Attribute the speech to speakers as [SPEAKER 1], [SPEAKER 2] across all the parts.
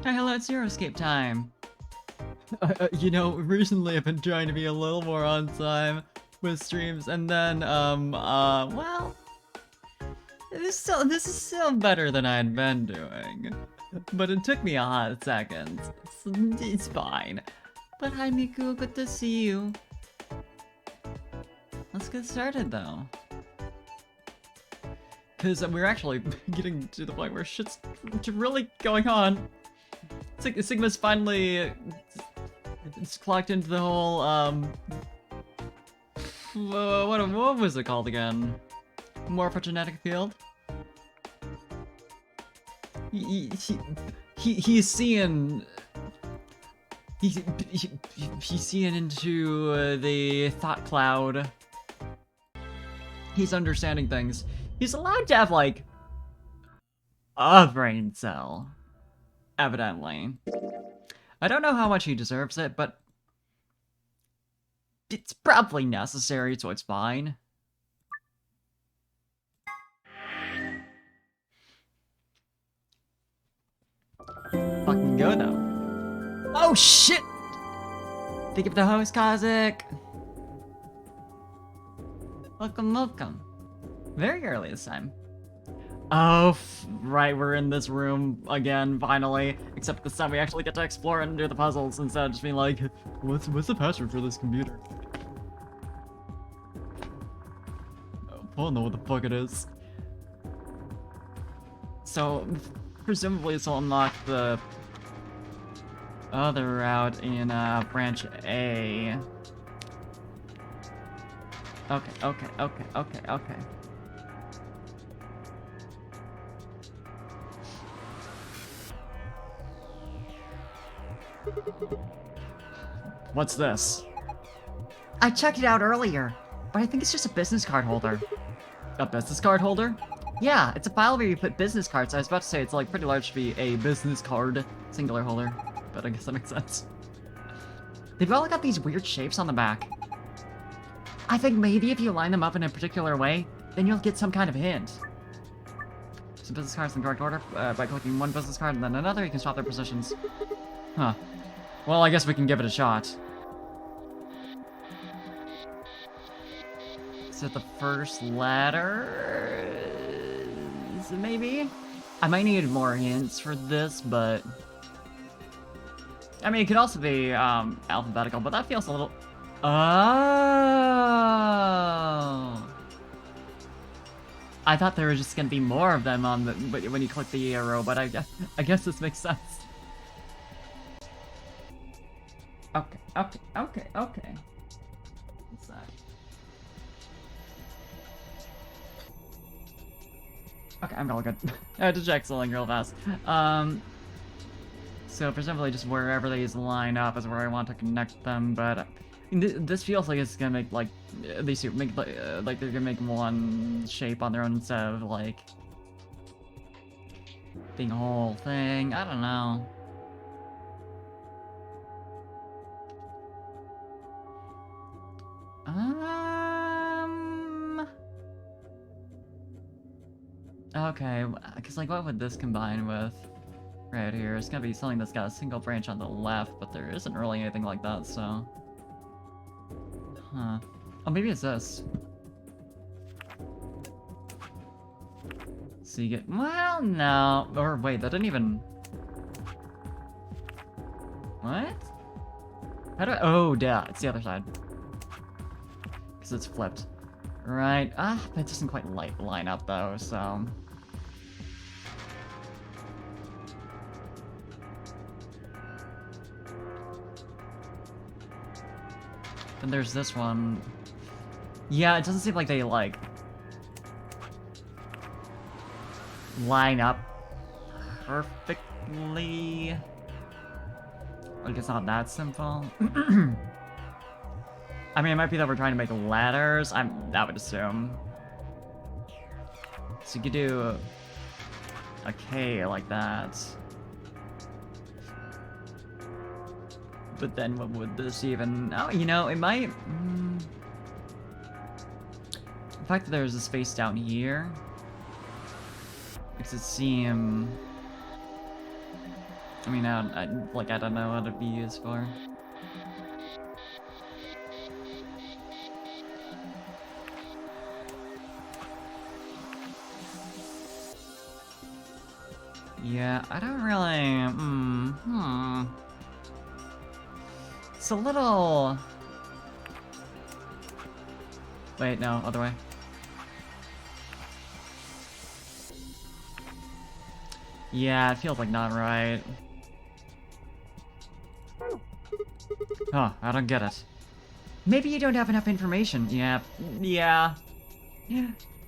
[SPEAKER 1] Hi, hello, it's your escape time. You know, recently I've been trying to be a little more on time with streams, and then, well, this is still better than I had been doing. But it took me a hot second. It's fine. But hi, Miku, good to see you. Let's get started, though. Because we're actually getting to the point where shit's really going on. Sigma's finally it's clocked into the whole, what was it called again? Morphogenetic field? He's seeing... He's seeing into the thought cloud. He's understanding things. He's allowed to have, like, a brain cell. Evidently. I don't know how much he deserves it, but it's probably necessary, so it's fine. Fucking go, though. Oh, shit! Think of the host, Kazik! Welcome, welcome. Very early this time. Oh, right, we're in this room again, finally. Except this time we actually get to explore and do the puzzles instead of just being like, what's the password for this computer? I don't know what the fuck it is. So, presumably this will unlock the other route in branch A. Okay. What's this? I checked it out earlier, but I think it's just a business card holder. A business card holder? Yeah, it's a file where you put business cards. I was about to say it's like pretty large to be a business card singular holder, but I guess that makes sense. They've all got these weird shapes on the back. I think maybe if you line them up in a particular way, then you'll get some kind of hint. So business cards in correct order, by clicking one business card and then another, you can swap their positions. Huh. Well, I guess we can give it a shot. Is it the first letter? Is it maybe? I might need more hints for this, but... I mean, it could also be, alphabetical, but that feels a little... Oh! I thought there was just gonna be more of them on the... when you click the arrow, but I guess this makes sense. Okay. What's that? Okay, I'm all good. I had to check something real fast. So presumably just wherever these line up is where I want to connect them, but this feels like it's gonna make, like, these two make, like they're gonna make one shape on their own instead of, like, being a whole thing. I don't know. Okay, because, like, what would this combine with right here? It's gonna be something that's got a single branch on the left, but there isn't really anything like that, so... Huh. Oh, maybe it's this. So you get... Well, no. Or, wait, that didn't even... What? How do I... Oh, yeah, it's the other side. Because it's flipped. Right. Ah, that doesn't quite line up, though, so... Then there's this one. Yeah, it doesn't seem like they, like, line up perfectly. Like, it's not that simple. I mean, it might be that we're trying to make letters. I would assume. So you could do a K like that. But then what would this even... Oh, you know, it might... The fact that there's a space down here makes it seem I mean, I don't know what it'd be used for. Yeah, I don't really... It's a little... Wait, no, other way. Yeah, it feels like not right. Huh, I don't get it. Maybe you don't have enough information. Yeah.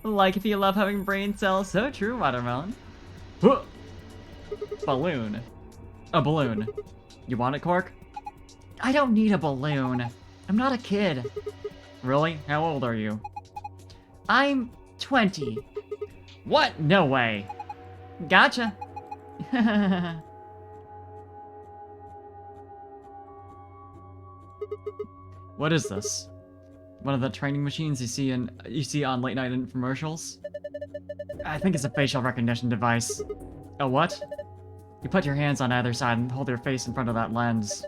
[SPEAKER 1] Like if you love having brain cells. So true, Watermelon. Huh. Balloon. A balloon. You want it, Cork? I don't need a balloon. I'm not a kid. Really? How old are you? I'm 20. What? No way. Gotcha. What is this? One of the training machines you see on late night infomercials? I think it's a facial recognition device. A what? You put your hands on either side and hold your face in front of that lens.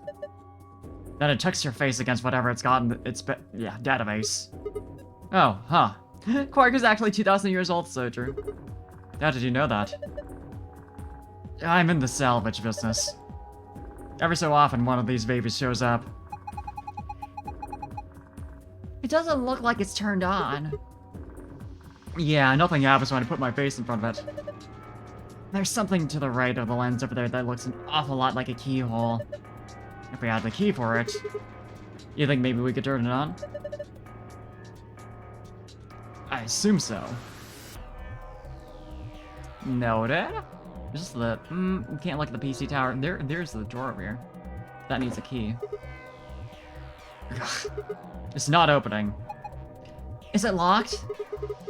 [SPEAKER 1] Then it checks your face against whatever it's got in its database. Oh, huh. Quark is actually 2,000 years old, so true. How did you know that? I'm in the salvage business. Every so often, one of these babies shows up. It doesn't look like it's turned on. Yeah, nothing happens when I put my face in front of it. There's something to the right of the lens over there that looks an awful lot like a keyhole. If we had the key for it, you think maybe we could turn it on? I assume so. Noted. Just the you can't look at the PC tower. There's the drawer over here. That needs a key. It's not opening. Is it locked?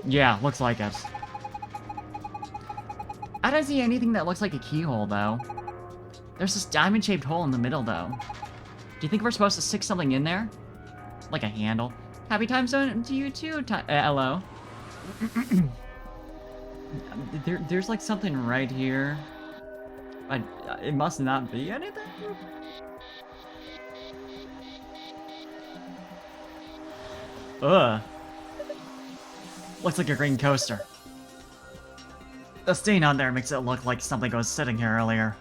[SPEAKER 1] Yeah, looks like it. I don't see anything that looks like a keyhole, though. There's this diamond-shaped hole in the middle, though. Do you think we're supposed to stick something in there? Like a handle? Happy time zone to you too, hello. There's like something right here. It must not be anything? Ugh. Looks like a green coaster. The stain on there makes it look like something was sitting here earlier.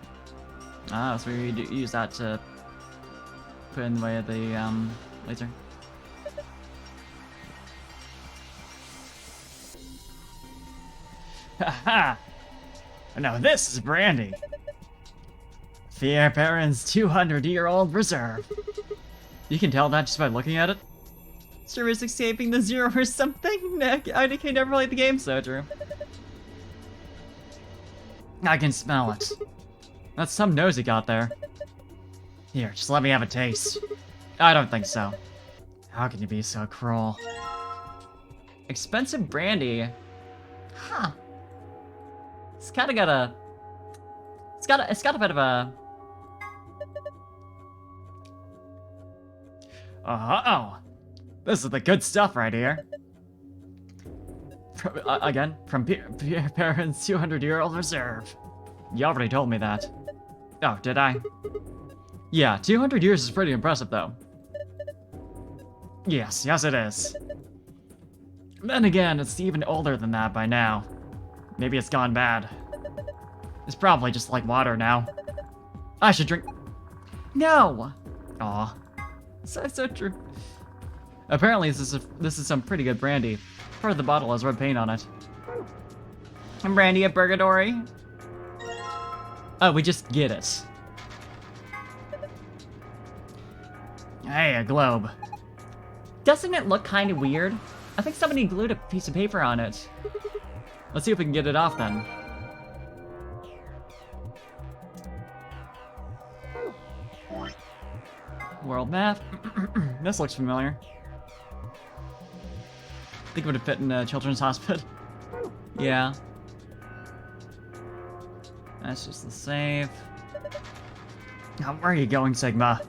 [SPEAKER 1] Ah, so we use that to put in the way of the laser. Haha! Now this is brandy. Pierre Perrin's 200-year-old reserve. You can tell that just by looking at it. Sure is escaping the zero or something. I can never play the game, so true. I can smell it. That's some nose he got there. Here, just let me have a taste. I don't think so. How can you be so cruel? Expensive brandy. Huh. It's kinda got a... It's got a bit of a... Oh. This is the good stuff right here. From Pierre Perrin's 200-year-old reserve. You already told me that. Oh, did I? Yeah, 200 years is pretty impressive, though. Yes it is. Then again, it's even older than that by now. Maybe it's gone bad. It's probably just like water now. I should drink... No! Aw. So true. Apparently this is some pretty good brandy. Part of the bottle has red paint on it. And brandy of Purgatory? Oh, we just get it. Hey, a globe. Doesn't it look kind of weird? I think somebody glued a piece of paper on it. Let's see if we can get it off then. World map. This looks familiar. I think it would have fit in a children's hospital. Yeah. That's just the save. Now, where are you going, Sigma?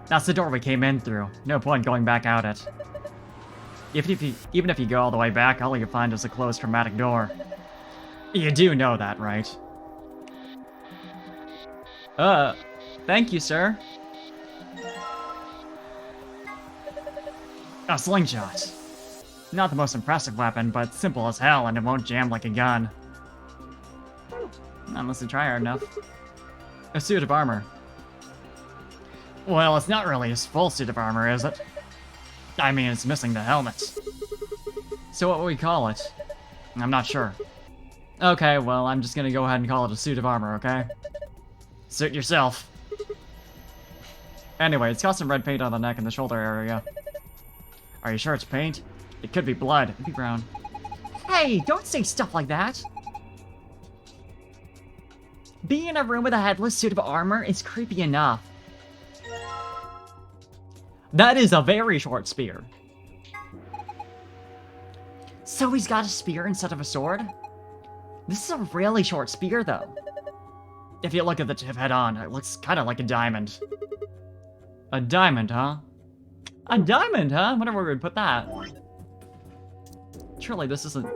[SPEAKER 1] That's the door we came in through. No point going back out it. Even if you go all the way back, all you find is a closed chromatic door. You do know that, right? Uh, thank you, sir. A slingshot. Not the most impressive weapon, but simple as hell and it won't jam like a gun. Unless you try hard enough. A suit of armor. Well, it's not really a full suit of armor, is it? I mean, it's missing the helmet. So what would we call it? I'm not sure. Okay, well, I'm just gonna go ahead and call it a suit of armor, okay? Suit yourself. Anyway, it's got some red paint on the neck and the shoulder area. Are you sure it's paint? It could be blood. It could be brown. Hey, don't say stuff like that! Being in a room with a headless suit of armor is creepy enough. That is a very short spear. So he's got a spear instead of a sword? This is a really short spear, though. If you look at the tip head-on, it looks kind of like a diamond. A diamond, huh? A diamond, huh? Wonder where we'd put that. Surely this isn't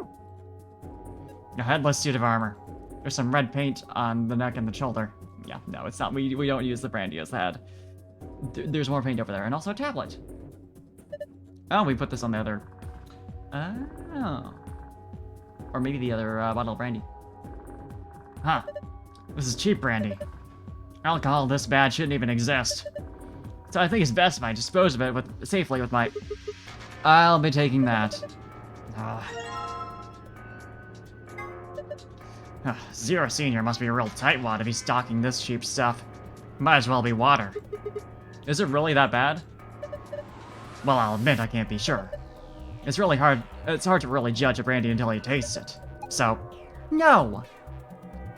[SPEAKER 1] a headless suit of armor. There's some red paint on the neck and the shoulder. Yeah, no, it's not. We don't use the brandy as the head. There's more paint over there, and also a tablet. Oh, we put this on the other. Oh. Or maybe the other bottle of brandy. Huh. This is cheap brandy. Alcohol this bad shouldn't even exist. So I think it's best if I dispose of it safely with my... I'll be taking that. Zero Senior must be a real tightwad if he's stocking this cheap stuff. Might as well be water. Is it really that bad? Well, I'll admit I can't be sure. It's hard to really judge a brandy until you taste it. So, no!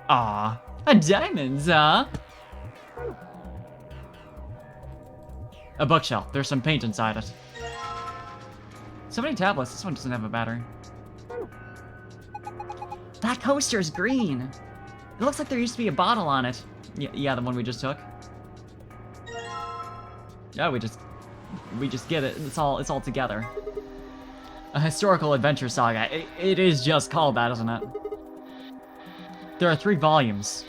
[SPEAKER 1] Aw, a diamond, huh? A bookshelf. There's some paint inside it. So many tablets. This one doesn't have a battery. That coaster's green. It looks like there used to be a bottle on it. Yeah, the one we just took. Yeah, we just get it. It's all together. A historical adventure saga. It is just called that, isn't it? There are 3 volumes.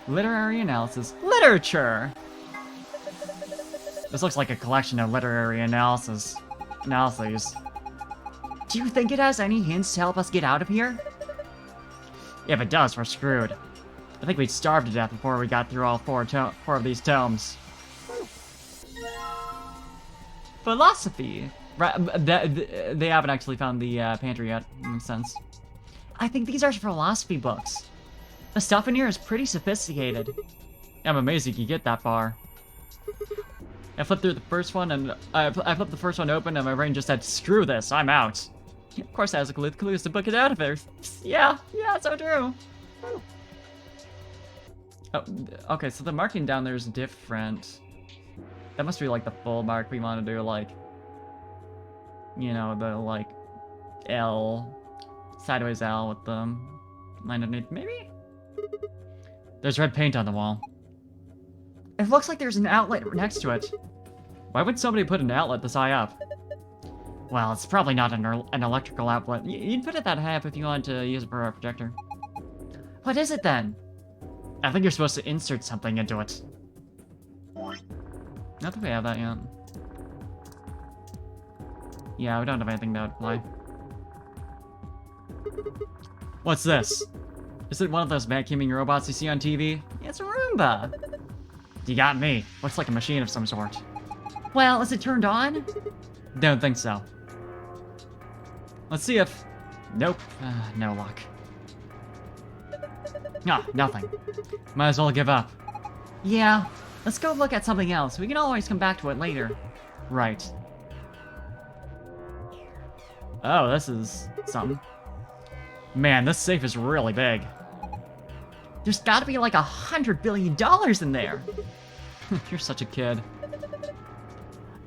[SPEAKER 1] Literary analysis. Literature! This looks like a collection of literary analyses. Do you think it has any hints to help us get out of here? If it does, we're screwed. I think we'd starve to death before we got through all 4 of these tomes. Philosophy! Right, they haven't actually found the pantry yet, in a sense. I think these are philosophy books. The stuff in here is pretty sophisticated. I'm amazed you could get that far. I flipped through the first one, and I flipped the first one open, and my brain just said, "Screw this, I'm out." Of course, I was clueless to book it out of there. Yeah, so true. Oh, okay, so the marking down there is different. That must be like the full mark we want to do, like, you know, the like L, sideways L with the line underneath, maybe? There's red paint on the wall. It looks like there's an outlet next to it. Why would somebody put an outlet this high up? Well, it's probably not an electrical outlet. You'd put it that high up if you wanted to use it for a projector. What is it then? I think you're supposed to insert something into it. Not that we have that yet. Yeah, we don't have anything that would apply. What's this? Is it one of those vacuuming robots you see on TV? It's a Roomba! You got me. Looks like a machine of some sort. Well, is it turned on? Don't think so. Let's see if... Nope. No luck. Ah, nothing. Might as well give up. Yeah, let's go look at something else. We can always come back to it later. Right. Oh, this is something. Man, this safe is really big. There's gotta be like $100 billion in there. You're such a kid.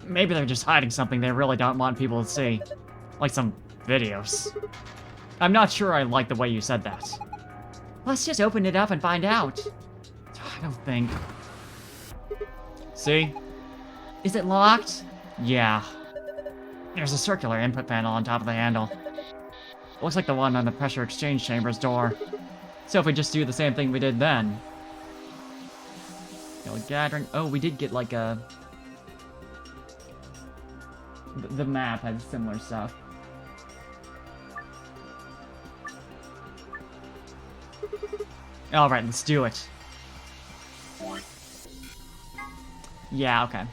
[SPEAKER 1] Maybe they're just hiding something they really don't want people to see. Like some videos. I'm not sure I like the way you said that. Let's just open it up and find out. I don't think. See? Is it locked? Yeah. There's a circular input panel on top of the handle. It looks like the one on the pressure exchange chamber's door. So if we just do the same thing we did then. You know, gathering. Oh, we did get like a... The map had similar stuff. Alright, let's do it. Yeah, okay.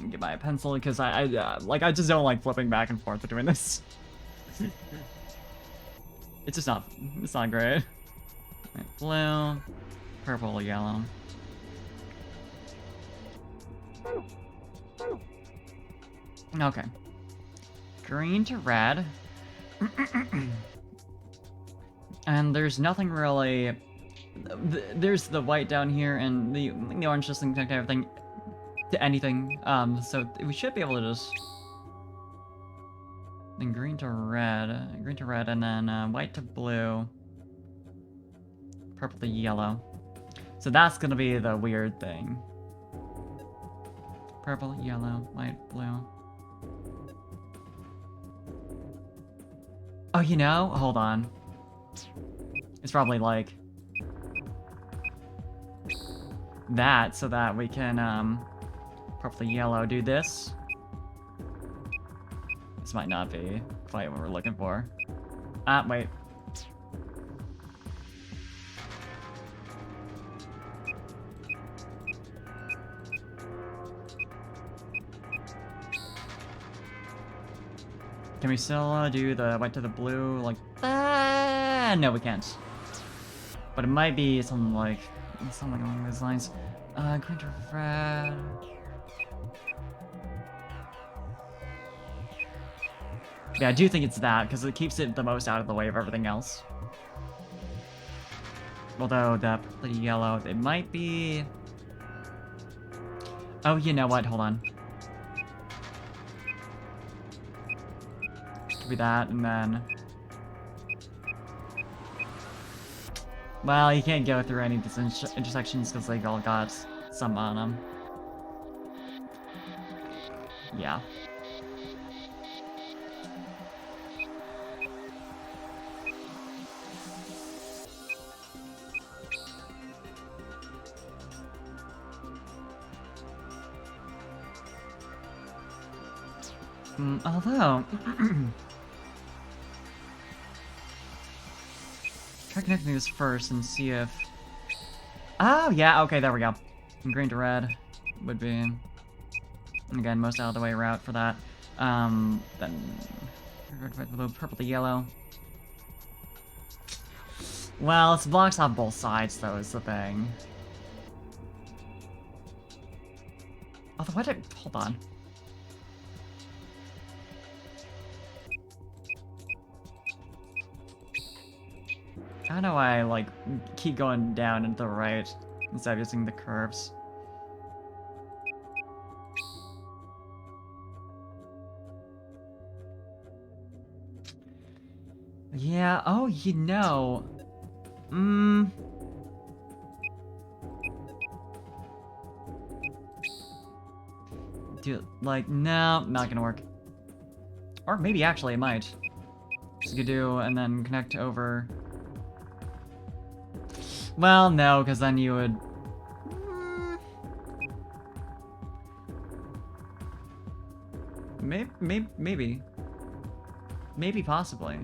[SPEAKER 1] Get my pencil, because I just don't like flipping back and forth doing this. It's just not, it's not great. Right, blue, purple, yellow. Okay. Green to red. And there's nothing really... There's the white down here, and the orange doesn't connect everything to anything. So we should be able to just... Then green to red, and then white to blue, purple to yellow. So that's gonna be the weird thing. Purple, yellow, white, blue. Oh, you know? Hold on. It's probably like... that, so that we can, purple to yellow do this. This might not be quite what we're looking for. Ah, wait. Can we still do the white to the blue like that? No, we can't. But it might be something like along those lines. Green to red. Yeah, I do think it's that, because it keeps it the most out of the way of everything else. Although, the purple yellow, it might be... Oh, you know what? Hold on. Could be that, and then... Well, you can't go through any of these intersections, because they all got some on them. Yeah. Although... try connecting this first and see if... Oh, yeah, okay, there we go. And green to red would be... Again, most out of the way route for that. Then... Red, white, blue, purple to yellow. Well, it's blocks on both sides, though, is the thing. Although, why did I... Hold on. How do I, like, keep going down and to the right instead of using the curves? Yeah, oh, you know... Do, like, no, not gonna work. Or maybe, actually, it might. So you could do, and then connect over... Well, no, because then you would... Maybe. Maybe, possibly.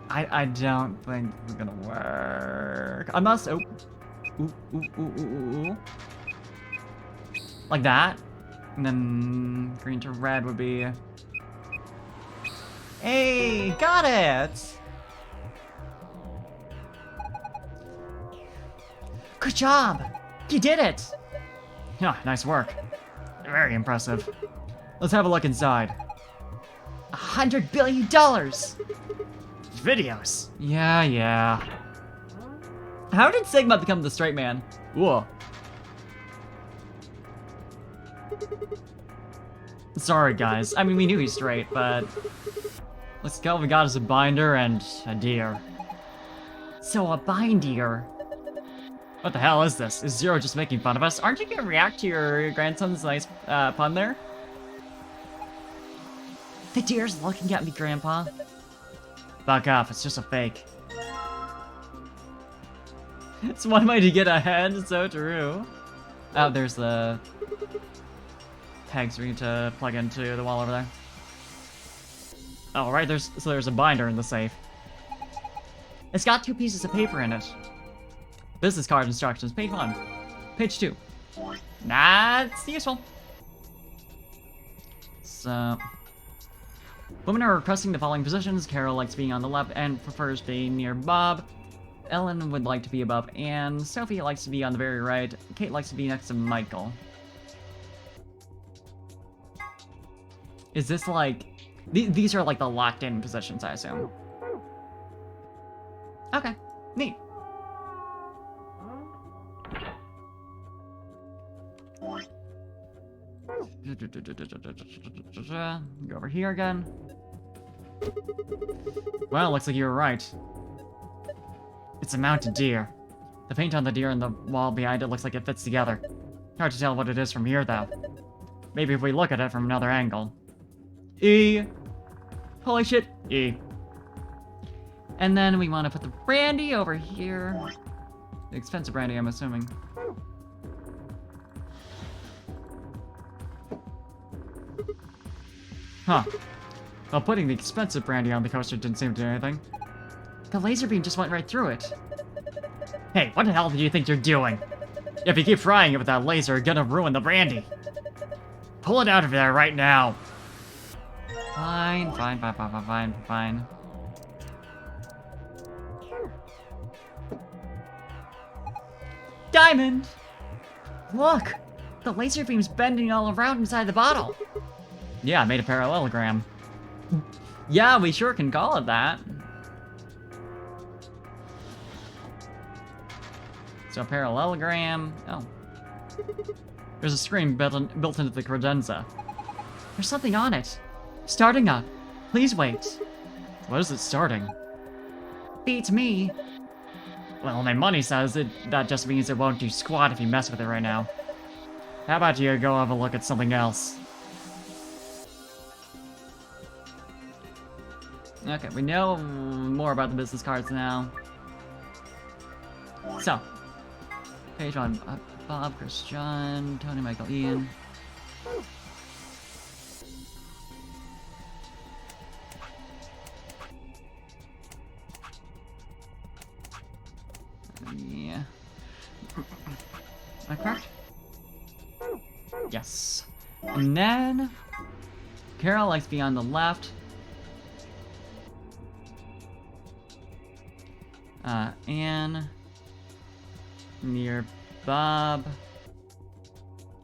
[SPEAKER 1] I don't think it's gonna work. Unless... Oh. Ooh. Like that. And then green to red would be... Hey, got it! Good job! You did it! Yeah, nice work. Very impressive. Let's have a look inside. $100 billion! Videos. Yeah. How did Sigma become the straight man? Whoa. Sorry, guys. I mean, we knew he's straight, but... Let's go. We got us a binder and a deer. So, a binder. What the hell is this? Is Zero just making fun of us? Aren't you gonna react to your grandson's nice pun there? The deer's looking at me, Grandpa. Fuck off, it's just a fake. It's one way to get ahead, so true. Oh, there's the pegs we need to plug into the wall over there. Oh, right, there's a binder in the safe. It's got 2 pieces of paper in it. Business card instructions, page 1. Page 2. That's useful. So... women are requesting the following positions. Carol likes being on the left and prefers being near Bob. Ellen would like to be above Anne. Sophie likes to be on the very right. Kate likes to be next to Michael. Is this like... these are like the locked-in positions, I assume. Okay, neat. Go over here again. Well, looks like you were right. It's a mounted deer. The paint on the deer and the wall behind it looks like it fits together. Hard to tell what it is from here, though. Maybe if we look at it from another angle. E. Holy shit, E. And then we want to put the brandy over here. The expensive brandy, I'm assuming. Huh. Well, putting the expensive brandy on the coaster didn't seem to do anything. The laser beam just went right through it. Hey, what the hell do you think you're doing? If you keep trying it with that laser, you're gonna ruin the brandy. Pull it out of there right now. Fine. Diamond! Look! The laser beam's bending all around inside the bottle. Yeah, I made a parallelogram. Yeah, we sure can call it that. So, parallelogram... oh. There's a screen built into the credenza. There's something on it. Starting up. Please wait. What is it starting? Beats me. Well, my money says that just means it won't do squat if you mess with it right now. How about you go have a look at something else? Okay, we know more about the business cards now. So, page 1. Bob, Chris, John, Tony, Michael, Ian. Yeah. Am I correct? Yes. And then... Carol likes to be on the left. Anne. Near Bob.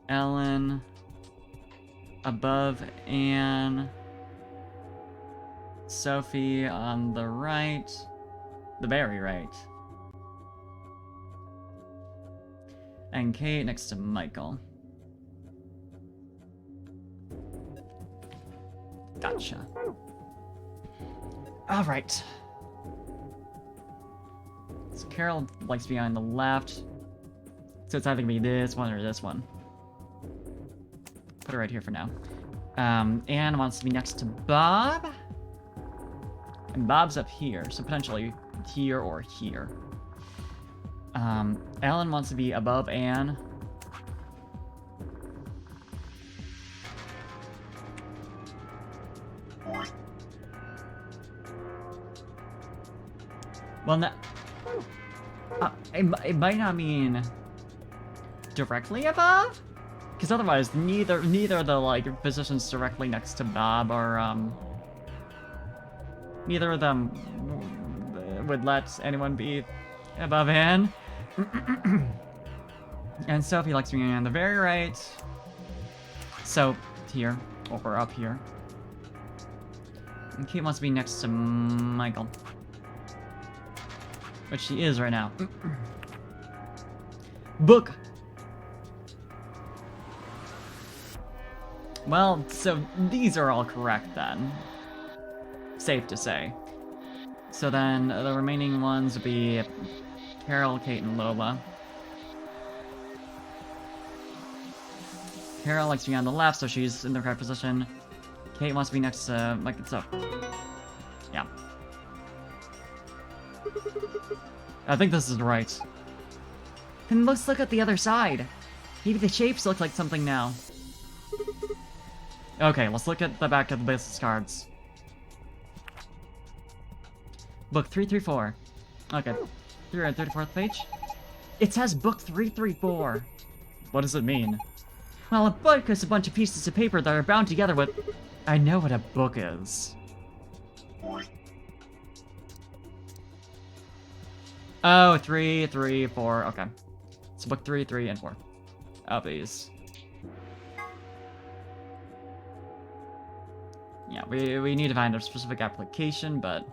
[SPEAKER 1] Ellen. Above Anne. Sophie on the right. The very right. And Kate next to Michael. Gotcha. Alright. So Carol likes to be on the left. So it's either gonna be this one or this one. Put it right here for now. Anne wants to be next to Bob. And Bob's up here, so potentially here or here. Ellen wants to be above Anne. Well, no, it might not mean directly above, because otherwise neither of the like positions directly next to Bob are neither of them would let anyone be above Anne. And Sophie likes to be on the very right. So here or up here. And Kate wants to be next to Michael. Which she is right now. Book! Well, so these are all correct then. Safe to say. So then the remaining ones would be Carol, Kate, and Lola. Carol likes to be on the left, so she's in the correct position. Kate wants to be next to Mike and stuff. Yeah. I think this is right. And let's look at the other side. Maybe the shapes look like something now. Okay, let's look at the back of the business cards. Book 334. Okay. 334th page. It says book 334. What does it mean? Well, a book is a bunch of pieces of paper that are bound together with... I know what a book is. Oh, 3, 3, 4. Okay. So book 3, 3, and 4. Of these. Yeah, we need to find a specific application, but...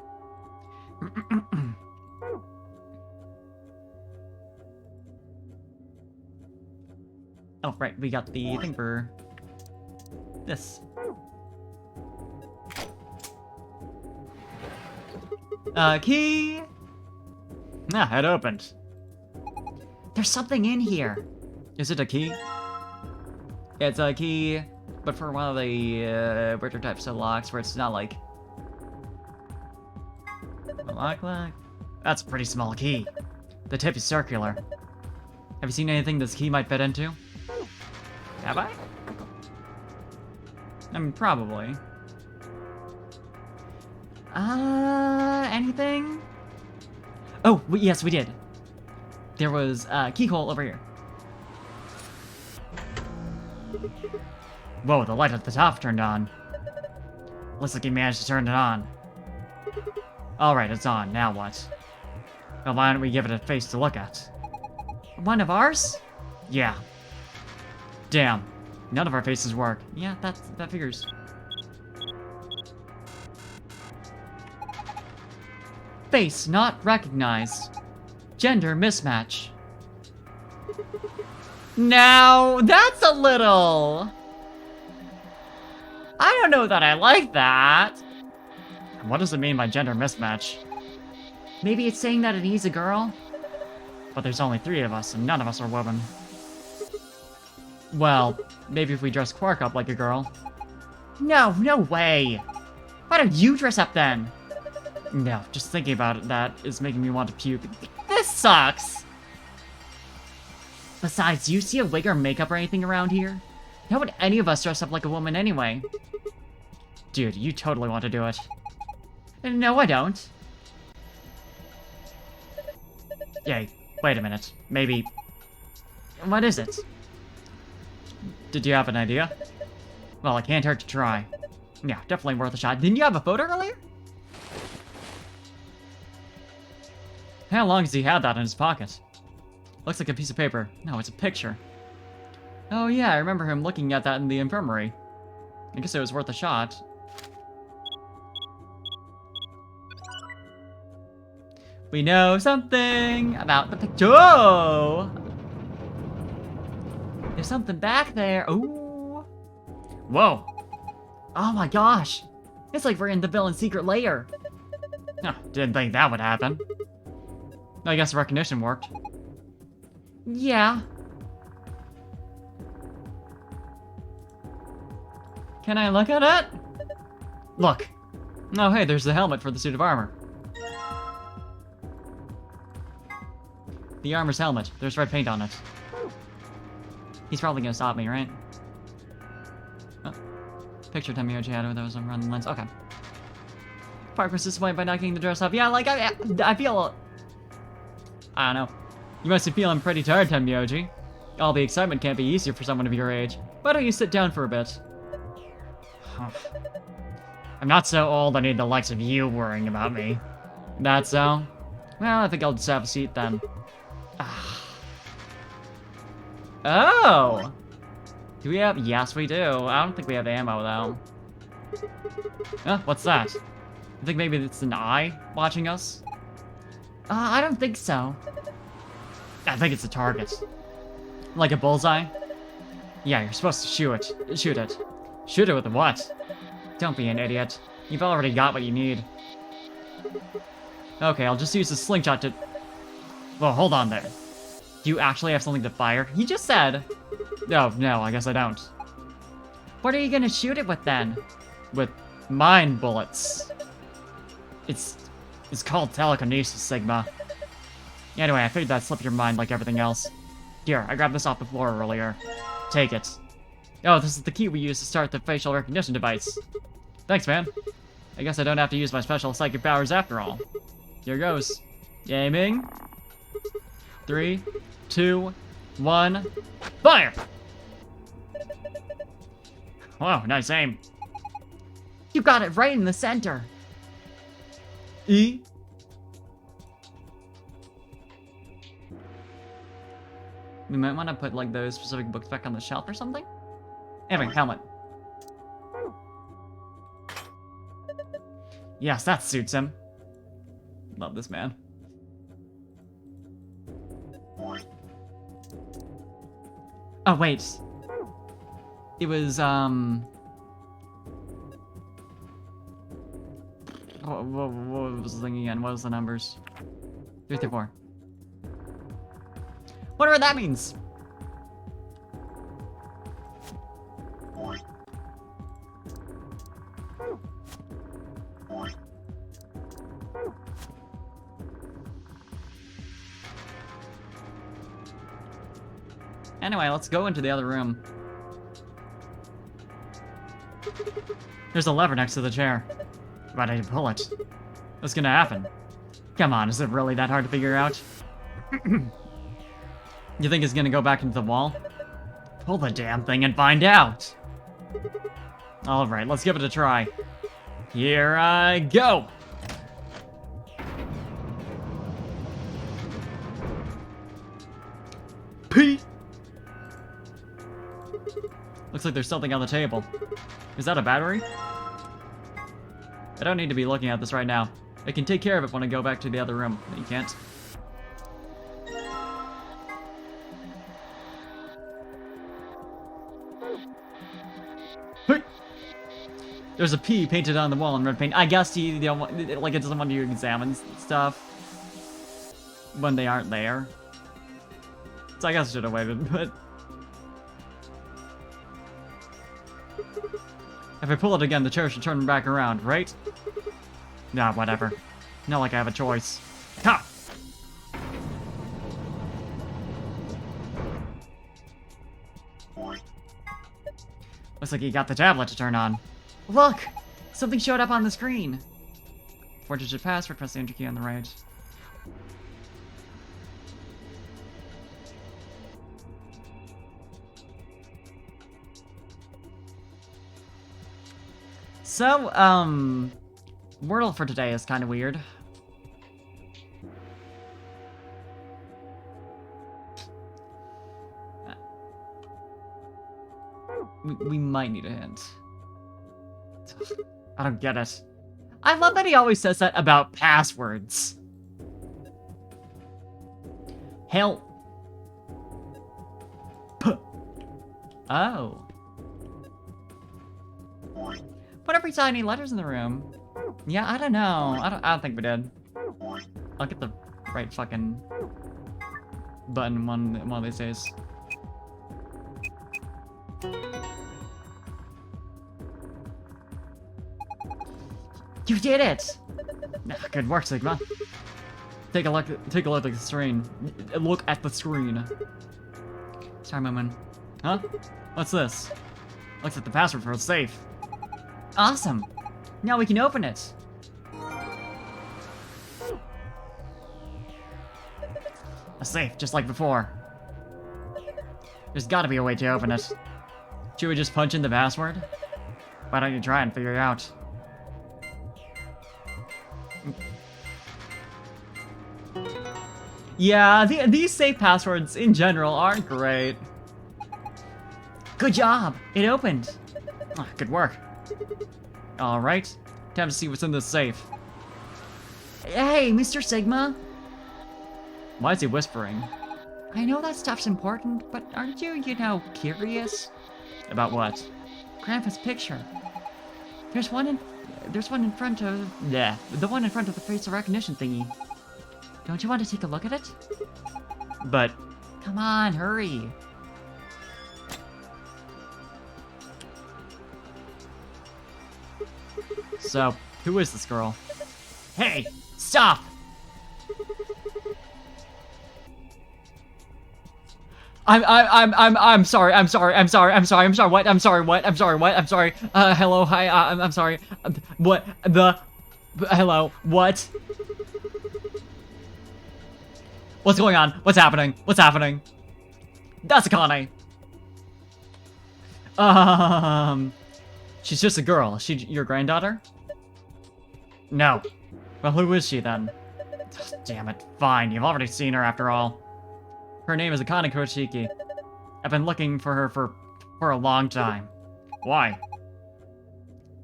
[SPEAKER 1] Oh, right, we got the thing for... this. Key! Ah, it opened. There's something in here. Is it a key? It's a key, but for one of the weirder types of locks where it's not like... a lock. That's a pretty small key. The tip is circular. Have you seen anything this key might fit into? Have I? I mean, probably. Anything? Oh, yes, we did. There was a keyhole over here. Whoa, the light at the top turned on. Looks like you managed to turn it on. Alright, it's on. Now what? Well, why don't we give it a face to look at? One of ours? Yeah. Damn. None of our faces work. Yeah, that figures. Face not recognized. Gender mismatch. Now, that's a little... I don't know that I like that. What does it mean by gender mismatch? Maybe it's saying that he's a girl? But there's only 3 of us, and none of us are women. Well, maybe if we dress Quark up like a girl. No way! Why don't you dress up then? No, just thinking about it, that is making me want to puke. This sucks! Besides, do you see a wig or makeup or anything around here? How would any of us dress up like a woman anyway? Dude, you totally want to do it. No, I don't. Yay, wait a minute. Maybe... What is it? Did you have an idea? Well, it can't hurt to try. Yeah, definitely worth a shot. Didn't you have a photo earlier? How long has he had that in his pocket? Looks like a piece of paper. No, it's a picture. Oh yeah, I remember him looking at that in the infirmary. I guess it was worth a shot. We know something about the picture. Oh! There's something back there. Ooh. Whoa. Oh my gosh. It's like we're in the villain's secret lair. Huh, didn't think that would happen. I guess recognition worked. Yeah. Can I look at it? Look. Oh hey, there's the helmet for the suit of armor. The armor's helmet. There's red paint on it. He's probably gonna stop me, right? Oh. Picture Temioji had with those around the lens. Okay. Park was disappointed by not getting the dress up. Yeah, like, I feel... I don't know. You must be feeling pretty tired, Temioji. All the excitement can't be easier for someone of your age. Why don't you sit down for a bit? I'm not so old I need the likes of you worrying about me. That's so? Well, I think I'll just have a seat then. Oh! Do we have... Yes, we do. I don't think we have ammo, though. What's that? I think maybe it's an eye watching us? I don't think so. I think it's a target. Like a bullseye? Yeah, you're supposed to shoot it. Shoot it. Shoot it with what? Don't be an idiot. You've already got what you need. Okay, I'll just use the slingshot to... Well, hold on there. Do you actually have something to fire? He just said... Oh, no, I guess I don't. What are you gonna shoot it with, then? with mind bullets. It's called telekinesis, Sigma. Anyway, I figured that'd slip your mind like everything else. Here, I grabbed this off the floor earlier. Take it. Oh, this is the key we use to start the facial recognition device. Thanks, man. I guess I don't have to use my special psychic powers after all. Here goes. Aiming. 3, 2, 1, fire! Whoa, nice aim. You got it right in the center. E. We might want to put, like, those specific books back on the shelf or something? Anyway, helmet. Yes, that suits him. Love this man. Oh, wait. It was, what was the thing again? What was the numbers? 3 through 4. Wonder what that means. Anyway, let's go into the other room. There's a lever next to the chair. But I need to pull it. What's gonna happen? Come on, is it really that hard to figure out? You think it's gonna go back into the wall? Pull the damn thing and find out! Alright, let's give it a try. Here I go! Pete! Looks like there's something on the table. Is that a battery? I don't need to be looking at this right now. I can take care of it when I go back to the other room. You can't. Hey! There's a P painted on the wall in red paint. I guess he don't want, like, it doesn't want you to examine stuff when they aren't there. So I guess I should have waited, but... If I pull it again, the chair should turn back around, right? Nah, whatever. Not like I have a choice. Ha! Looks like he got the tablet to turn on. Look! Something showed up on the screen! 4-digit password, press the enter key on the right. So, Wordle for today is kind of weird. We might need a hint. I don't get it. I love that he always says that about passwords. Help. Oh. What if we saw any letters in the room? Yeah, I don't know. I don't think we did. I'll get the right fucking button one of these days. You did it! Good work, Sigma. Take a look at the screen. Look at the screen. Sorry, Moon. Huh? What's this? Looks like the password for a safe. Awesome! Now we can open it! A safe, just like before. There's gotta be a way to open it. Should we just punch in the password? Why don't you try and figure it out? Yeah, these safe passwords in general aren't great. Good job! It opened! Oh, good work. Alright, time to see what's in this safe. Hey, Mr. Sigma! Why is he whispering? I know that stuff's important, but aren't you, curious? About what? Grandpa's picture. There's one in front of... Yeah, the one in front of the facial recognition thingy. Don't you want to take a look at it? But... Come on, hurry! So, who is this girl? Hey! Stop! I'm sorry, I'm sorry, what? Hello, hi, I'm sorry. What? Hello, what? What's going on? What's happening? That's Akane! She's just a girl. Is she your granddaughter? No. Well, who is she then? Damn it, fine, you've already seen her after all. Her name is Akane Kurashiki. I've been looking for her for a long time. Why?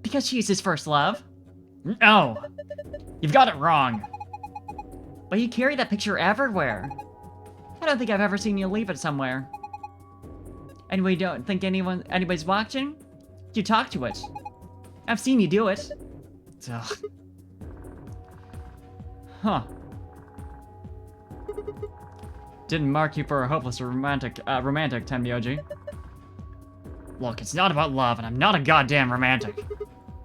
[SPEAKER 1] Because she's his first love. No! You've got it wrong. But you carry that picture everywhere. I don't think I've ever seen you leave it somewhere. Anyway, you don't think anybody's watching? You talk to it. I've seen you do it. Ugh. Huh. Didn't mark you for a hopeless romantic, Tenmyoji. Look, it's not about love, and I'm not a goddamn romantic.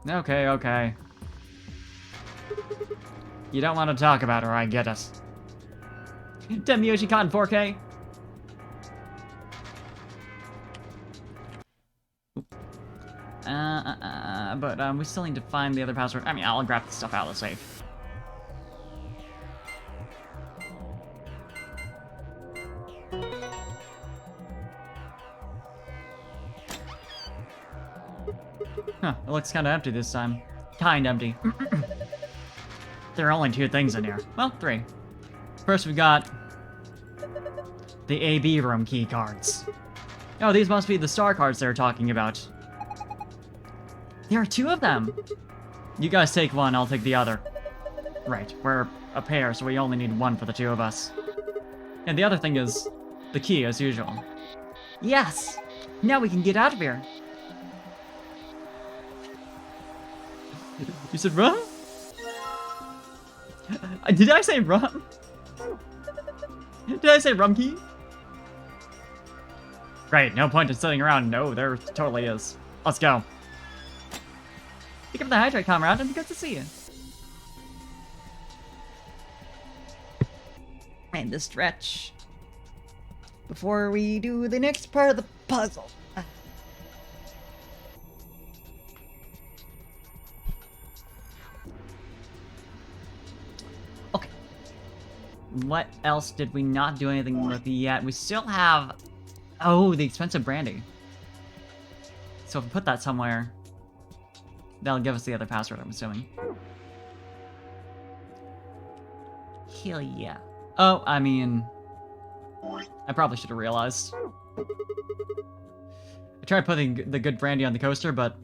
[SPEAKER 1] Okay. You don't want to talk about her, I get it. Tenmyoji caught in 4K. But we still need to find the other password. I mean, I'll grab the stuff out of the safe. Huh, it looks kind of empty this time. Kind empty. There are only 2 things in here. Well, 3. First, we got the AB room key cards. Oh, these must be the star cards they're talking about. There are 2 of them! You guys take one, I'll take the other. Right, we're a pair, so we only need 1 for the 2 of us. And the other thing is the key, as usual. Yes! Now we can get out of here! You said rum? Did I say rum? Did I say rum key? Great, no point in sitting around. No, there totally is. Let's go. Pick up the hydrate, comrade, and good to see you. And the stretch. Before we do the next part of the puzzle. Okay. What else did we not do anything with yet? We still have... Oh, the expensive brandy. So if we put that somewhere... That'll give us the other password, I'm assuming. Hell yeah. Oh, I mean... I probably should have realized. I tried putting the good brandy on the coaster, but...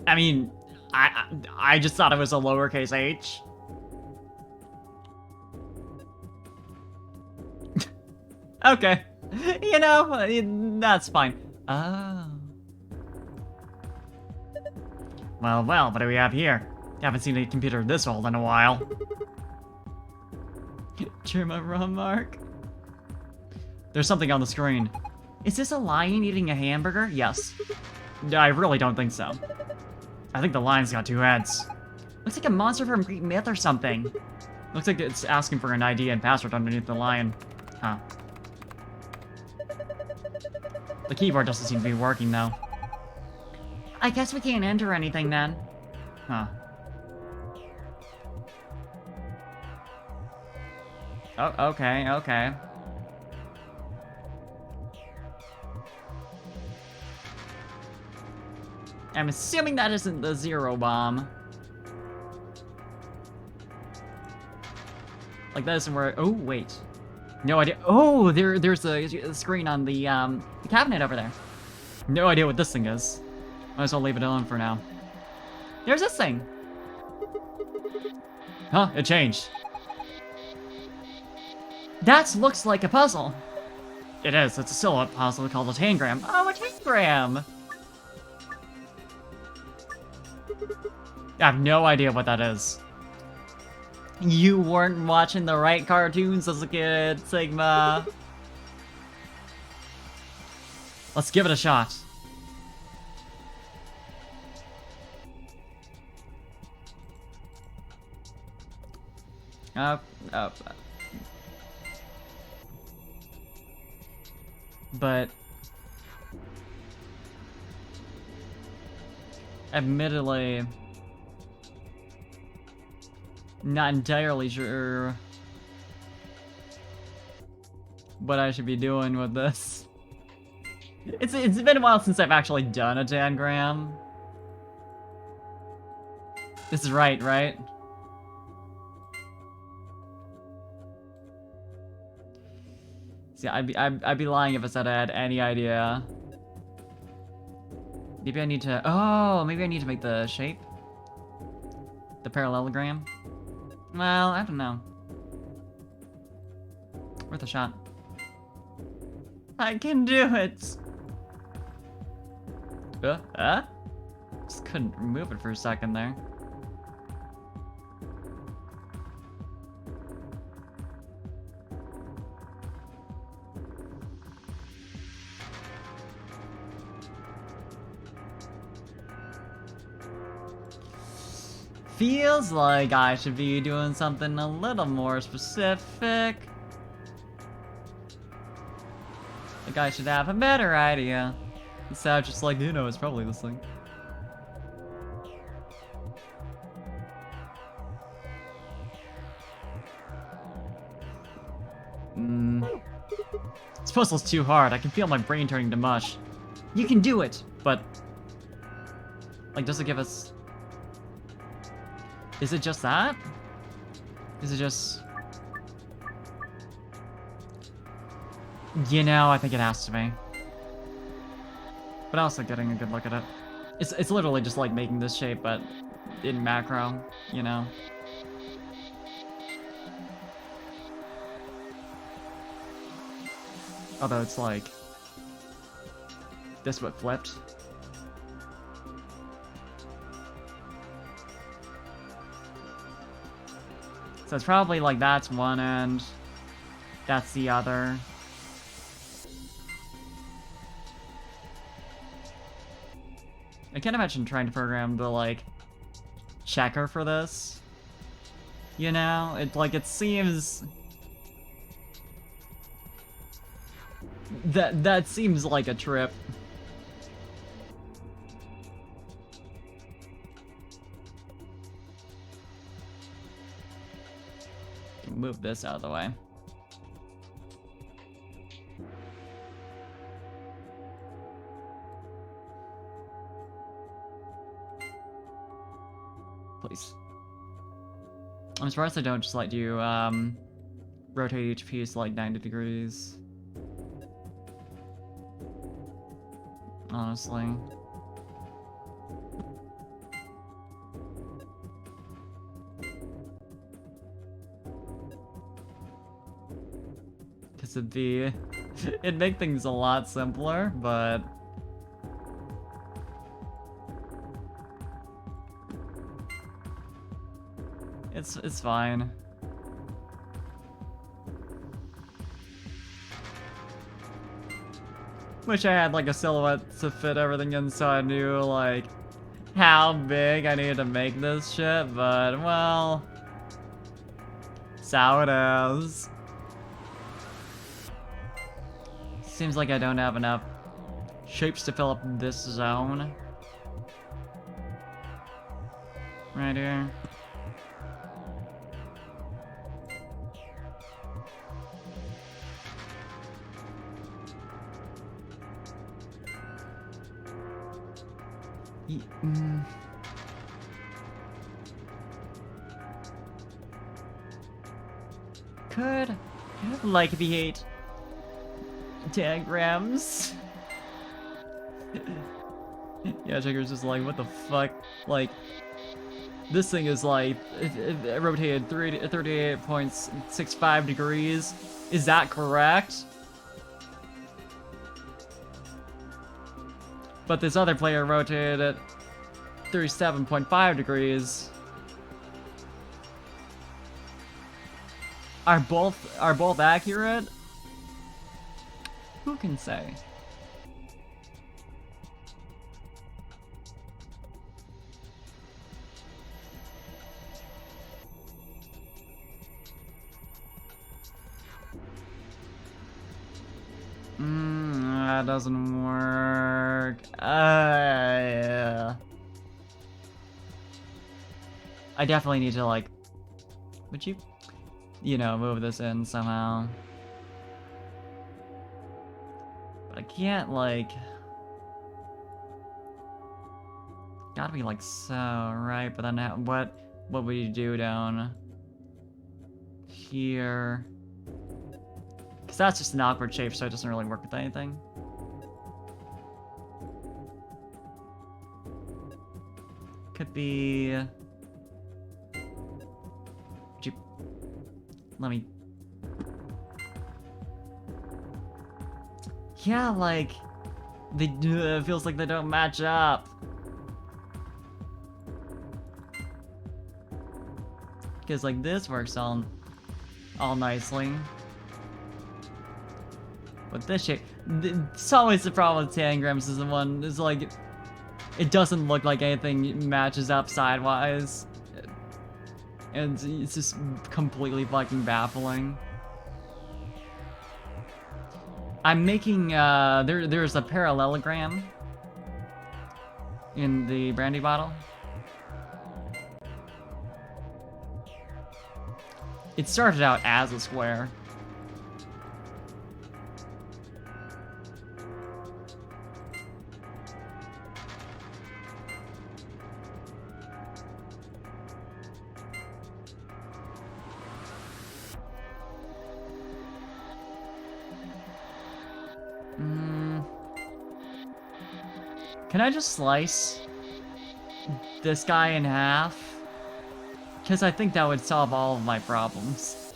[SPEAKER 1] I mean, I just thought it was a lowercase h. Okay. You know, that's fine. Oh. Well, what do we have here? Haven't seen a computer this old in a while. Germa rum mark. There's something on the screen. Is this a lion eating a hamburger? Yes. I really don't think so. I think the lion's got 2 heads. Looks like a monster from Greek myth or something. Looks like it's asking for an ID and password underneath the lion. Huh. The keyboard doesn't seem to be working, though. I guess we can't enter anything, then. Huh. Oh, okay. I'm assuming that isn't the 0 bomb. Like, that isn't where... Oh, wait. No idea. Oh, there's a screen on the cabinet over there. No idea what this thing is. Might as well leave it alone for now. There's this thing. Huh, it changed. That looks like a puzzle. It is. It's a silhouette puzzle called a tangram. Oh, a tangram! I have no idea what that is. You weren't watching the right cartoons as a kid, Sigma. Let's give it a shot. Up, up. But admittedly, not entirely sure what I should be doing with this. It's been a while since I've actually done a tangram. This is right? See, I'd be lying if I said I had any idea. Maybe I need to. Oh, maybe I need to make the shape, the parallelogram. Well, I don't know. Worth a shot. I can do it. Just couldn't remove it for a second there. Feels like I should be doing something a little more specific. Like I should have a better idea. Instead of just like, you know, it's probably this thing. This puzzle's too hard. I can feel my brain turning to mush. You can do it, but like, does it give us? Is it just that? Is it just? You know, I think it has to be. But also getting a good look at it. It's literally just like making this shape, but in macro, you know. Although it's like this but flipped. So it's probably like that's one end, that's the other. I can't imagine trying to program the like checker for this. You know, it seems that seems like a trip. Move this out of the way. Please. I'm surprised I don't just let you rotate each piece like 90 degrees. Honestly. Because it'd make things a lot simpler, but it's fine. Wish I had like a silhouette to fit everything in so I knew like how big I needed to make this shit, but well, that's how it is. Seems like I don't have enough shapes to fill up this zone. Right here. Could like the 8 diagrams. Yeah, Checker's just like, what the fuck? Like, this thing is like, it rotated 38.65 degrees. Is that correct? But this other player rotated at 37.5 degrees. Are both accurate? Who can say? that doesn't work. Yeah. I definitely need to, like... Would you... You know, move this in somehow. But I can't, like... Gotta be, like, so, right? But then what would you do down... here? Because that's just an awkward shape, so it doesn't really work with anything. Could be... Let me... Yeah, like... They it feels like they don't match up. Because, like, this works all nicely. But this shape... It's always the problem with tangrams is the one... is like... It doesn't look like anything matches up sidewise. And it's just completely fucking baffling. I'm making, there's a parallelogram in the brandy bottle. It started out as a square. Can I just slice this guy in half? Because I think that would solve all of my problems.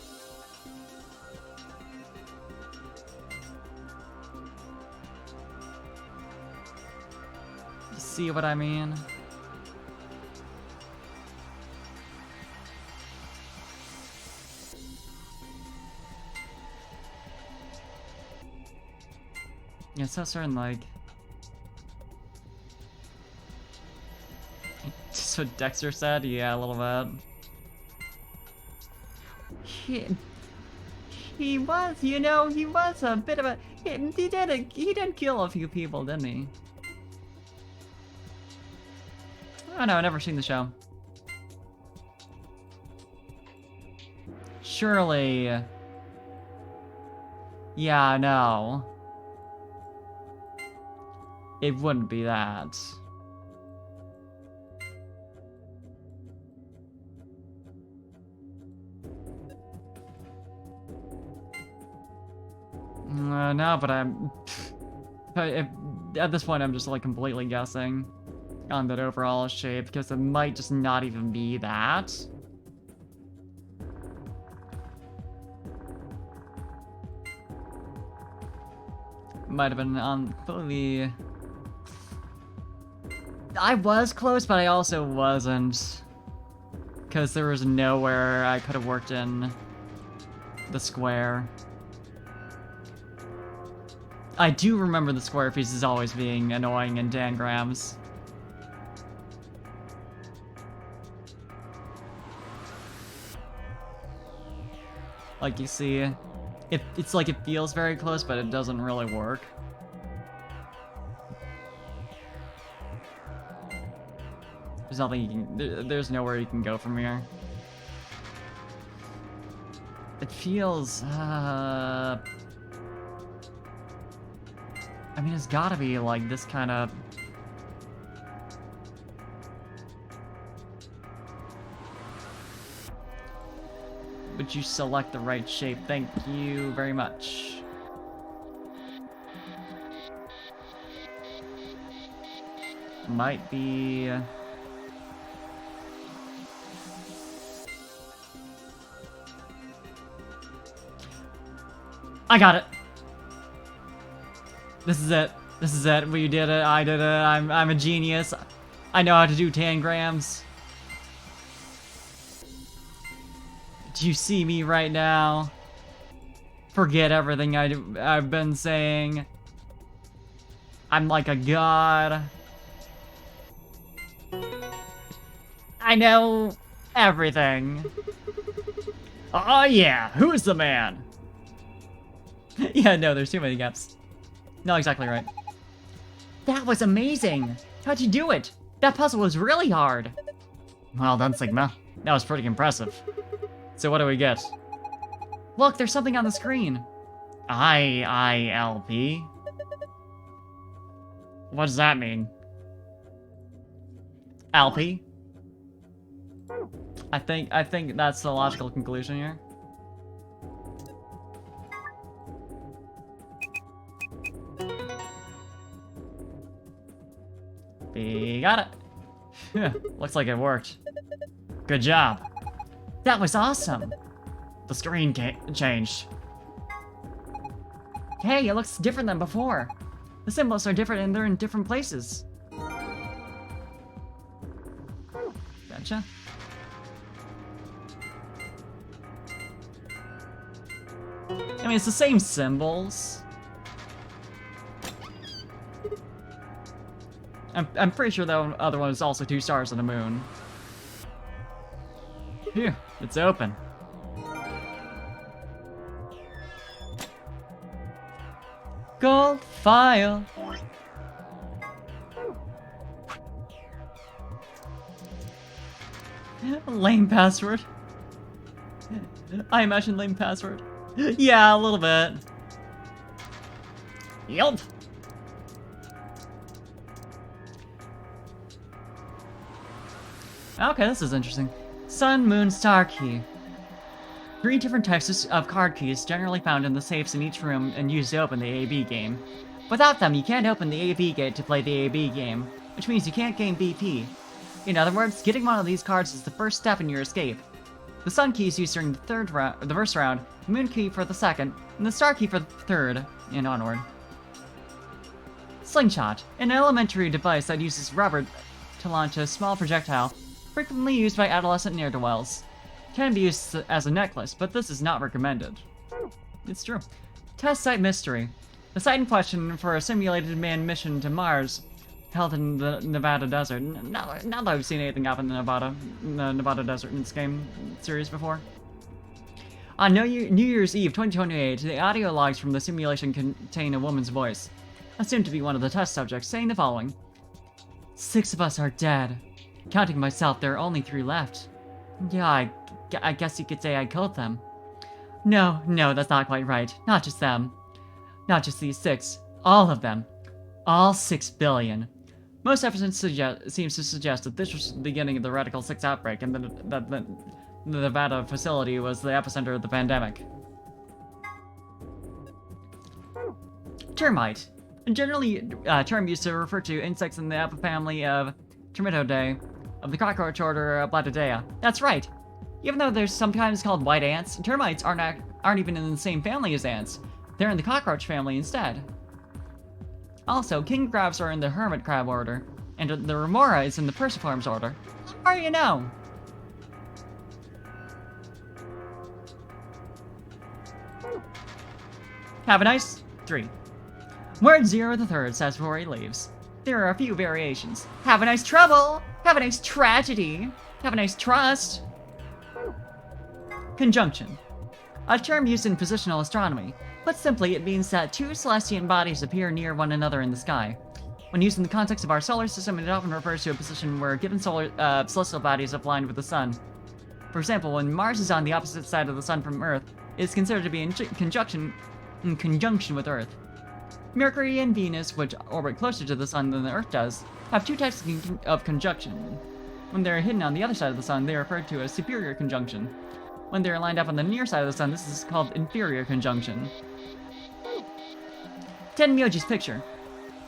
[SPEAKER 1] See what I mean? Yeah, so certain, like... Just what Dexter said? Yeah, a little bit. He was, you know, he was a bit of a... He did kill a few people, didn't he? Oh no, I've never seen the show. Surely... Yeah, no. It wouldn't be that. No, but at this point I'm just like completely guessing on that overall shape, because it might just not even be that. Might have been on fully... I was close, but I also wasn't. Because there was nowhere I could have worked in the square. I do remember the square pieces always being annoying in tangrams. Like you see, it's like it feels very close, but it doesn't really work. There's nothing you can, there's nowhere you can go from here. It feels, I mean, it's gotta be like this kind of... Would you select the right shape? Thank you very much. Might be... I got it! This is it. This is it. We did it. I did it. I'm a genius. I know how to do tangrams. Do you see me right now? Forget everything I've been saying. I'm like a god. I know everything. Oh yeah, who's the man? Yeah, no, there's too many gaps. Not exactly right. That was amazing! How'd you do it? That puzzle was really hard! Well done, Sigma. That was pretty impressive. So what do we get? Look, there's something on the screen. IILP? What does that mean? LP? I think that's the logical conclusion here. We got it. Looks like it worked. Good job. That was awesome. The screen changed. Hey, it looks different than before. The symbols are different and they're in different places. Gotcha. I mean, it's the same symbols. I'm pretty sure the other one is also 2 stars on the moon. Phew, it's open. Gold file. Lame password. I imagine lame password. Yeah, a little bit. Yelp. Okay, this is interesting. Sun, Moon, Star Key. 3 different types of card keys generally found in the safes in each room and used to open the AB game. Without them, you can't open the AB gate to play the AB game, which means you can't gain BP. In other words, getting one of these cards is the first step in your escape. The Sun key is used during the first round, the Moon key for the second, and the Star key for the third, and onward. Slingshot, an elementary device that uses rubber to launch a small projectile, frequently used by adolescent ne'er-do-wells. Can be used as a necklace, but this is not recommended. It's true. Test Site Mystery. The site in question for a simulated manned mission to Mars, held in the Nevada desert. Not that I've seen anything up in the Nevada desert in this game series before. On New Year's Eve 2028, the audio logs from the simulation contain a woman's voice, assumed to be one of the test subjects, saying the following. 6 of us are dead. Counting myself, there are only 3 left. Yeah, I guess you could say I killed them. No, that's not quite right. Not just them. Not just these 6. All of them. All 6 billion. Most evidence seems to suggest that this was the beginning of the Radical 6 outbreak and that the Nevada facility was the epicenter of the pandemic. Termite. Generally, a term used to refer to insects in the family of Termitidae, of the cockroach order Blattidae. That's right! Even though they're sometimes called white ants, termites aren't even in the same family as ants. They're in the cockroach family instead. Also, king crabs are in the hermit crab order, and the remora is in the perciformes order. How do you know? Have a nice 3. Word 0 the third says before he leaves. There are a few variations. Have a nice trouble! Have a nice tragedy! Have a nice trust! Conjunction. A term used in positional astronomy. Put simply, it means that 2 celestial bodies appear near one another in the sky. When used in the context of our solar system, it often refers to a position where given celestial bodies have aligned with the sun. For example, when Mars is on the opposite side of the sun from Earth, it is considered to be in conjunction with Earth. Mercury and Venus, which orbit closer to the sun than the Earth does, have 2 types of conjunction. When they are hidden on the other side of the sun, they are referred to as superior conjunction. When they are lined up on the near side of the sun, this is called inferior conjunction. Tenmyoji's picture.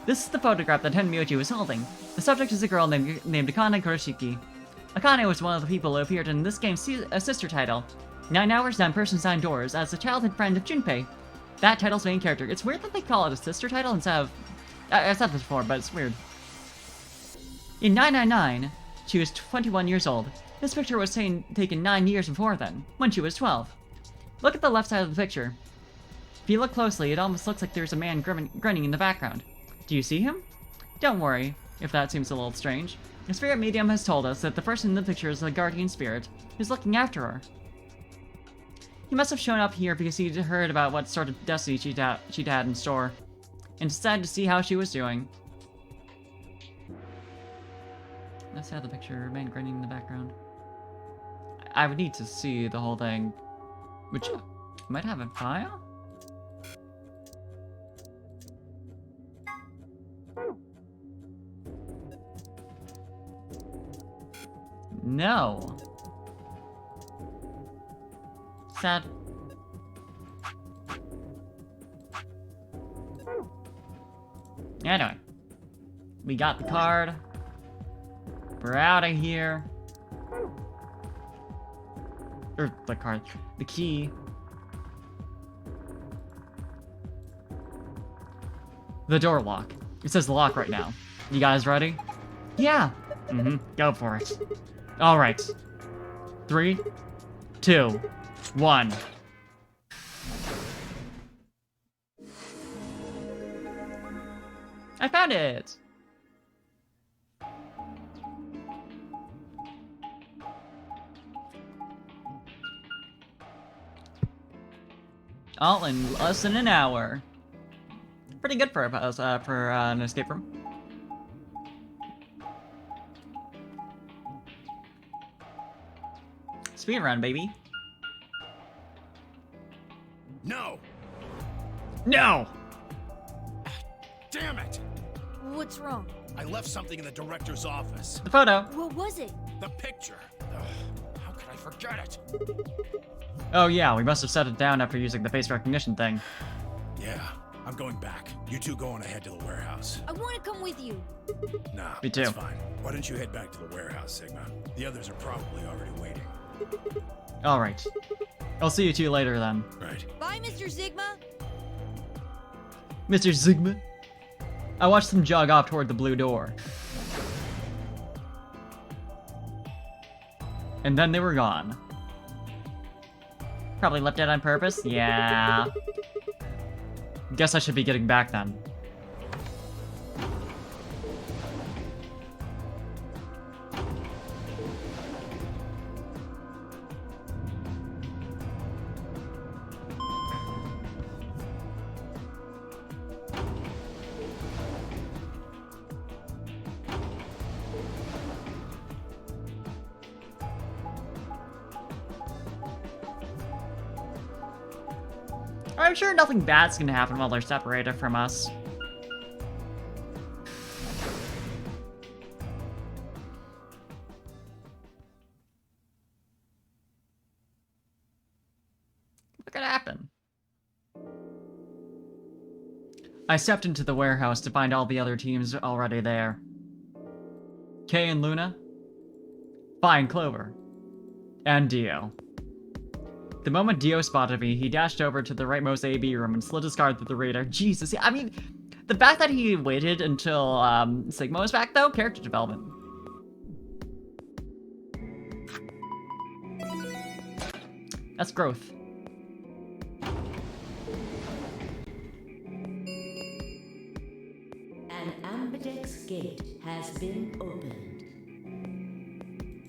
[SPEAKER 1] This is the photograph that Tenmyoji was holding. The subject is a girl named Akane Kuroshiki. Akane was one of the people who appeared in this game's sister title, 9 Hours, 9 Persons, 9 Doors, as a childhood friend of Junpei, that title's main character. It's weird that they call it a sister title instead of... I've said this before, but it's weird. In 999, she was 21 years old. This picture was taken 9 years before then, when she was 12. Look at the left side of the picture. If you look closely, it almost looks like there's a man grinning in the background. Do you see him? Don't worry, if that seems a little strange. The spirit medium has told us that the person in the picture is the guardian spirit, who's looking after her. He must have shown up here because he'd heard about what sort of destiny she'd had in store. and decided to see how she was doing. Let's have the picture remain grinning in the background. I would need to see the whole thing, which I might have a file? No. Sad. Anyway, we got the card. We're out of here. Or the card, the key. The door lock. It says lock right now. You guys ready? Yeah. Go for it. All right. 3, 2, 1. I found it. All in less than an hour. Pretty good for an escape room. Speedrun, baby.
[SPEAKER 2] No!
[SPEAKER 1] No!
[SPEAKER 2] Damn it!
[SPEAKER 3] What's wrong?
[SPEAKER 2] I left something in the director's office.
[SPEAKER 1] The photo.
[SPEAKER 3] What was it?
[SPEAKER 2] The picture. Ugh, how could I forget it?
[SPEAKER 1] Oh yeah, we must have set it down after using the face recognition thing.
[SPEAKER 2] Yeah, I'm going back. You two go on ahead to the warehouse.
[SPEAKER 3] I want to come with you.
[SPEAKER 2] Nah,
[SPEAKER 1] Me too.
[SPEAKER 2] that's fine. Why don't you head back to the warehouse, Sigma? The others are probably already waiting.
[SPEAKER 1] Alright. I'll see you two later then.
[SPEAKER 2] Right.
[SPEAKER 3] Bye, Mr. Sigma.
[SPEAKER 1] Mr. Sigma. I watched them jog off toward the blue door. And then they were gone. Probably left it on purpose? Yeah. Guess I should be getting back then. I'm sure nothing bad's gonna happen while they're separated from us. What could happen? I stepped into the warehouse to find all the other teams already there. Kay and Luna, Fine Clover, and Dio. The moment Dio spotted me, he dashed over to the rightmost AB room and slid his card through the radar. Jesus, I mean, the fact that he waited until Sigma was back, though, character development. That's growth.
[SPEAKER 4] An ambidex gate has been opened.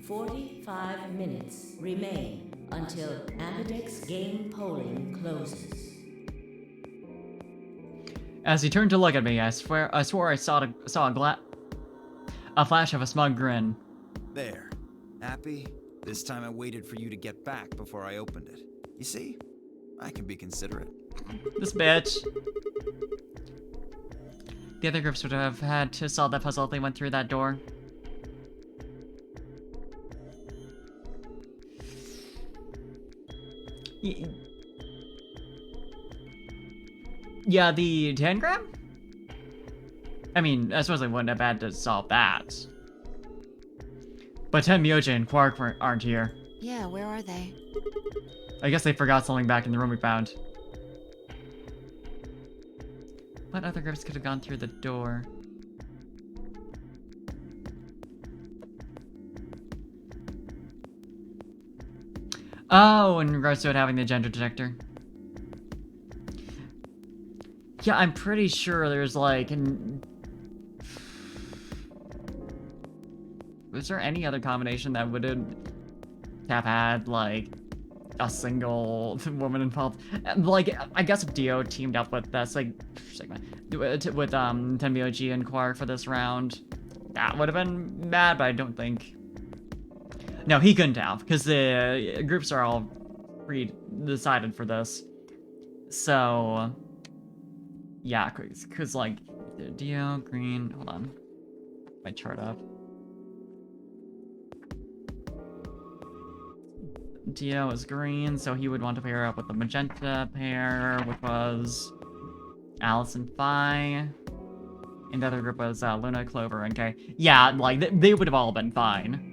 [SPEAKER 4] 45 minutes remain until ambidex game polling closes.
[SPEAKER 1] As he turned to look at me, I swore I saw a flash of a smug grin.
[SPEAKER 5] There. Happy? This time I waited for you to get back before I opened it. You see? I can be considerate.
[SPEAKER 1] This bitch. The other groups would have had to solve that puzzle if they went through that door. Yeah, the tangram? I mean, I suppose I wouldn't have had to solve that. But Tenmyoji and Quark aren't here.
[SPEAKER 3] Yeah, where are they?
[SPEAKER 1] I guess they forgot something back in the room we found. What other groups could have gone through the door? Oh, in regards to it having the gender detector. Yeah, I'm pretty sure there's like was there any other combination that would have had like a single woman involved. Like, I guess if Dio teamed up with this, like, with Tenmyoji and Quark for this round, that would have been bad, but I don't think. No, he couldn't have, because the groups are all pre-decided for this. So, yeah, because like, Dio, green, hold on, my chart up. Dio is green, so he would want to pair up with the magenta pair, which was Alice and Phi. And the other group was Luna, Clover, and Kay. Yeah, like, they would have all been fine.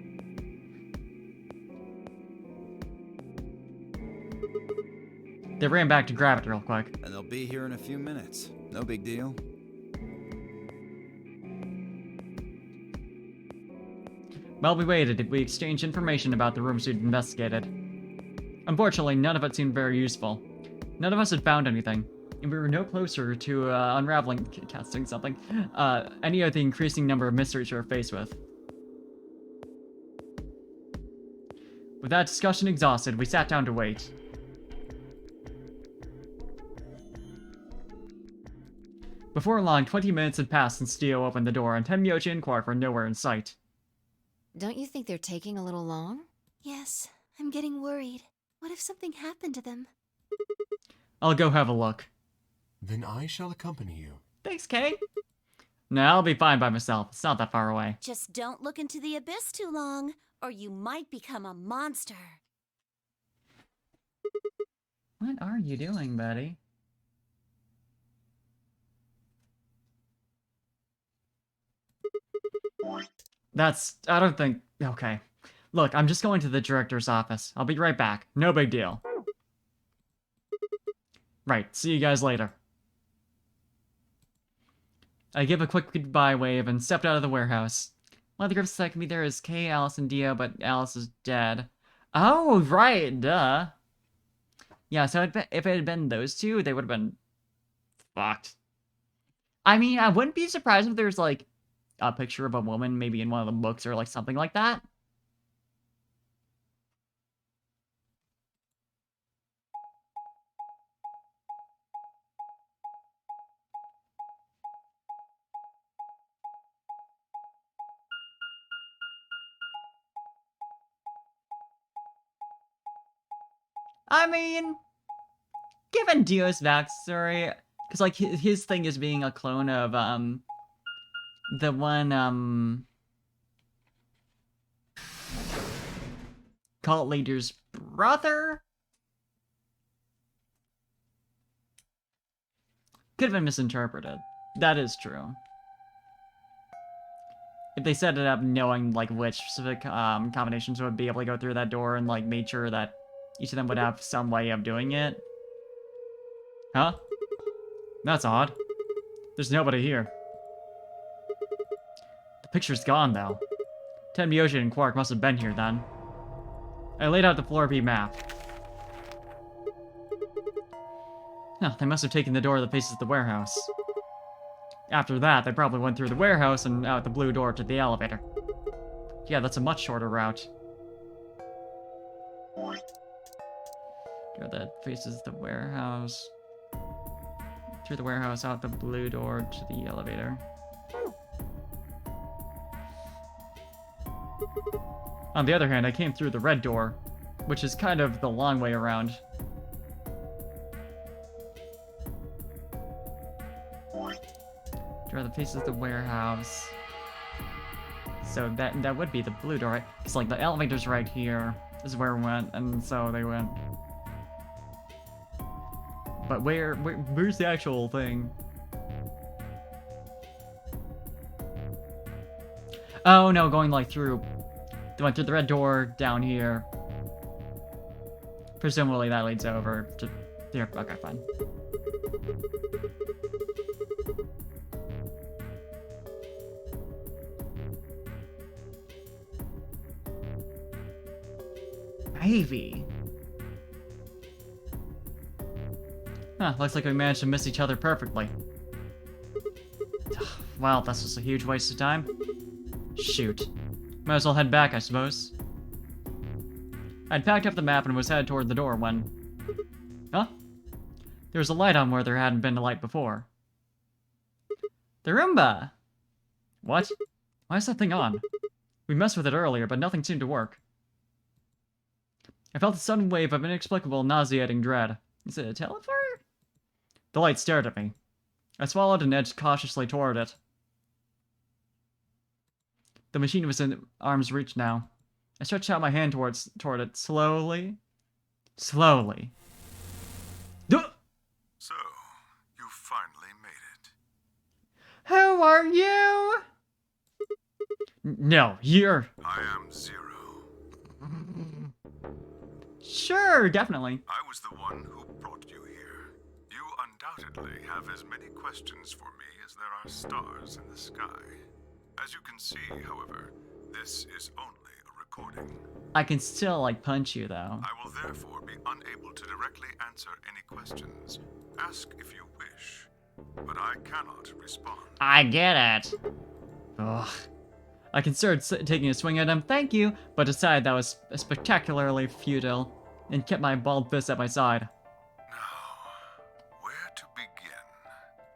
[SPEAKER 1] They ran back to grab it real quick.
[SPEAKER 5] And they'll be here in a few minutes. No big deal.
[SPEAKER 1] While we waited, we exchanged information about the rooms we'd investigated. Unfortunately, none of it seemed very useful. None of us had found anything, and we were no closer to unraveling, casting something, any of the increasing number of mysteries we were faced with. With that discussion exhausted, we sat down to wait. Before long, 20 minutes had passed since Dio opened the door, and Tenmyoji and Quark were nowhere in sight.
[SPEAKER 3] Don't you think they're taking a little long?
[SPEAKER 6] Yes, I'm getting worried. What if something happened to them?
[SPEAKER 1] I'll go have a look.
[SPEAKER 7] Then I shall accompany you.
[SPEAKER 1] Thanks, Kay. No, I'll be fine by myself. It's not that far away.
[SPEAKER 6] Just don't look into the abyss too long, or you might become a monster.
[SPEAKER 1] What are you doing, buddy? I don't think, okay. Look, I'm just going to the director's office. I'll be right back. No big deal. Right, see you guys later. I give a quick goodbye wave and stepped out of the warehouse. One of the groups that can be there is Kay, Alice, and Dio, but Alice is dead. Oh, right, duh. Yeah, so if it had been those two, they would have been fucked. I mean, I wouldn't be surprised if there's, like, a picture of a woman maybe in one of the books or, like, something like that. I mean, given Dio's backstory, because, like, his thing is being a clone of, the one, cult leader's brother? Could have been misinterpreted. That is true. If they set it up knowing, like, which specific, combinations would be able to go through that door and, like, made sure that each of them would have some way of doing it. Huh? That's odd. There's nobody here. The picture's gone, though. Tenmyoji and Quark must have been here then. I laid out the floor B map. No, they must have taken the door that faces the warehouse. After that, they probably went through the warehouse and out the blue door to the elevator. Yeah, that's a much shorter route. Door that faces the warehouse. Through the warehouse, out the blue door to the elevator. On the other hand, I came through the red door, which is kind of the long way around. Door that faces the warehouse. So that would be the blue door, right? It's like the elevator's right here. This is where we went, and so they went. But where's the actual thing? Oh no, going like through. They went through the red door down here. Presumably that leads over to here. Okay, fine. Maybe. Huh, looks like we managed to miss each other perfectly. Well, that's just a huge waste of time. Shoot. Might as well head back, I suppose. I'd packed up the map and was headed toward the door when... Huh? There was a light on where there hadn't been a light before. The Roomba! What? Why is that thing on? We messed with it earlier, but nothing seemed to work. I felt a sudden wave of inexplicable, nauseating dread. Is it a teleporter? The light stared at me. I swallowed and edged cautiously toward it. The machine was in arm's reach now. I stretched out my hand toward it, slowly. Slowly. Duh!
[SPEAKER 8] So, you finally made it.
[SPEAKER 1] Who are you? No, you're...
[SPEAKER 8] I am Zero.
[SPEAKER 1] Sure, definitely.
[SPEAKER 8] I was the one who brought you here. You undoubtedly have as many questions for me as there are stars in the sky. As you can see, however, this is only a recording.
[SPEAKER 1] I can still, like, punch you, though.
[SPEAKER 8] I will therefore be unable to directly answer any questions. Ask if you wish, but I cannot respond.
[SPEAKER 1] I get it. Ugh. I considered taking a swing at him, thank you, but decided that was spectacularly futile, and kept my bald fist at my side.
[SPEAKER 8] Now, where to begin?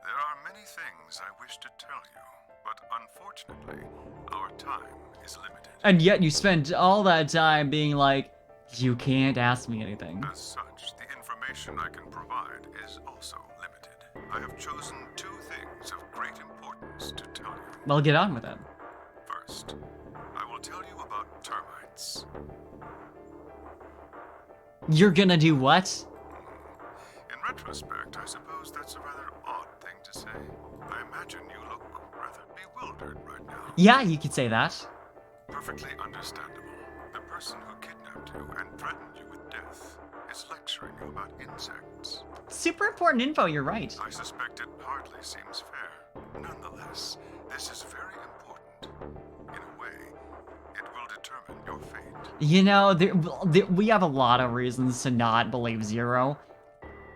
[SPEAKER 8] There are many things I wish to tell you, but unfortunately, our time is limited.
[SPEAKER 1] And yet you spend all that time being like, you can't ask me anything.
[SPEAKER 8] As such, the information I can provide is also limited. I have chosen two things of great importance to tell you.
[SPEAKER 1] Well, get on with it.
[SPEAKER 8] First, I will tell you about termites.
[SPEAKER 1] You're gonna do what?
[SPEAKER 8] In retrospect, I suppose that's a rather odd thing to say. I imagine you look rather bewildered right now.
[SPEAKER 1] Yeah, you could say that.
[SPEAKER 8] Perfectly understandable. The person who kidnapped you and threatened you with death is lecturing you about insects.
[SPEAKER 1] Super important info, you're right.
[SPEAKER 8] I suspect it hardly seems fair. Nonetheless, this is very important. In a way, it will determine your fate.
[SPEAKER 1] You know, we have a lot of reasons to not believe Zero.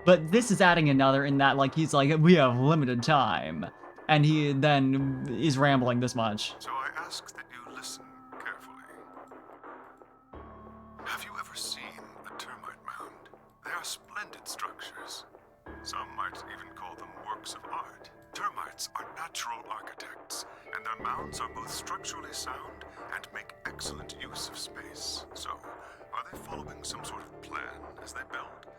[SPEAKER 1] But this is adding another in that, like, he's like, we have limited time. And he then is rambling this much.
[SPEAKER 8] So I ask that you listen carefully. Have you ever seen a termite mound? They are splendid structures. Some might even call them works of art. Termites are natural architects, and their mounds are both structurally sound and make excellent use of space. So, are they following some sort of plan as they build?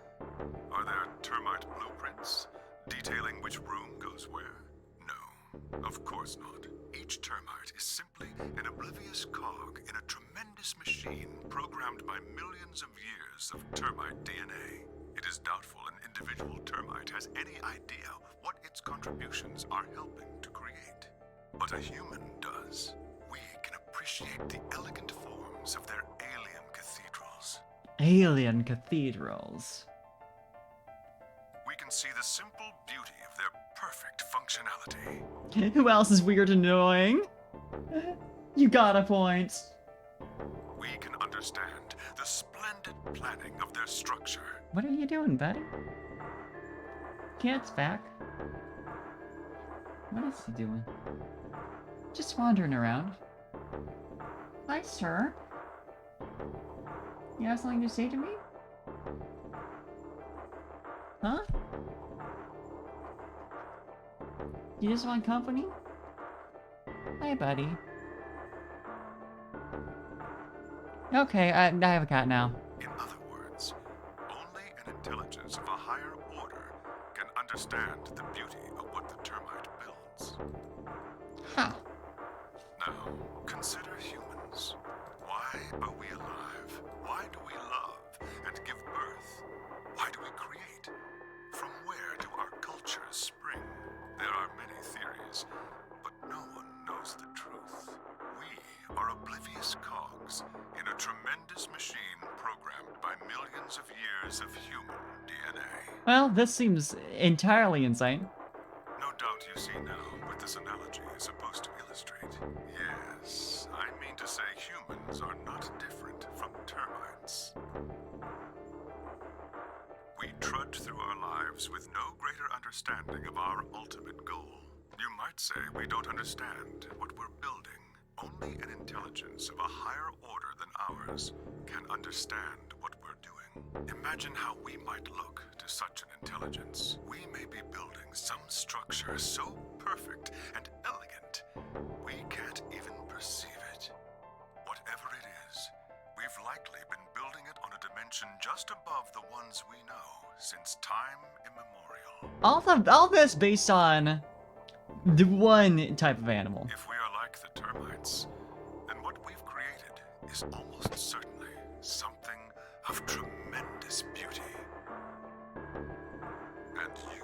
[SPEAKER 8] Are there termite blueprints detailing which room goes where? No, of course not. Each termite is simply an oblivious cog in a tremendous machine programmed by millions of years of termite DNA. It is doubtful an individual termite has any idea what its contributions are helping to create. But a human does. We can appreciate the elegant forms of their alien cathedrals.
[SPEAKER 1] Alien cathedrals.
[SPEAKER 8] We can see the simple beauty of their perfect functionality.
[SPEAKER 1] Who else is weird and annoying? You got a point.
[SPEAKER 8] We can understand the splendid planning of their structure.
[SPEAKER 1] What are you doing, buddy? Cat's back. What is he doing? Just wandering around. Hi, sir. You have something to say to me? Huh? You just want company? Hi, buddy. Okay, I have a cat now.
[SPEAKER 8] In other words, only an intelligence of a higher order can understand the beauty of what the termite builds.
[SPEAKER 1] Huh.
[SPEAKER 8] Now, consider humans. Why are we alive? Why do we love and give birth? Why do we create? From where do our cultures spring? There are many theories, but no one knows the truth. We are oblivious cogs in a tremendous machine programmed by millions of years of human DNA.
[SPEAKER 1] Well, this seems entirely insane.
[SPEAKER 8] No doubt you see now what this analogy is supposed to illustrate. Yes, I mean to say humans are not different from termites. We trudge through our lives with no greater understanding of our ultimate goal. You might say we don't understand what we're building, only an intelligence of a higher order than ours can understand what we're doing. Imagine how we might look to such an intelligence. We may be building some structure so perfect and elegant, we can't even perceive it. Whatever it is, we've likely been building it on a dimension just above the ones we know since time immemorial.
[SPEAKER 1] All this based on the one type of animal.
[SPEAKER 8] If we are like the termites, then what we've created is almost certainly something of tremendous beauty. And you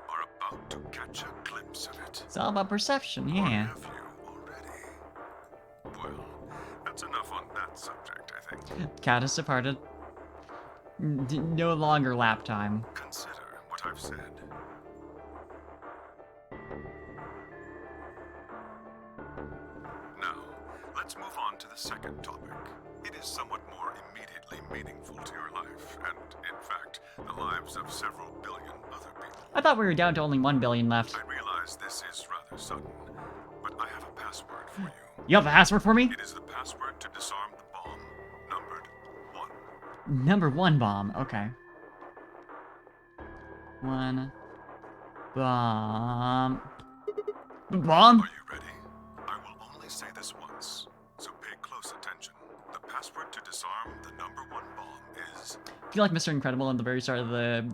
[SPEAKER 8] are about to catch a glimpse of it.
[SPEAKER 1] It's all about perception,
[SPEAKER 8] Or
[SPEAKER 1] yeah.
[SPEAKER 8] have you already? Well, that's enough on that subject, I think.
[SPEAKER 1] Cat has departed. No longer lap time.
[SPEAKER 8] Consider what I've said. Now, let's move on to the second topic. It is somewhat more immediately meaningful to your life, and, in fact, the lives of several billion other people.
[SPEAKER 1] I thought we were down to only 1 billion left.
[SPEAKER 8] I realize this is rather sudden, but I have a password for you.
[SPEAKER 1] You have a password for me?
[SPEAKER 8] It is the password to disarm the bomb, numbered 1.
[SPEAKER 1] Number 1 bomb. Okay. 1 bomb. Bomb?
[SPEAKER 8] Are you ready? I will only say this once, so pay close attention. The password to disarm the number 1 bomb is...
[SPEAKER 1] I feel like Mr. Incredible at the very start of the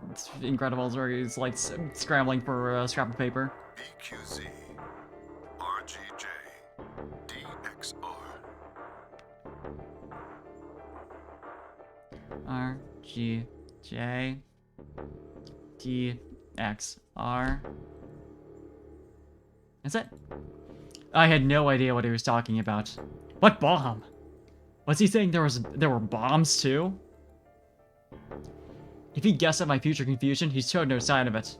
[SPEAKER 1] Incredibles where he's like scrambling for a scrap of paper.
[SPEAKER 8] BQZ, RGJ, DXR.
[SPEAKER 1] R, G, J, D, X, R. That's it. I had no idea what he was talking about. What bomb? Was he saying there were bombs too? If he guessed at my future confusion, he showed no sign of it.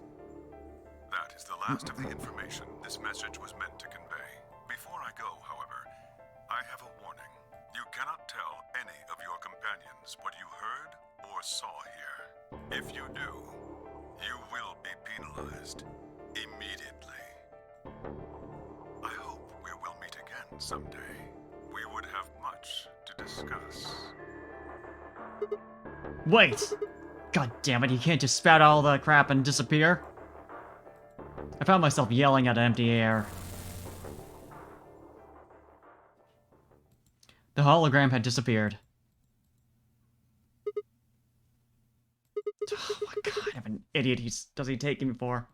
[SPEAKER 8] That is the last of the information this message was meant to convey. Before I go, however, I have a warning. You cannot tell any of your companions what you heard or saw here. If you do, you will be penalized immediately. I hope we will meet again someday. We would have much to discuss.
[SPEAKER 1] Wait! God damn it, you can't just spout all the crap and disappear. I found myself yelling at empty air. The hologram had disappeared. Oh, what kind of an idiot does he take me for?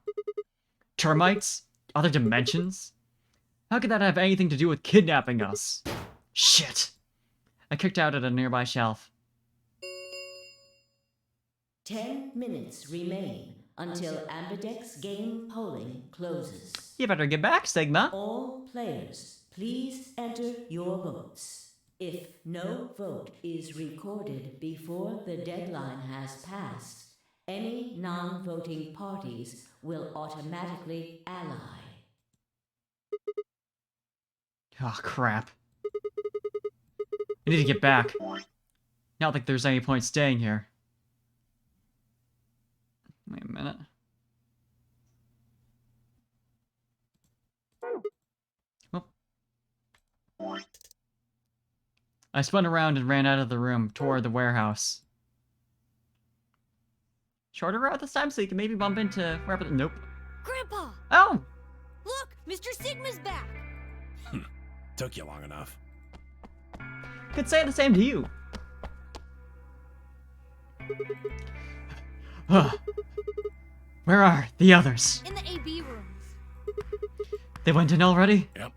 [SPEAKER 1] Termites? Other dimensions? How could that have anything to do with kidnapping us? Shit! I kicked out at a nearby shelf.
[SPEAKER 4] 10 minutes remain until Ambidex game polling closes.
[SPEAKER 1] You better get back, Sigma.
[SPEAKER 4] All players, please enter your votes. If no vote is recorded before the deadline has passed, any non-voting parties will automatically ally.
[SPEAKER 1] Oh, crap. I need to get back. Not like there's any point staying here. Wait a minute. Oh. I spun around and ran out of the room toward the warehouse. Shorter route this time so you can maybe bump into wherever. Nope.
[SPEAKER 6] Grandpa,
[SPEAKER 1] Oh!
[SPEAKER 6] look, Mr. Sigma's back.
[SPEAKER 2] Took you long enough.
[SPEAKER 1] Could say the same to you. Where are the others?
[SPEAKER 6] In the AB rooms.
[SPEAKER 1] They went in already?
[SPEAKER 2] Yep.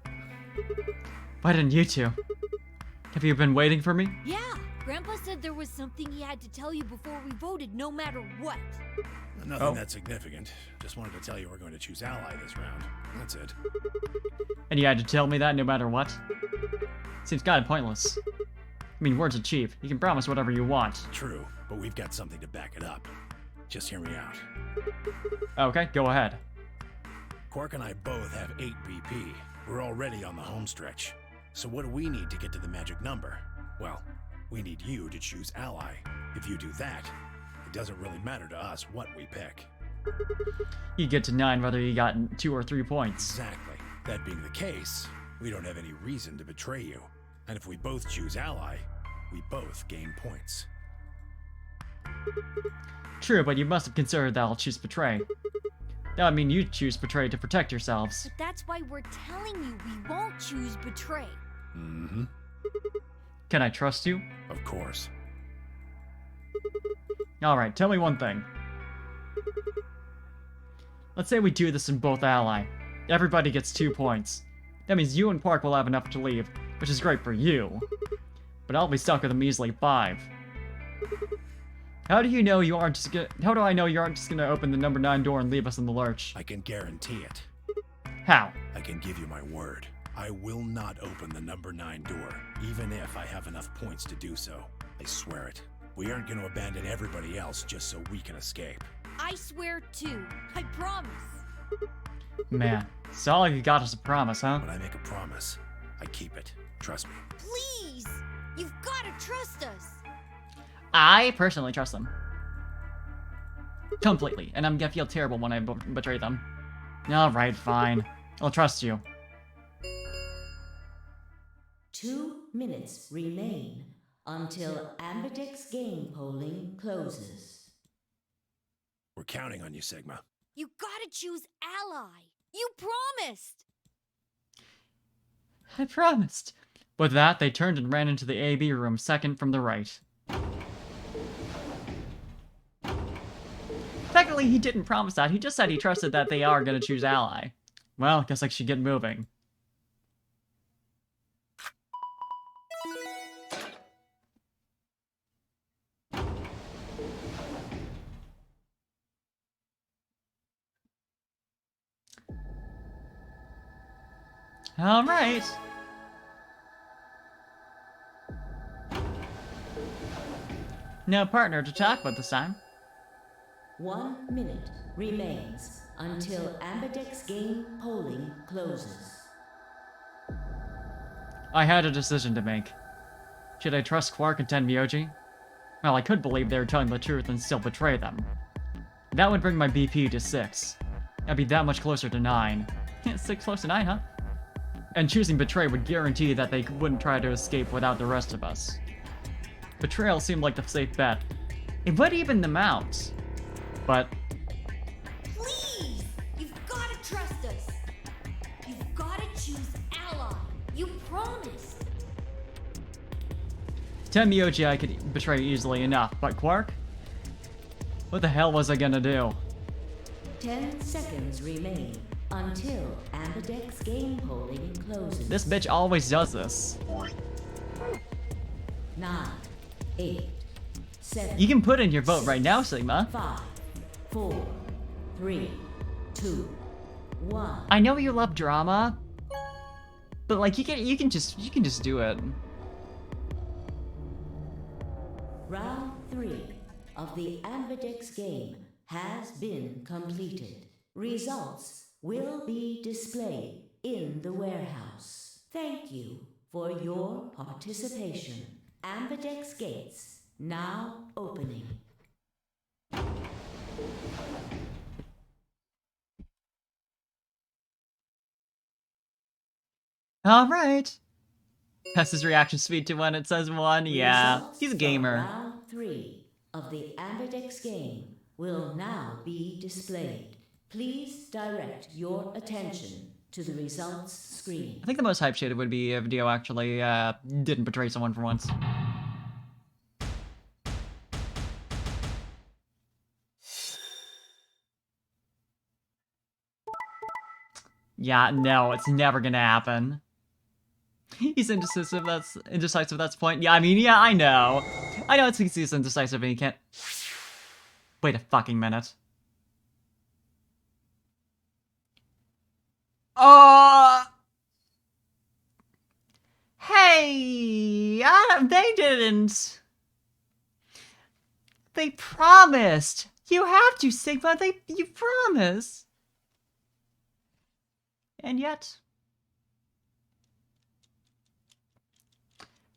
[SPEAKER 1] Why didn't you two? Have you been waiting for me?
[SPEAKER 6] Yeah, Grandpa said there was something he had to tell you before we voted, no matter what.
[SPEAKER 2] Nothing
[SPEAKER 1] Oh.
[SPEAKER 2] that significant. Just wanted to tell you we're going to choose ally this round. That's it.
[SPEAKER 1] And you had to tell me that no matter what? Seems kinda pointless. I mean, words are cheap. You can promise whatever you want.
[SPEAKER 2] True, but we've got something to back it up. Just hear me out.
[SPEAKER 1] Okay, go ahead.
[SPEAKER 2] Quark and I both have 8 BP. We're already on the home stretch. So what do we need to get to the magic number? Well, we need you to choose ally. If you do that, it doesn't really matter to us what we pick.
[SPEAKER 1] You get to 9 whether you got 2 or 3 points.
[SPEAKER 2] Exactly. That being the case, We don't have any reason to betray you. And if we both choose ally, we both gain points.
[SPEAKER 1] True, but you must have considered that I'll choose betray. That would mean you choose betray to protect yourselves.
[SPEAKER 9] But that's why we're telling you we won't choose betray.
[SPEAKER 2] Mm-hmm.
[SPEAKER 1] Can I trust you?
[SPEAKER 2] Of course.
[SPEAKER 1] Alright, tell me one thing. Let's say we do this in both ally. Everybody gets 2 points. That means you and Quark will have enough to leave, which is great for you. But I'll be stuck with a measly 5. How do I know you aren't just gonna open the number 9 door and leave us in the lurch?
[SPEAKER 2] I can guarantee it.
[SPEAKER 1] How?
[SPEAKER 2] I can give you my word. I will not open the number 9 door, even if I have enough points to do so. I swear it. We aren't going to abandon everybody else just so we can escape.
[SPEAKER 9] I swear too. I promise.
[SPEAKER 1] Man, so all you got is a promise, huh?
[SPEAKER 2] When I make a promise, I keep it. Trust me.
[SPEAKER 9] Please! You've gotta trust us!
[SPEAKER 1] I personally trust them. Completely, and I'm gonna feel terrible when I betray them. Alright, fine. I'll trust you.
[SPEAKER 4] 2 minutes remain until Ambidex game polling closes.
[SPEAKER 2] We're counting on you, Sigma.
[SPEAKER 9] You gotta choose ally! You promised!
[SPEAKER 1] I promised. With that, they turned and ran into the AB room, second from the right. Technically, he didn't promise that. He just said he trusted that they are gonna choose ally. Well, guess I should get moving. Alright. No partner to talk with this time.
[SPEAKER 4] 1 minute remains until Ambidex game polling closes.
[SPEAKER 1] I had a decision to make. Should I trust Quark and Tenmyoji? Well, I could believe they were telling the truth and still betray them. That would bring my BP to 6. I'd be that much closer to 9. 6 close to 9, huh? And choosing betray would guarantee that they wouldn't try to escape without the rest of us. Betrayal seemed like the safe bet. It would even them out. But
[SPEAKER 9] Please! You've gotta trust us! You've gotta choose ally! You promised!
[SPEAKER 1] Tenmyoji I could betray easily enough, but Quark? What the hell was I gonna do?
[SPEAKER 4] 10 seconds remain until Ambidex game polling closes.
[SPEAKER 1] This bitch always does this.
[SPEAKER 4] 9, 8, 7.
[SPEAKER 1] You can put in your vote right now, Sigma.
[SPEAKER 4] 5, 4, 3, 2, 1.
[SPEAKER 1] I know you love drama, but like you can just do it.
[SPEAKER 4] Round 3 of the Ambidex game has been completed. Results will be displayed in the warehouse. Thank you for your participation. Ambidex gates now opening.
[SPEAKER 1] Alright. That's his reaction speed to when it says 1. Yeah,
[SPEAKER 4] Results
[SPEAKER 1] he's a
[SPEAKER 4] from
[SPEAKER 1] gamer.
[SPEAKER 4] Round 3 of the Ambidex game will now be displayed. Please direct your attention to the results screen.
[SPEAKER 1] I think the most hype shit would be if Dio actually didn't betray someone for once. Yeah, no, it's never gonna happen. He's indecisive, that's the point. Yeah, I mean, yeah, I know. I know he's indecisive and he can't... Wait a fucking minute. Hey! They didn't... They promised! You have to, Sigma, you promised! And yet...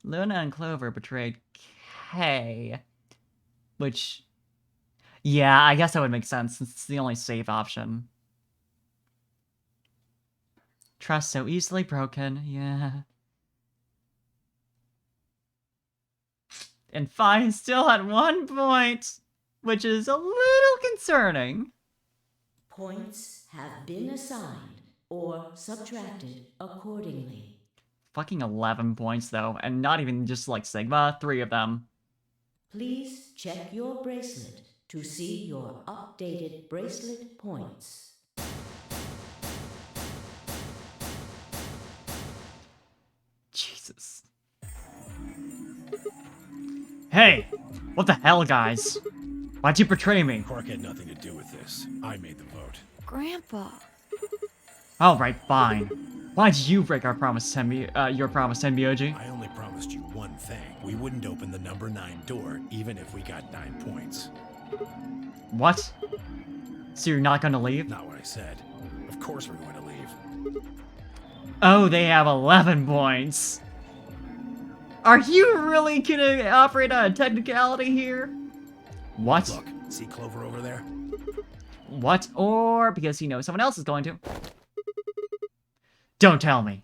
[SPEAKER 1] Luna and Clover betrayed Kay. Which... Yeah, I guess that would make sense, since it's the only safe option. Trust so easily broken, yeah. And Fi still at 1 point, which is a little concerning.
[SPEAKER 4] Points have been assigned or subtracted accordingly.
[SPEAKER 1] Fucking 11 points, though, and not even just like Sigma, 3 of them.
[SPEAKER 4] Please check your bracelet to see your updated bracelet points.
[SPEAKER 1] Jesus. Hey! What the hell, guys? Why'd you betray me?
[SPEAKER 2] Quark had nothing to do with this. I made the vote.
[SPEAKER 9] Grandpa.
[SPEAKER 1] Alright, fine. Why'd you break our promise, your promise, Tenbyoji?
[SPEAKER 2] I only promised you one thing. We wouldn't open the number 9 door, even if we got 9 points.
[SPEAKER 1] What? So you're not gonna leave?
[SPEAKER 2] Not what I said. Of course we're going to leave.
[SPEAKER 1] Oh, they have 11 points. Are you really gonna operate on a technicality here? What?
[SPEAKER 2] Look, see Clover over there?
[SPEAKER 1] What? Or because he knows someone else is going to? Don't tell me.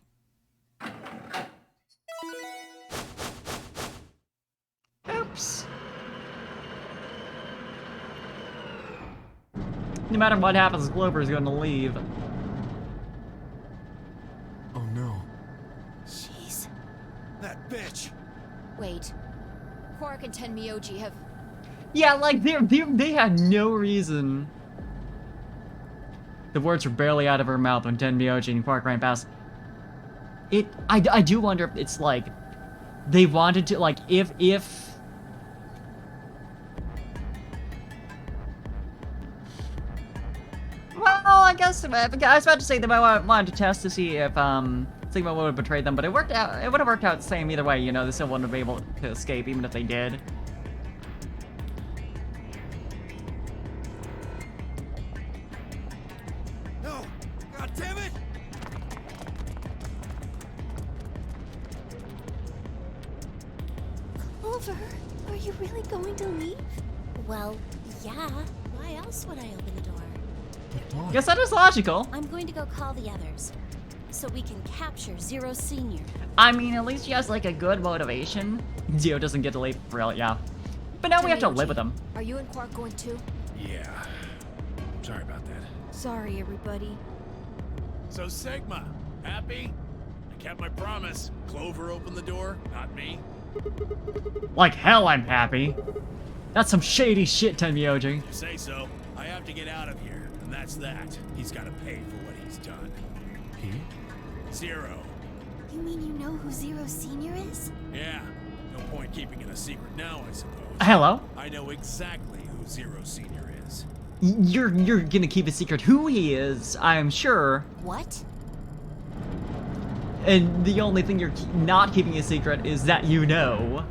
[SPEAKER 1] Oops. No matter what happens, Clover is going to leave.
[SPEAKER 7] Oh no.
[SPEAKER 9] Jeez.
[SPEAKER 2] That bitch!
[SPEAKER 9] Wait. Quark and Tenmyoji have...
[SPEAKER 1] Yeah, like, they had no reason. The words were barely out of her mouth when Tenmyoji and Quark ran past. I do wonder if it's like, they wanted to, like, if... Well, I guess, I was about to say that I wanted to test to see if, Sigma would have betrayed them, but it worked out, it would have worked out the same either way, you know, they still wouldn't have been able to escape, even if they did.
[SPEAKER 2] No! God damn it!
[SPEAKER 9] Clover, are you really going to leave?
[SPEAKER 6] Well, yeah. Why else would I open the door?
[SPEAKER 7] But why?
[SPEAKER 1] Guess that is logical.
[SPEAKER 6] I'm going to go call the others. So we can capture Zero Senior.
[SPEAKER 1] I mean, at least she has, like, a good motivation. Zio doesn't get to leave for real, yeah. But now we have to live with him.
[SPEAKER 9] Are you and Quark going too?
[SPEAKER 2] Yeah. Sorry about that.
[SPEAKER 9] Sorry, everybody.
[SPEAKER 2] So Sigma, happy? I kept my promise. Clover opened the door, not me.
[SPEAKER 1] Like hell I'm happy. That's some shady shit, Tenmyoji.
[SPEAKER 2] You say so. I have to get out of here, and that's that. He's got to pay for what he's done.
[SPEAKER 7] He?
[SPEAKER 2] Zero.
[SPEAKER 9] You mean you know who Zero Senior is?
[SPEAKER 2] Yeah. No point keeping it a secret now, I suppose.
[SPEAKER 1] Hello?
[SPEAKER 2] I know exactly who Zero Senior is.
[SPEAKER 1] You're gonna keep a secret who he is, I'm sure.
[SPEAKER 6] What?
[SPEAKER 1] And the only thing you're not keeping a secret is that you know.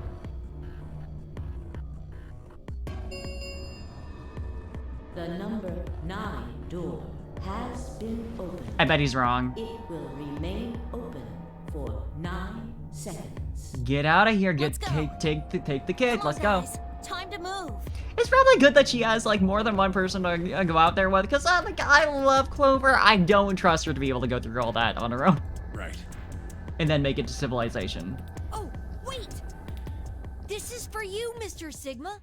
[SPEAKER 4] The number 9 door has been opened.
[SPEAKER 1] I bet he's wrong.
[SPEAKER 4] It will remain open for 9 seconds.
[SPEAKER 1] Get out of here.
[SPEAKER 6] Let's go.
[SPEAKER 1] Take the kid.
[SPEAKER 6] Come on,
[SPEAKER 1] Let's go.
[SPEAKER 6] guys. Time to move.
[SPEAKER 1] It's probably good that she has like more than one person to go out there with, because like I love Clover. I don't trust her to be able to go through all that on her own
[SPEAKER 2] Right.
[SPEAKER 1] and then make it to civilization.
[SPEAKER 9] Oh, wait! This is for you, Mr. Sigma.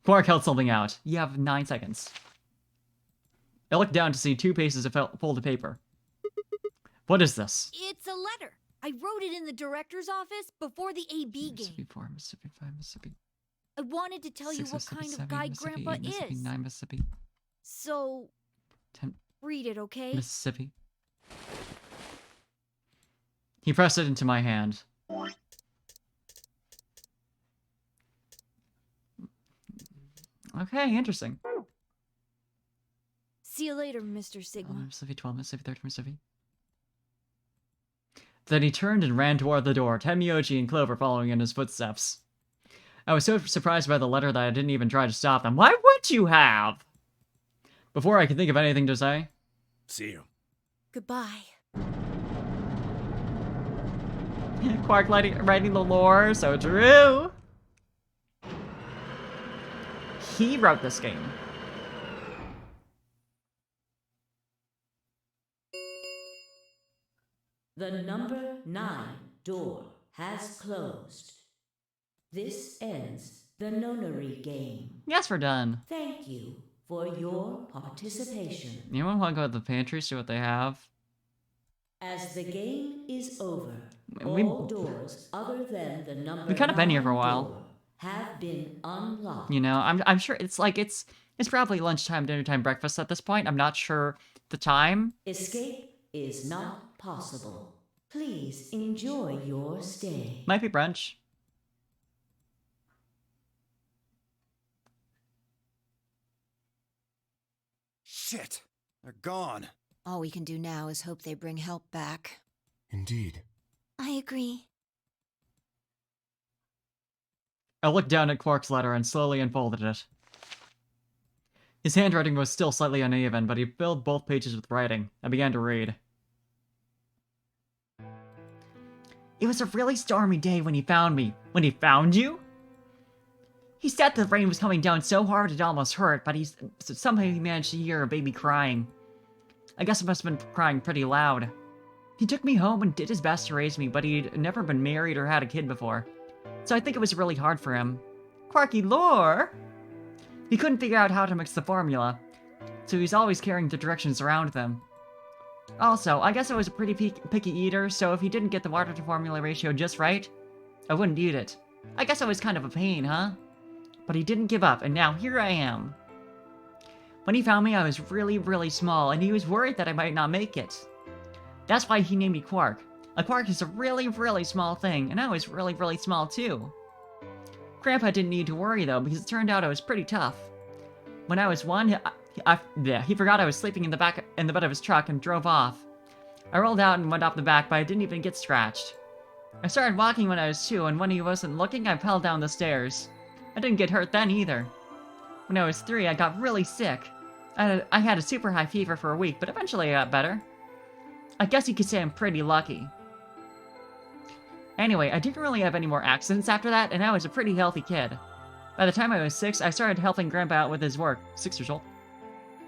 [SPEAKER 1] Quark held something out. You have 9 seconds. I looked down to see 2 pages of folded paper. What is this?
[SPEAKER 9] It's a letter. I wrote it in the director's office before the AB
[SPEAKER 1] Mississippi
[SPEAKER 9] game.
[SPEAKER 1] 4, Mississippi 5, Mississippi
[SPEAKER 9] I wanted to tell you
[SPEAKER 1] 6,
[SPEAKER 9] what
[SPEAKER 1] Mississippi
[SPEAKER 9] kind
[SPEAKER 1] 7,
[SPEAKER 9] of guy
[SPEAKER 1] Mississippi
[SPEAKER 9] Grandpa
[SPEAKER 1] 8, Mississippi
[SPEAKER 9] is.
[SPEAKER 1] 9, Mississippi
[SPEAKER 9] So,
[SPEAKER 1] 10,
[SPEAKER 9] read it, okay?
[SPEAKER 1] Mississippi. He pressed it into my hand. Okay, interesting.
[SPEAKER 9] See you later, Mr. Sigma.
[SPEAKER 1] Mississippi 12, Mississippi 13, Mississippi. Then he turned and ran toward the door, Tenmyoji and Clover following in his footsteps. I was so surprised by the letter that I didn't even try to stop them. Why would you have? Before I could think of anything to say.
[SPEAKER 2] See you.
[SPEAKER 9] Goodbye.
[SPEAKER 1] Quark writing the lore, so true. He wrote this game.
[SPEAKER 4] The number 9 door has closed. This ends the nonary game.
[SPEAKER 1] Yes, we're done.
[SPEAKER 4] Thank you for your participation.
[SPEAKER 1] Anyone want to go to the pantry, see what they have?
[SPEAKER 4] As the game is over,
[SPEAKER 1] We-
[SPEAKER 4] all doors other than the number
[SPEAKER 1] We've kind of been here for a
[SPEAKER 4] 9
[SPEAKER 1] while.
[SPEAKER 4] door have been unlocked.
[SPEAKER 1] You know, I'm sure it's probably lunchtime, dinner time, breakfast at this point. I'm not sure the time.
[SPEAKER 4] Escape is not possible. Please enjoy your stay.
[SPEAKER 1] Might be brunch.
[SPEAKER 5] Shit! They're gone.
[SPEAKER 3] All we can do now is hope they bring help back.
[SPEAKER 7] Indeed.
[SPEAKER 6] I agree.
[SPEAKER 1] I looked down at Quark's letter and slowly unfolded it. His handwriting was still slightly uneven, but he filled both pages with writing. I began to read. It was a really stormy day when he found me. When he found you? He said the rain was coming down so hard it almost hurt, but somehow he managed to hear a baby crying. I guess it must have been crying pretty loud. He took me home and did his best to raise me, but he'd never been married or had a kid before. So I think it was really hard for him. Quarky lore! He couldn't figure out how to mix the formula, so he's always carrying the directions around them. Also, I guess I was a pretty picky eater, so if he didn't get the water to formula ratio just right, I wouldn't eat it. I guess I was kind of a pain, huh? But he didn't give up, and now here I am. When he found me, I was really, really small, and he was worried that I might not make it. That's why he named me Quark. A quark is a really, really small thing, and I was really, really small too. Grandpa didn't need to worry though, because it turned out I was pretty tough. When I was 1, he forgot I was sleeping in the bed of his truck and drove off. I rolled out and went up the back, but I didn't even get scratched. I started walking when I was 2, and when he wasn't looking, I fell down the stairs. I didn't get hurt then either. When I was 3, I got really sick. I had a super high fever for a week, but eventually I got better. I guess you could say I'm pretty lucky. Anyway, I didn't really have any more accidents after that, and I was a pretty healthy kid. By the time I was 6, I started helping Grandpa out with his work. 6 years old.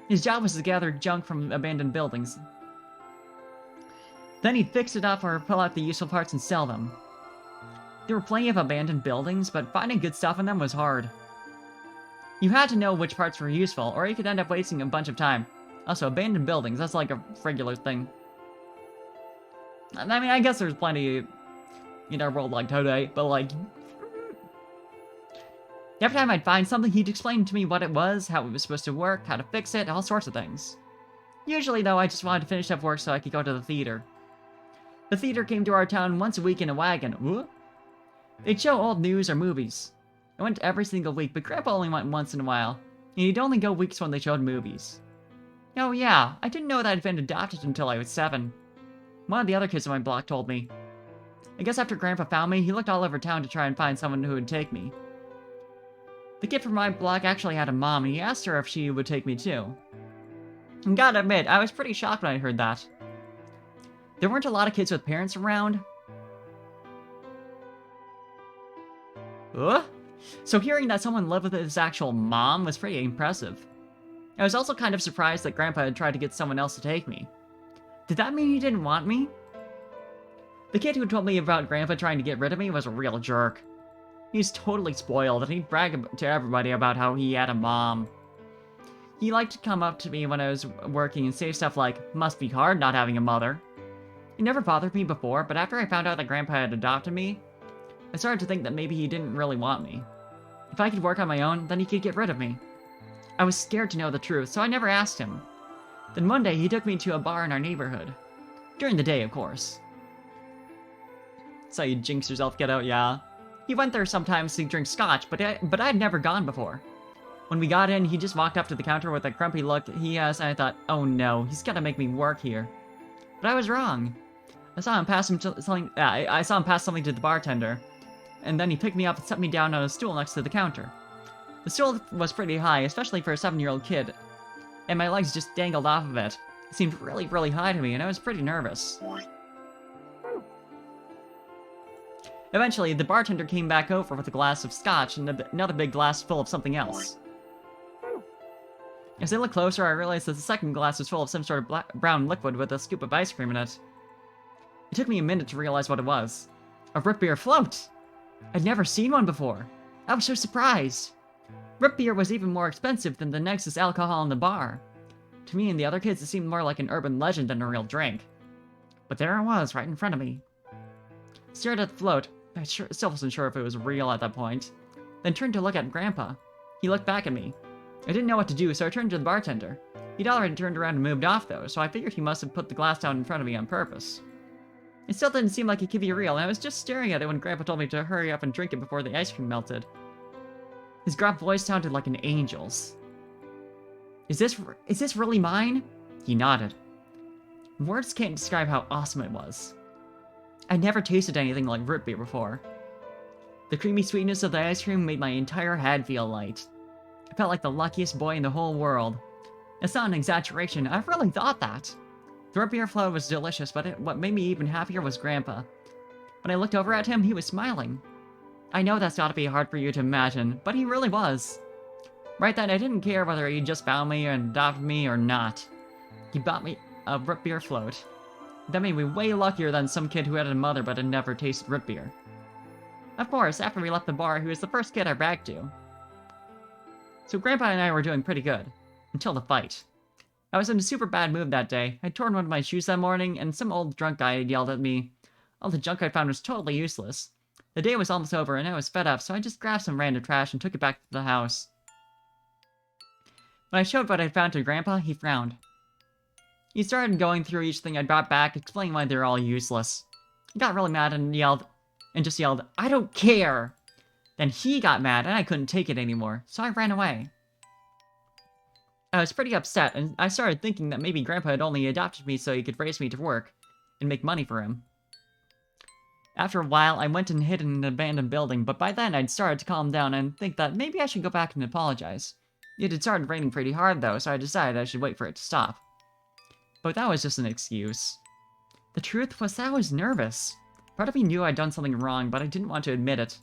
[SPEAKER 1] His job was to gather junk from abandoned buildings. Then he'd fix it up or pull out the useful parts and sell them. There were plenty of abandoned buildings, but finding good stuff in them was hard. You had to know which parts were useful, or you could end up wasting a bunch of time. Also, abandoned buildings, that's like a regular thing. I mean, I guess there's plenty in our world like today, but like... Every time I'd find something, he'd explain to me what it was, how it was supposed to work, how to fix it, all sorts of things. Usually, though, I just wanted to finish up work so I could go to the theater. The theater came to our town once a week in a wagon. Ooh. They'd show old news or movies. I went every single week, but Grandpa only went once in a while, and he'd only go weeks when they showed movies. Oh yeah, I didn't know that I'd been adopted until I was 7. One of the other kids on my block told me. I guess after Grandpa found me, he looked all over town to try and find someone who would take me. The kid from my block actually had a mom, and he asked her if she would take me too. And gotta admit, I was pretty shocked when I heard that. There weren't a lot of kids with parents around. So hearing that someone lived with his actual mom was pretty impressive. I was also kind of surprised that Grandpa had tried to get someone else to take me. Did that mean he didn't want me? The kid who told me about Grandpa trying to get rid of me was a real jerk. He's totally spoiled, and he'd brag to everybody about how he had a mom. He liked to come up to me when I was working and say stuff like, "Must be hard not having a mother." It never bothered me before, but after I found out that Grandpa had adopted me, I started to think that maybe he didn't really want me. If I could work on my own, then he could get rid of me. I was scared to know the truth, so I never asked him. Then one day, he took me to a bar in our neighborhood. During the day, of course. So you jinx yourself, get out, yeah. He went there sometimes to drink scotch, but I'd never gone before. When we got in, he just walked up to the counter with a grumpy look he has, and I thought, oh no, he's gonna make me work here. But I was wrong. I saw him pass something to the bartender, and then he picked me up and set me down on a stool next to the counter. The stool was pretty high, especially for a 7-year-old kid, and my legs just dangled off of it. It seemed really, really high to me, and I was pretty nervous. Eventually, the bartender came back over with a glass of scotch and another big glass full of something else. As I looked closer, I realized that the second glass was full of some sort of brown liquid with a scoop of ice cream in it. It took me a minute to realize what it was. A root beer float! I'd never seen one before. I was so surprised. Root beer was even more expensive than the Nexus alcohol in the bar. To me and the other kids, it seemed more like an urban legend than a real drink. But there it was, right in front of me. I stared at the float. I still wasn't sure if it was real at that point. Then turned to look at Grandpa. He looked back at me. I didn't know what to do, so I turned to the bartender. He'd already turned around and moved off, though, so I figured he must have put the glass down in front of me on purpose. It still didn't seem like it could be real, and I was just staring at it when Grandpa told me to hurry up and drink it before the ice cream melted. His gruff voice sounded like an angel's. Is this really mine? He nodded. Words can't describe how awesome it was. I'd never tasted anything like root beer before. The creamy sweetness of the ice cream made my entire head feel light. I felt like the luckiest boy in the whole world. It's not an exaggeration, I really thought that. The root beer float was delicious, but what made me even happier was Grandpa. When I looked over at him, he was smiling. I know that's gotta be hard for you to imagine, but he really was. Right then, I didn't care whether he just found me and adopted me or not. He bought me a root beer float. That made me way luckier than some kid who had a mother but had never tasted root beer. Of course, after we left the bar, he was the first kid I bragged to. So Grandpa and I were doing pretty good. Until the fight. I was in a super bad mood that day. I'd torn one of my shoes that morning, and some old drunk guy had yelled at me. All the junk I found was totally useless. The day was almost over, and I was fed up, so I just grabbed some random trash and took it back to the house. When I showed what I'd found to Grandpa, he frowned. He started going through each thing I'd brought back, explaining why they were all useless. He got really mad and just yelled, "I don't care!" Then he got mad, and I couldn't take it anymore, so I ran away. I was pretty upset, and I started thinking that maybe Grandpa had only adopted me so he could raise me to work and make money for him. After a while, I went and hid in an abandoned building, but by then I'd started to calm down and think that maybe I should go back and apologize. It had started raining pretty hard though, so I decided I should wait for it to stop. But that was just an excuse. The truth was that I was nervous. Part of me knew I'd done something wrong, but I didn't want to admit it.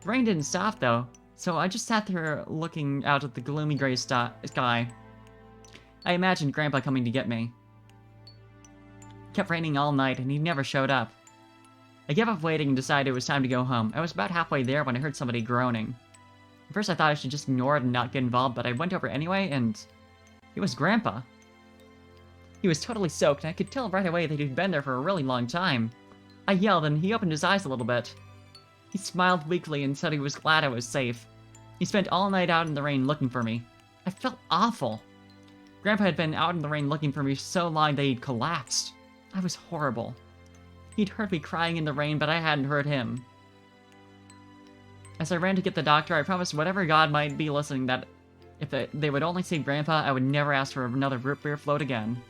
[SPEAKER 1] The rain didn't stop though, so I just sat there looking out at the gloomy gray sky. I imagined Grandpa coming to get me. It kept raining all night, and he never showed up. I gave up waiting and decided it was time to go home. I was about halfway there when I heard somebody groaning. At first I thought I should just ignore it and not get involved, but I went over anyway, and it was Grandpa. He was totally soaked, and I could tell right away that he'd been there for a really long time. I yelled, and he opened his eyes a little bit. He smiled weakly and said he was glad I was safe. He spent all night out in the rain looking for me. I felt awful. Grandpa had been out in the rain looking for me so long that he'd collapsed. I was horrible. He'd heard me crying in the rain, but I hadn't heard him. As I ran to get the doctor, I promised whatever god might be listening that if they would only save Grandpa, I would never ask for another root beer float again.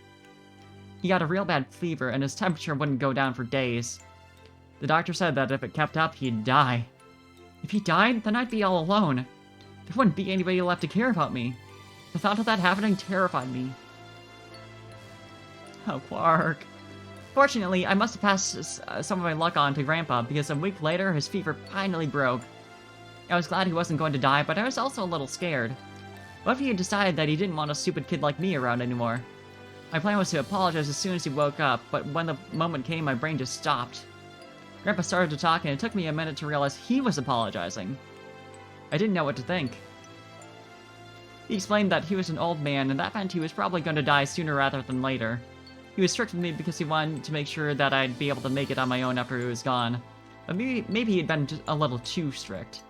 [SPEAKER 1] He got a real bad fever, and his temperature wouldn't go down for days. The doctor said that if it kept up, he'd die. If he died, then I'd be all alone. There wouldn't be anybody left to care about me. The thought of that happening terrified me. Oh, Quark. Fortunately, I must have passed some of my luck on to Grandpa, because a week later, his fever finally broke. I was glad he wasn't going to die, but I was also a little scared. What if he had decided that he didn't want a stupid kid like me around anymore? My plan was to apologize as soon as he woke up, but when the moment came, my brain just stopped. Grandpa started to talk, and it took me a minute to realize he was apologizing. I didn't know what to think. He explained that he was an old man, and that meant he was probably going to die sooner rather than later. He was strict with me because he wanted to make sure that I'd be able to make it on my own after he was gone. But maybe he'd been a little too strict.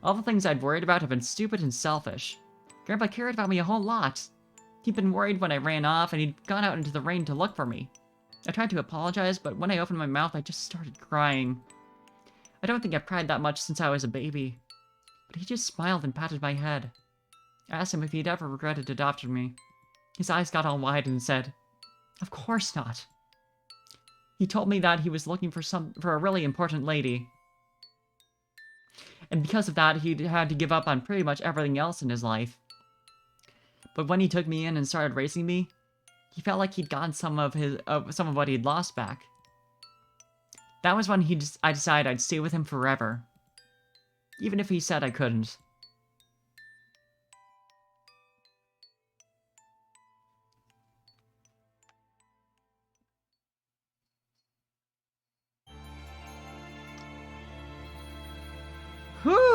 [SPEAKER 1] All the things I'd worried about had been stupid and selfish. Grandpa cared about me a whole lot. He'd been worried when I ran off, and he'd gone out into the rain to look for me. I tried to apologize, but when I opened my mouth, I just started crying. I don't think I've cried that much since I was a baby. But he just smiled and patted my head. I asked him if he'd ever regretted adopting me. His eyes got all wide and said, "Of course not." He told me that he was looking for a really important lady. And because of that, he'd had to give up on pretty much everything else in his life. But when he took me in and started raising me, he felt like he'd gotten some of what he'd lost back. That was when I decided I'd stay with him forever. Even if he said I couldn't.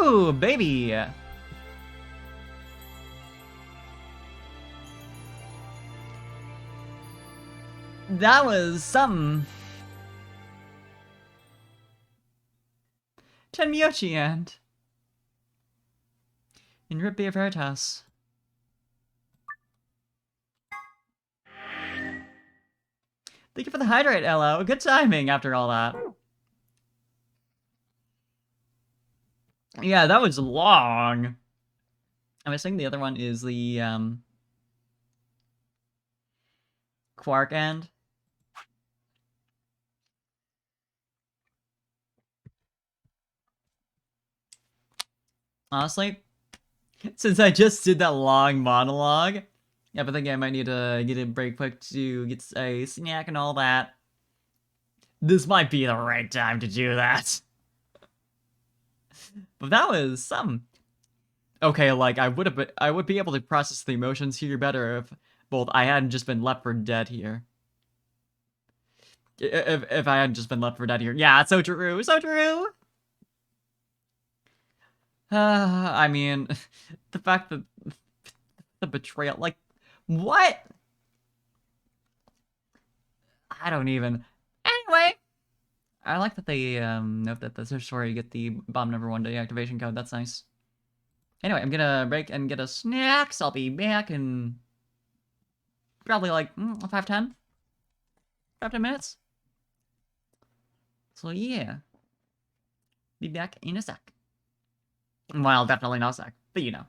[SPEAKER 1] Ooh, baby. That was something. Tenmyochi and in Ripia Veritas. Thank you for the hydrate, Elo. Good timing after all that. Yeah, that was long. I'm assuming the other one is the Quark end. Honestly, since I just did that long monologue, yeah, but I think I might need to get a break quick to get a snack and all that. This might be the right time to do that. But that was some. Okay, like I would be able to process the emotions here better if both I hadn't just been left for dead here. If I hadn't just been left for dead here. Yeah, so true, so true. I mean, the fact that the betrayal, like, what? I don't even. Anyway, I like that they note that this is where you get the bomb number 1 deactivation code. That's nice. Anyway, I'm gonna break and get a snack, so I'll be back in probably like 5-10 minutes. So yeah, be back in a sec. Well, definitely not a sec, but you know.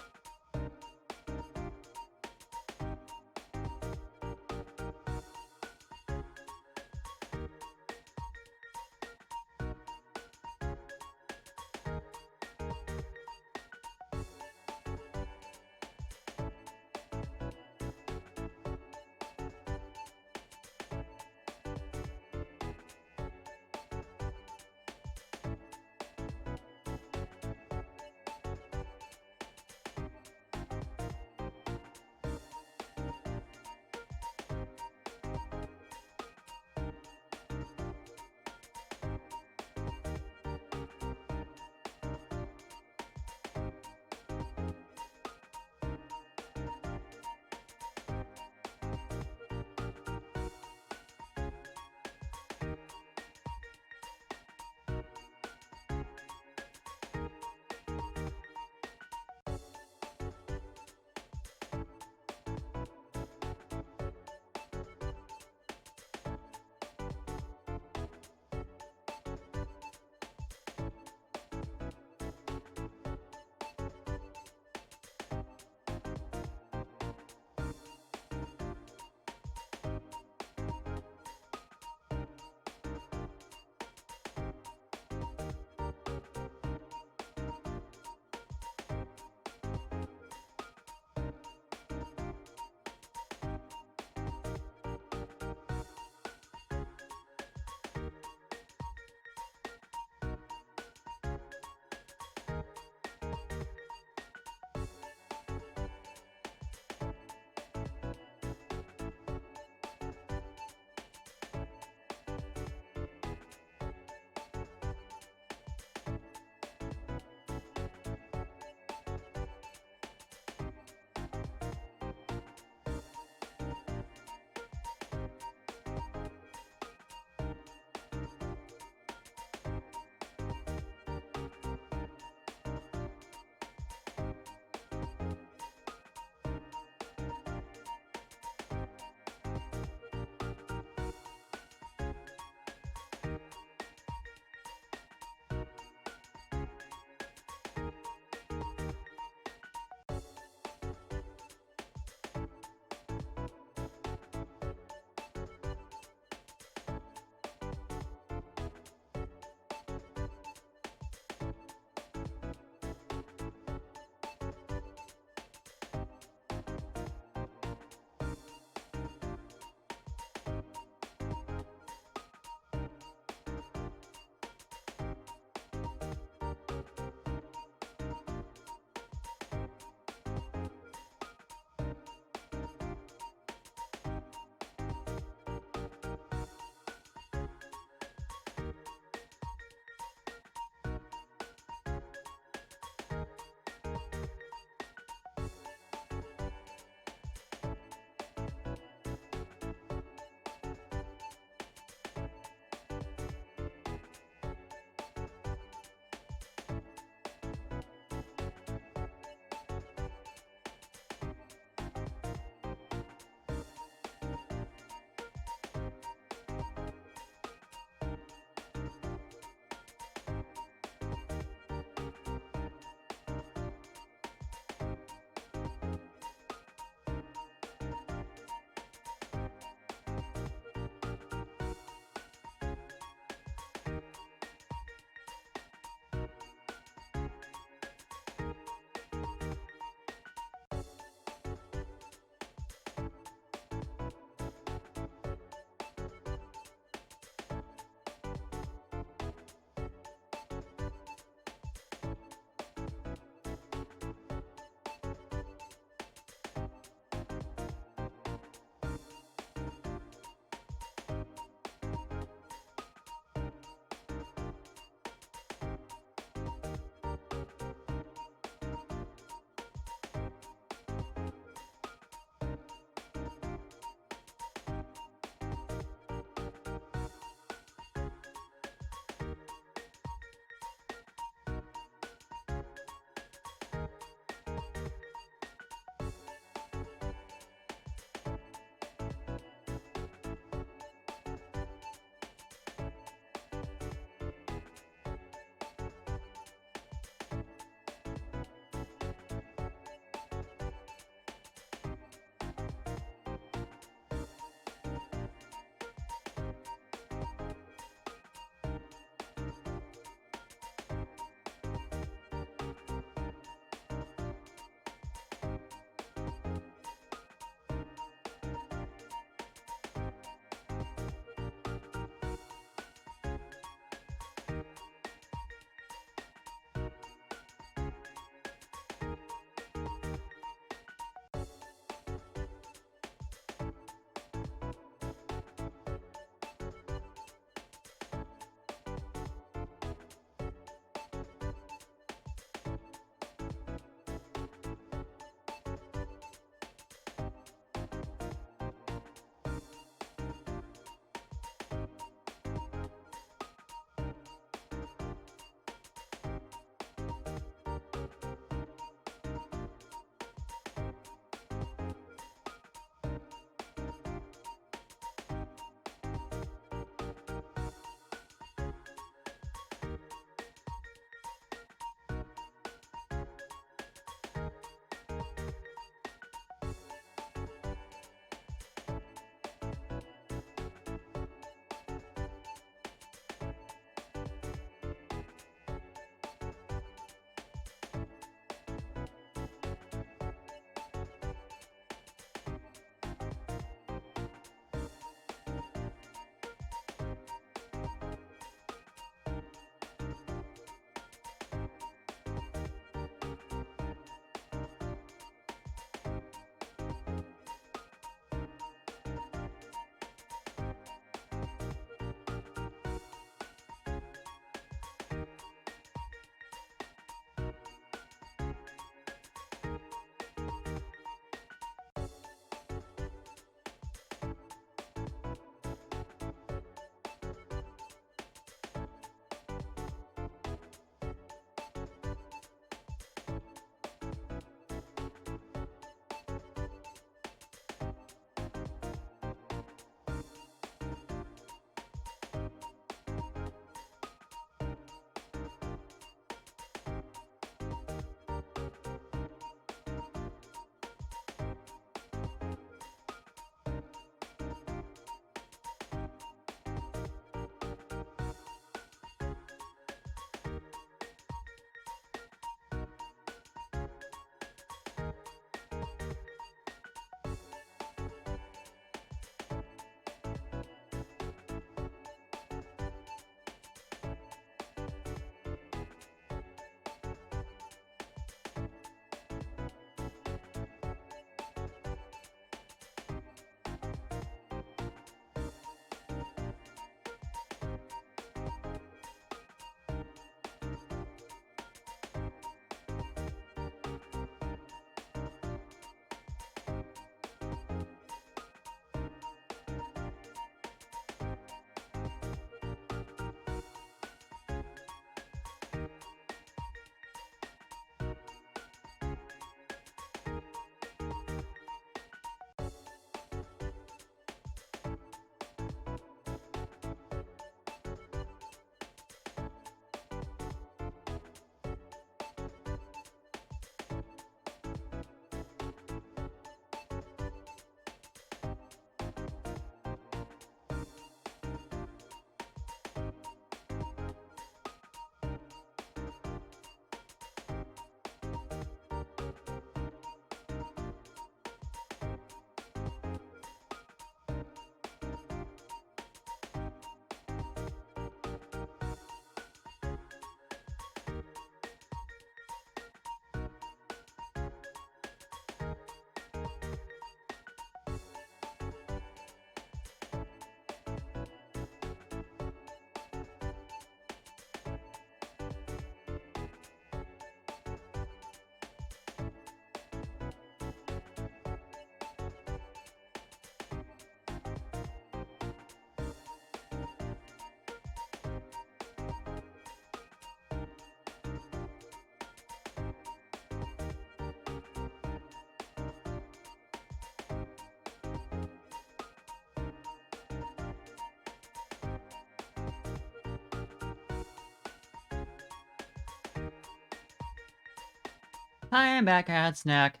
[SPEAKER 1] Hi, I'm back. I had snack.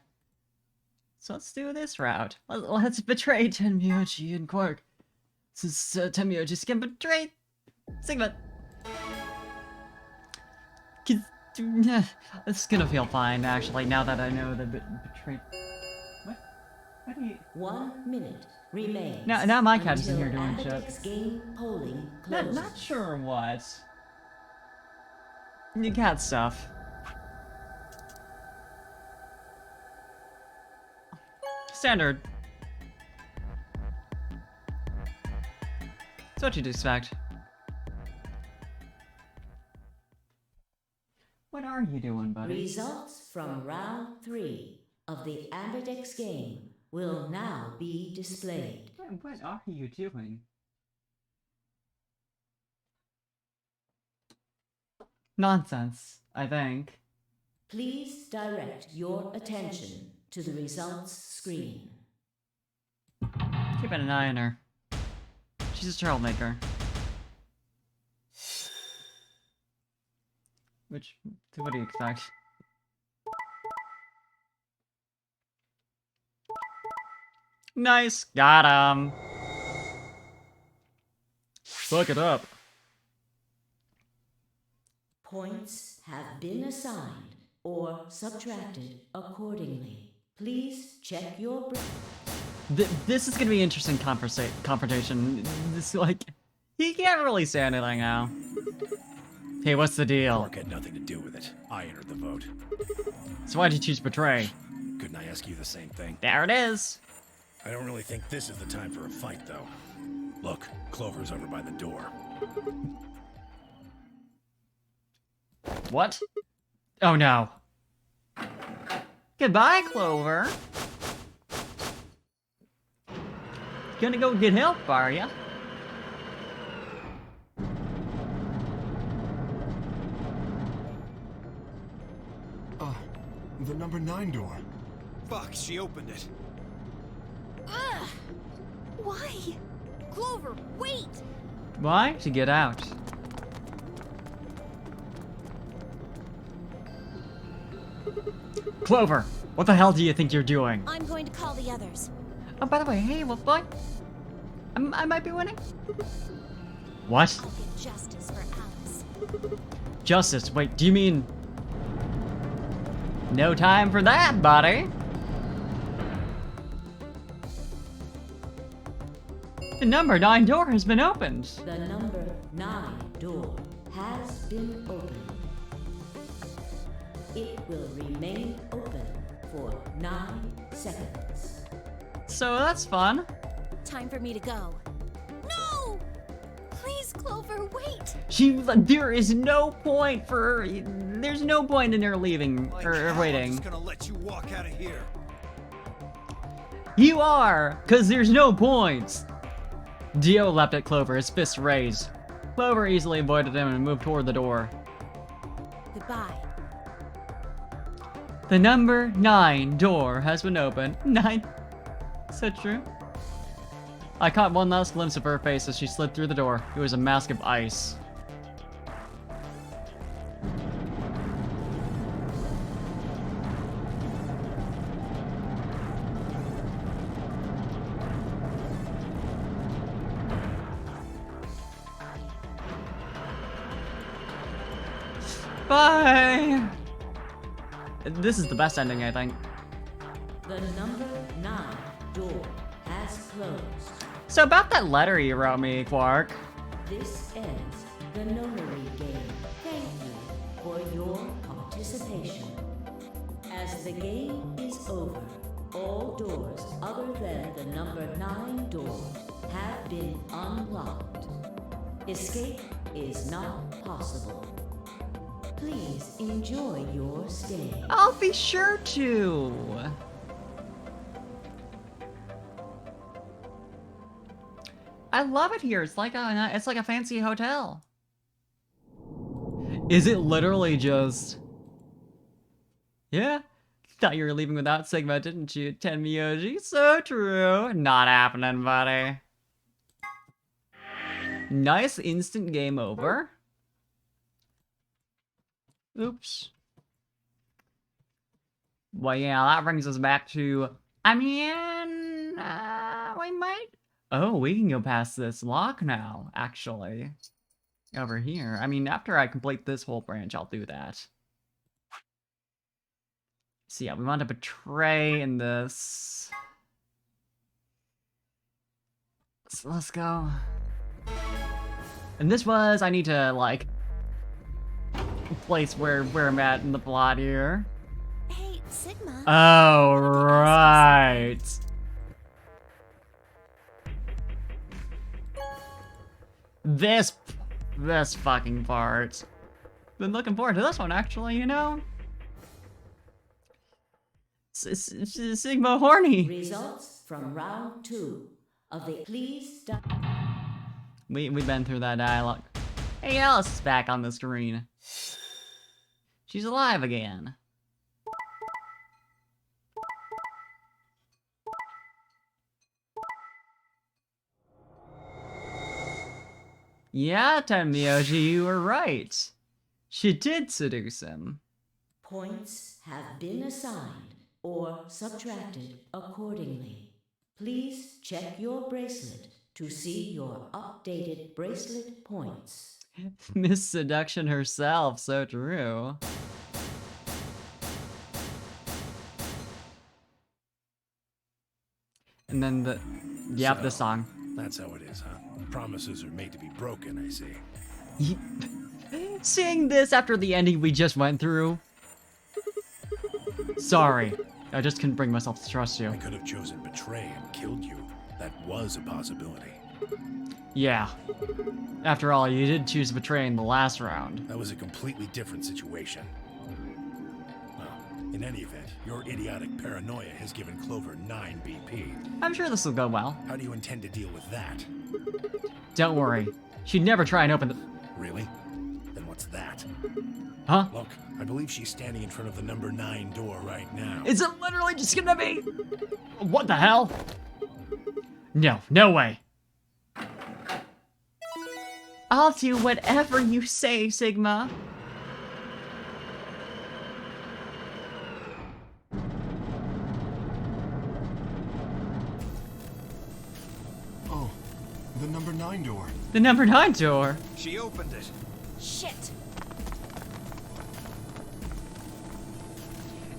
[SPEAKER 1] So let's do this route. Let's betray Tenmyoji and Quark. Since Tenmyoji's can betray Sigma. 'Cause, it's gonna feel fine, actually, now that I know the betray. What? What do you?
[SPEAKER 4] 1 minute remains.
[SPEAKER 1] Now my cat is in
[SPEAKER 4] until
[SPEAKER 1] here doing shit.
[SPEAKER 4] Abadex game polling closes.
[SPEAKER 1] Not sure what. You cat stuff. Standard. That's what you'd expect. What are you doing, buddy?
[SPEAKER 4] Results from round 3 of the Amberdex game will now be displayed.
[SPEAKER 1] What are you doing? Nonsense, I think.
[SPEAKER 4] Please direct your attention to the results screen.
[SPEAKER 1] Keeping an eye on her. She's a troublemaker. What do you expect? Nice, got him. Fuck it up.
[SPEAKER 4] Points have been assigned or subtracted accordingly. Please check your
[SPEAKER 1] This is gonna be an interesting confrontation. This, like, he can't really say anything now. Hey, what's the deal?
[SPEAKER 2] Quark had nothing to do with it. I entered the vote.
[SPEAKER 1] So why'd you choose betray?
[SPEAKER 2] Couldn't I ask you the same thing?
[SPEAKER 1] There it is.
[SPEAKER 2] I don't really think this is the time for a fight, though. Look, Clover's over by the door.
[SPEAKER 1] What? Oh no. Goodbye, Clover. Gonna go get help, are ya?
[SPEAKER 7] The number 9 door.
[SPEAKER 5] Fuck, she opened it.
[SPEAKER 9] Ugh! Why? Clover, wait!
[SPEAKER 1] Why? To get out. Clover, what the hell do you think you're doing?
[SPEAKER 6] I'm going to call the others.
[SPEAKER 1] Oh, by the way, hey, Wolf Boy. I might be winning. What?
[SPEAKER 6] I'll get justice for Alice.
[SPEAKER 1] Justice? Wait, do you mean... No time for that, buddy. The number 9 door has been opened.
[SPEAKER 4] The number 9 door has been opened. It will remain open for 9 seconds.
[SPEAKER 1] So that's fun.
[SPEAKER 6] Time for me to go. No! Please, Clover, wait!
[SPEAKER 1] There is no point for her. There's no point in her leaving
[SPEAKER 5] Like
[SPEAKER 1] or
[SPEAKER 5] hell, I'm
[SPEAKER 1] waiting.
[SPEAKER 5] just gonna let you walk out of here.
[SPEAKER 1] You are, cause there's no point. Dio leapt at Clover, his fists raised. Clover easily avoided him and moved toward the door.
[SPEAKER 6] Goodbye.
[SPEAKER 1] The number 9 door has been opened. 9. So true. I caught one last glimpse of her face as she slid through the door. It was a mask of ice. Bye! This is the best ending, I think.
[SPEAKER 4] The number 9 door has closed.
[SPEAKER 1] So about that letter you wrote me, Quark.
[SPEAKER 4] This ends the nonary game. Thank you for your participation. As the game is over, all doors other than the number 9 door have been unlocked. Escape is not possible. Please enjoy your stay.
[SPEAKER 1] I'll be sure to. I love it here. It's like a fancy hotel. Is it literally just? Yeah. Thought you were leaving without Sigma, didn't you, Tenmyoji? So true. Not happening, buddy. Nice instant game over. Oops. Well, yeah, that brings us back to... I mean... we might... Oh, we can go past this lock now, actually. Over here. I mean, after I complete this whole branch, I'll do that. So yeah, we want to betray in this. So let's go. And this was, I need to, like, place where I'm at in the plot here.
[SPEAKER 6] Hey, Sigma.
[SPEAKER 1] Oh, right. This fucking part. Been looking forward to this one, actually, you know? Sigma horny.
[SPEAKER 4] Results from round 2 of the Please Stop.
[SPEAKER 1] We've been through that dialogue. Hey, Alice is back on the screen. She's alive again. Yeah, Tenmyoji, you were right. She did seduce him.
[SPEAKER 4] Points have been assigned or subtracted accordingly. Please check your bracelet to see your updated bracelet points.
[SPEAKER 1] Miss Seduction herself, so true. And then the... Yep, the song.
[SPEAKER 2] That's how it is, huh? Promises are made to be broken, I see.
[SPEAKER 1] Seeing this after the ending we just went through... Sorry. I just couldn't bring myself to trust you.
[SPEAKER 2] I could have chosen betray and killed you. That was a possibility.
[SPEAKER 1] Yeah. After all, you did choose betray in the last round.
[SPEAKER 2] That was a completely different situation. Well, in any event, your idiotic paranoia has given Clover 9 BP.
[SPEAKER 1] I'm sure this will go well.
[SPEAKER 2] How do you intend to deal with that?
[SPEAKER 1] Don't worry. She'd never try and open the...
[SPEAKER 2] Really? Then what's that?
[SPEAKER 1] Huh?
[SPEAKER 2] Look, I believe she's standing in front of the number 9 door right now.
[SPEAKER 1] Is it literally just gonna be... What the hell? No, no way. I'll do whatever you say, Sigma.
[SPEAKER 7] Oh, the number 9 door.
[SPEAKER 1] The number 9 door.
[SPEAKER 5] She opened it.
[SPEAKER 6] Shit.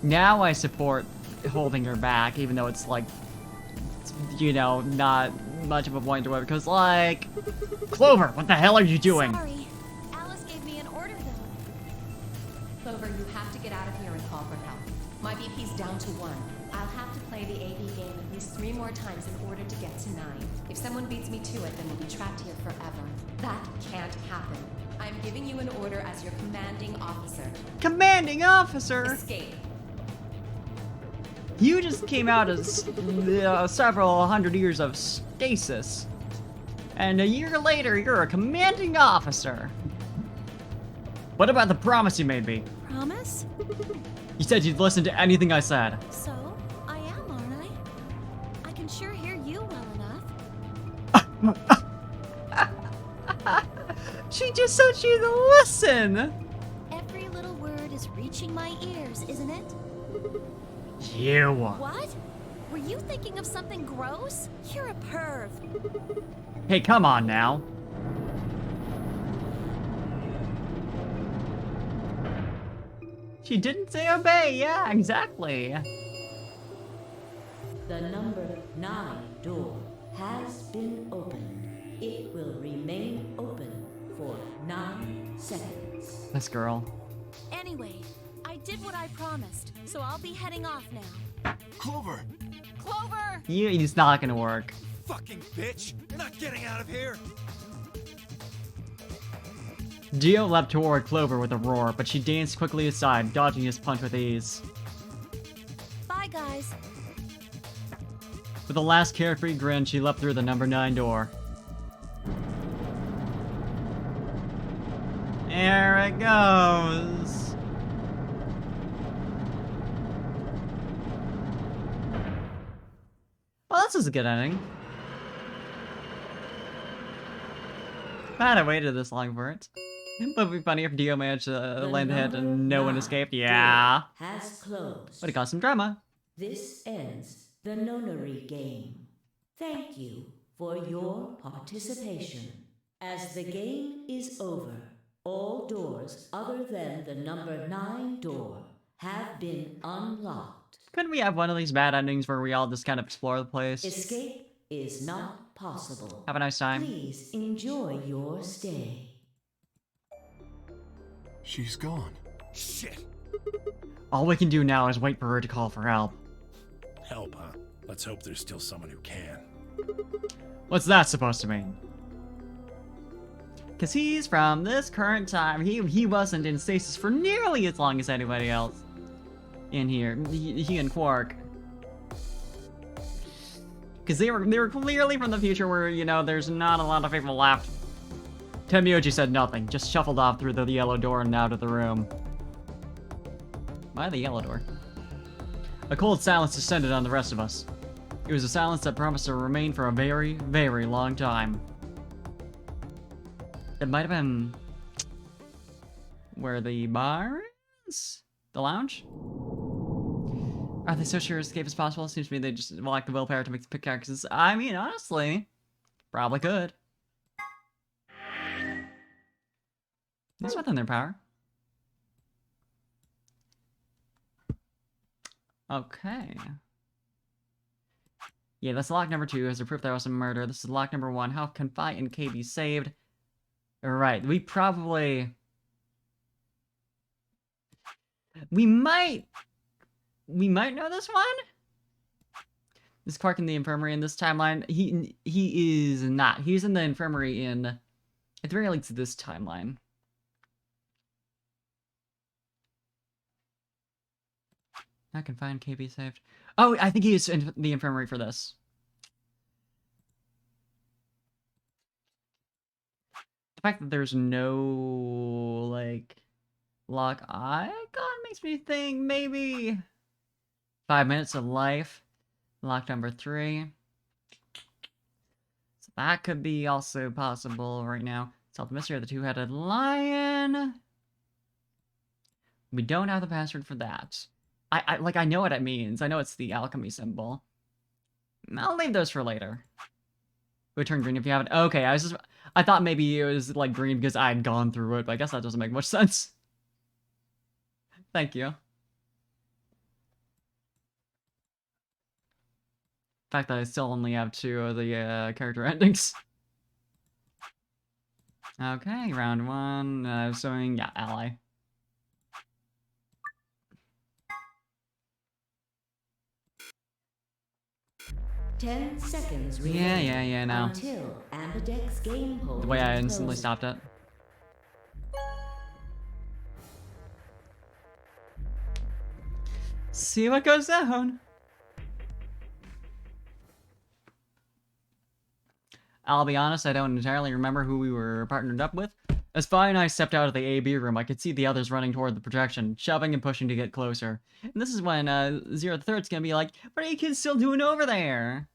[SPEAKER 1] Now I support holding her back, even though it's like, you know, not much of a point to it, because like, Clover, what the hell are you doing?
[SPEAKER 6] Sorry. Alice gave me an order, though.
[SPEAKER 10] Clover, you have to get out of here and call for help. My BP's down to 1. I'll have to play the AB game at least 3 more times in order to get to 9. If someone beats me to it, then we'll be trapped here forever. That can't happen. I'm giving you an order as your commanding officer.
[SPEAKER 1] Commanding officer!
[SPEAKER 10] Escape.
[SPEAKER 1] You just came out of several hundred years of stasis. And a year later, you're a commanding officer. What about the promise you made me?
[SPEAKER 6] Promise?
[SPEAKER 1] You said you'd listen to anything I said.
[SPEAKER 6] So, I am, aren't I? I can sure hear you well enough.
[SPEAKER 1] She just said she'd listen!
[SPEAKER 6] Every little word is reaching my ears, isn't it?
[SPEAKER 1] You.
[SPEAKER 6] What? Were you thinking of something gross? You're a perv.
[SPEAKER 1] Hey, come on now. She didn't say obey, yeah, exactly.
[SPEAKER 4] The number 9 door has been opened. It will remain open for 9 seconds.
[SPEAKER 1] This girl.
[SPEAKER 6] Anyway, I did what I promised, so I'll be heading off now.
[SPEAKER 7] Clover!
[SPEAKER 6] Clover!
[SPEAKER 1] It's not gonna work.
[SPEAKER 5] Fucking bitch! You're not getting out of here!
[SPEAKER 1] Dio leapt toward Clover with a roar, but she danced quickly aside, dodging his punch with ease.
[SPEAKER 6] Bye, guys.
[SPEAKER 1] With a last carefree grin, she leapt through the number 9 door. There it goes. Well, this is a good ending. I had waited this long for it. It would be funny if Dio managed to
[SPEAKER 4] The
[SPEAKER 1] land a hit
[SPEAKER 4] number
[SPEAKER 1] and no one
[SPEAKER 4] 9
[SPEAKER 1] escaped.
[SPEAKER 4] door
[SPEAKER 1] Yeah.
[SPEAKER 4] has closed.
[SPEAKER 1] But it caused some drama.
[SPEAKER 4] This ends the nonary game. Thank you for your participation. As the game is over, all doors other than the number 9 door have been unlocked.
[SPEAKER 1] Couldn't we have one of these bad endings where we all just kind of explore the place?
[SPEAKER 4] Escape is not possible.
[SPEAKER 1] Have a nice time.
[SPEAKER 4] Please enjoy your stay.
[SPEAKER 7] She's gone.
[SPEAKER 2] Shit!
[SPEAKER 1] All we can do now is wait for her to call for help.
[SPEAKER 2] Help, huh? Let's hope there's still someone who can.
[SPEAKER 1] What's that supposed to mean? Because he's from this current time. He wasn't in stasis for nearly as long as anybody else in here. He and Quark. Because they were clearly from the future where, you know, there's not a lot of people left. Tenmyoji said nothing, just shuffled off through the yellow door and out of the room. Why the yellow door? A cold silence descended on the rest of us. It was a silence that promised to remain for a very, very long time. It might have been... where the bar is? The lounge? Are they so sure escape is possible? Seems to me they just lack the willpower to make the pickaxes. I mean, honestly, probably could. It's within their power. Okay. Yeah, that's lock number 2 as a proof there was a murder. This is lock number 1. How can Fi and K be saved? Alright, we might know this one? This Quark in the infirmary in this timeline. He is not. He's in the infirmary in, at the very least, this timeline. I can find KB saved. Oh, I think he is in the infirmary for this. The fact that there's no, like, lock icon makes me think maybe 5 minutes of life. Lock number 3. So that could be also possible right now. Solve the mystery of the two-headed lion. We don't have the password for that. I know what it means. I know it's the alchemy symbol. I'll leave those for later. It would turn green if you haven't. Okay, I thought maybe it was like green because I had gone through it, but I guess that doesn't make much sense. Thank you. The fact that I still only have 2 of the character endings. Okay, round 1. So yeah, ally.
[SPEAKER 4] 10 seconds
[SPEAKER 1] Yeah, no.
[SPEAKER 4] Until Ambidex's game hold
[SPEAKER 1] The way I instantly
[SPEAKER 4] closes.
[SPEAKER 1] stopped it. See what goes down. I'll be honest, I don't entirely remember who we were partnered up with. As Fi and I stepped out of the AB room, I could see the others running toward the projection, shoving and pushing to get closer. And this is when Zero the Third's gonna be like, "What are you kids still doing over there?"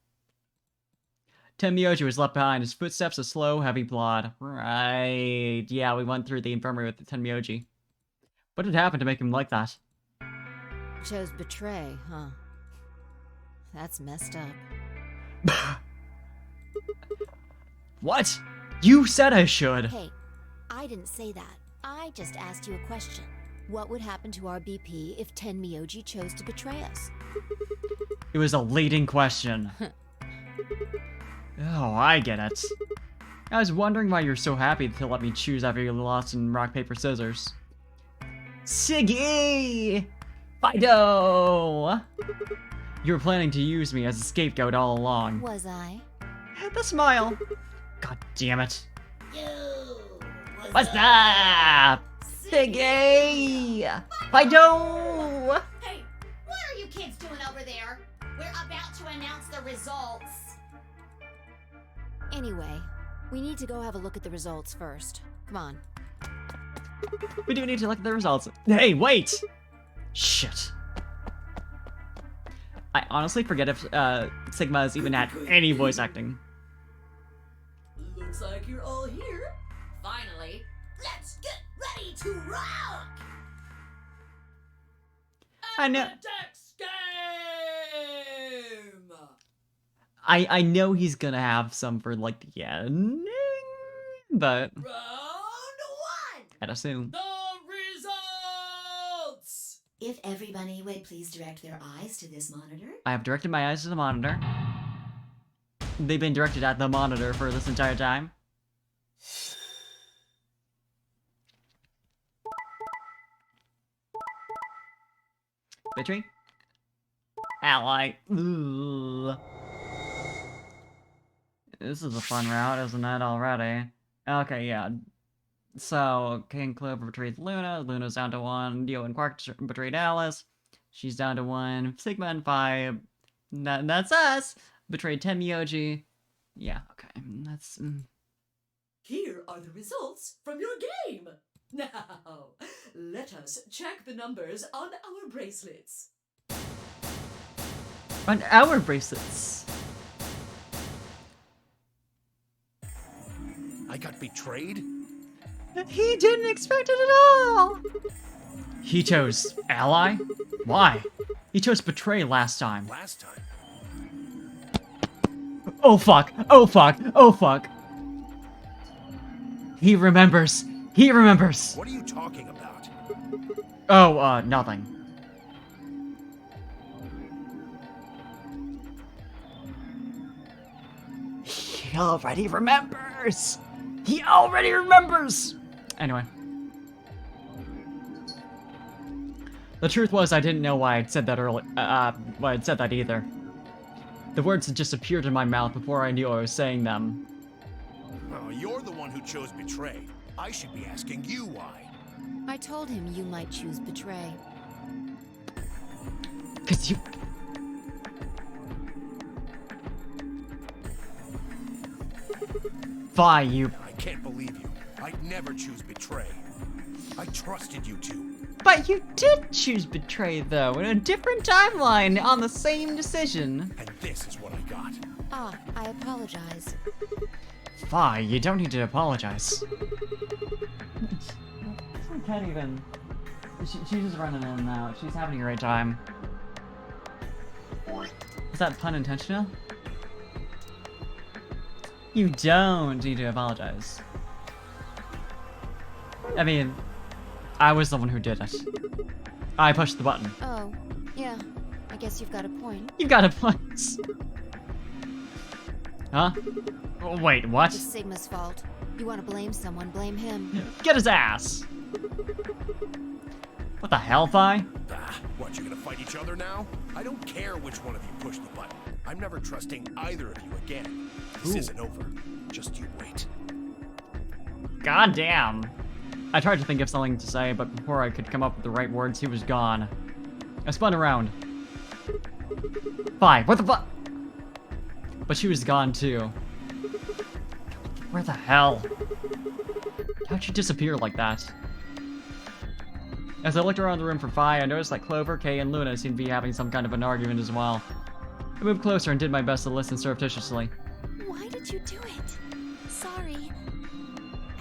[SPEAKER 1] Tenmyoji was left behind, his footsteps a slow, heavy plod. Right, yeah, we went through the infirmary with Tenmyoji. What had happened to make him like that?
[SPEAKER 3] Chose betray, huh? That's messed up.
[SPEAKER 1] What? You said I should!
[SPEAKER 6] Hey, I didn't say that. I just asked you a question. What would happen to our BP if Tenmyoji chose to betray us?
[SPEAKER 1] It was a leading question. Oh, I get it. I was wondering why you're so happy to let me choose after you lost in rock, paper, scissors. Siggy! Fido! You were planning to use me as a scapegoat all along.
[SPEAKER 6] Was I?
[SPEAKER 1] The smile. God damn it. What's up? Siggy! Fido!
[SPEAKER 9] Hey, what are you kids doing over there? We're about to announce the results.
[SPEAKER 6] Anyway, we need to go have a look at the results first. Come on.
[SPEAKER 1] We do need to look at the results. Hey, wait! Shit. I honestly forget if Sigma has even had any voice acting.
[SPEAKER 11] Looks like you're all here. Finally, let's get
[SPEAKER 4] to rock!
[SPEAKER 1] I know.
[SPEAKER 4] Dex game!
[SPEAKER 1] I know he's gonna have some for like the ending, but
[SPEAKER 4] Round one!
[SPEAKER 1] I'd assume.
[SPEAKER 4] The results!
[SPEAKER 11] If everybody would please direct their eyes to this monitor.
[SPEAKER 1] I have directed my eyes to the monitor. They've been directed at the monitor for this entire time. Betray? Ally. Ugh. This is a fun route, isn't it, already? Okay, yeah. So, King Clover betrayed Luna. Luna's down to 1. Dio and Quark betrayed Alice. She's down to 1. Sigma and 5. That's us! Betrayed Tenmyoji. Yeah, okay. That's...
[SPEAKER 4] Here are the results from your game. Now, let us check the numbers on our bracelets.
[SPEAKER 1] On our bracelets.
[SPEAKER 2] I got betrayed?
[SPEAKER 1] He didn't expect it at all! He chose Ally? Why? He chose Betray last time.
[SPEAKER 2] Last time?
[SPEAKER 1] Oh fuck! Oh fuck! Oh fuck! He remembers! He remembers!
[SPEAKER 2] What are you talking about?
[SPEAKER 1] Oh, nothing. He already remembers! He already remembers! Anyway. The truth was, I didn't know why I'd said that early. Why I'd said that either. The words had just appeared in my mouth before I knew I was saying them.
[SPEAKER 2] Oh, you're the one who chose betray. I should be asking you why.
[SPEAKER 6] I told him you might choose Betray.
[SPEAKER 1] 'Cause you... Fine, you...
[SPEAKER 2] I can't believe you. I'd never choose betray. I trusted you two.
[SPEAKER 1] But you did choose Betray, though, in a different timeline, on the same decision.
[SPEAKER 2] And this is what I got.
[SPEAKER 6] Ah, I apologize.
[SPEAKER 1] Fine, you don't need to apologize. I can't even... She's just running in and out. She's having a great time. Was that pun intentional? You don't need to apologize. I mean, I was the one who did it. I pushed the button.
[SPEAKER 6] Oh, yeah. I guess you've got a point.
[SPEAKER 1] You've got a point. Huh? Oh, wait, what?
[SPEAKER 6] It's Sigma's fault. You want to blame someone, blame him.
[SPEAKER 1] Get his ass! What the hell, Phi?
[SPEAKER 2] Ah, what, you gonna fight each other now? I don't care which one of you pushed the button. I'm never trusting either of you again. This isn't over. Just you wait.
[SPEAKER 1] God damn. I tried to think of something to say, but before I could come up with the right words, he was gone. I spun around. Phi, what the fuck? But she was gone too. Where the hell? How'd she disappear like that? As I looked around the room for Phi, I noticed that Clover, Kay, and Luna seemed to be having some kind of an argument as well. I moved closer and did my best to listen surreptitiously.
[SPEAKER 12] Why did you do it? Sorry.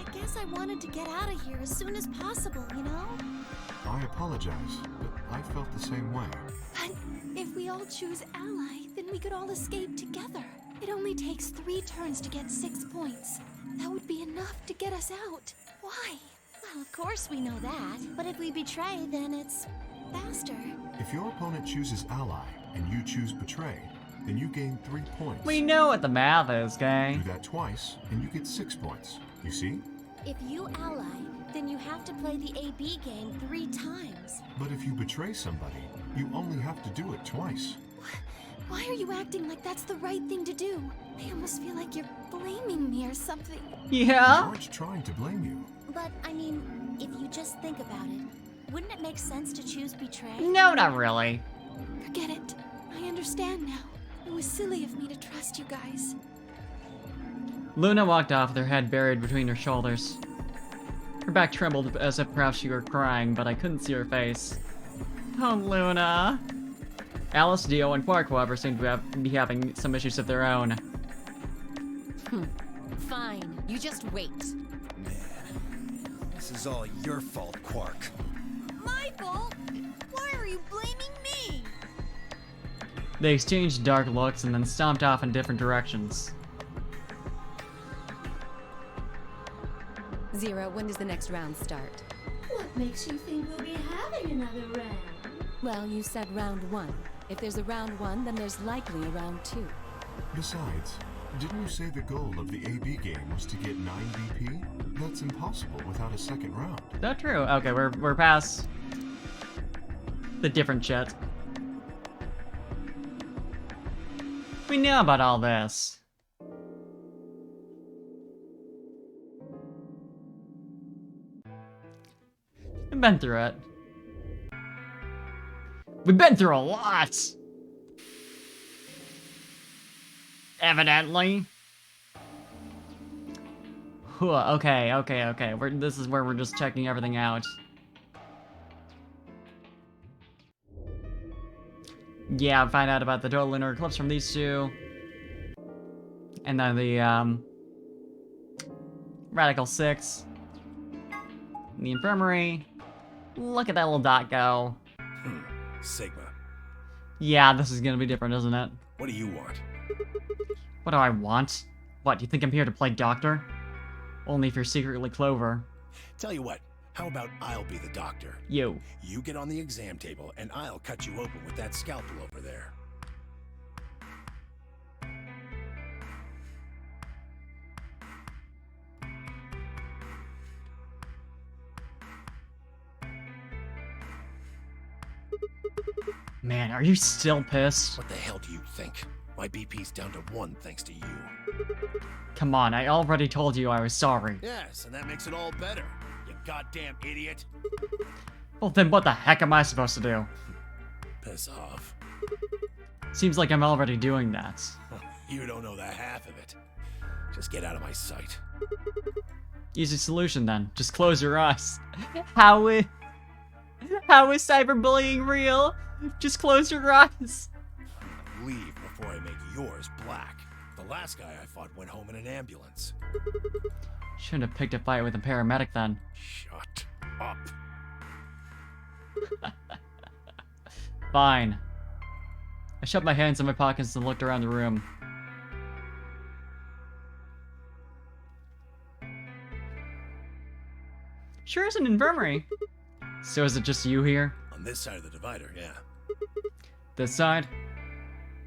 [SPEAKER 12] I guess I wanted to get out of here as soon as possible, you know?
[SPEAKER 7] I apologize, but I felt the same way.
[SPEAKER 12] But if we all choose Ally, then we could all escape together. It only takes 3 turns to get 6 points. That would be enough to get us out. Why? Well, of course we know that. But if we betray, then it's faster.
[SPEAKER 7] If your opponent chooses Ally and you choose Betray, then you gain 3 points.
[SPEAKER 1] We know what the math is, gang.
[SPEAKER 7] Do that twice, and you get 6 points. You see?
[SPEAKER 12] If you ally, then you have to play the AB game 3 times.
[SPEAKER 7] But if you betray somebody, you only have to do it twice.
[SPEAKER 12] Why are you acting like that's the right thing to do? I almost feel like you're blaming me or something.
[SPEAKER 1] Yeah?
[SPEAKER 7] George trying to blame you.
[SPEAKER 12] But, I mean, if you just think about it, wouldn't it make sense to choose Betray?
[SPEAKER 1] No, not really.
[SPEAKER 12] Forget it. I understand now. It was silly of me to trust you guys.
[SPEAKER 1] Luna walked off with her head buried between her shoulders. Her back trembled as if perhaps she were crying, but I couldn't see her face. Oh, Luna. Alice, Dio, and Quark, however, seemed to be having some issues of their own.
[SPEAKER 3] Fine. You just wait.
[SPEAKER 2] Man,
[SPEAKER 5] This is all your fault, Quark.
[SPEAKER 9] My fault? Why are you blaming me?
[SPEAKER 1] They exchanged dark looks and then stomped off in different directions.
[SPEAKER 10] Zero, when does the next round start?
[SPEAKER 4] What makes you think we'll be having another round?
[SPEAKER 10] Well, you said round 1. If there's a round 1, then there's likely a round 2.
[SPEAKER 7] Besides, didn't you say the goal of the AB game was to get 9 BP? That's impossible without a second round.
[SPEAKER 1] Is that true? Okay, we're past the different shit. We know about all this. We've been through it. We've been through a lot. Evidently. Okay. This is where we're just checking everything out. Yeah, find out about the total lunar eclipse from these two. And then the, Radical 6. The infirmary. Look at that little dot go.
[SPEAKER 2] Sigma.
[SPEAKER 1] Yeah, this is gonna be different, isn't it?
[SPEAKER 2] What do you want?
[SPEAKER 1] What do I want? What, you think I'm here to play doctor? Only if you're secretly Clover.
[SPEAKER 2] Tell you what, how about I'll be the doctor?
[SPEAKER 1] You
[SPEAKER 2] get on the exam table, and I'll cut you open with that scalpel over there.
[SPEAKER 1] Man, are you still pissed?
[SPEAKER 2] What the hell do you think? My BP's down to 1 thanks to you.
[SPEAKER 1] Come on, I already told you I was sorry.
[SPEAKER 2] Yes, and that makes it all better. You goddamn idiot.
[SPEAKER 1] Well then what the heck am I supposed to do?
[SPEAKER 2] Piss off.
[SPEAKER 1] Seems like I'm already doing that.
[SPEAKER 2] You don't know the half of it. Just get out of my sight.
[SPEAKER 1] Easy solution then. Just close your eyes. How is cyberbullying real? Just close your eyes.
[SPEAKER 2] Leave before I make yours black. The last guy I fought went home in an ambulance.
[SPEAKER 1] Shouldn't have picked a fight with a paramedic then.
[SPEAKER 2] Shut up.
[SPEAKER 1] Fine. I shoved my hands in my pockets and looked around the room. Sure is an infirmary. So is it just you here?
[SPEAKER 2] On this side of the divider, yeah.
[SPEAKER 1] This side?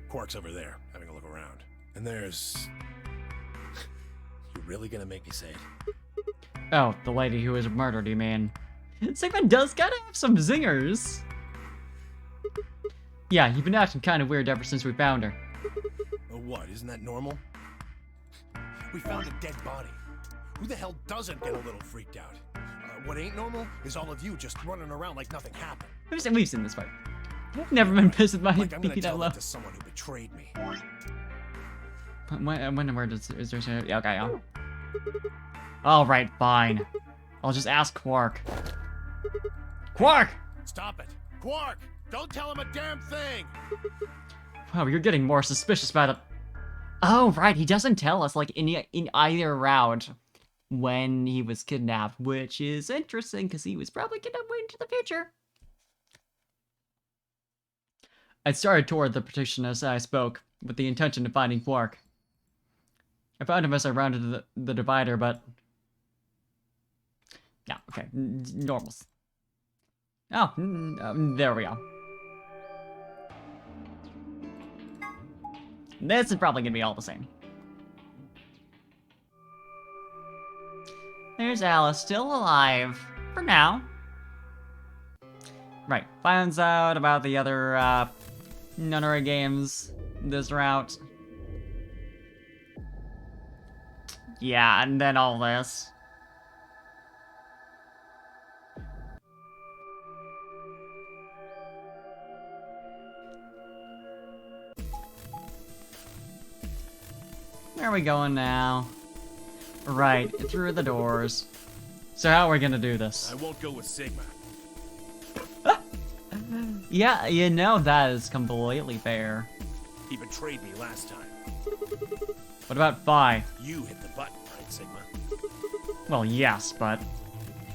[SPEAKER 2] Quark's over there, having a look around. And there's... You really gonna make me say it?
[SPEAKER 1] Oh, the lady who was murdered, you mean? Sigmund does gotta have some zingers. Yeah, you've been acting kind of weird ever since we found her.
[SPEAKER 2] Oh, what? Isn't that normal? We found a dead body. Who the hell doesn't get a little freaked out? What ain't normal is all of you just running around like nothing happened.
[SPEAKER 1] We've seen this fight. I've never been pissed with my
[SPEAKER 2] like I'm gonna
[SPEAKER 1] BP that
[SPEAKER 2] tell
[SPEAKER 1] low.
[SPEAKER 2] that to someone who betrayed me.
[SPEAKER 1] Where is there? Yeah, okay. All right, fine. I'll just ask Quark. Quark!
[SPEAKER 2] Stop it, Quark! Don't tell him a damn thing.
[SPEAKER 1] Wow, you're getting more suspicious by the. Oh, right. He doesn't tell us like in either round when he was kidnapped, which is interesting because he was probably kidnapped way into the future. I started toward the partition as I spoke, with the intention of finding Quark. I found him as I rounded the divider, but... Yeah, okay. Normals. Oh, there we go. This is probably gonna be all the same. There's Alice, still alive. For now. Right, finds out about the other, nunnery games this route. Yeah, and then all this. Where are we going now? Right, through the doors. So how are we gonna do this?
[SPEAKER 2] I won't go with Sigma.
[SPEAKER 1] Yeah, you know that is completely fair.
[SPEAKER 2] He betrayed me last time.
[SPEAKER 1] What about Phi?
[SPEAKER 2] You hit the button, right, Sigma?
[SPEAKER 1] Well, yes, but...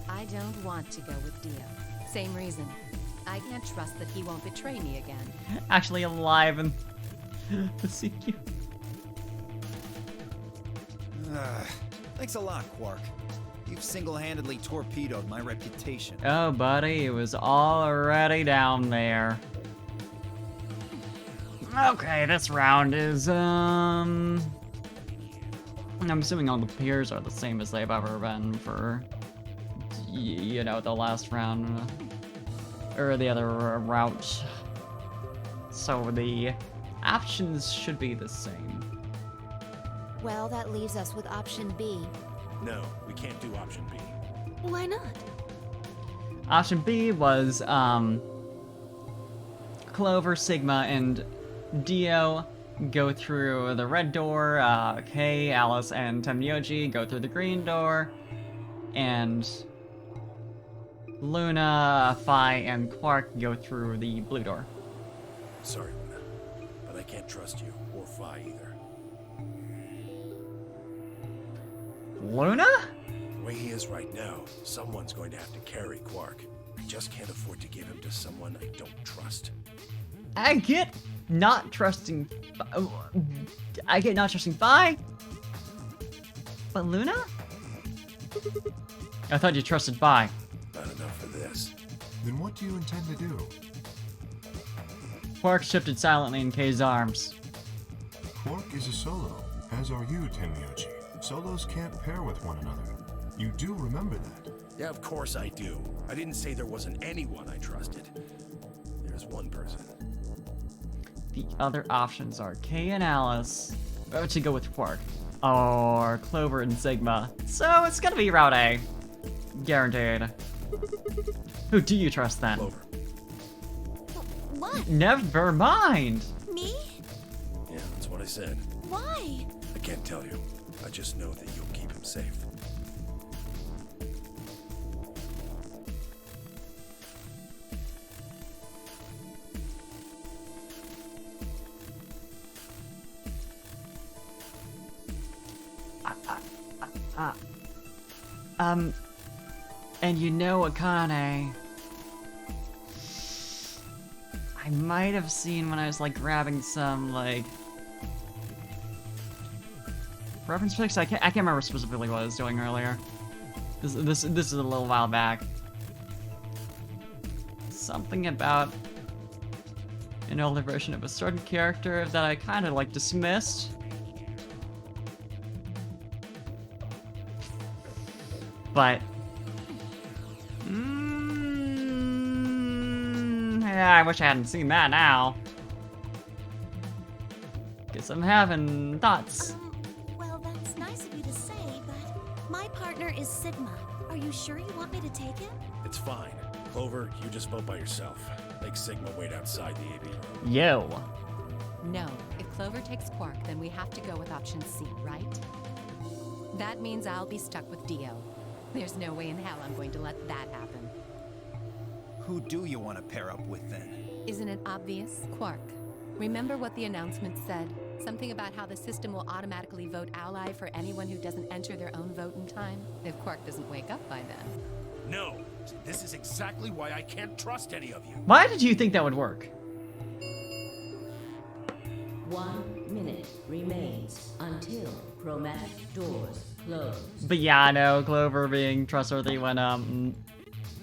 [SPEAKER 3] I
[SPEAKER 10] I don't want to go with Dio. Same reason. I can't trust that he won't betray me again.
[SPEAKER 1] Actually alive and to see you.
[SPEAKER 5] Thanks a lot, Quark. You've single-handedly torpedoed my reputation.
[SPEAKER 1] Oh, buddy, it was already down there. Okay, this round is, I'm assuming all the peers are the same as they've ever been for, you know, the last round, or the other route. So the options should be the same.
[SPEAKER 6] Well, that leaves us with option B.
[SPEAKER 2] No, we can't do option B.
[SPEAKER 12] Why not?
[SPEAKER 1] Option B was, Clover, Sigma, and Dio go through the red door, Kay, Alice, and Tenmyoji go through the green door, and Luna, Phi, and Quark go through the blue door.
[SPEAKER 2] Sorry, Luna, but I can't trust you, or Phi either.
[SPEAKER 1] Luna?
[SPEAKER 2] The way he is right now, someone's going to have to carry Quark. I just can't afford to give him to someone I don't trust.
[SPEAKER 1] I get not trusting Phi, but Luna? I thought you trusted Phi.
[SPEAKER 2] Not enough for this.
[SPEAKER 7] Then what do you intend to do?
[SPEAKER 1] Quark shifted silently in Kay's arms.
[SPEAKER 7] Quark is a solo, as are you, Tenmyoji. Solos can't pair with one another. You do remember that.
[SPEAKER 2] Yeah, of course I do. I didn't say there wasn't anyone I trusted. There's one person.
[SPEAKER 1] The other options are Kay and Alice, to go with Quark, or Clover and Sigma. So it's gonna be Route A. Guaranteed. Who do you trust then?
[SPEAKER 2] Clover.
[SPEAKER 12] What?
[SPEAKER 1] Never mind!
[SPEAKER 12] Me?
[SPEAKER 2] Yeah, that's what I said.
[SPEAKER 12] Why?
[SPEAKER 2] I can't tell you. I just know that you'll keep him safe.
[SPEAKER 1] And you know, Akane, I might have seen when I was, like, grabbing some, like, reference pics. I can't remember specifically what I was doing earlier. This is a little while back. Something about an older version of a certain character that I kind of, like, dismissed. But yeah, I wish I hadn't seen that now. Guess I'm having thoughts.
[SPEAKER 12] Well, that's nice of you to say, but my partner is Sigma. Are you sure you want me to take him?
[SPEAKER 2] It's fine. Clover, you just vote by yourself. Make Sigma wait outside the AB room.
[SPEAKER 1] Yo.
[SPEAKER 10] No, if Clover takes Quark, then we have to go with option C, right? That means I'll be stuck with Dio. There's no way in hell I'm going to let that happen.
[SPEAKER 5] Who do you want to pair up with then?
[SPEAKER 10] Isn't it obvious? Quark. Remember what the announcement said? Something about how the system will automatically vote ally for anyone who doesn't enter their own vote in time? If Quark doesn't wake up by then.
[SPEAKER 2] No! This is exactly why I can't trust any of you.
[SPEAKER 1] Why did you think that would work?
[SPEAKER 4] 1 minute remains until chromatic doors close.
[SPEAKER 1] But yeah, I know, Clover being trustworthy when,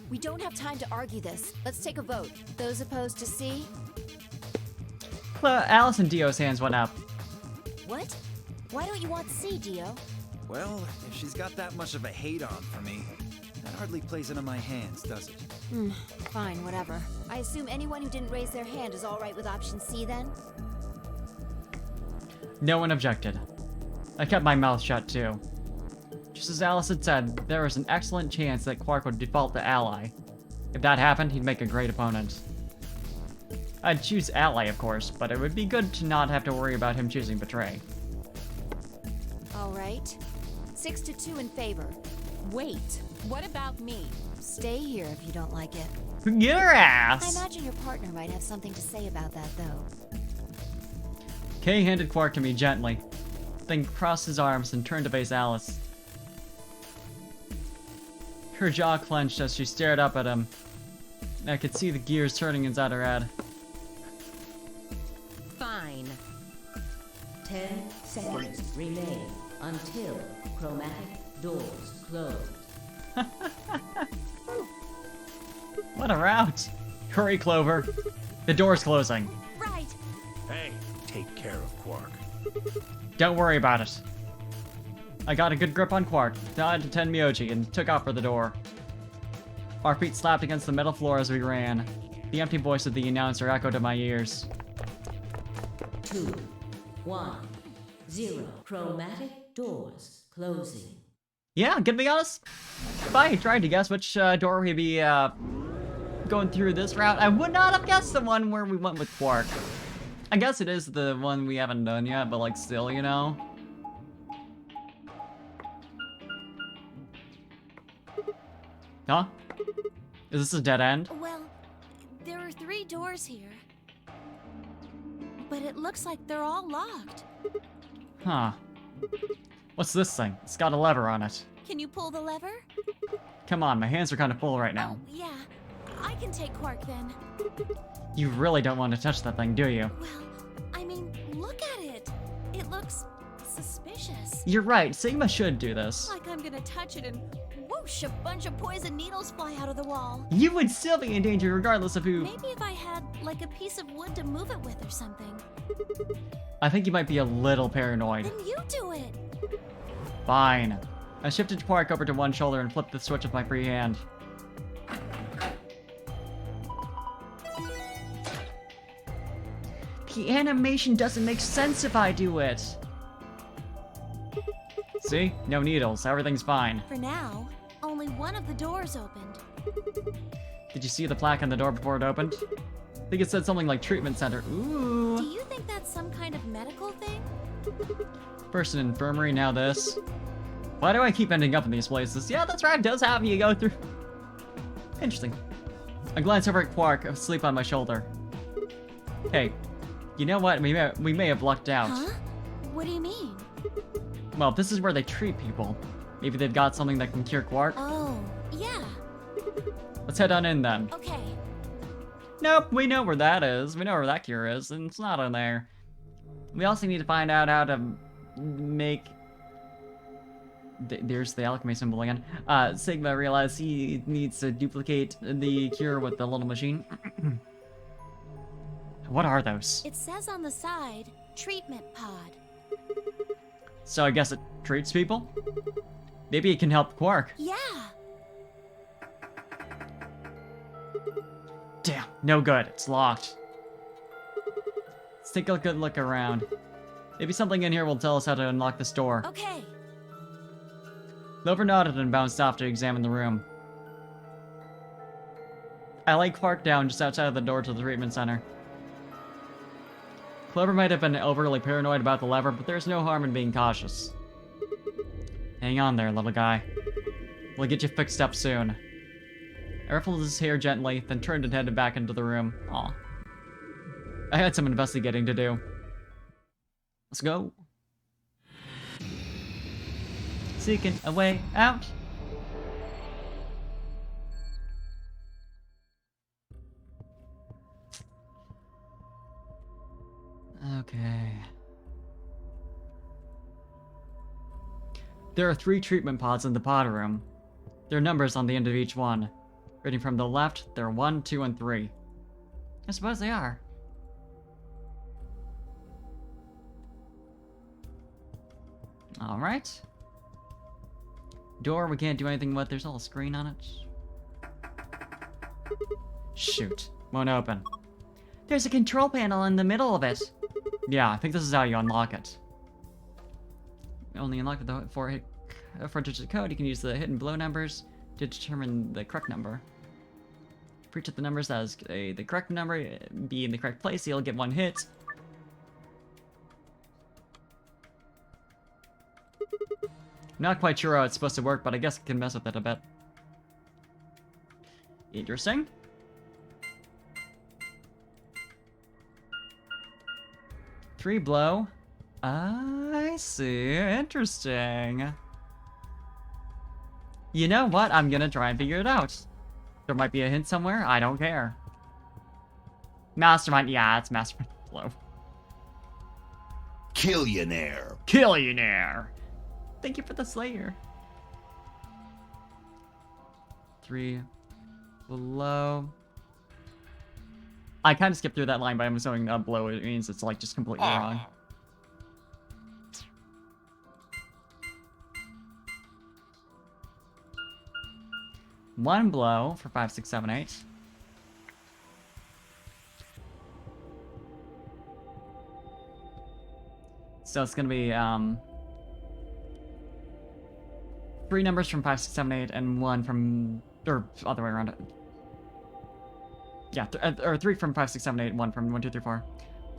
[SPEAKER 6] We don't have time to argue this. Let's take a vote. Those opposed to C?
[SPEAKER 1] Alice and Dio's hands went up.
[SPEAKER 6] What? Why don't you want C, Dio?
[SPEAKER 5] Well, if she's got that much of a hate on for me, that hardly plays into my hands, does it?
[SPEAKER 6] Fine, whatever. I assume anyone who didn't raise their hand is all right with option C then?
[SPEAKER 1] No one objected. I kept my mouth shut too. Just as Alice had said, there was an excellent chance that Quark would default to ally. If that happened, he'd make a great opponent. I'd choose ally, of course, but it would be good to not have to worry about him choosing betray.
[SPEAKER 6] All right. 6-2 in favor.
[SPEAKER 10] Wait, what about me?
[SPEAKER 6] Stay here if you don't like it.
[SPEAKER 1] Your
[SPEAKER 6] I
[SPEAKER 1] ass!
[SPEAKER 6] imagine your partner might have something to say about that, though.
[SPEAKER 1] Kay handed Quark to me gently, then crossed his arms and turned to face Alice. Her jaw clenched as she stared up at him. I could see the gears turning inside her head.
[SPEAKER 10] Fine.
[SPEAKER 4] 10 seconds remain until chromatic doors close.
[SPEAKER 1] What a route! Hurry, Clover. The door's closing.
[SPEAKER 12] Right.
[SPEAKER 2] Hey, take care of Quark.
[SPEAKER 1] Don't worry about it. I got a good grip on Quark, died to 10 Myoji, and took off for the door. Our feet slapped against the metal floor as we ran. The empty voice of the announcer echoed in my ears.
[SPEAKER 4] 2, 1, 0. Chromatic doors closing.
[SPEAKER 1] Yeah, gonna be honest, if I had tried to guess which door we'd be going through this route, I would not have guessed the one where we went with Quark. I guess it is the one we haven't done yet, but like still, you know? Huh? Is this a dead end?
[SPEAKER 12] Well, there are 3 doors here. But it looks like they're all locked.
[SPEAKER 1] Huh. What's this thing? It's got a lever on it.
[SPEAKER 12] Can you pull the lever?
[SPEAKER 1] Come on, my hands are kind of full right now.
[SPEAKER 12] Oh, yeah. I can take Quark then.
[SPEAKER 1] You really don't want to touch that thing, do you?
[SPEAKER 12] Well, I mean, look at it. It looks suspicious.
[SPEAKER 1] You're right, Sigma should do this.
[SPEAKER 12] Like I'm gonna touch it and whoosh, a bunch of poison needles fly out of the wall.
[SPEAKER 1] You would still be in danger regardless of who...
[SPEAKER 12] Maybe if I had, like, a piece of wood to move it with or something.
[SPEAKER 1] I think you might be a little paranoid.
[SPEAKER 12] Then you do it.
[SPEAKER 1] Fine. I shifted Quark over to one shoulder and flipped the switch with my free hand. The animation doesn't make sense if I do it. See? No needles. Everything's fine.
[SPEAKER 12] For now, only one of the doors opened.
[SPEAKER 1] Did you see the plaque on the door before it opened? I think it said something like treatment center. Ooh.
[SPEAKER 12] Do you think that's some kind of medical thing?
[SPEAKER 1] First an infirmary, now this. Why do I keep ending up in these places? Yeah, that's right. It does have you go through. Interesting. I glance over at Quark, asleep on my shoulder. Hey, you know what? We may have lucked out.
[SPEAKER 12] Huh? What do you mean?
[SPEAKER 1] Well, this is where they treat people. Maybe they've got something that can cure Quark.
[SPEAKER 12] Oh, yeah.
[SPEAKER 1] Let's head on in then.
[SPEAKER 12] Okay.
[SPEAKER 1] Nope, we know where that is. We know where that cure is, and it's not in there. We also need to find out how to make... There's the alchemy symbol again. Sigma realized he needs to duplicate the cure with the little machine. What are those?
[SPEAKER 12] It says on the side, treatment pod.
[SPEAKER 1] So I guess it treats people? Maybe it can help Quark.
[SPEAKER 12] Yeah.
[SPEAKER 1] Damn, no good. It's locked. Let's take a good look around. Maybe something in here will tell us how to unlock this door.
[SPEAKER 12] Okay.
[SPEAKER 1] Clover nodded and bounced off to examine the room. I lay Quark down just outside of the door to the treatment center. Clover might have been overly paranoid about the lever, but there's no harm in being cautious. Hang on there, little guy. We'll get you fixed up soon. I ruffled his hair gently, then turned and headed back into the room. Aw. I had some investigating to do. Let's go. Seeking a way out. Okay. There are 3 treatment pods in the pod room. There are numbers on the end of each one. Reading from the left, there are 1, 2, and 3. I suppose they are. Alright. Door we can't do anything with, there's a little screen on it. Shoot, won't open. There's a control panel in the middle of it. Yeah, I think this is how you unlock it. Only unlock with the 4-digit code. You can use the hidden below numbers to determine the correct number. For each of the numbers that is the correct number, be in the correct place, you'll get 1 hit. Not quite sure how it's supposed to work, but I guess I can mess with it a bit. Interesting. Three blow. I see. Interesting. You know what? I'm gonna try and figure it out. There might be a hint somewhere. I don't care. Mastermind. Yeah, it's Mastermind Blow.
[SPEAKER 13] Killionaire.
[SPEAKER 1] Killionaire. Thank you for the Slayer. 3 below. I kind of skipped through that line, but I'm assuming below it means it's like just completely wrong. One blow for 5, 6, 7, 8. So it's gonna be 3 numbers from 5, 6, 7, 8, and 1 from, or other way around it. Yeah, or 3 from 5, 6, 7, 8, 1 from 1, 2, 3, 4.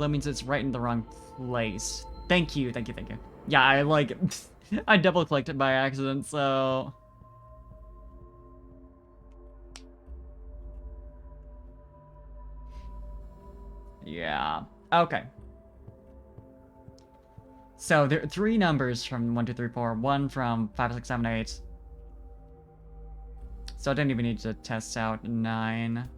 [SPEAKER 1] That means it's right in the wrong place. Thank you, thank you, thank you. Yeah, I like, I double clicked it by accident, so. Yeah, okay. So there are 3 numbers from 1, 2, 3, 4, 1 from 5, 6, 7, 8. So I didn't even need to test out 9.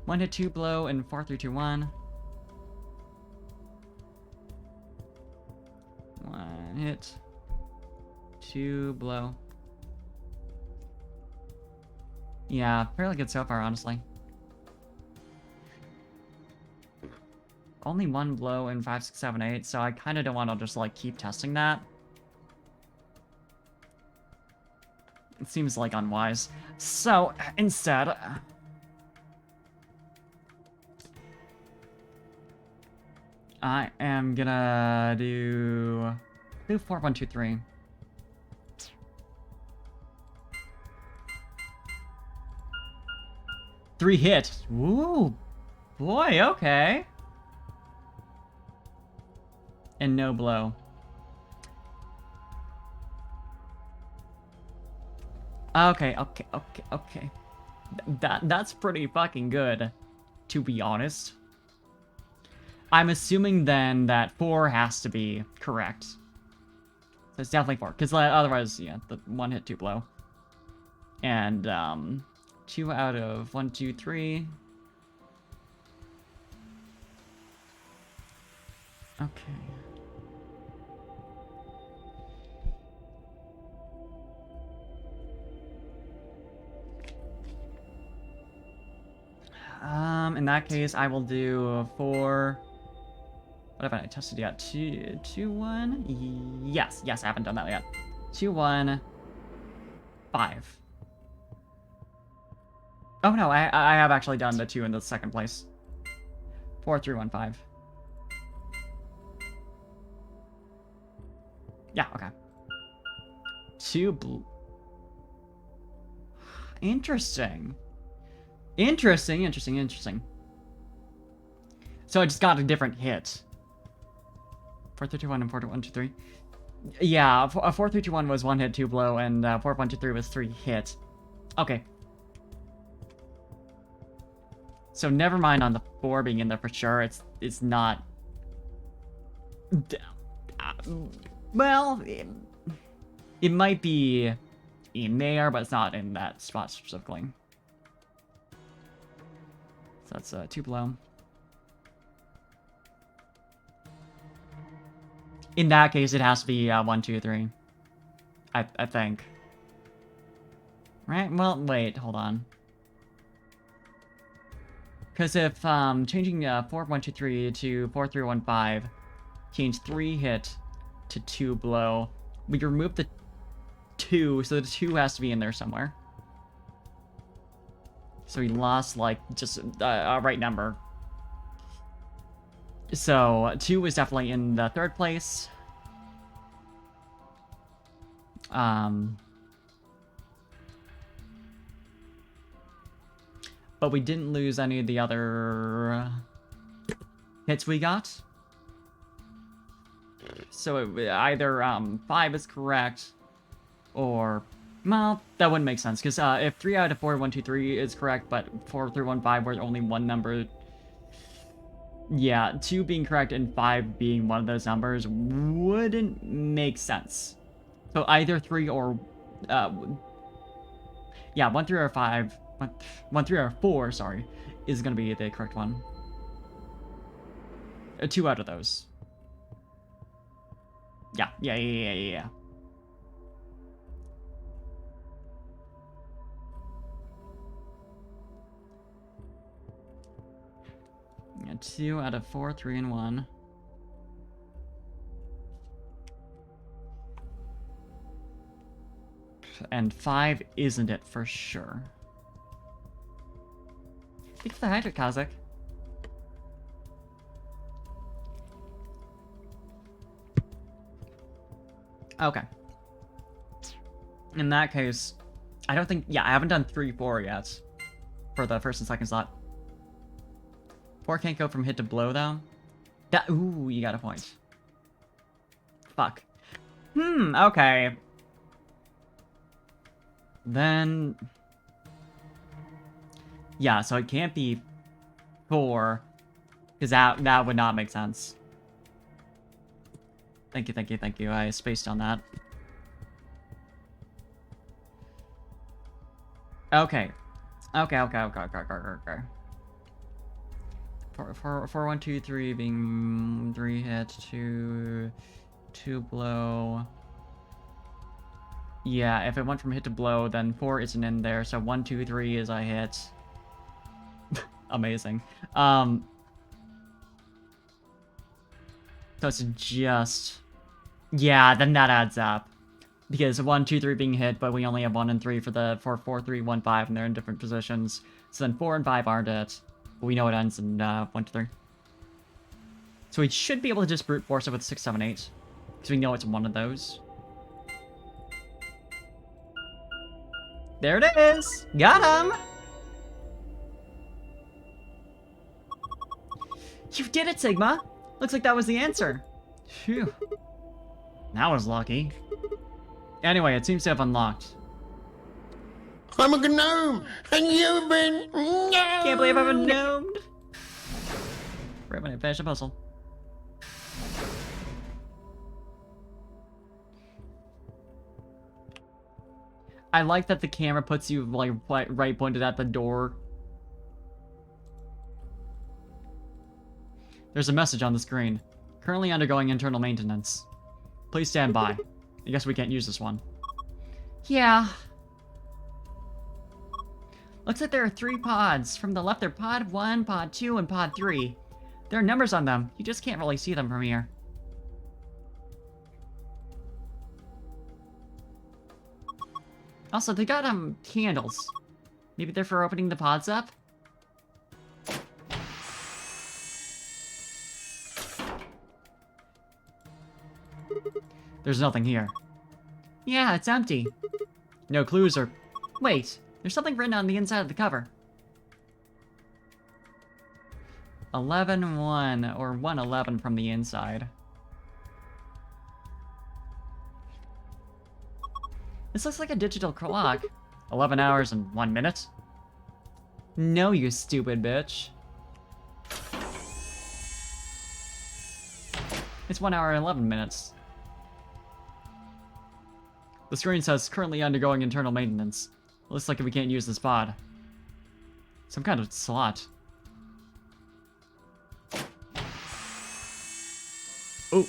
[SPEAKER 1] One hit, 2 blow, and 4, 3, 2, 1. 1 hit, 2 blow. Yeah, fairly good so far, honestly. Only 1 blow in 5, 6, 7, 8, so I kind of don't want to just, like, keep testing that. It seems, like, unwise. So, instead... I am gonna do 4, 1, 2, 3. Three hit. Ooh, boy, okay. And no blow. Okay. That's pretty fucking good, to be honest. I'm assuming then that 4 has to be correct. So it's definitely 4, because otherwise, yeah, the 1 hit, 2 blow. And 2 out of 1, 2, 3. Okay. In that case, I will do 4. What have I tested yet? 2, 2, 1? Yes, I haven't done that yet. 2, 1, 5. Oh no, I have actually done the 2 in the second place. 4, 3, 1, 5. Yeah, okay. 2 blue. Interesting. Interesting. So I just got a different hit. 4, 3, 2, 1, and 4, 2, 1, 2, 3. Yeah, 4, 3, 2, 1 was 1 hit, 2 blow, and 4, 1, 2, 3 was 3 hit. Okay. So never mind on the 4 being in there for sure. It's not. Well, it might be in there, but it's not in that spot specifically. So that's 2 blow. In that case, it has to be 1, 2, 3. I think. Right? Well, wait, hold on. Because if changing 4, 1, 2, 3 to 4, 3, 1, 5, change 3 hit to 2 blow, we remove the 2, so the 2 has to be in there somewhere. So we lost, like, just a right number. So 2 is definitely in the 3rd place. But we didn't lose any of the other hits we got. So either 5 is correct, or, well, that wouldn't make sense, because if 3 out of 4, 1, 2, 3 is correct, but 4, 3, 1, 5 were only one number, Yeah, 2 being correct and 5 being one of those numbers wouldn't make sense. So either 3 or... yeah, 1, 3, or 5... 1, 3, or 4, sorry, is going to be the correct one. 2 out of those. Yeah. Yeah. 2 out of 4, 3, and 1. And 5 isn't it for sure. Thank you for the hydrate, Kazakh. Okay. In that case, I don't think... Yeah, I haven't done 3, 4 yet. For the first and second slot. 4 can't go from hit to blow, though. That... Ooh, you got a point. Fuck. Okay. Then... Yeah, so it can't be 4. Because that would not make sense. Thank you. I spaced on that. Okay. 4, 1, 2, 3 being 3 hit, 2 blow. Yeah, if it went from hit to blow, then 4 isn't in there, so 1, 2, 3 is a hit. Amazing. So it's just... Yeah, then that adds up. Because 1, 2, 3 being hit, but we only have 1 and 3 for 4, 3, 1, 5, and they're in different positions. So then 4 and 5 aren't it. But we know it ends in 1, 2, 3. So we should be able to just brute force it with 6, 7, 8. Because we know it's one of those. There it is! Got him! You did it, Sigma! Looks like that was the answer. Phew. That was lucky. Anyway, it seems to have unlocked.
[SPEAKER 13] I'm a gnome, and you've been gnomed.
[SPEAKER 1] Can't believe I've been gnomed. Right when I finish the puzzle. I like that the camera puts you like right pointed at the door. There's a message on the screen. Currently undergoing internal maintenance. Please stand by. I guess we can't use this one. Yeah. Looks like there are 3 pods. From the left, they're pod 1, pod 2, and pod 3. There are numbers on them. You just can't really see them from here. Also, they got, candles. Maybe they're for opening the pods up? There's nothing here. Yeah, it's empty. No clues or... Wait, there's something written on the inside of the cover. 11-1, or 111 from the inside. This looks like a digital clock. 11 hours and 1 minute? No, you stupid bitch. It's 1 hour and 11 minutes. The screen says, currently undergoing internal maintenance. Looks like we can't use this pod. Some kind of slot. Oh.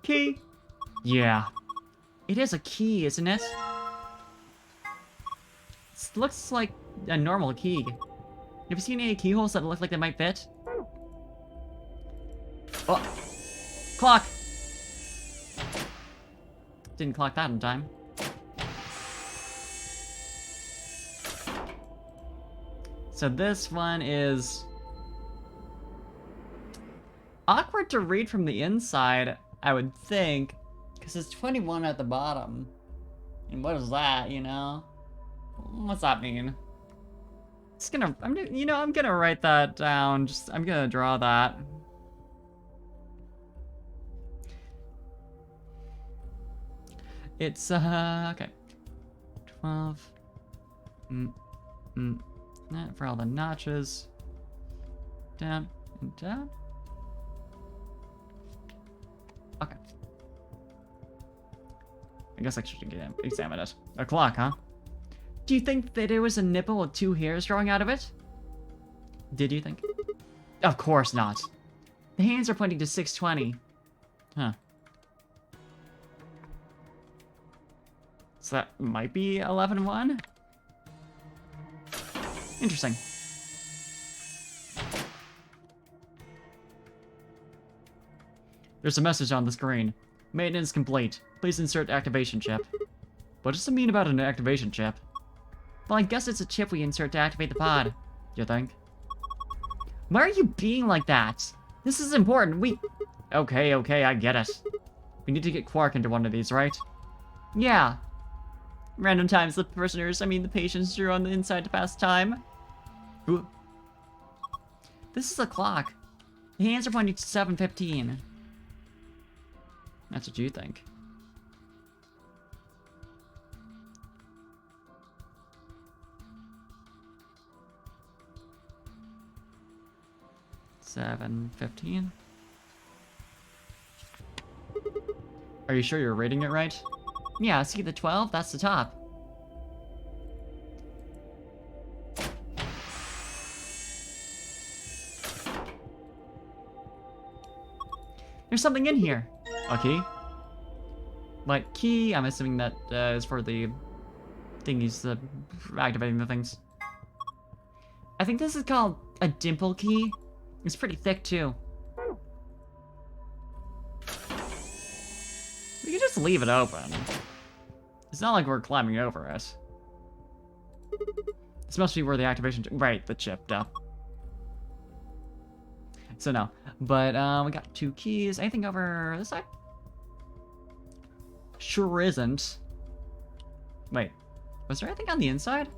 [SPEAKER 1] Key. Yeah. It is a key, isn't it? It looks like a normal key. Have you seen any keyholes that look like they might fit? Oh. Clock! Didn't clock that in time. So this one is... awkward to read from the inside, I would think. Because it's 21 at the bottom. And what is that, you know? What's that mean? I'm gonna write that down. I'm gonna draw that. It's, okay. 12. For all the notches. Down and down. Okay. I guess I should examine it. A clock, huh? Do you think that it was a nipple with 2 hairs growing out of it? Did you think? Of course not. The hands are pointing to 6:20. Huh. So that might be 11:1? Interesting. There's a message on the screen. Maintenance complete. Please insert activation chip. What does it mean about an activation chip? Well, I guess it's a chip we insert to activate the pod. You think? Why are you being like that? This is important. Okay, I get it. We need to get Quark into one of these, right? Yeah. Random times the the patients drew on the inside to pass time. Ooh. This is a clock. The hands are pointing to 7:15. That's what you think. $7:15. Are you sure you're reading it right? Yeah, see the 12? That's the top. There's something in here. A key? Like, key? I'm assuming that is for the thingies, activating the things. I think this is called a dimple key. It's pretty thick, too. We can just leave it open. It's not like we're climbing over it. This must be where the activation... Right, the chip, duh. So no. But, we got 2 keys. Anything over this side? Sure isn't. Wait. Was there anything on the inside?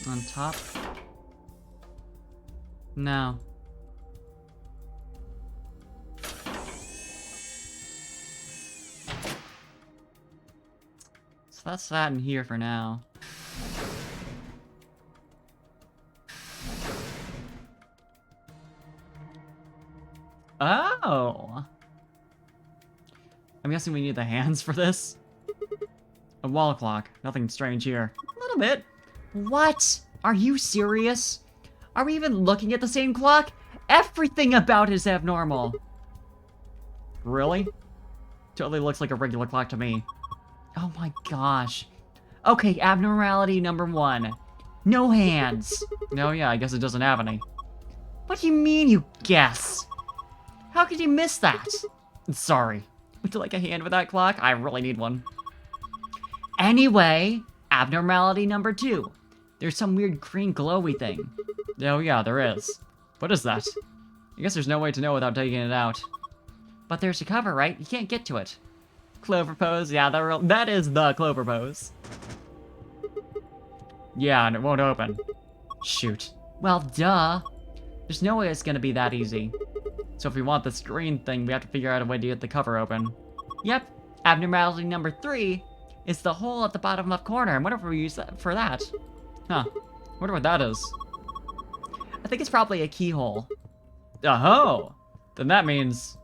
[SPEAKER 1] On top? No. So that's that in here for now. Oh! I'm guessing we need the hands for this. A wall clock. Nothing strange here. A little bit. What? Are you serious? Are we even looking at the same clock? Everything about it is abnormal. Really? Totally looks like a regular clock to me. Oh my gosh. Okay, abnormality number 1. No hands. No, yeah, I guess it doesn't have any. What do you mean you guess? How could you miss that? Sorry. Would you like a hand with that clock? I really need one. Anyway, abnormality number 2. There's some weird green glowy thing. Oh yeah, there is. What is that? I guess there's no way to know without taking it out. But there's a cover, right? You can't get to it. Clover pose? Yeah, that is the clover pose. Yeah, and it won't open. Shoot. Well, duh. There's no way it's gonna be that easy. So if we want this green thing, we have to figure out a way to get the cover open. Yep. Abnormality number 3 is the hole at the bottom left corner. I wonder if we use that for that. Huh. Wonder what that is. I think it's probably a keyhole. Oh! Then that means...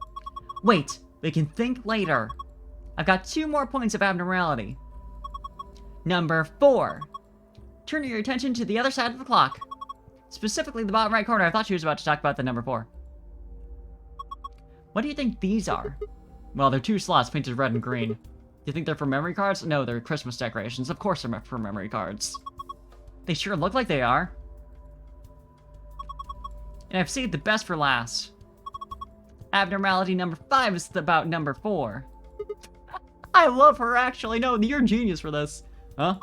[SPEAKER 1] Wait, we can think later. I've got 2 more points of abnormality. Number 4. Turn your attention to the other side of the clock. Specifically the bottom right corner. I thought she was about to talk about the number 4. What do you think these are? Well, they're 2 slots painted red and green. Do you think they're for memory cards? No, they're Christmas decorations. Of course they're for memory cards. They sure look like they are. And I've saved the best for last. Abnormality number 5 is about number 4. I love her, actually. No, you're a genius for this. Huh?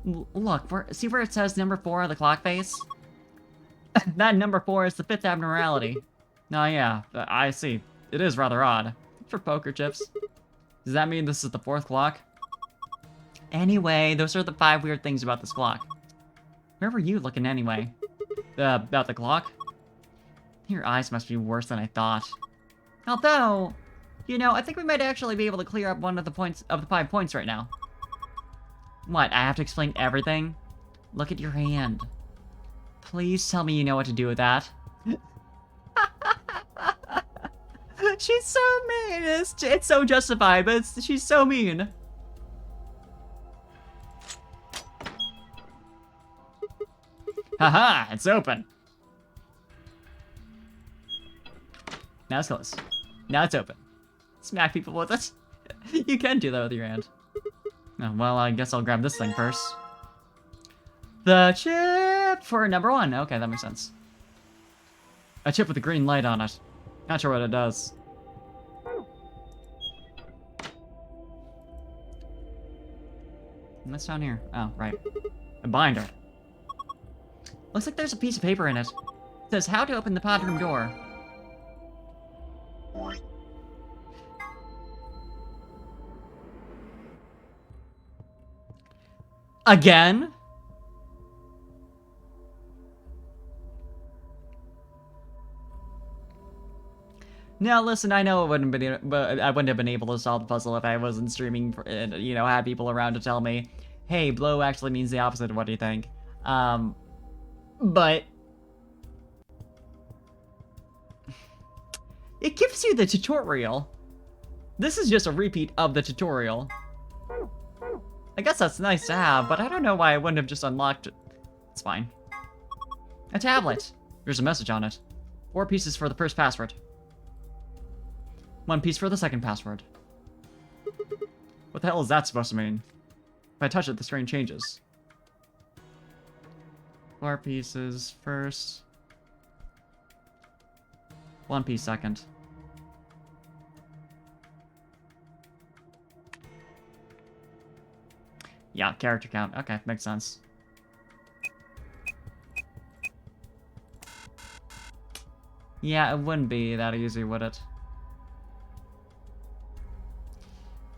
[SPEAKER 1] Look, see where it says number 4 on the clock face? That number 4 is the 5th abnormality. Oh yeah, I see. It is rather odd. For poker chips. Does that mean this is the 4th clock? Anyway, those are the 5 weird things about this clock. Where were you looking anyway? About the clock? Your eyes must be worse than I thought. Although, you know, I think we might actually be able to clear up one of the 5 points right now. What, I have to explain everything? Look at your hand. Please tell me you know what to do with that. She's so mean. It's so justified, but she's so mean. Haha, it's open. Now it's closed. Now it's open. Smack people with it. You can do that with your hand. Oh, well, I guess I'll grab this thing first. The chip for number 1. Okay, that makes sense. A chip with a green light on it. Not sure what it does. What's down here? Oh, right. A binder. Looks like there's a piece of paper in it. It says how to open the pod room door. Again? Now, listen, I know I wouldn't have been able to solve the puzzle if I wasn't streaming, and you know, had people around to tell me, hey, blow actually means the opposite of what do you think. But it gives you the tutorial. This is just a repeat of the tutorial. I guess that's nice to have, but I don't know why I wouldn't have just unlocked it. It's fine. A tablet. There's a message on it. 4 pieces for the first password. 1 piece for the second password. What the hell is that supposed to mean? If I touch it, the screen changes. 4 pieces first. 1 piece second. Yeah, character count. Okay, makes sense. Yeah, it wouldn't be that easy, would it?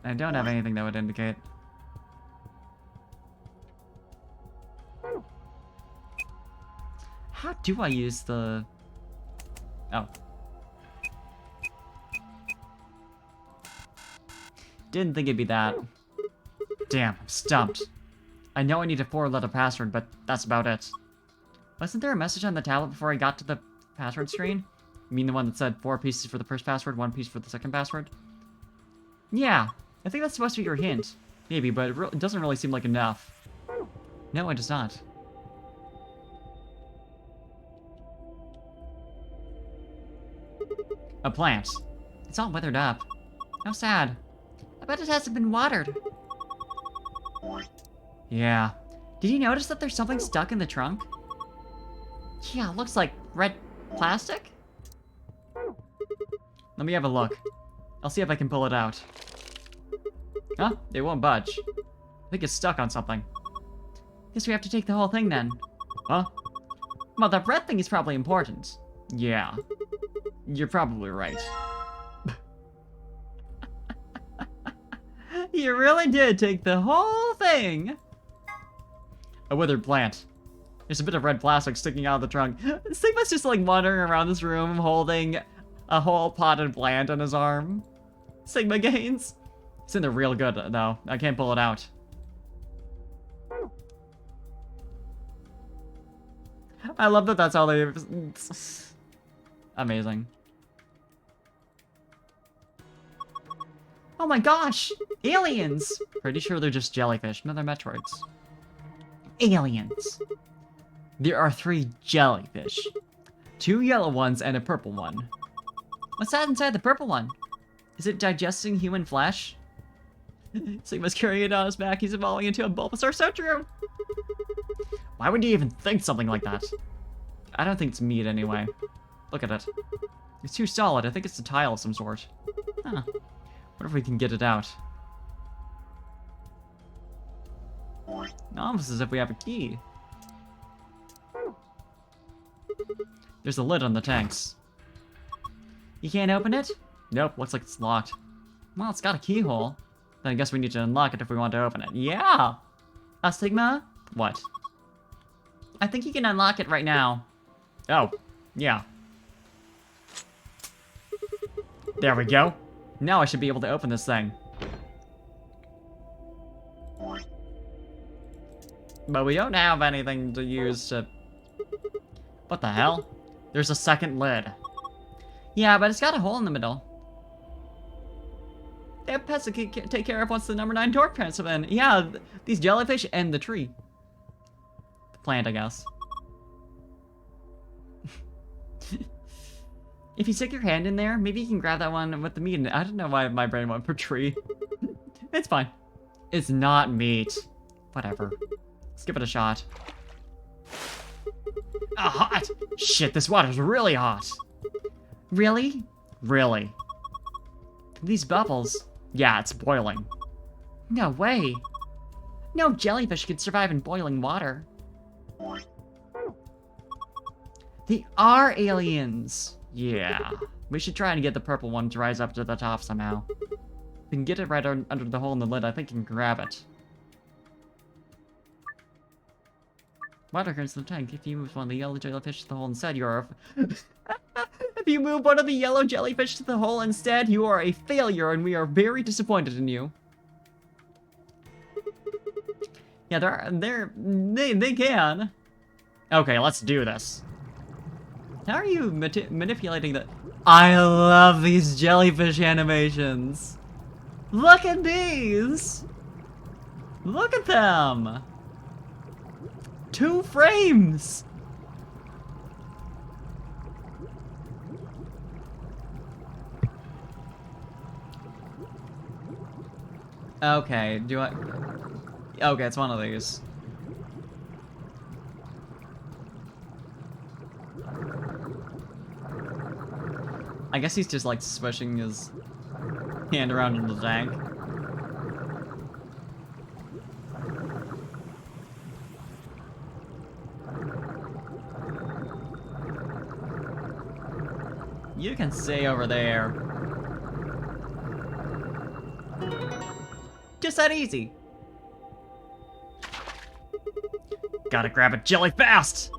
[SPEAKER 1] I don't have anything that would indicate. How do I use the... Oh. Didn't think it'd be that. Damn, I'm stumped. I know I need a 4-letter password, but that's about it. Wasn't there a message on the tablet before I got to the password screen? You mean the one that said 4 pieces for the first password, 1 piece for the second password? Yeah, I think that's supposed to be your hint. Maybe, but it doesn't really seem like enough. No, it does not. A plant. It's all withered up. How sad. I bet it hasn't been watered. Yeah. Did you notice that there's something stuck in the trunk? Yeah, it looks like red plastic? Let me have a look. I'll see if I can pull it out. Huh? It won't budge. I think it's stuck on something. Guess we have to take the whole thing then. Huh? Well, that red thing is probably important. Yeah. You're probably right. You really did take the whole thing! A withered plant. There's a bit of red plastic sticking out of the trunk. Sigma's just like wandering around this room holding a whole potted plant on his arm. Sigma gains. It's in there real good, though. I can't pull it out. I love that that's all they... Amazing. Oh my gosh! Aliens! Pretty sure they're just jellyfish. No, they're Metroids. Aliens. There are 3 jellyfish. 2 yellow ones and a purple one. What's that inside the purple one? Is it digesting human flesh? Sigma's carrying it on his back. He's evolving into a Bulbasaur. So true! Why would you even think something like that? I don't think it's meat anyway. Look at it. It's too solid. I think it's a tile of some sort. Huh. What if we can get it out? Almost as if we have a key. There's a lid on the tanks. You can't open it? Nope, looks like it's locked. Well, it's got a keyhole. Then I guess we need to unlock it if we want to open it. Yeah! Sigma? What? I think you can unlock it right now. Oh, yeah. There we go. Now I should be able to open this thing. But we don't have anything to use to... What the hell? There's a second lid. Yeah, but it's got a hole in the middle. They have pets to take care of once the number 9 door pants have in. Yeah, these jellyfish and the tree. The plant, I guess. If you stick your hand in there, maybe you can grab that one with the meat in it. I don't know why my brain went for tree. It's fine. It's not meat. Whatever. Let's give it a shot. Ah, hot! Shit, this water's really hot. Really? Really? These bubbles. Yeah, it's boiling. No way. No jellyfish could survive in boiling water. They are aliens. Yeah. We should try and get the purple one to rise up to the top somehow. We can get it right under the hole in the lid. I think you can grab it. Water currents in the tank. If you move one of the yellow jellyfish to the hole inside, you are If you move one of the yellow jellyfish to the hole instead, you are a failure and we are very disappointed in you. Yeah, they can. Okay, let's do this. How are you manipulating the... I love these jellyfish animations. Look at these. Look at them. 2 frames. Okay, do I... Okay, it's one of these. I guess he's just like swishing his hand around in the tank. You can stay over there. Just that easy. Gotta grab a jelly fast!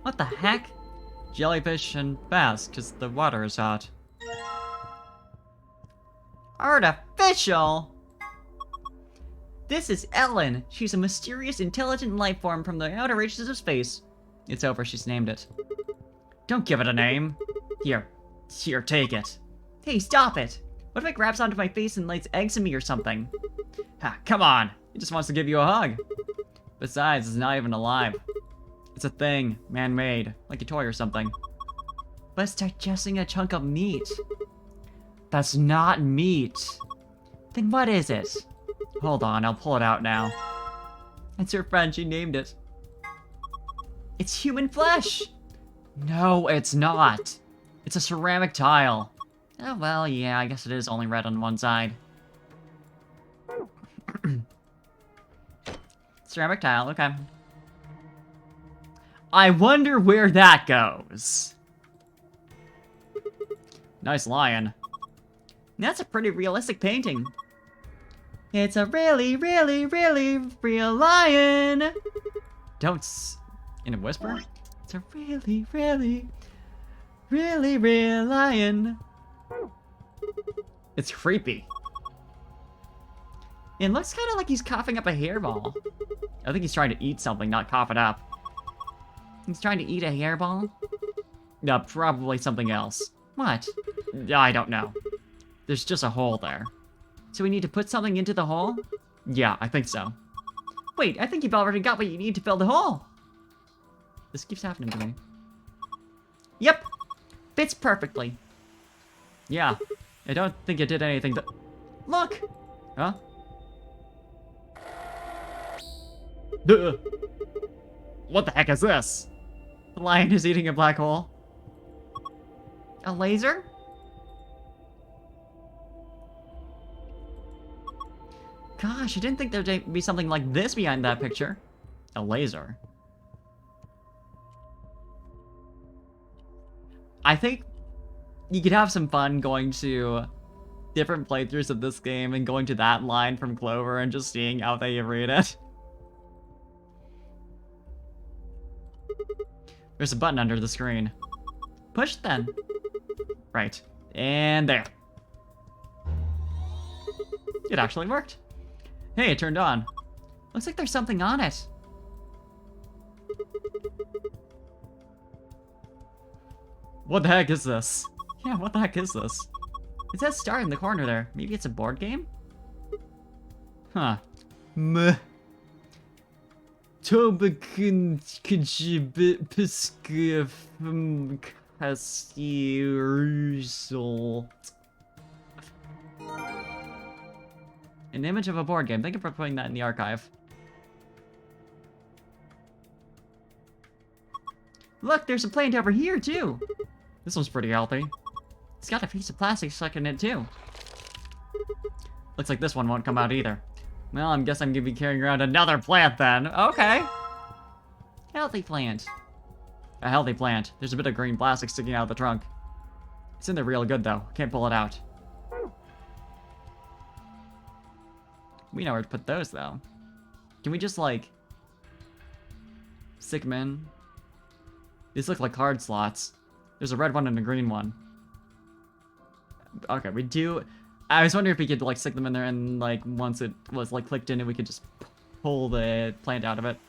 [SPEAKER 1] What the heck? Jellyfish and fast, because the water is hot. Artificial? This is Ellen. She's a mysterious, intelligent life form from the outer reaches of space. It's over, she's named it. Don't give it a name. Here, take it. Hey, stop it! What if it grabs onto my face and lays eggs in me or something? Ha, come on! It just wants to give you a hug. Besides, it's not even alive. It's a thing, man-made, like a toy or something. But it's digesting a chunk of meat. That's not meat. Then what is it? Hold on, I'll pull it out now. It's her friend, she named it. It's human flesh! No, it's not. It's a ceramic tile. Oh, well, yeah, I guess it is only red on one side. Ceramic tile, okay. I wonder where that goes. Nice lion. That's a pretty realistic painting. It's a really, really, really real lion. Don't in a whisper? It's a really, really, really real lion. It's creepy. It looks kind of like he's coughing up a hairball. I think he's trying to eat something, not cough it up. He's trying to eat a hairball? No, probably something else. What? I don't know. There's just a hole there. So we need to put something into the hole? Yeah, I think so. Wait, I think you've already got what you need to fill the hole. This keeps happening to me. Yep. Fits perfectly. Yeah. I don't think it did anything that... Look! Huh? Duh. What the heck is this? The lion is eating a black hole. A laser? Gosh, I didn't think there'd be something like this behind that picture. A laser. I think you could have some fun going to different playthroughs of this game and going to that line from Clover and just seeing how they read it. There's a button under the screen. Push then. Right. And there. It actually worked. Hey, it turned on. Looks like there's something on it. What the heck is this? Yeah, what the heck is this? It says start in the corner there. Maybe it's a board game? Huh. Meh. Tobakin kajibit piskif kasirusol. An image of a board game. Thank you for putting that in the archive. Look, there's a plant over here, too. This one's pretty healthy. It's got a piece of plastic stuck in it, too. Looks like this one won't come out either. Well, I guess I'm gonna be carrying around another plant then. Okay. Healthy plant. A healthy plant. There's a bit of green plastic sticking out of the trunk. It's in there real good, though. Can't pull it out. We know where to put those, though. Can we just, like, stick them in? These look like card slots. There's a red one and a green one. Okay, we do... I was wondering if we could, like, stick them in there and, like, once it was, like, clicked in, we could just pull the plant out of it.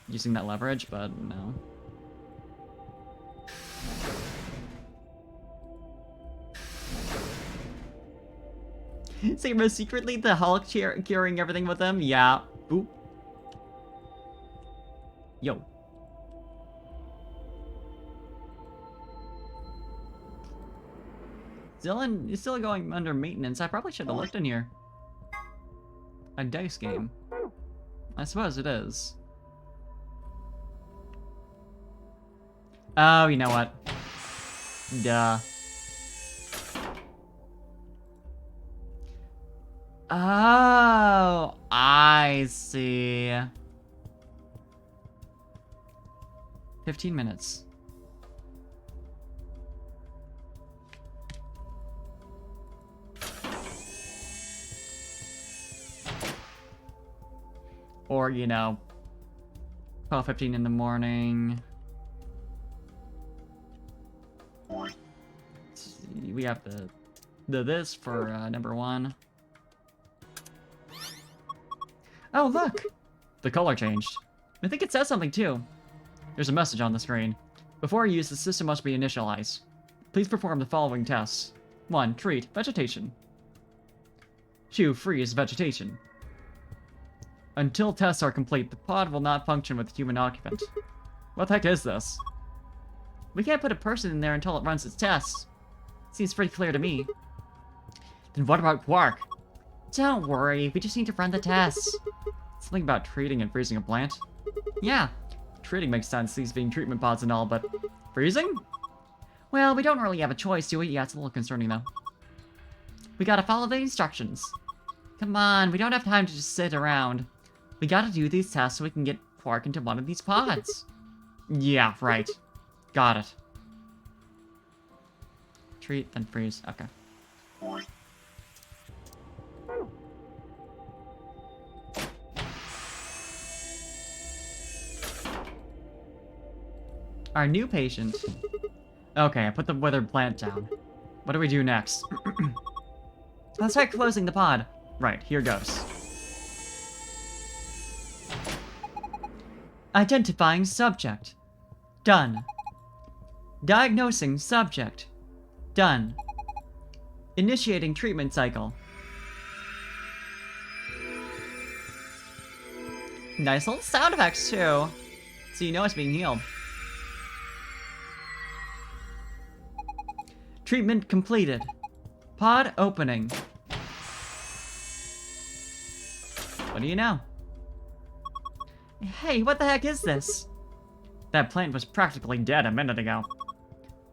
[SPEAKER 1] Using that leverage, but no. Sigma secretly the Hulk carrying everything with him? Yeah. Oop. Yo. It's still going under maintenance. I probably should have looked in here. A dice game. I suppose it is. Oh, you know what? Duh. Oh, I see. 15 minutes. Or, you know, 12:15 in the morning. We have this for number 1. Oh, look! The color changed. I think it says something, too. There's a message on the screen. Before use, the system must be initialized. Please perform the following tests. 1. Treat vegetation. 2. Freeze vegetation. Until tests are complete, the pod will not function with human occupant. What the heck is this? We can't put a person in there until it runs its tests. Seems pretty clear to me. Then what about Quark? Don't worry, we just need to run the tests. Something about treating and freezing a plant? Yeah, treating makes sense, these being treatment pods and all, but freezing? Well, we don't really have a choice, do we? Yeah, it's a little concerning though. We gotta follow the instructions. Come on, we don't have time to just sit around. We gotta do these tests so we can get Quark into one of these pods. Yeah, right. Got it. Treat, then freeze. Okay. Our new patient. Okay, I put the withered plant down. What do we do next? Let's try closing the pod. Right, here goes. Identifying subject. Done. Diagnosing subject. Done. Initiating treatment cycle. Nice little sound effects too. So you know it's being healed. Treatment completed. Pod opening. What do you know? Hey, what the heck is this? That plant was practically dead a minute ago.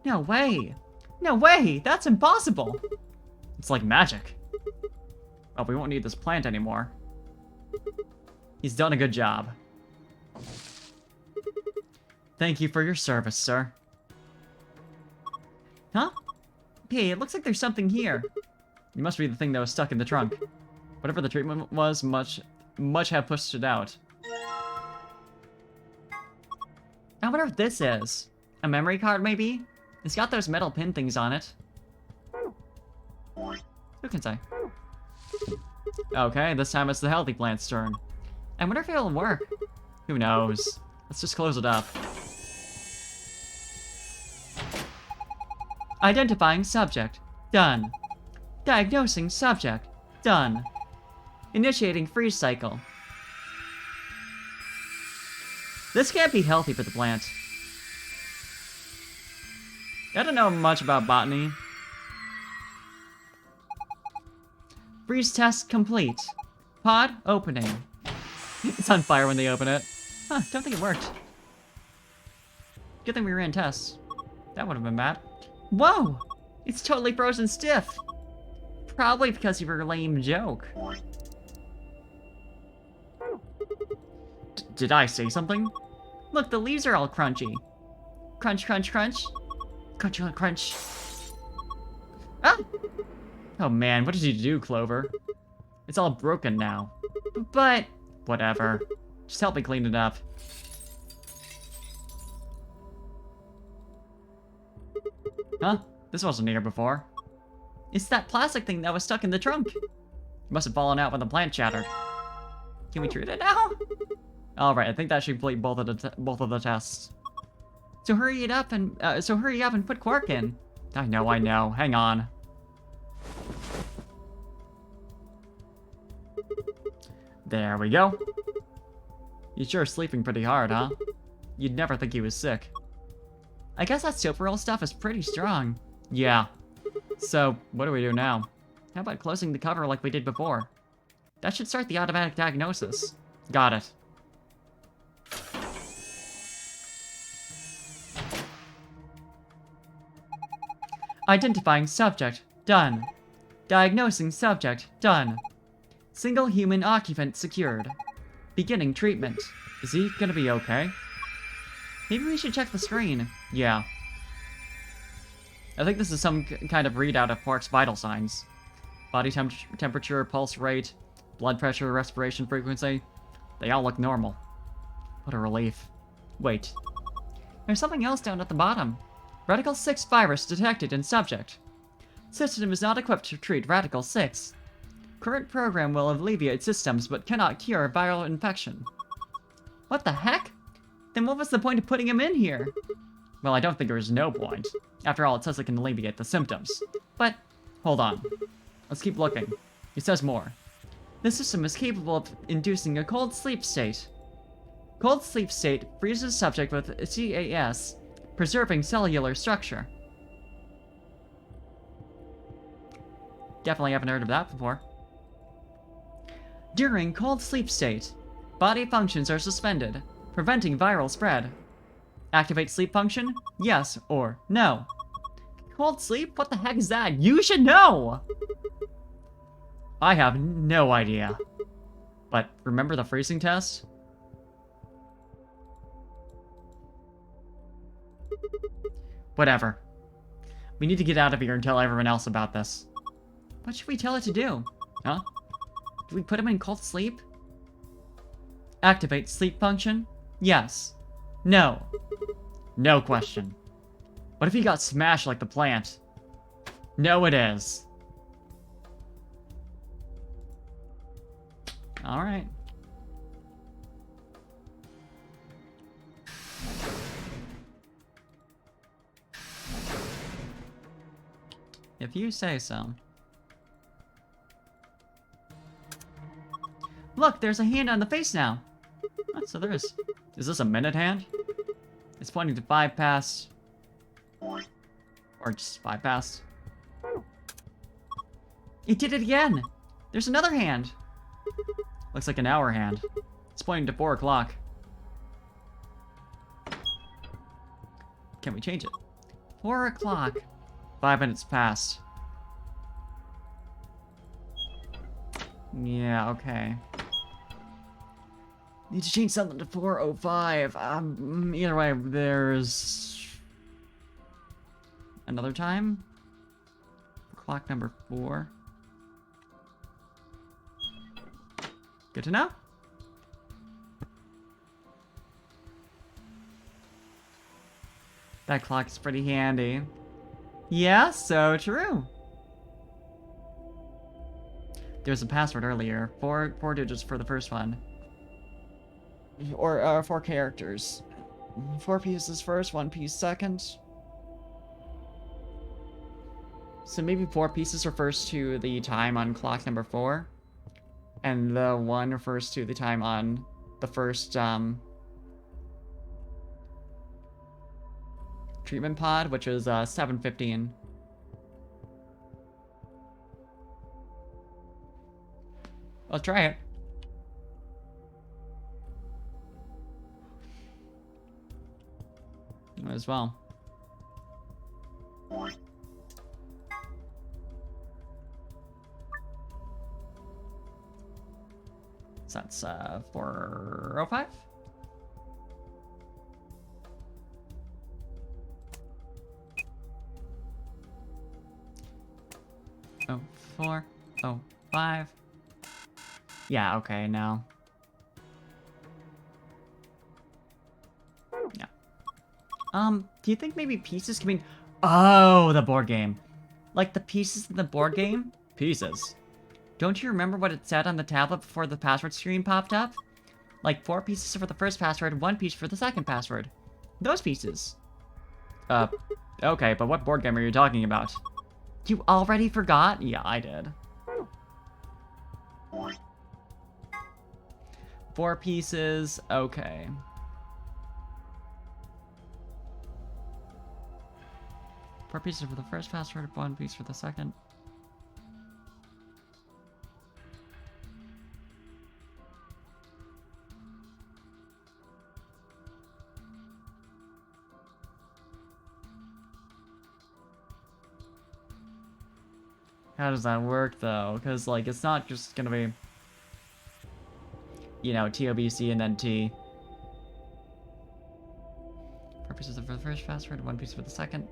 [SPEAKER 1] No way! No way! That's impossible! It's like magic. Oh, we won't need this plant anymore. He's done a good job. Thank you for your service, sir. Huh? Hey, it looks like there's something here. It must be the thing that was stuck in the trunk. Whatever the treatment was, much have pushed it out. I wonder what this is. A memory card, maybe? It's got those metal pin things on it. Who can say? Okay, this time it's the healthy plant's turn. I wonder if it'll work. Who knows? Let's just close it up. Identifying subject. Done. Diagnosing subject. Done. Initiating freeze cycle. This can't be healthy for the plant. I don't know much about botany. Freeze test complete. Pod opening. It's on fire when they open it. Huh, don't think it worked. Good thing we ran tests. That would have been bad. Whoa! It's totally frozen stiff! Probably because of your lame joke. Did I say something? Look, the leaves are all crunchy. Crunch, crunch, crunch. Crunch, crunch, crunch. Ah! Oh man, what did you do, Clover? It's all broken now. But, whatever. Just help me clean it up. Huh? This wasn't here before. It's that plastic thing that was stuck in the trunk. It must have fallen out when the plant shattered. Can we treat it now? Alright, I think that should complete both of the tests. So hurry up and put Quark in. I know. Hang on. There we go. He's sure sleeping pretty hard, huh? You'd never think he was sick. I guess that Soparil stuff is pretty strong. Yeah. So, what do we do now? How about closing the cover like we did before? That should start the automatic diagnosis. Got it. Identifying subject. Done. Diagnosing subject. Done. Single human occupant secured. Beginning treatment. Is he gonna be okay? Maybe we should check the screen. Yeah. I think this is some kind of readout of Quark's vital signs. Body temperature, pulse rate, blood pressure, respiration frequency. They all look normal. What a relief. Wait. There's something else down at the bottom. Radical 6 virus detected in subject. System is not equipped to treat Radical 6. Current program will alleviate systems but cannot cure viral infection. What the heck? Then what was the point of putting him in here? Well, I don't think there is no point. After all, it says it can alleviate the symptoms. But, hold on. Let's keep looking. It says more. The system is capable of inducing a cold sleep state. Cold sleep state freezes subject with CAS, preserving cellular structure. Definitely haven't heard of that before. During cold sleep state, body functions are suspended, preventing viral spread. Activate sleep function? Yes or no. Cold sleep? What the heck is that? You should know! I have no idea. But remember the freezing test? Whatever. We need to get out of here and tell everyone else about this. What should we tell it to do? Huh? Do we put him in cold sleep? Activate sleep function? Yes. No. No question. What if he got smashed like the plant? No, it is. Alright. If you say so. Look, there's a hand on the face now. Oh, so there is. Is this a minute hand? It's pointing to 5 past. Or just 5 past. It did it again! There's another hand! Looks like an hour hand. It's pointing to 4 o'clock. Can we change it? 4 o'clock. 5 minutes past. Yeah, okay. Need to change something to 4:05. Either way, there's another time. Clock number 4. Good to know. That clock's pretty handy. Yeah, so true. There was a password earlier. Four digits for the first one. Or 4 characters. 4 pieces first, 1 piece second. So maybe 4 pieces refers to the time on clock number 4. And the 1 refers to the time on the first, treatment pod, which is, 7:15. I'll try it. As well. So that's 4:05. Oh, 4. Oh, 5. Yeah, okay, now. Yeah. Do you think maybe pieces can mean... Oh, the board game. Like the pieces in the board game? Pieces. Don't you remember what it said on the tablet before the password screen popped up? Like 4 pieces for the first password, 1 piece for the second password. Those pieces. Okay, but what board game are you talking about? You already forgot? Yeah, I did. 4 pieces, okay. Four pieces for the first password, 1 piece for the second. How does that work, though? Because, like, it's not just gonna be, you know, TOBC and then T. 4 pieces for the first password, 1 piece for the second.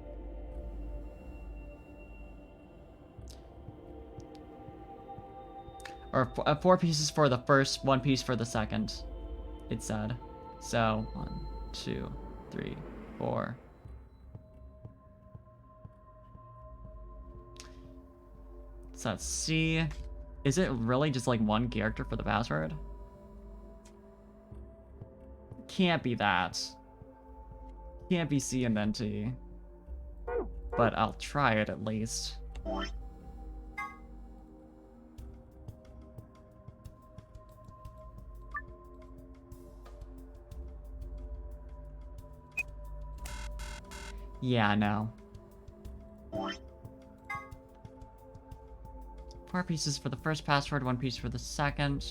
[SPEAKER 1] Or 4 pieces for the first, 1 piece for the second, it said. So, 1, 2, 3, 4. So let's see. Is it really just like 1 character for the password? Can't be that. Can't be C and then T. But I'll try it at least. Yeah, no. 4 pieces for the first password, 1 piece for the second.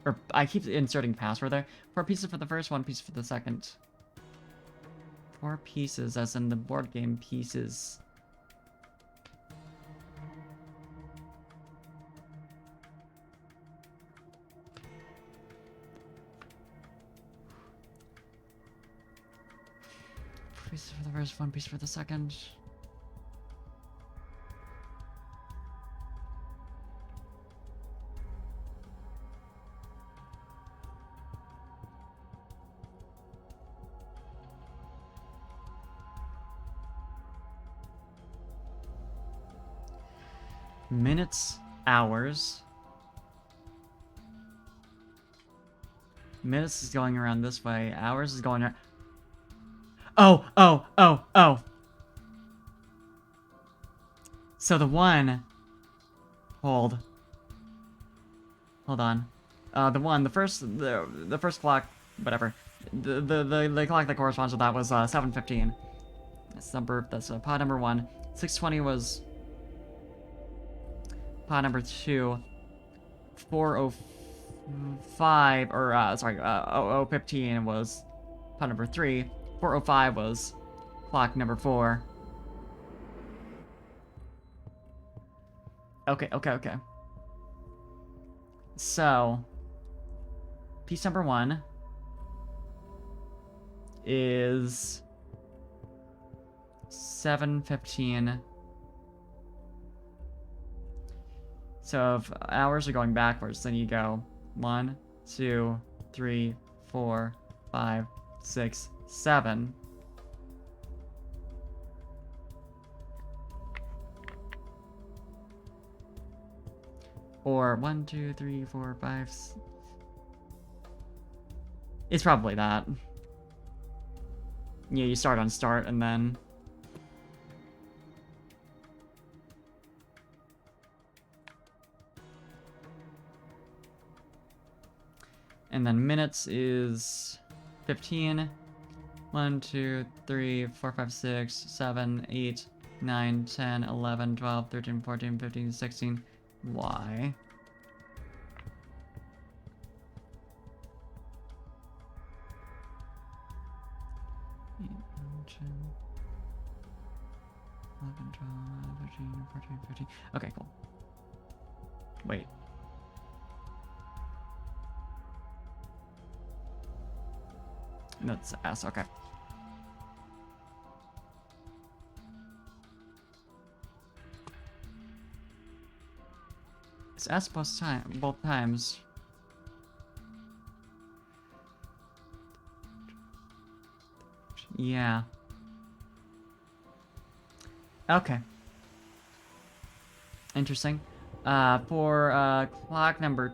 [SPEAKER 1] Or, I keep inserting password there. 4 pieces for the first, 1 piece for the second. 4 pieces, as in the board game pieces. Piece for the first, 1 piece for the second. Minutes, hours. Minutes is going around this way. Hours is going around. Oh. So the 1... Hold on. The first clock, whatever. The clock that corresponds with that was 7:15. That's pod number 1. 6:20 was pod number 2. 4:05, or 00:15 was pod number 3. 4:05 was clock number 4. Okay. So, piece number 1 is 7:15. So if hours are going backwards, then you go 1, 2, 3, 4, 5, 6, 7. Or 1, 2, 3, 4, 5. It's probably that. Yeah, you start on start and then... And then minutes is 15. 1, 2, 3, 4, 5, 6, 7, 8, 9, 10, 11, 12, 13, 14, 15, 16. Y. Okay, cool. Wait. That's S, okay. It's S both times. Yeah. Okay. Interesting. For clock number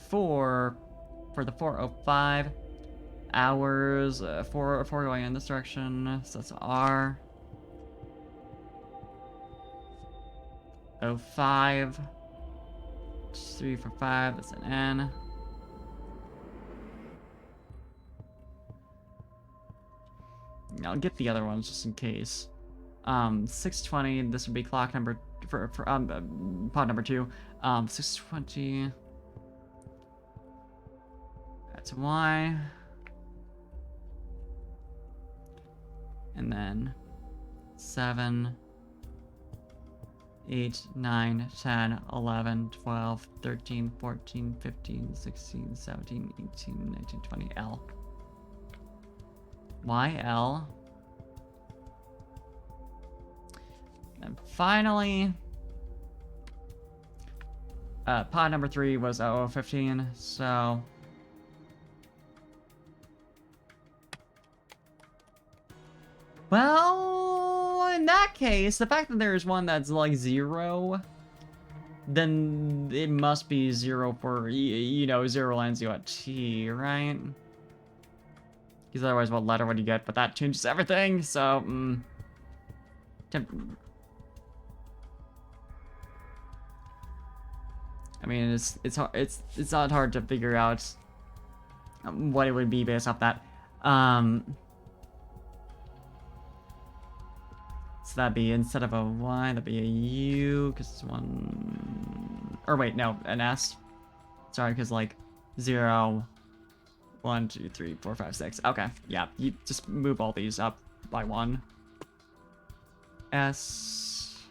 [SPEAKER 1] 4, for the 4:05 hours, 4 going in this direction, so that's R. 05. 3, 4, 5, that's an N. I'll get the other ones just in case. 620, this would be clock number for pod number 2. 620. That's Y. And then 7, 8, 9, 10, 11, 12, 13, 14, 15, 16, 17, 18, 19, 20, L. Y, L. And finally, pod number 3 was 0015, so... Well, in that case, the fact that there's one that's like 0, then it must be 0 for, you know, 0 lands you at T, right? Because otherwise, what letter would you get? But that changes everything, so, I mean, it's not hard to figure out what it would be based off that. So that'd be, instead of a Y, that'd be a U, because it's one... Or wait, no, an S. Sorry, because like 0, 1, 2, 3, 4, 5, 6. Okay, yeah, you just move all these up by 1. S.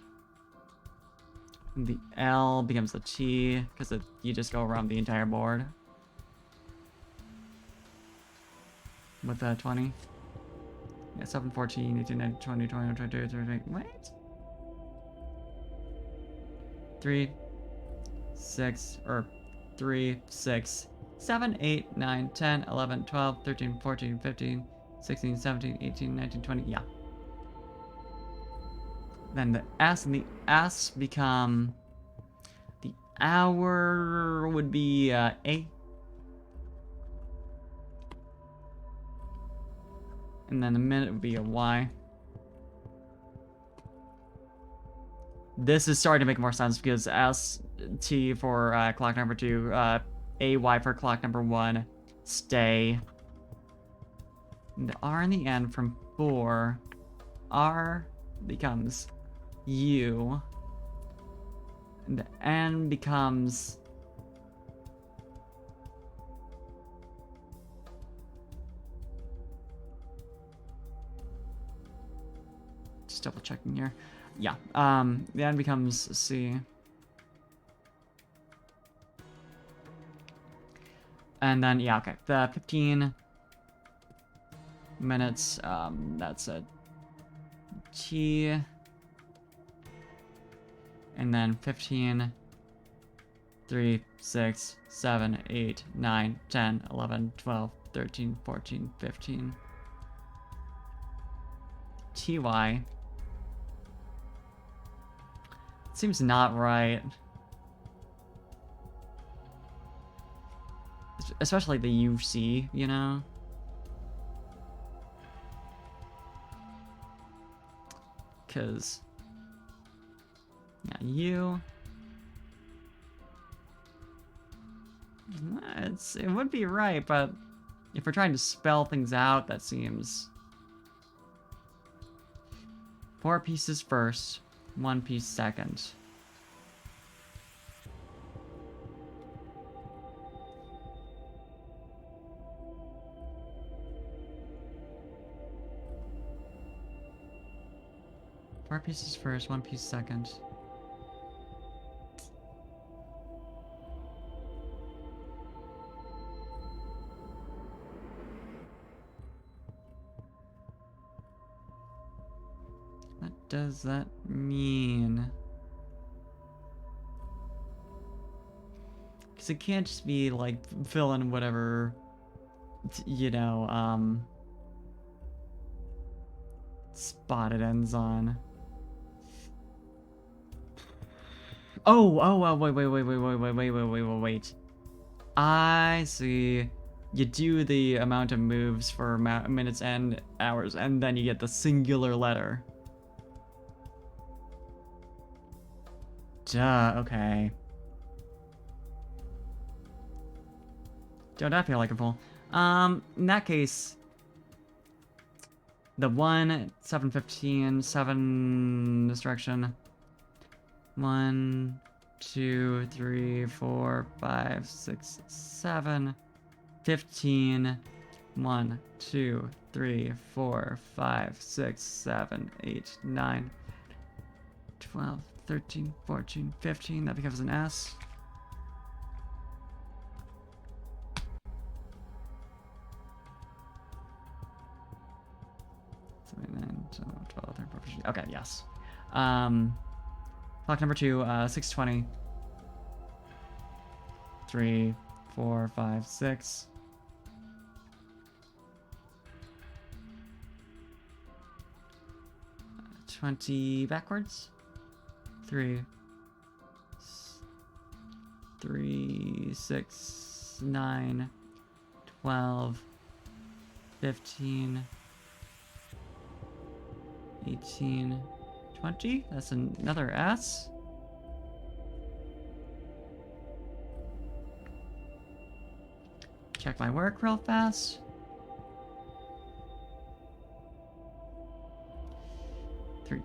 [SPEAKER 1] The L becomes the T, because you just go around the entire board. With the 20. Yeah, 7, 14, 18, 19, 20, 21, 22, 23, wait. 3, 6, or 3, 6, 7, 8, 9, 10, 11, 12, 13, 14, 15, 16, 17, 18, 19, 20, yeah. Then the S and the S become... The hour would be A. And then the minute would be a Y. This is starting to make more sense because S, T for clock number 2, A, Y for clock number 1, stay. And the R in the end from 4, R becomes U. And the N becomes... Just double checking here. Yeah, the N becomes C. And then, yeah, okay, the 15 minutes, that's a T. And then 15, 3, 6, 7, 8, 9, 10, 11, 12, 13, 14, 15. TY. Seems not right. Especially the UC, you know? Because... yeah, you... it would be right, but if we're trying to spell things out, that seems... 4 pieces first, 1 piece second. Four pieces first, 1 piece second. What does that mean? Because it can't just be like fill in whatever, you know, spot it ends on. Oh, wait. I see. You do the amount of moves for minutes and hours, and then you get the singular letter. Duh, okay. Don't I feel like a fool? In that case, the 1, 715, 7 destruction. 1, 2, 3, 4, 5, 6, 7, 15. 1, 2, 3, 4, 5, 6, 7, 8, 9, 12, 13, 14, 15. That becomes an S. Okay, yes. Clock number 2, 620. 3, 4, 5, 6. 20 backwards. 3, 6, 9, 12, 15, 18, 20. That's another S. Check my work real fast. 3,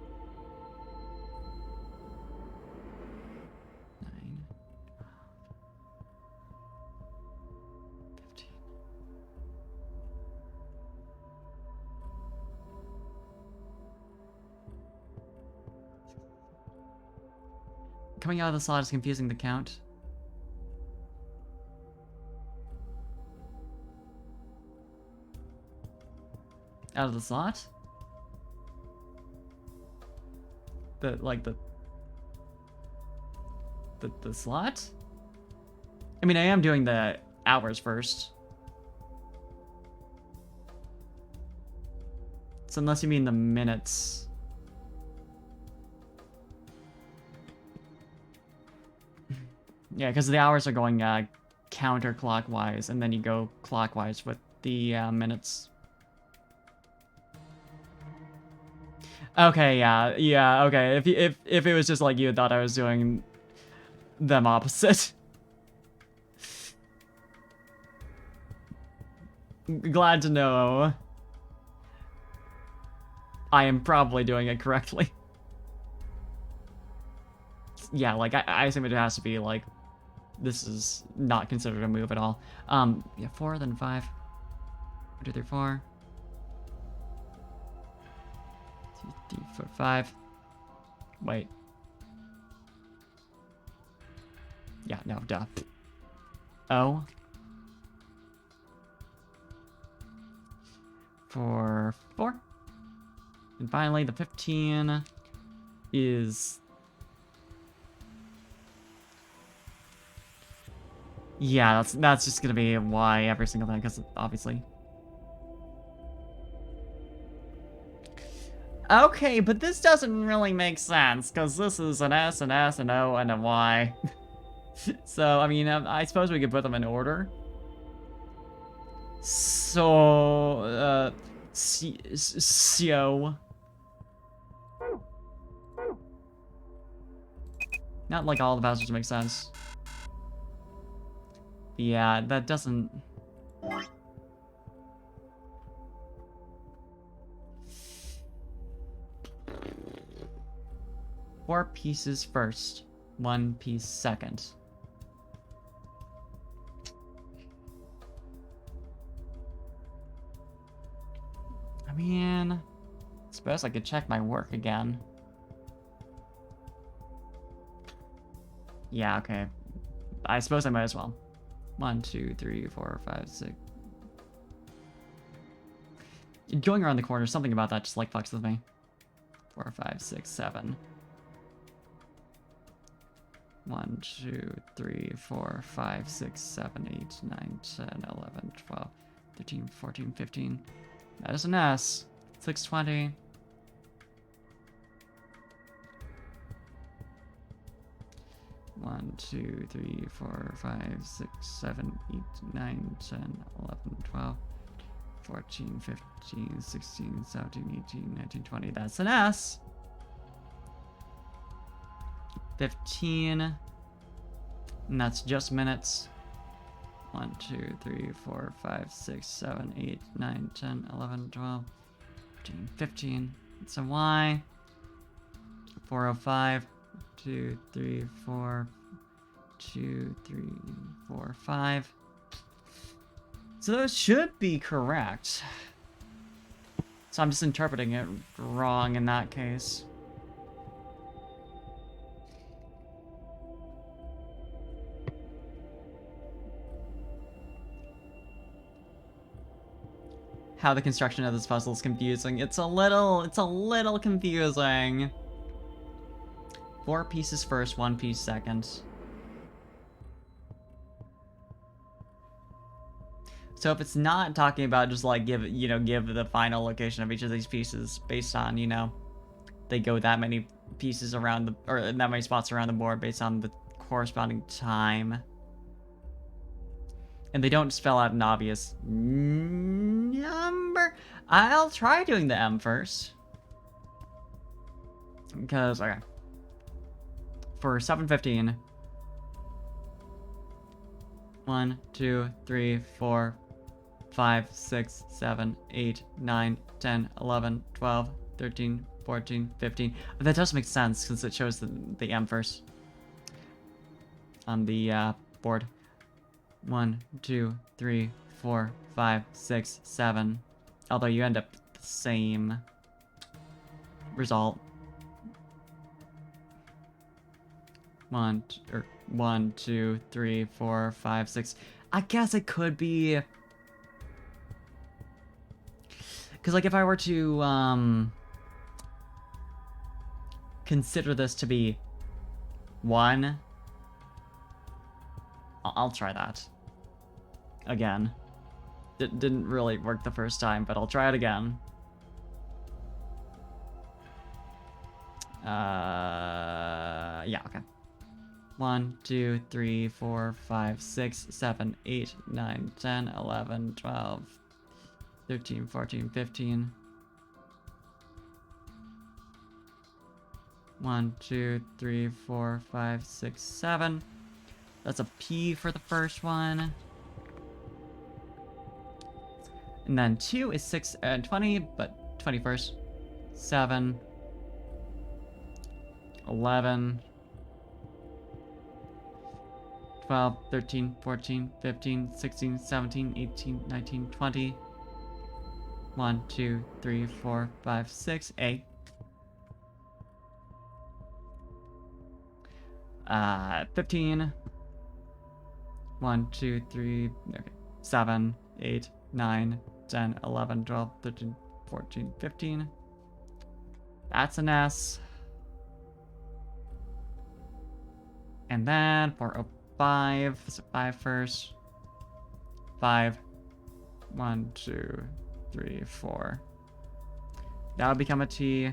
[SPEAKER 1] 9, 15. Coming out of the slot is confusing the count. Out of the slot? The slot? I mean, I am doing the hours first. So unless you mean the minutes. Yeah, because the hours are going counterclockwise, and then you go clockwise with the minutes. Okay, yeah, okay. If it was just like you thought I was doing them opposite. Glad to know I am probably doing it correctly. Yeah, like I assume it has to be like this is not considered a move at all. Yeah, 4, then 5. 1, 2, 3, 4. 2, 3, 4, 5. Wait. Yeah, no, duh. O. 4, 4. And finally, the 15 is... yeah, that's just gonna be a Y every single time, because obviously. Okay, but this doesn't really make sense, because this is an S, an S, an O, and a Y. So, I mean, I suppose we could put them in order. So, Not like all the passwords make sense. Yeah, that doesn't... Four pieces first, one piece second. I mean, I suppose I could check my work again. Yeah, okay. I suppose I might as well. 1, 2, 3, 4, 5, 6. Going around the corner, something about that just like fucks with me. 4, 5, 6, 7. 1, 2, 3, 4, 5, 6, 7, 8, 9, 10, 11, 12, 13, 14, 15. That is an S. 620. One, 2, 3, 4, 5, 6, 7, 8, 9, 10, 11, 12, 14, 15, 16, 17, 18, 19, 20. That's an S. 15. And that's just minutes. 1, 2, 3, 4, 5, 6, 7, 8, 9, 10, 11, 12, 13, 15. It's a Y. 405. 2, 3, 4, 2, 3, 4, 5. So those should be correct. So I'm just interpreting it wrong in that case. How the construction of this puzzle is confusing. It's a little confusing. 4 pieces first, 1 piece second. So if it's not talking about just like give the final location of each of these pieces based on, they go that many pieces around the, or that many spots around the board based on the corresponding time. And they don't spell out an obvious number. I'll try doing the M first. Because, okay. For 715. 1, 2, 3, 4, 5, 6, 7, 8, 9, 10, 11, 12, 13, 14, 15. That does make sense since it shows the M first on the board. 1, 2, 3, 4, 5, 6, 7. Although you end up the same result. 1, 2, 3, 4, 5, 6. I guess it could be. Because, like, if I were to consider this to be 1, I'll try that. Again. It didn't really work the first time, but I'll try it again. Yeah, okay. 1, 2, 3, 4, 5, 6, 7, 8, 9, 10, 11, 12, 13, 14, 15. 1, 2, 3, 4, 5, 6, 7. That's a P for the first one. And then 2 is 6 and 20, but 21st. 7. 11. 12, 13, 14, 15, 16, 17, 18, 19, 20. 1, 2, 3, 4, 5, 6, 8. 15. 1, 2, 3, okay. 7, 8, 9, 10, 11, 12, 13, 14, 15. That's an S. And then 405, so 5 first. 5. 1, 2, 3, 4. That would become a T.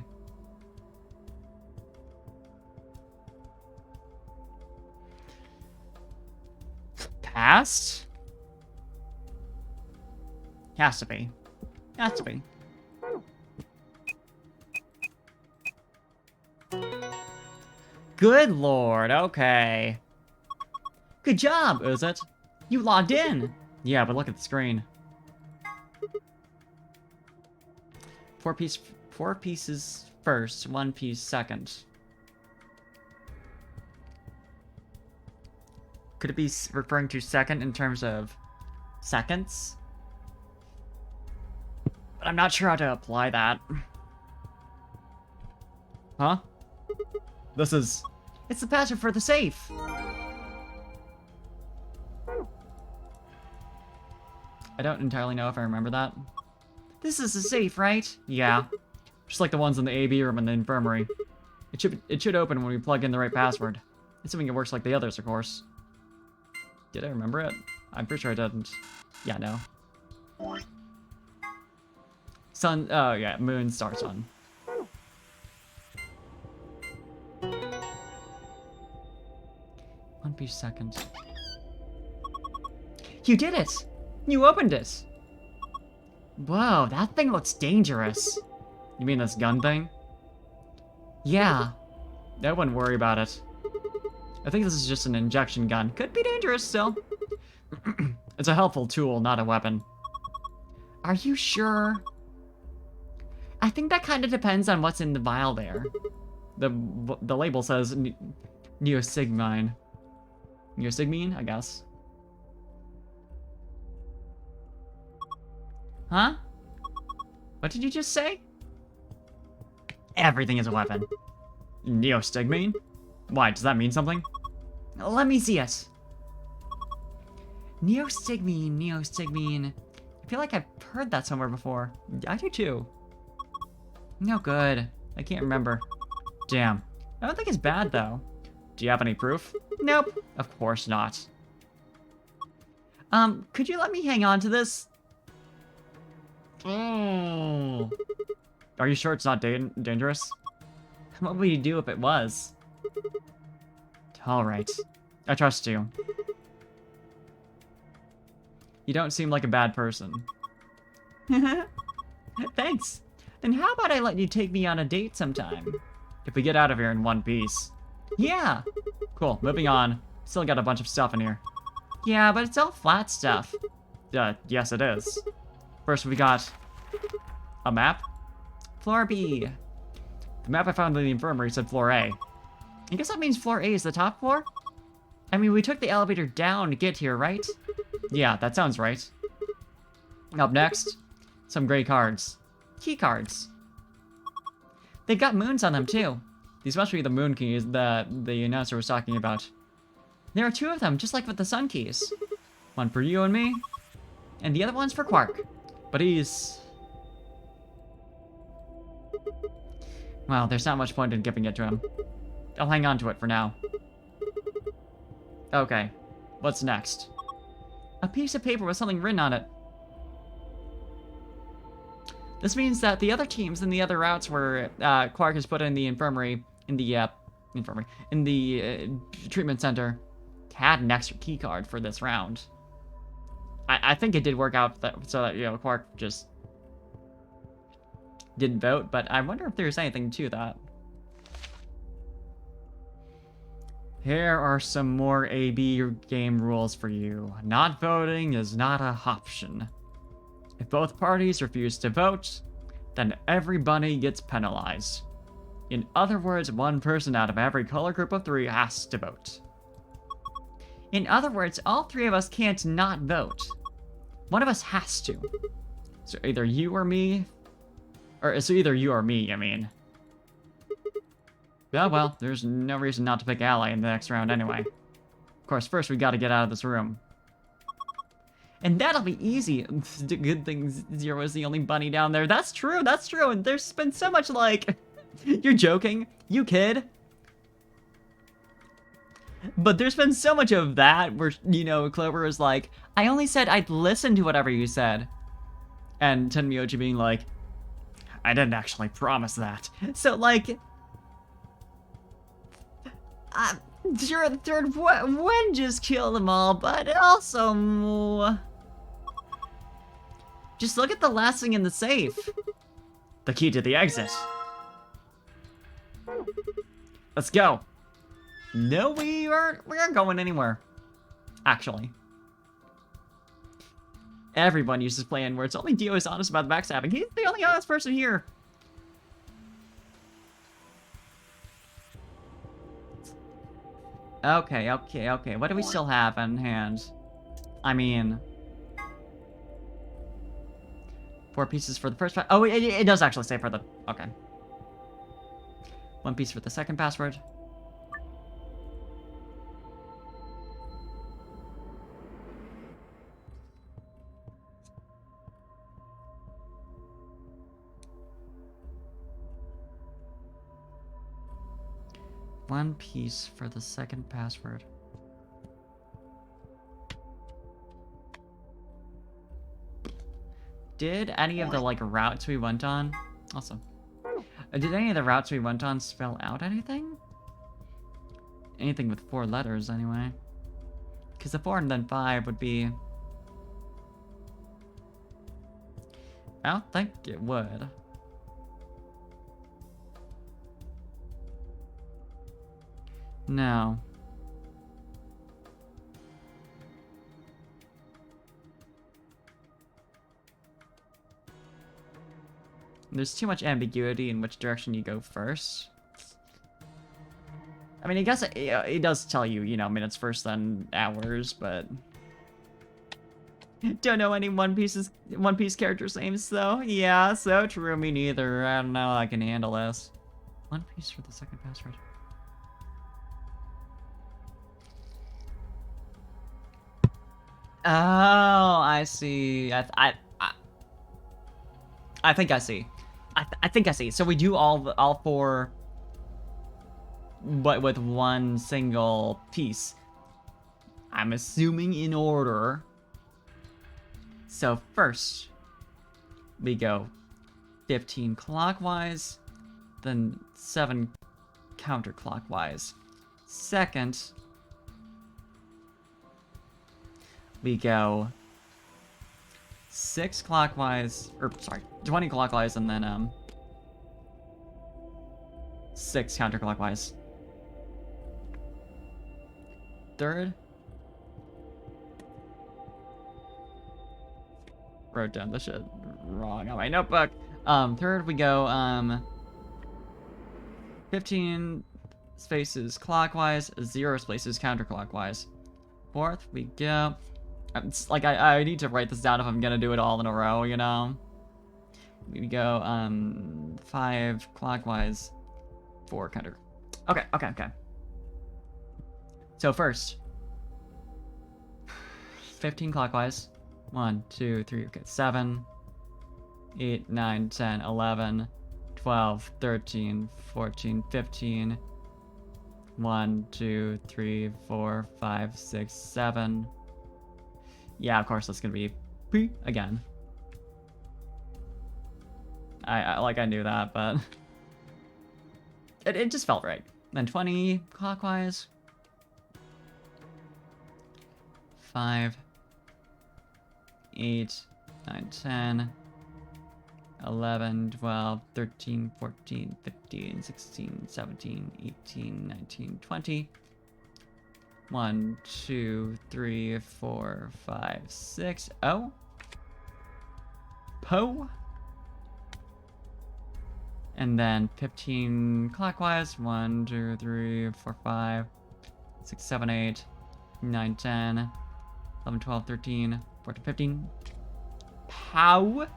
[SPEAKER 1] Passed? Has to be. Has to be. Good lord, okay. Good job, is it? You logged in! Yeah, but look at the screen. Four pieces first, 1 piece second. Could it be referring to second in terms of seconds? But I'm not sure how to apply that. Huh? This is... It's the password for the safe! I don't entirely know if I remember that. This is the safe, right? Yeah. Just like the ones in the AB room in the infirmary. It should open when we plug in the right password. Assuming it works like the others, of course. Did I remember it? I'm pretty sure I didn't. Yeah, no. Sun, oh yeah, moon, star, sun. One piece second. You did it! You opened it! Whoa, that thing looks dangerous. You mean this gun thing? Yeah. I wouldn't worry about it. I think this is just an injection gun. Could be dangerous still. It's a helpful tool, not a weapon. Are you sure? I think that kind of depends on what's in the vial there. The label says neosigmine. Neosigmine, I guess. Huh? What did you just say? Everything is a weapon. Neostigmine? Why, does that mean something? Let me see it. Neostigmine, neostigmine. I feel like I've heard that somewhere before. I do too. No good. I can't remember. Damn. I don't think it's bad though. Do you have any proof? Nope. Of course not. Could you let me hang on to this? Oh. Are you sure it's not dangerous? What would you do if it was? Alright. I trust you. You don't seem like a bad person. Thanks. Then how about I let you take me on a date sometime? If we get out of here in one piece. Yeah! Cool, moving on. Still got a bunch of stuff in here. Yeah, but it's all flat stuff. Yes it is. First we got... a map? Floor B. The map I found in the infirmary said floor A. I guess that means floor A is the top floor? I mean, we took the elevator down to get here, right? Yeah, that sounds right. Up next, some gray cards. Key cards. They've got moons on them, too. These must be the moon keys that the announcer was talking about. There are 2 of them, just like with the sun keys. One for you and me, and the other one's for Quark. But he's... well, there's not much point in giving it to him. I'll hang on to it for now. Okay, what's next? A piece of paper with something written on it. This means that the other teams and the other routes where Quark has put in the infirmary, in the treatment center, had an extra key card for this round. I think it did work out so that, you know, Quark just didn't vote, but I wonder if there's anything to that. Here are some more AB game rules for you. Not voting is not an option. If both parties refuse to vote, then everybody gets penalized. In other words, one person out of every color group of 3 has to vote. In other words, all 3 of us can't not vote. One of us has to. So either you or me, I mean. Yeah, well, there's no reason not to pick Ally in the next round anyway. Of course, first we gotta get out of this room. And that'll be easy. Good thing Zero is the only bunny down there. That's true, and there's been so much like... You're joking? You kid? But there's been so much of that where, you know, Clover is like, I only said I'd listen to whatever you said. And Tenmyoji being like, I didn't actually promise that. So, like... sure, the third one just killed them all, but also... just look at the last thing in the safe. The key to the exit. Let's go. No, we aren't going anywhere. Actually. Everyone uses plain words. Only Dio is honest about the backstabbing. He's the only honest person here. Okay. What do we still have on hand? I mean... 4 pieces for the first... Oh, it does actually say for the... Okay. 1 piece for the second password. One piece for the second password. Did any of the, like, routes we went on... Also. Did any of the routes we went on spell out anything? Anything with 4 letters, anyway. Because the 4 and then 5 would be... I don't think it would. No. There's too much ambiguity in which direction you go first. I mean, I guess it does tell you, you know, minutes first, then hours, but... Don't know any One Piece characters' names, though. Yeah, so true, me neither. I don't know how I can handle this. 1 piece for the second password. Oh, I see. I think I see. I think I see. So we do all 4, but with 1 single piece. I'm assuming in order. So first, we go 15 clockwise, then 7 counterclockwise. Second, we go 6 clockwise, or sorry, 20 clockwise, and then 6 counterclockwise. Third, wrote down this shit wrong on my notebook. Third, we go 15 spaces clockwise, 0 spaces counterclockwise. Fourth, we go... It's like, I need to write this down if I'm gonna do it all in a row, you know? We go, 5 clockwise, 4 counter. Okay. So first, 15 clockwise. 1, 2, 3, okay, 7, 8, 9, 10, 11, 12, 13, 14, 15. 1, 2, 3, 4, 5, 6, 7. Yeah, of course, that's gonna be P again. I knew that, but it just felt right. Then 20 clockwise. 5, 8, 9, 10, 11, 12, 13, 14, 15, 16, 17, 18, 19, 20. 1, 2, 3, 4, 5, 6. Oh. Po. And then 15 clockwise. 1, 2, 3, 4, 5, 6, 7, 8, 9, 10, 11, 12, 13, 14, 15. Pow.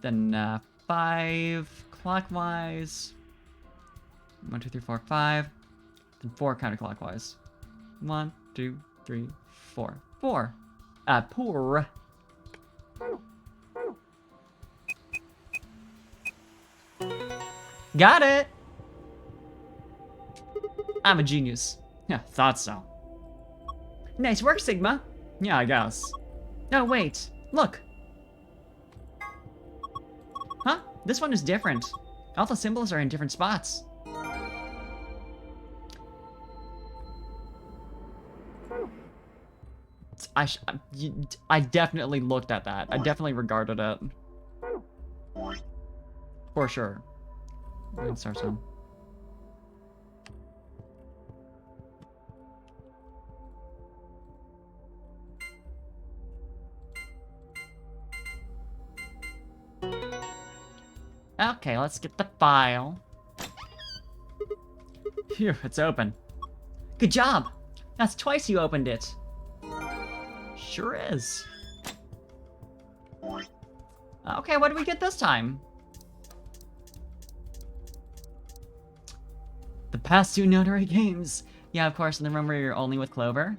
[SPEAKER 1] Then 5 clockwise. 1, 2, 3, 4, 5. Then 4 counterclockwise. 1, 2, 3, 4. 4. Poor. Got it! I'm a genius. Yeah, thought so. Nice work, Sigma. Yeah, I guess. No, wait. Look. Huh? This one is different. All the symbols are in different spots. I definitely looked at that. I definitely regarded it. For sure. Brainstar zone. Okay, let's get the file. Phew, it's open. Good job! That's twice you opened it. Sure is. Okay, what do we get this time? The past two notary games. Yeah, of course, and remember you're only with Clover.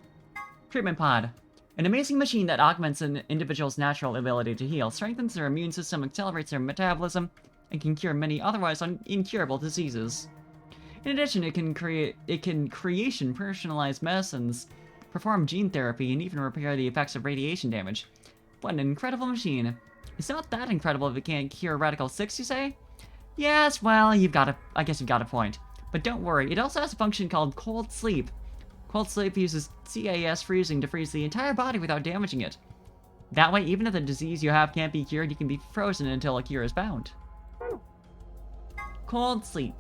[SPEAKER 1] Treatment Pod. An amazing machine that augments an individual's natural ability to heal, strengthens their immune system, accelerates their metabolism, and can cure many otherwise incurable diseases. In addition, it can creation personalized medicines, perform gene therapy, and even repair the effects of radiation damage. What an incredible machine. It's not that incredible if it can't cure Radical 6, you say? Yes, well, I guess you've got a point. But don't worry, it also has a function called Cold Sleep. Cold Sleep uses CAS freezing to freeze the entire body without damaging it. That way, even if the disease you have can't be cured, you can be frozen until a cure is found. Cold Sleep.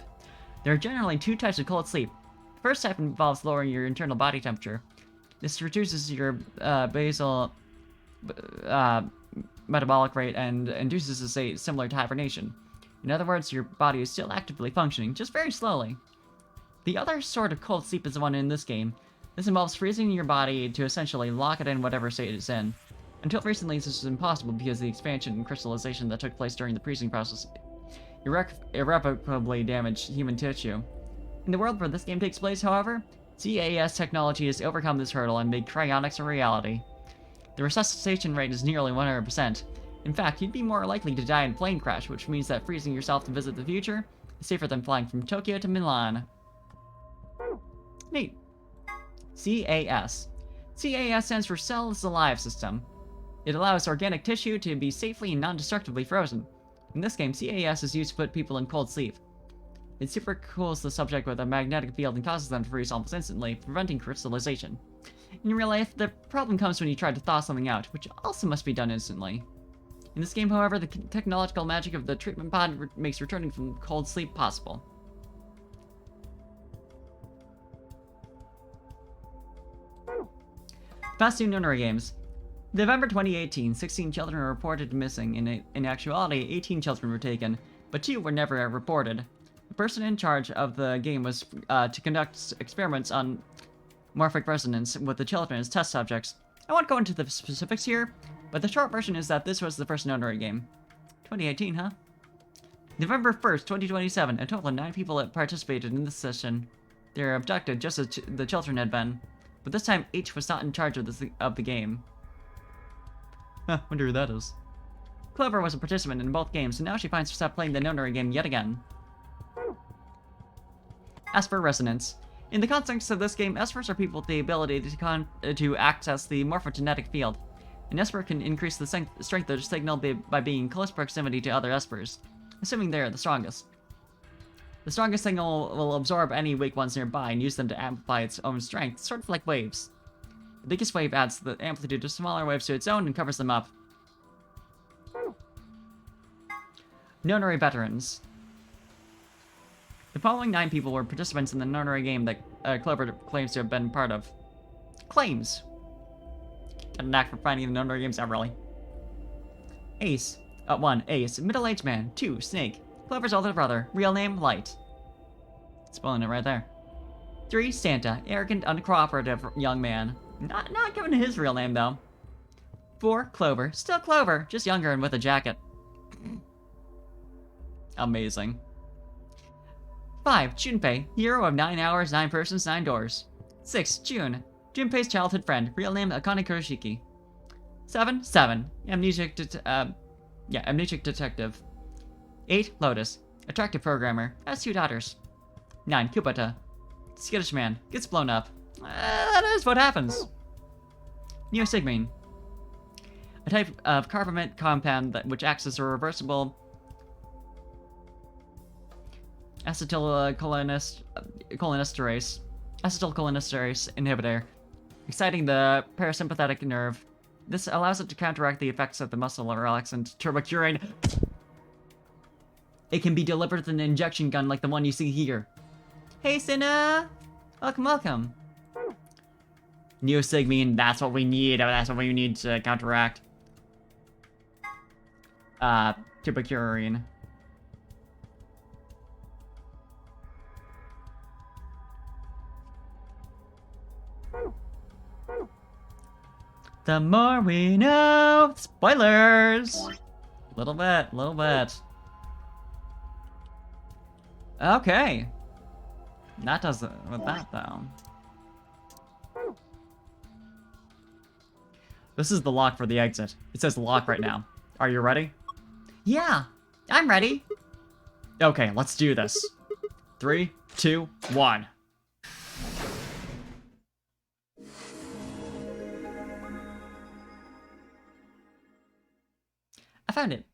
[SPEAKER 1] There are generally two types of cold sleep. The first type involves lowering your internal body temperature. This reduces your basal metabolic rate and induces a state similar to hibernation. In other words, your body is still actively functioning, just very slowly. The other sort of cold sleep is the one in this game. This involves freezing your body to essentially lock it in whatever state it's in. Until recently, this was impossible because of the expansion and crystallization that took place during the freezing process irrevocably damaged human tissue. In the world where this game takes place, however, CAS technology has overcome this hurdle and made cryonics a reality. The resuscitation rate is nearly 100%. In fact, you'd be more likely to die in a plane crash, which means that freezing yourself to visit the future is safer than flying from Tokyo to Milan. Neat. CAS. CAS stands for Cell is Alive System. It allows organic tissue to be safely and non-destructively frozen. In this game, CAS is used to put people in cold sleep. It super cools the subject with a magnetic field and causes them to freeze almost instantly, preventing crystallization. In real life, the problem comes when you try to thaw something out, which also must be done instantly. In this game, however, the technological magic of the treatment pod makes returning from cold sleep possible. Past two notary games. November 2018, 16 children were reported missing. In actuality, 18 children were taken, but 2 were never reported. The person in charge of the game was to conduct experiments on morphic resonance with the children as test subjects. I won't go into the specifics here, but the short version is that this was the first notary game. 2018, huh? November 1st, 2027, a total of 9 people participated in this session. They were abducted just as the children had been, but this time H was not in charge of the game. Wonder who that is. Clover was a participant in both games, and now she finds herself playing the notary game yet again. Esper Resonance. In the context of this game, Espers are people with the ability to access the morphogenetic field. An Esper can increase the strength of their signal by being in close proximity to other Espers, assuming they are the strongest. The strongest signal will absorb any weak ones nearby and use them to amplify its own strength, sort of like waves. The biggest wave adds the amplitude of smaller waves to its own and covers them up. Notary Veterans. The following 9 people were participants in the notary game that Clover claims to have been part of. Claims. Got a knack for finding the notary games out, really. Ace. 1. Ace. Middle-aged man. 2. Snake. Clover's older brother. Real name, Light. Spoiling it right there. 3. Santa. Arrogant, uncooperative young man. Not given his real name, though. 4. Clover. Still Clover, just younger and with a jacket. Amazing. 5. Junpei. Hero of 9 hours, 9 persons, 9 doors. 6. June. Junpei's childhood friend. Real name, Akane Kuroshiki. 7. Amnesic detective. 8. Lotus. Attractive programmer. Has 2 daughters. 9. Kubota. Skittish man. Gets blown up. That is what happens. Neosigmine. A type of carbamate compound which acts as a reversible acetylcholinesterase inhibitor, exciting the parasympathetic nerve. This allows it to counteract the effects of the muscle relaxant turbocurine. It can be delivered with an injection gun like the one you see here. Hey, Cinna! Welcome, welcome. Neosigmine, that's what we need. That's what we need to counteract. Tubicurine. The more we know. Spoilers! Little bit, little bit. Okay. That does it with that, though. This is the lock for the exit. It says lock right now. Are you ready? Yeah, I'm ready. Okay, let's do this. 3, 2, 1. I found it.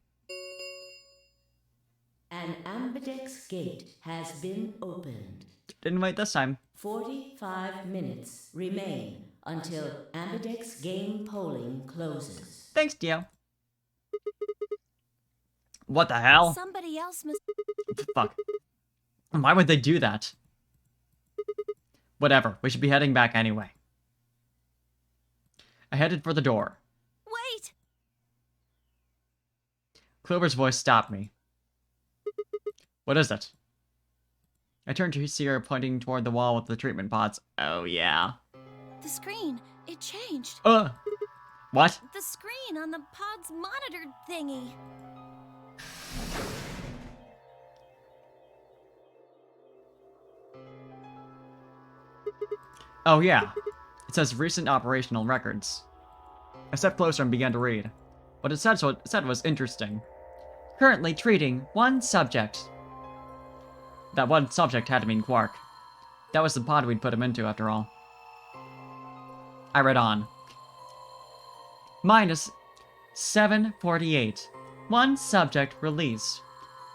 [SPEAKER 4] An ambidex gate has been opened.
[SPEAKER 1] Didn't wait this time.
[SPEAKER 4] 45 minutes remain until ambidex game polling closes.
[SPEAKER 1] Thanks, Dio. What the hell?
[SPEAKER 12] Somebody else must...
[SPEAKER 1] Fuck. Why would they do that? Whatever, we should be heading back anyway. I headed for the door.
[SPEAKER 12] Wait!
[SPEAKER 1] Clover's voice stopped me. What is it? I turned to see her pointing toward the wall with the treatment pods. Oh, yeah.
[SPEAKER 12] The screen, it changed.
[SPEAKER 1] What?
[SPEAKER 12] The screen on the pod's monitor thingy.
[SPEAKER 1] Oh, yeah. It says recent operational records. I stepped closer and began to read. What it said was interesting. Currently treating one subject. That one subject had to mean Quark. That was the pod we'd put him into, after all. I read on. Minus 748. One subject released.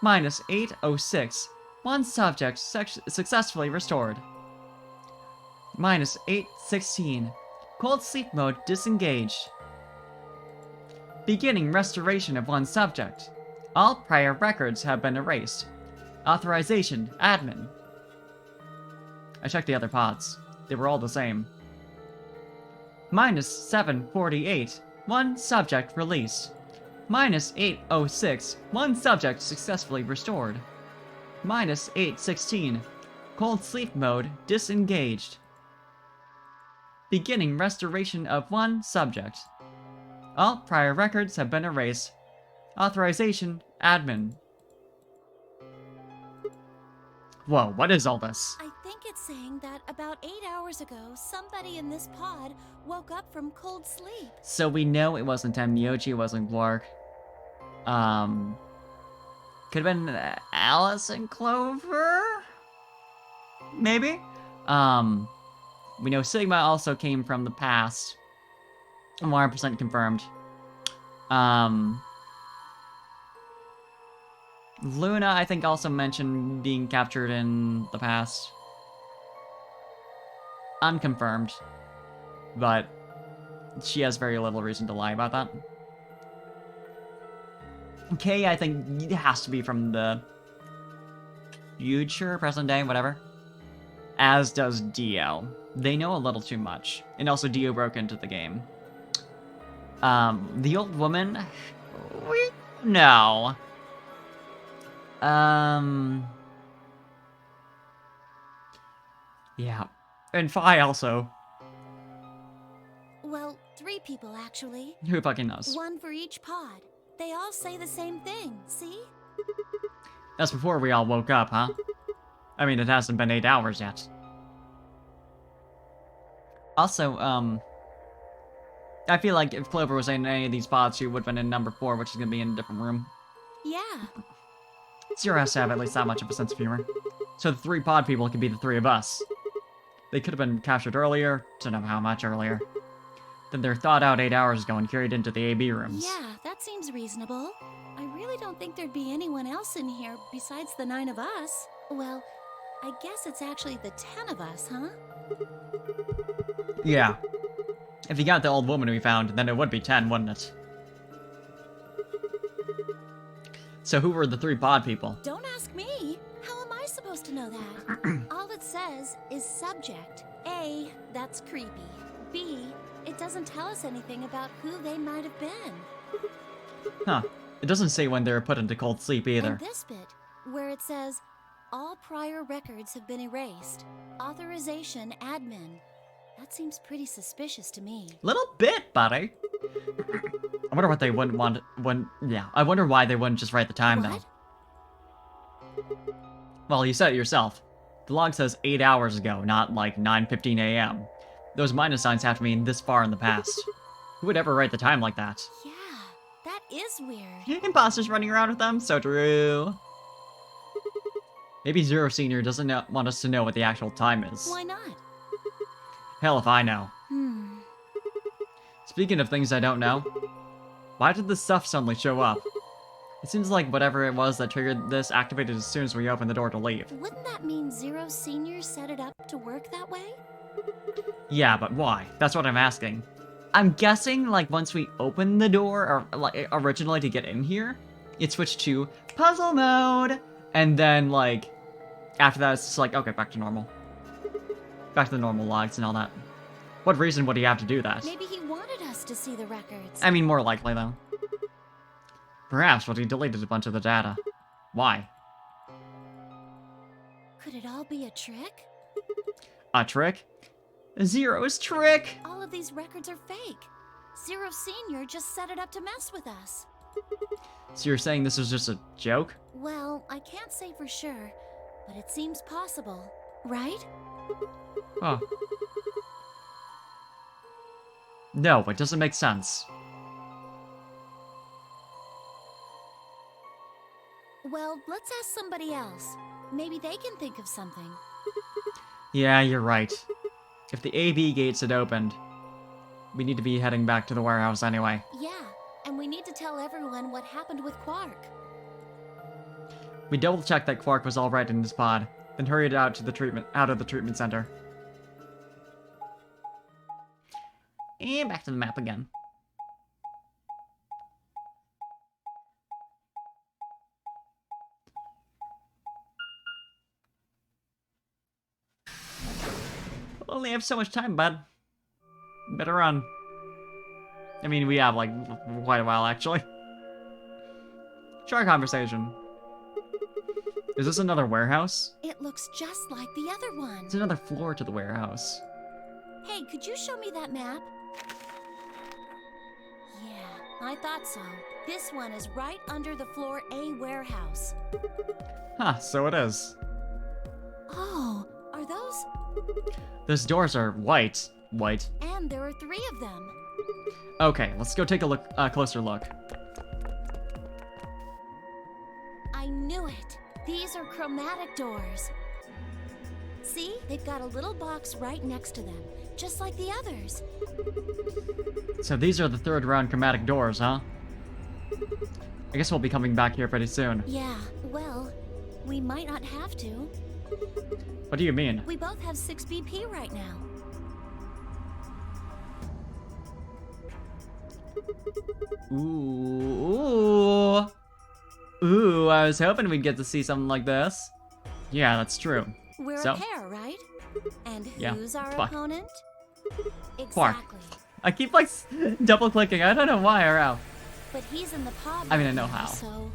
[SPEAKER 1] Minus 806. One subject successfully restored. Minus 816. Cold sleep mode disengaged. Beginning restoration of one subject. All prior records have been erased. Authorization, admin. I checked the other pods. They were all the same. Minus 748. One subject released. Minus 806. One subject successfully restored. Minus 816. Cold sleep mode disengaged. Beginning restoration of one subject. All prior records have been erased. Authorization, admin. Whoa, what is all this?
[SPEAKER 12] I think it's saying that about 8 hours ago, somebody in this pod woke up from cold sleep.
[SPEAKER 1] So we know it wasn't Temniochi, it wasn't Quark. Could have been Alice and Clover? Maybe? We know Sigma also came from the past. 100% confirmed. Luna, I think, also mentioned being captured in the past. Unconfirmed. But she has very little reason to lie about that. Kay, I think, it has to be from the future, present day, whatever. As does Dio. They know a little too much. And also Dio broke into the game. The old woman, we know. Yeah. And Phi also.
[SPEAKER 12] Well, 3 people actually.
[SPEAKER 1] Who fucking knows?
[SPEAKER 12] 1 for each pod. They all say the same thing, see?
[SPEAKER 1] That's before we all woke up, huh? I mean, it hasn't been 8 hours yet. Also, I feel like if Clover was in any of these pods, she would have been in number 4, which is gonna be in a different room.
[SPEAKER 12] Yeah.
[SPEAKER 1] Zero has to have at least that much of a sense of humor. So the 3 pod people could be the 3 of us. They could have been captured earlier, don't know how much earlier. Then they're thawed out 8 hours ago and carried into the AB rooms.
[SPEAKER 12] Yeah, that seems reasonable. I really don't think there'd be anyone else in here besides the 9 of us. Well, I guess it's actually the 10 of us, huh?
[SPEAKER 1] Yeah. If you got the old woman we found, then it would be 10, wouldn't it? So who were the 3 pod people?
[SPEAKER 12] Don't ask me. How am I supposed to know that? All it says is subject. A, that's creepy. B, it doesn't tell us anything about who they might have been.
[SPEAKER 1] Huh. It doesn't say when they were put into cold sleep either.
[SPEAKER 12] And this bit, where it says, all prior records have been erased. Authorization admin. That seems pretty suspicious to me.
[SPEAKER 1] Little bit, buddy. I wonder what they wouldn't want yeah, I wonder why they wouldn't just write the time, though. Well, you said it yourself. The log says 8 hours ago, not like 9:15 a.m. Those minus signs have to mean this far in the past. Who would ever write the time like that?
[SPEAKER 12] Yeah, that is weird.
[SPEAKER 1] You imposters running around with them? So true. Maybe Zero Senior doesn't want us to know what the actual time is.
[SPEAKER 12] Why not?
[SPEAKER 1] Hell if I know.
[SPEAKER 12] Hmm.
[SPEAKER 1] Speaking of things I don't know, why did this stuff suddenly show up? It seems like whatever it was that triggered this activated as soon as we opened the door to leave.
[SPEAKER 12] Wouldn't that mean Zero Senior set it up to work that way?
[SPEAKER 1] Yeah, but why? That's what I'm asking. I'm guessing, like, once we opened the door, or, like, originally to get in here, it switched to puzzle mode, and then, like, after that, it's just like, okay, back to normal. Back to the normal logs and all that. What reason would he have to do that?
[SPEAKER 12] Maybe he wanted us to see the records.
[SPEAKER 1] I mean, more likely, though. Perhaps, but he deleted a bunch of the data. Why?
[SPEAKER 12] Could it all be a trick?
[SPEAKER 1] A trick? Zero's trick!
[SPEAKER 12] All of these records are fake. Zero Senior just set it up to mess with us.
[SPEAKER 1] So you're saying this was just a joke?
[SPEAKER 12] Well, I can't say for sure, but it seems possible, right?
[SPEAKER 1] Huh. No, it doesn't make sense.
[SPEAKER 12] Well, let's ask somebody else. Maybe they can think of something.
[SPEAKER 1] Yeah, you're right. If the AB gates had opened, we need to be heading back to the warehouse anyway.
[SPEAKER 12] Yeah, and we need to tell everyone what happened with Quark.
[SPEAKER 1] We double-checked that Quark was alright in his pod, then hurried out of the treatment center. And back to the map again. Only have so much time, bud. Better run. I mean, we have, like, quite a while, actually. Short conversation. Is this another warehouse?
[SPEAKER 12] It looks just like the other one.
[SPEAKER 1] It's another floor to the warehouse.
[SPEAKER 12] Hey, could you show me that map? Yeah, I thought so. This one is right under the floor A warehouse.
[SPEAKER 1] Huh, so it is.
[SPEAKER 12] Oh, are those?
[SPEAKER 1] Those doors are white. White.
[SPEAKER 12] And there are 3 of them.
[SPEAKER 1] Okay, let's go take a closer look.
[SPEAKER 12] I knew it. These are chromatic doors. See? They've got a little box right next to them, just like the others.
[SPEAKER 1] So these are the 3rd round chromatic doors, huh? I guess we'll be coming back here pretty soon.
[SPEAKER 12] Yeah, well, we might not have to.
[SPEAKER 1] What do you mean?
[SPEAKER 12] We both have 6 BP right now.
[SPEAKER 1] Ooh. Ooh, I was hoping we'd get to see something like this. Yeah, that's true.
[SPEAKER 12] We're
[SPEAKER 1] so,
[SPEAKER 12] a pair, right? And
[SPEAKER 1] yeah,
[SPEAKER 12] who's our
[SPEAKER 1] fuck.
[SPEAKER 12] opponent?
[SPEAKER 1] Quark.
[SPEAKER 12] Exactly.
[SPEAKER 1] I keep, like, double-clicking. I don't know why or how.
[SPEAKER 12] But he's in the pod.
[SPEAKER 1] I mean, I know
[SPEAKER 12] right now,
[SPEAKER 1] how.
[SPEAKER 12] So...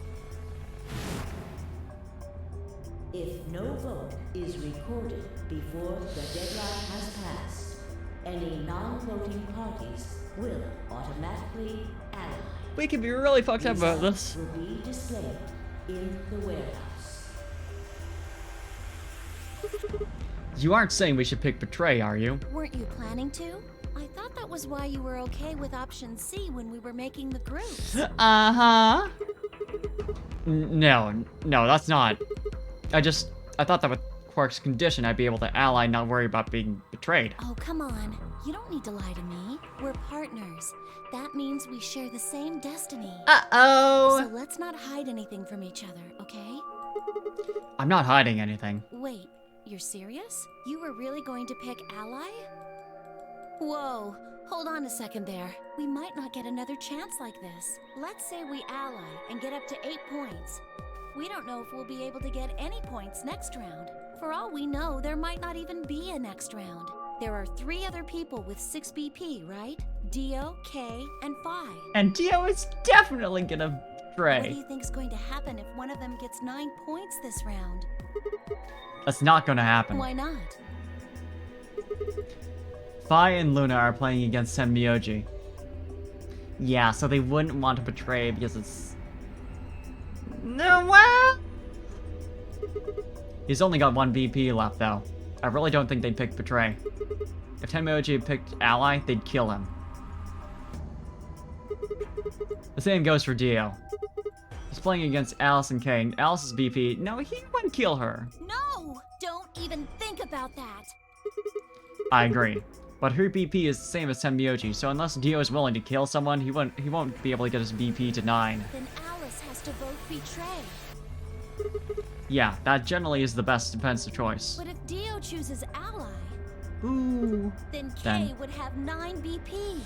[SPEAKER 4] If no vote is recorded before the deadline has passed, any non-voting parties will automatically ally.
[SPEAKER 1] We could be really fucked up about this.
[SPEAKER 4] Will be displayed in the warehouse.
[SPEAKER 1] You aren't saying we should pick Betray, are you?
[SPEAKER 12] Weren't you planning to? I thought that was why you were okay with option C when we were making the groups.
[SPEAKER 1] Uh-huh. No, that's not. I thought that with Quark's condition, I'd be able to ally and not worry about being betrayed.
[SPEAKER 12] Oh, come on. You don't need to lie to me. We're partners. That means we share the same destiny.
[SPEAKER 1] Uh-oh!
[SPEAKER 12] So let's not hide anything from each other, okay?
[SPEAKER 1] I'm not hiding anything.
[SPEAKER 12] Wait, you're serious? You were really going to pick ally? Whoa, Hold on a second there. We might not get another chance like this. Let's say we ally and get up to 8 points. We don't know if we'll be able to get any points next round. For all we know, there might not even be a next round. There are 3 other people with 6 BP, right? Dio, Kay, and Phi.
[SPEAKER 1] And Dio is definitely gonna betray.
[SPEAKER 12] What do you think's going to happen if one of them gets 9 points this round?
[SPEAKER 1] That's not gonna happen.
[SPEAKER 12] Why not?
[SPEAKER 1] Phi and Luna are playing against Tenmyoji. Yeah, so they wouldn't want to betray because it's... No, well... He's only got 1 BP left, though. I really don't think they'd pick betray. If Tenmyoji had picked ally, they'd kill him. The same goes for Dio. He's playing against Alice and Kay. Alice's BP, no, he wouldn't kill her.
[SPEAKER 12] No! Don't even think about that!
[SPEAKER 1] I agree. But her BP is the same as Tenmyoji, so unless Dio is willing to kill someone, he won't be able to get his BP to 9.
[SPEAKER 12] Then Alice has to vote betray.
[SPEAKER 1] Yeah, that generally is the best defensive choice.
[SPEAKER 12] But if Dio chooses ally,
[SPEAKER 1] Ooh.
[SPEAKER 12] then Kay
[SPEAKER 1] Then.
[SPEAKER 12] would have 9 BP.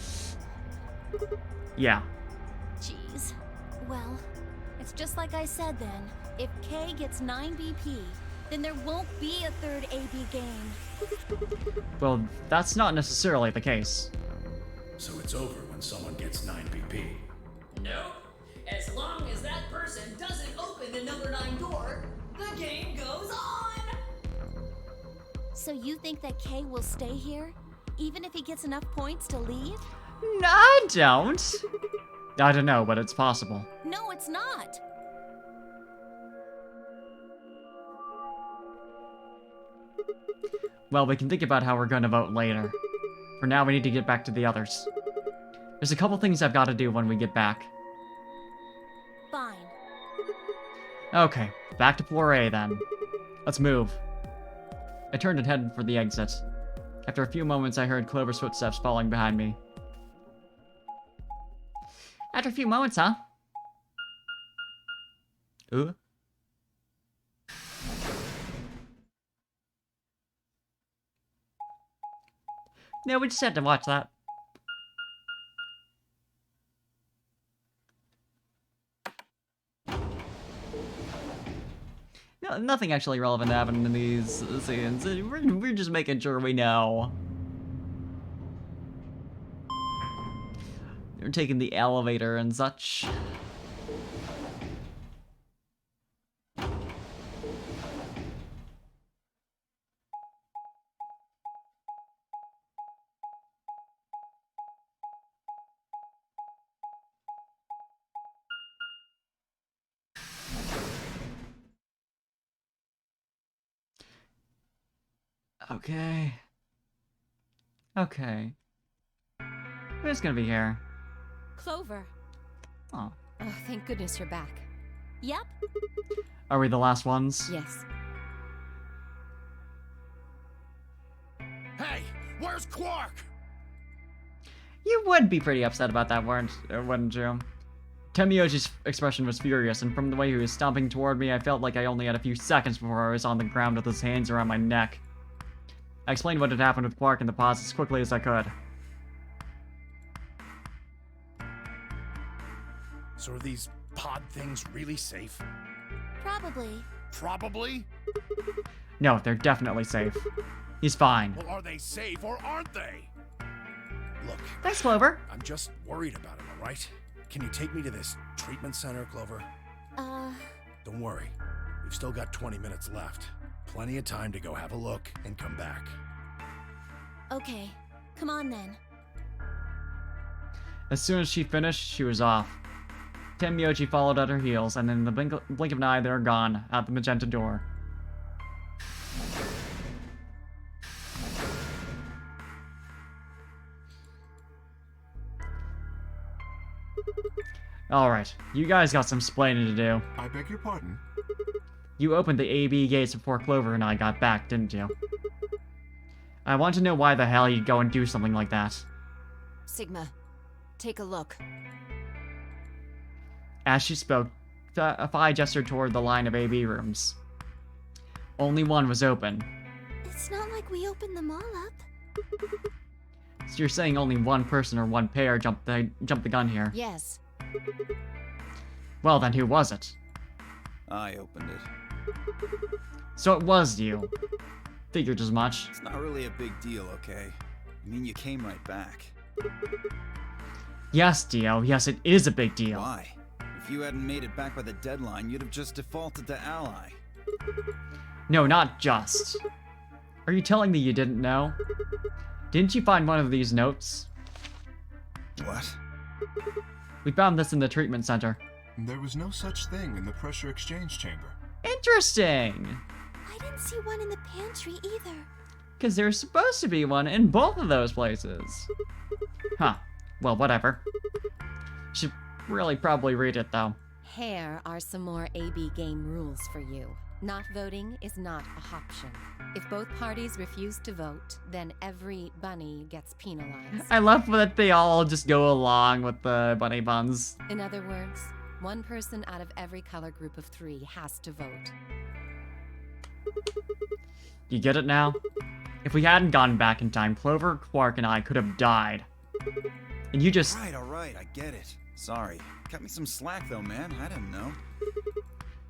[SPEAKER 1] Yeah.
[SPEAKER 12] Jeez. Well, it's just like I said then. If Kay gets 9 BP, then there won't be a third AB game.
[SPEAKER 1] Well, that's not necessarily the case.
[SPEAKER 2] So it's over when someone gets 9 BP.
[SPEAKER 14] No. As long as that person doesn't open the number 9 door, the game goes on!
[SPEAKER 12] So you think that Kay will stay here? Even if he gets enough points to leave?
[SPEAKER 1] No, I don't. I don't know, but it's possible.
[SPEAKER 12] No, it's not.
[SPEAKER 1] Well, we can think about how we're going to vote later. For now, we need to get back to the others. There's a couple things I've got to do when we get back.
[SPEAKER 12] Fine.
[SPEAKER 1] Okay, back to floor A then. Let's move. I turned and headed for the exit. After a few moments, I heard Clover's footsteps following behind me. After a few moments, huh? Ooh. No, we just had to watch that. No, nothing actually relevant happened in these scenes. We're just making sure we know. They're taking the elevator and such. Okay. Okay. Who's gonna be here?
[SPEAKER 12] Clover.
[SPEAKER 1] Oh.
[SPEAKER 3] Oh, thank goodness you're back.
[SPEAKER 12] Yep.
[SPEAKER 1] Are we the last ones?
[SPEAKER 3] Yes.
[SPEAKER 2] Hey, where's Quark?
[SPEAKER 1] You would be pretty upset about that, wouldn't you? Tenmyoji's expression was furious, and from the way he was stomping toward me, I felt like I only had a few seconds before I was on the ground with his hands around my neck. I explained what had happened with Quark in the pause as quickly as I could.
[SPEAKER 2] So are these pod things really safe?
[SPEAKER 12] Probably.
[SPEAKER 2] Probably?
[SPEAKER 1] No, they're definitely safe. He's fine.
[SPEAKER 2] Well, are they safe or aren't they? Look.
[SPEAKER 1] Thanks, Clover.
[SPEAKER 2] I'm just worried about him, alright? Can you take me to this treatment center, Clover?
[SPEAKER 12] Don't
[SPEAKER 2] worry. We've still got 20 minutes left. Plenty of time to go have a look and come back.
[SPEAKER 12] Okay. Come on then.
[SPEAKER 1] As soon as she finished, she was off. Tenmyoji followed at her heels, and in the blink of an eye, they're gone, out the magenta door. Alright, you guys got some splaining to do.
[SPEAKER 7] I beg your pardon?
[SPEAKER 1] You opened the AB gates before Clover and I got back, didn't you? I want to know why the hell you'd go and do something like that.
[SPEAKER 3] Sigma, take a look.
[SPEAKER 1] As she spoke, Phi gestured toward the line of AB rooms. Only one was open.
[SPEAKER 12] It's not like we opened them all up.
[SPEAKER 1] So you're saying only one person or one pair jumped the gun here?
[SPEAKER 3] Yes.
[SPEAKER 1] Well then, who was it?
[SPEAKER 5] I opened it.
[SPEAKER 1] So it was you. Figured as much.
[SPEAKER 5] It's not really a big deal, okay? I mean, you came right back.
[SPEAKER 1] Yes, Dio. Yes, it is a big deal.
[SPEAKER 5] Why? If you hadn't made it back by the deadline, you'd have just defaulted to Ally.
[SPEAKER 1] No, not just. Are you telling me you didn't know? Didn't you find one of these notes?
[SPEAKER 5] What?
[SPEAKER 1] We found this in the treatment center.
[SPEAKER 7] There was no such thing in the pressure exchange chamber.
[SPEAKER 1] Interesting!
[SPEAKER 12] I didn't see one in the pantry either.
[SPEAKER 1] Because there's supposed to be one in both of those places. Huh. Well, whatever. Should really probably read it, though.
[SPEAKER 10] Here are some more AB game rules for you. Not voting is not a option. If both parties refuse to vote, then every bunny gets penalized.
[SPEAKER 1] I love that they all just go along with the bunny buns.
[SPEAKER 10] In other words, one person out of every color group of 3 has to vote.
[SPEAKER 1] You get it now? If we hadn't gone back in time, Clover, Quark, and I could have died. And you just...
[SPEAKER 5] Alright, I get it. Sorry. Cut me some slack though, man. I didn't know.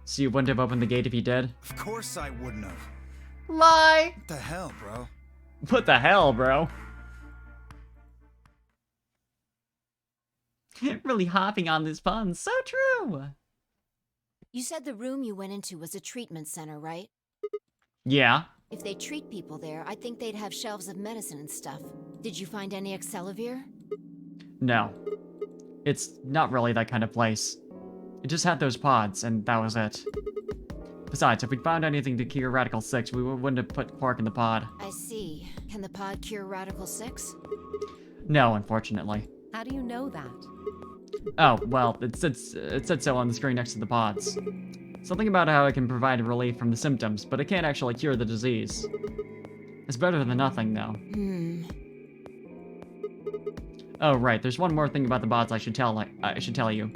[SPEAKER 1] So you wouldn't have opened the gate if you did?
[SPEAKER 5] Of course I wouldn't have.
[SPEAKER 1] Lie!
[SPEAKER 5] What the hell, bro?
[SPEAKER 1] What the hell, bro? Really hopping on this pun. So true!
[SPEAKER 6] You said the room you went into was a treatment center, right?
[SPEAKER 1] Yeah.
[SPEAKER 6] If they treat people there, I think they'd have shelves of medicine and stuff. Did you find any Excelavir?
[SPEAKER 1] No. It's not really that kind of place. It just had those pods, and that was it. Besides, if we'd found anything to cure Radical 6, we wouldn't have put Quark in the pod.
[SPEAKER 6] I see. Can the pod cure Radical 6?
[SPEAKER 1] No, unfortunately.
[SPEAKER 10] How do you know that?
[SPEAKER 1] Oh, well, it said so on the screen next to the pods. Something about how it can provide relief from the symptoms, but it can't actually cure the disease. It's better than nothing, though. Oh, right, there's one more thing about the pods I should tell you.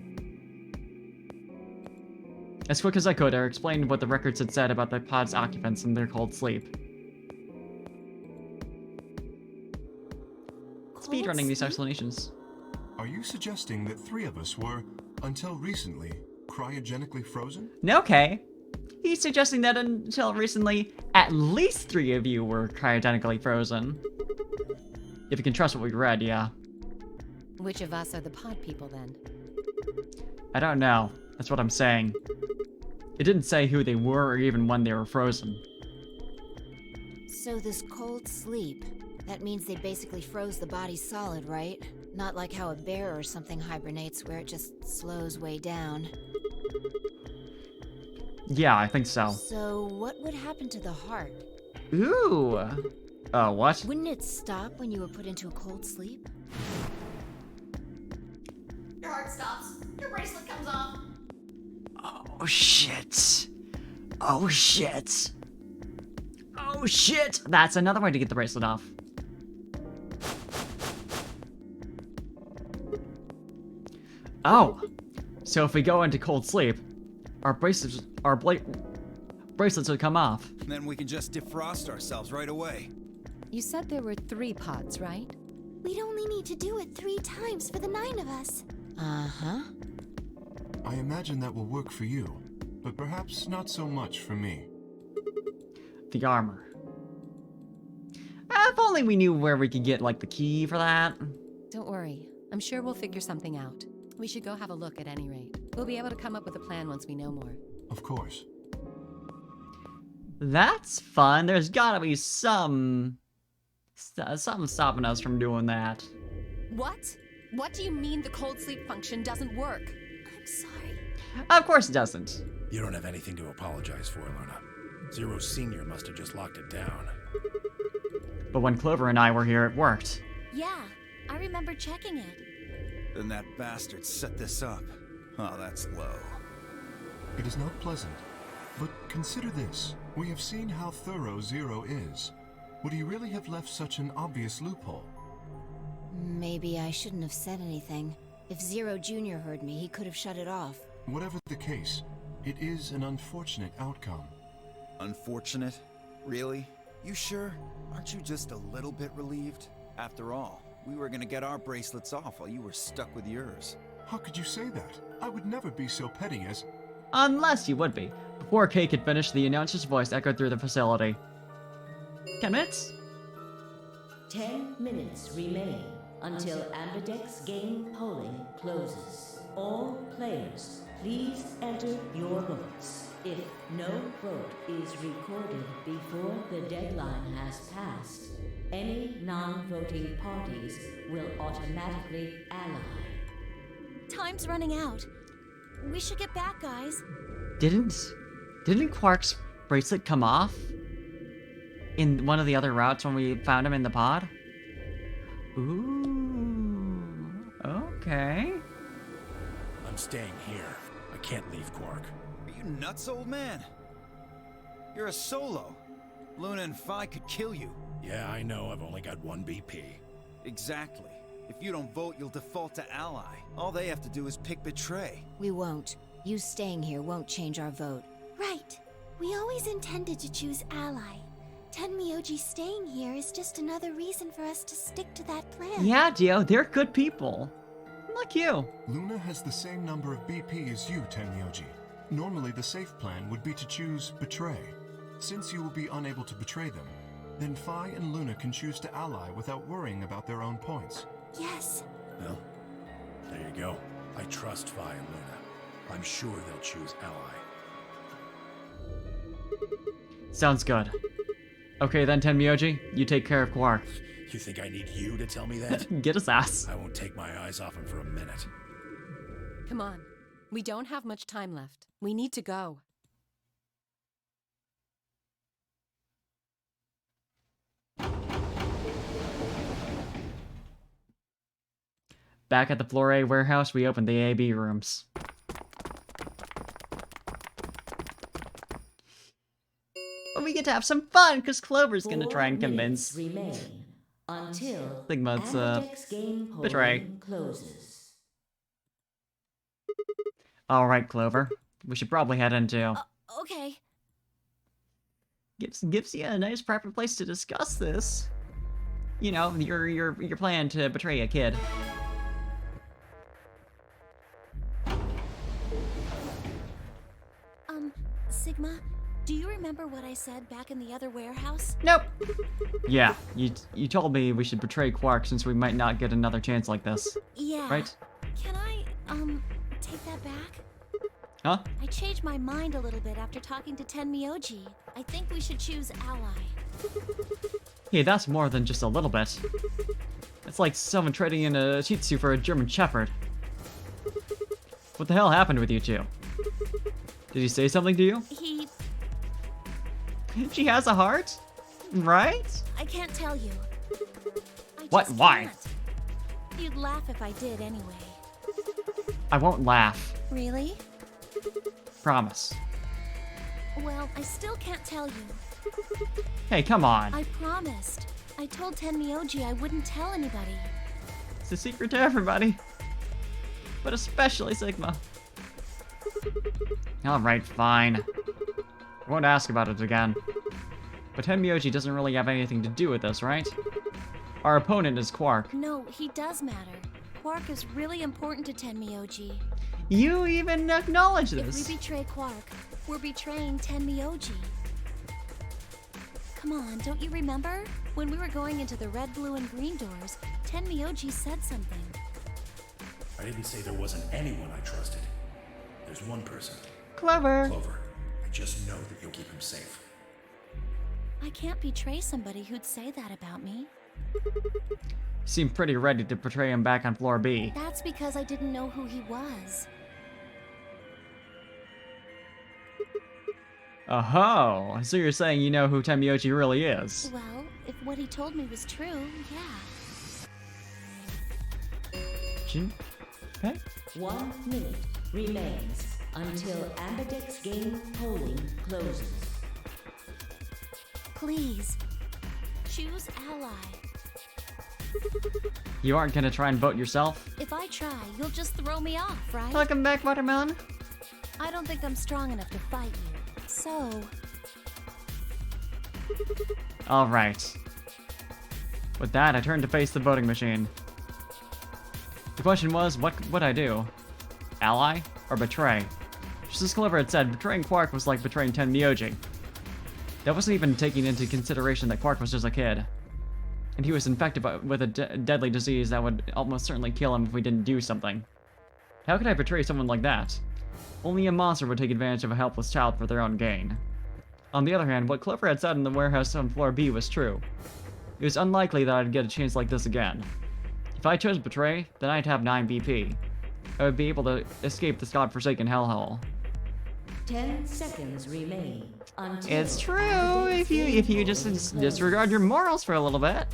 [SPEAKER 1] As quick as I could, I explained what the records had said about the pod's occupants and their cold sleep. Speedrunning these explanations.
[SPEAKER 7] Are you suggesting that 3 of us were, until recently, cryogenically frozen?
[SPEAKER 1] Okay. He's suggesting that until recently, at least 3 of you were cryogenically frozen. If you can trust what we read, yeah.
[SPEAKER 10] Which of us are the pod people, then?
[SPEAKER 1] I don't know. That's what I'm saying. It didn't say who they were or even when they were frozen.
[SPEAKER 6] So this cold sleep, that means they basically froze the body solid, right? Not like how a bear or something hibernates where it just slows way down.
[SPEAKER 1] Yeah, I think so.
[SPEAKER 6] So what would happen to the heart?
[SPEAKER 1] Ooh. What?
[SPEAKER 6] Wouldn't it stop when you were put into a cold sleep?
[SPEAKER 14] Your heart stops. Your bracelet comes off.
[SPEAKER 1] Oh shit. Oh shit. Oh shit. That's another way to get the bracelet off. Oh. So if we go into cold sleep, our bracelets would come off.
[SPEAKER 5] Then we can just defrost ourselves right away.
[SPEAKER 10] You said there were 3 pods, right?
[SPEAKER 12] We'd only need to do it 3 times for the 9 of us.
[SPEAKER 6] Uh-huh.
[SPEAKER 7] I imagine that will work for you, but perhaps not so much for me.
[SPEAKER 1] The armor. If only we knew where we could get, like, the key for that.
[SPEAKER 10] Don't worry. I'm sure we'll figure something out. We should go have a look at any rate. We'll be able to come up with a plan once we know more.
[SPEAKER 7] Of course.
[SPEAKER 1] That's fun. There's gotta be something stopping us from doing that.
[SPEAKER 10] What? What do you mean the cold sleep function doesn't work?
[SPEAKER 12] I'm sorry.
[SPEAKER 1] Of course it doesn't.
[SPEAKER 2] You don't have anything to apologize for, Luna. Zero Senior must have just locked it down.
[SPEAKER 1] But when Clover and I were here, it worked.
[SPEAKER 12] Yeah, I remember checking it.
[SPEAKER 5] Then that bastard set this up. Oh, that's low.
[SPEAKER 7] It is not pleasant, but consider this. We have seen how thorough Zero is. Would he really have left such an obvious loophole?
[SPEAKER 6] Maybe I shouldn't have said anything. If Zero Jr. heard me, he could have shut it off.
[SPEAKER 7] Whatever the case, it is an unfortunate outcome.
[SPEAKER 5] Unfortunate? Really? You sure? Aren't you just a little bit relieved? After all, We were gonna get our bracelets off while you were stuck with yours.
[SPEAKER 7] How could you say that? I would never be so petty as...
[SPEAKER 1] Unless you would be. Before Kay could finish, the announcer's voice echoed through the facility. 10 minutes?
[SPEAKER 4] 10 minutes remain until Ambidex game polling closes. All players, please enter your votes. If no vote is recorded before the deadline has passed, any non-voting parties will automatically ally.
[SPEAKER 12] Time's running out. We should get back, guys.
[SPEAKER 1] Didn't Quark's bracelet come off in one of the other routes when we found him in the pod? Ooh, okay.
[SPEAKER 2] I'm staying here. I can't leave Quark.
[SPEAKER 5] Are you nuts, old man? You're a solo. Luna and Phi could kill you.
[SPEAKER 2] Yeah, I know. I've only got 1 BP.
[SPEAKER 5] Exactly. If you don't vote, you'll default to ally. All they have to do is pick Betray.
[SPEAKER 6] We won't. You staying here won't change our vote.
[SPEAKER 12] Right. We always intended to choose ally. Tenmyoji staying here is just another reason for us to stick to that plan.
[SPEAKER 1] Yeah, Dio, they're good people. Like you.
[SPEAKER 7] Luna has the same number of BP as you, Tenmyoji. Normally, the safe plan would be to choose Betray. Since you will be unable to betray them, then Phi and Luna can choose to ally without worrying about their own points.
[SPEAKER 12] Yes.
[SPEAKER 2] Well, there you go. I trust Phi and Luna. I'm sure they'll choose ally.
[SPEAKER 1] Sounds good. Okay then, Tenmyoji, you take care of Quark.
[SPEAKER 2] You think I need you to tell me that?
[SPEAKER 1] Get his ass.
[SPEAKER 2] I won't take my eyes off him for a minute.
[SPEAKER 10] Come on. We don't have much time left. We need to go.
[SPEAKER 1] Back at the Floor A warehouse, we opened the AB rooms. But we get to have some fun, because Clover's gonna try and convince
[SPEAKER 4] remain until
[SPEAKER 1] Sigma to
[SPEAKER 4] Ambidex game polling
[SPEAKER 1] betray.
[SPEAKER 4] closes.
[SPEAKER 1] Alright, Clover. We should probably head into...
[SPEAKER 12] Okay.
[SPEAKER 1] Gives you a nice proper place to discuss this. You know, your plan to betray a kid.
[SPEAKER 12] Sigma, do you remember what I said back in the other warehouse?
[SPEAKER 1] Nope. Yeah, you told me we should betray Quark since we might not get another chance like this.
[SPEAKER 12] Yeah.
[SPEAKER 1] Right?
[SPEAKER 12] Can I, take that back?
[SPEAKER 1] Huh?
[SPEAKER 12] I changed my mind a little bit after talking to Tenmyoji. I think we should choose ally.
[SPEAKER 1] Hey, that's more than just a little bit. It's like someone trading in a Shih Tzu for a German Shepherd. What the hell happened with you two? Did he say something to you? She has a heart? Right?
[SPEAKER 12] I can't tell you.
[SPEAKER 1] What? Why?
[SPEAKER 12] Can't. You'd laugh if I did anyway.
[SPEAKER 1] I won't laugh.
[SPEAKER 12] Really?
[SPEAKER 1] Promise.
[SPEAKER 12] Well, I still can't tell you.
[SPEAKER 1] Hey, come on.
[SPEAKER 12] I promised. I told Tenmyoji I wouldn't tell anybody.
[SPEAKER 1] It's a secret to everybody. But especially Sigma. Alright, fine. I won't ask about it again. But Tenmyoji doesn't really have anything to do with this, right? Our opponent is Quark.
[SPEAKER 12] No, he does matter. Quark is really important to Tenmyoji.
[SPEAKER 1] You even acknowledge this.
[SPEAKER 12] If we betray Quark, we're betraying Tenmyoji. Come on, don't you remember? When we were going into the red, blue, and green doors, Tenmyoji said something.
[SPEAKER 2] I didn't say there wasn't anyone I trusted. There's one person.
[SPEAKER 1] Clever.
[SPEAKER 2] Clover. I just know that you'll keep him safe.
[SPEAKER 12] I can't betray somebody who'd say that about me.
[SPEAKER 1] Seem pretty ready to betray him back on floor B.
[SPEAKER 12] That's because I didn't know who he was.
[SPEAKER 1] Oh, so you're saying you know who Tenmyoji really is?
[SPEAKER 12] Well, if what he told me was true, yeah.
[SPEAKER 1] Okay.
[SPEAKER 4] 1 minute remains until Ambidex game polling closes.
[SPEAKER 12] Please, choose ally.
[SPEAKER 1] You aren't gonna try and vote yourself?
[SPEAKER 12] If I try, you'll just throw me off, right?
[SPEAKER 1] Welcome back, Watermelon.
[SPEAKER 12] I don't think I'm strong enough to fight you. So...
[SPEAKER 1] Alright. With that, I turned to face the voting machine. The question was, what would I do? Ally or betray? Just as Clover had said, betraying Quark was like betraying Tenmyoji. That wasn't even taking into consideration that Quark was just a kid. And he was infected with a deadly disease that would almost certainly kill him if we didn't do something. How could I betray someone like that? Only a monster would take advantage of a helpless child for their own gain. On the other hand, what Clover had said in the warehouse on floor B was true. It was unlikely that I'd get a chance like this again. If I chose betray, then I'd have 9 BP. I would be able to escape this godforsaken hellhole.
[SPEAKER 4] 10 seconds remain until...
[SPEAKER 1] It's true, if you just disregard your morals for a little bit.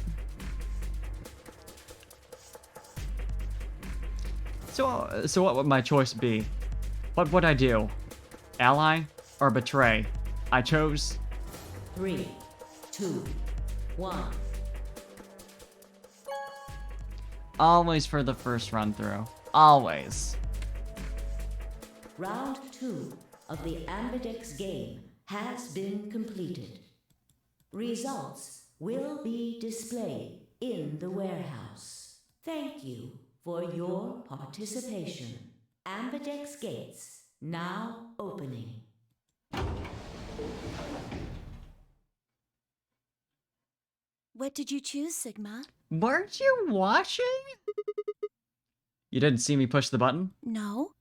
[SPEAKER 1] So what would my choice be? What would I do? Ally or betray? I chose...
[SPEAKER 4] 3, 2, 1.
[SPEAKER 1] Always for the first run through. Always.
[SPEAKER 4] Round 2 of the Ambidex game has been completed. Results will be displayed in the warehouse. Thank you for your participation. Ambidex gates now opening.
[SPEAKER 12] What did you choose, Sigma?
[SPEAKER 1] Weren't you watching? You didn't see me push the button?
[SPEAKER 12] No.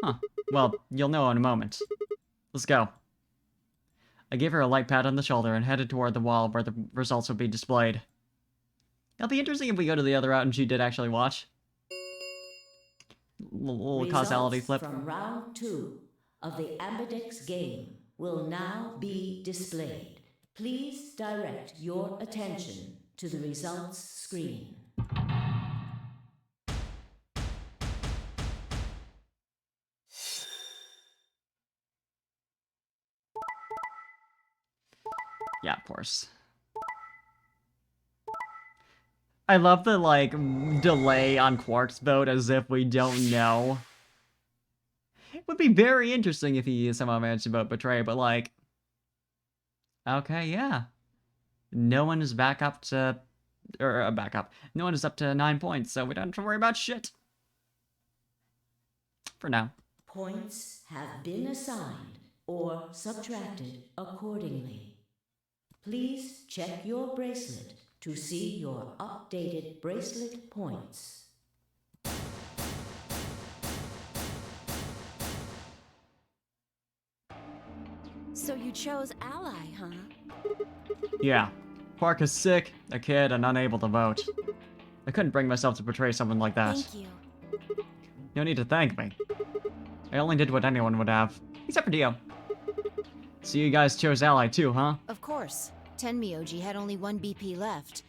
[SPEAKER 1] Huh. Well, you'll know in a moment. Let's go. I gave her a light pat on the shoulder and headed toward the wall where the results would be displayed. It'll be interesting if we go to the other route and she did actually watch. Little causality flip.
[SPEAKER 4] From round 2 of the Ambidex game will now be displayed. Please direct your attention to the results screen.
[SPEAKER 1] Yeah, of course. I love the, like, delay on Quark's vote as if we don't know. It would be very interesting if he somehow managed to vote betray, but, like... Okay, yeah. No one is back up to... Or, back up. No one is up to 9 points, so we don't have to worry about shit. For now.
[SPEAKER 4] Points have been assigned or subtracted accordingly. Please check your bracelet to see your updated bracelet points.
[SPEAKER 12] So you chose Ally, huh?
[SPEAKER 1] Yeah. Quark is sick, a kid, and unable to vote. I couldn't bring myself to betray someone like that.
[SPEAKER 12] Thank you.
[SPEAKER 1] No need to thank me. I only did what anyone would have. Except for Dio. So you guys chose Ally too, huh?
[SPEAKER 6] Of course. Tenmyoji had only 1 BP left,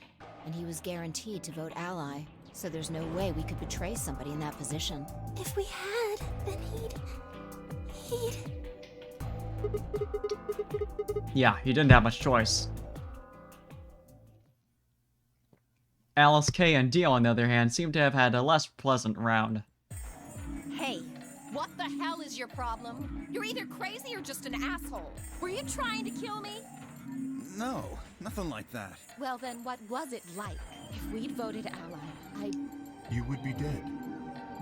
[SPEAKER 6] and he was guaranteed to vote Ally, so there's no way we could betray somebody in that position.
[SPEAKER 12] If we had, then he'd...
[SPEAKER 1] Yeah, he didn't have much choice. Alice, Kay, and Dio, on the other hand, seem to have had a less pleasant round.
[SPEAKER 10] Hey, what the hell is your problem? You're either crazy or just an asshole. Were you trying to kill me?
[SPEAKER 5] No, nothing like that.
[SPEAKER 10] Well then, what was it like? If we'd voted Ally,
[SPEAKER 7] You would be dead.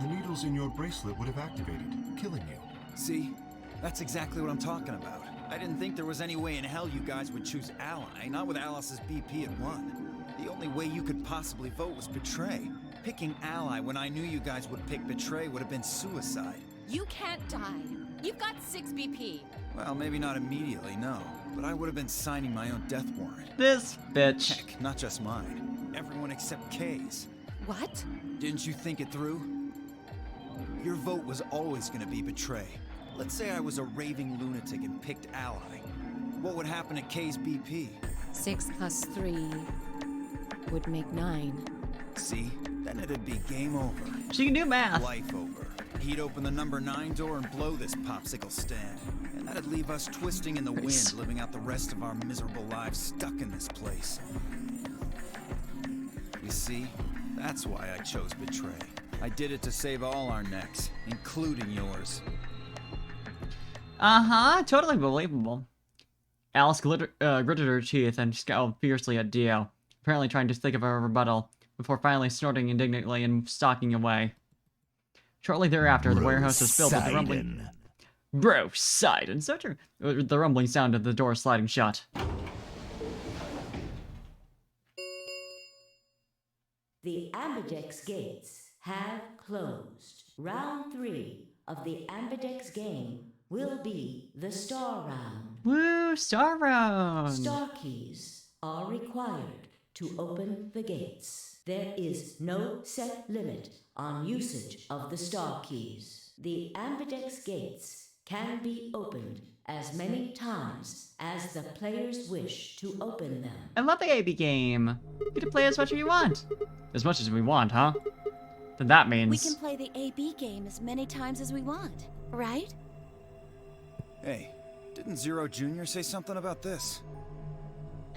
[SPEAKER 7] The needles in your bracelet would have activated, killing you.
[SPEAKER 5] See? That's exactly what I'm talking about. I didn't think there was any way in hell you guys would choose Ally, not with Alice's BP at 1. The only way you could possibly vote was betray. Picking Ally when I knew you guys would pick betray would have been suicide.
[SPEAKER 10] You can't die. You've got 6 BP.
[SPEAKER 5] Well, maybe not immediately, no. But I would have been signing my own death warrant.
[SPEAKER 1] This bitch.
[SPEAKER 5] Heck, not just mine. Everyone except Kay's.
[SPEAKER 10] What?
[SPEAKER 5] Didn't you think it through? Your vote was always gonna be betray. Let's say I was a raving lunatic and picked Ally. What would happen to Kay's BP?
[SPEAKER 10] 6 plus 3 would make 9.
[SPEAKER 5] See? Then it'd be game over.
[SPEAKER 1] She can do math.
[SPEAKER 5] Life over. He'd open the number 9 door and blow this popsicle stand. And that'd leave us twisting in the wind, living out the rest of our miserable lives stuck in this place. You see? That's why I chose betray. I did it to save all our necks, including yours.
[SPEAKER 1] Uh-huh, totally believable. Alice gritted her teeth and scowled fiercely at Dio, apparently trying to think of a rebuttal, before finally snorting indignantly and stalking away. Shortly thereafter, the warehouse was filled with the rumbling... Braincell, so true. The rumbling sound of the door sliding shut.
[SPEAKER 4] The Ambidex gates have closed. Round 3 of the Ambidex game will be the Star Round.
[SPEAKER 1] Woo, Star Round!
[SPEAKER 4] Star keys are required to open the gates. There is no set limit on usage of the Star keys. The Ambidex gates can be opened as many times as the players wish to open them.
[SPEAKER 1] I love the AB game. You get to play as much as you want. As much as we want, huh? Then that means...
[SPEAKER 12] We can play the AB game as many times as we want, right?
[SPEAKER 5] Hey, didn't Zero Jr. say something about this?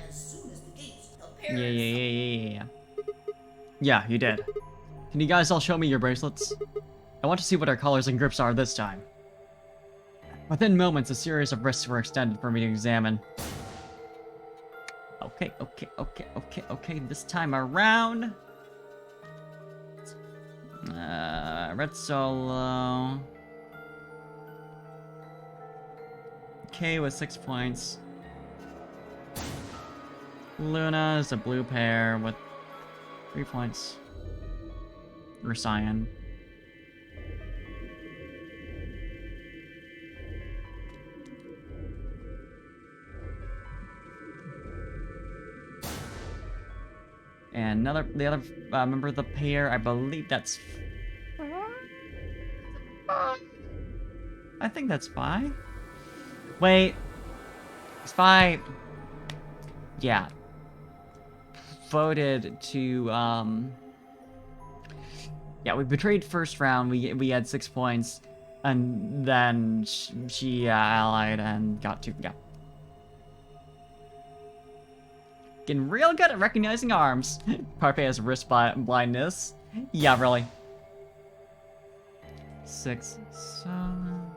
[SPEAKER 14] As soon as the gates appear.
[SPEAKER 1] Yeah. Yeah, you did. Can you guys all show me your bracelets? I want to see what our colors and grips are this time. Within moments, a series of wrists were extended for me to examine. Okay, this time around... red solo... Okay, with 6 points. Luna is a blue pair with 3 points. Or cyan. And the other member of the pair, I believe that's... I think that's Spy. Wait. Spy... Yeah. Voted to, Yeah, we betrayed first round, we had 6 points, and then she allied and got 2, yeah. Getting real good at recognizing arms. Parfait has wrist blindness. Yeah, really. 6, 7...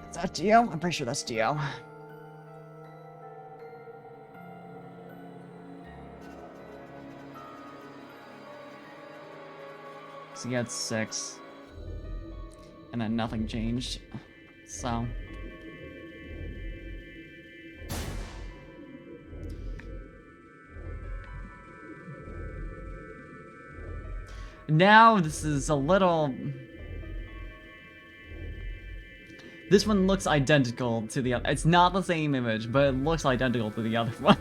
[SPEAKER 1] Is that Geo? I'm pretty sure that's Geo. So he had 6. And then nothing changed. So... Now this is a little... This one looks identical to the other. It's not the same image, but it looks identical to the other one.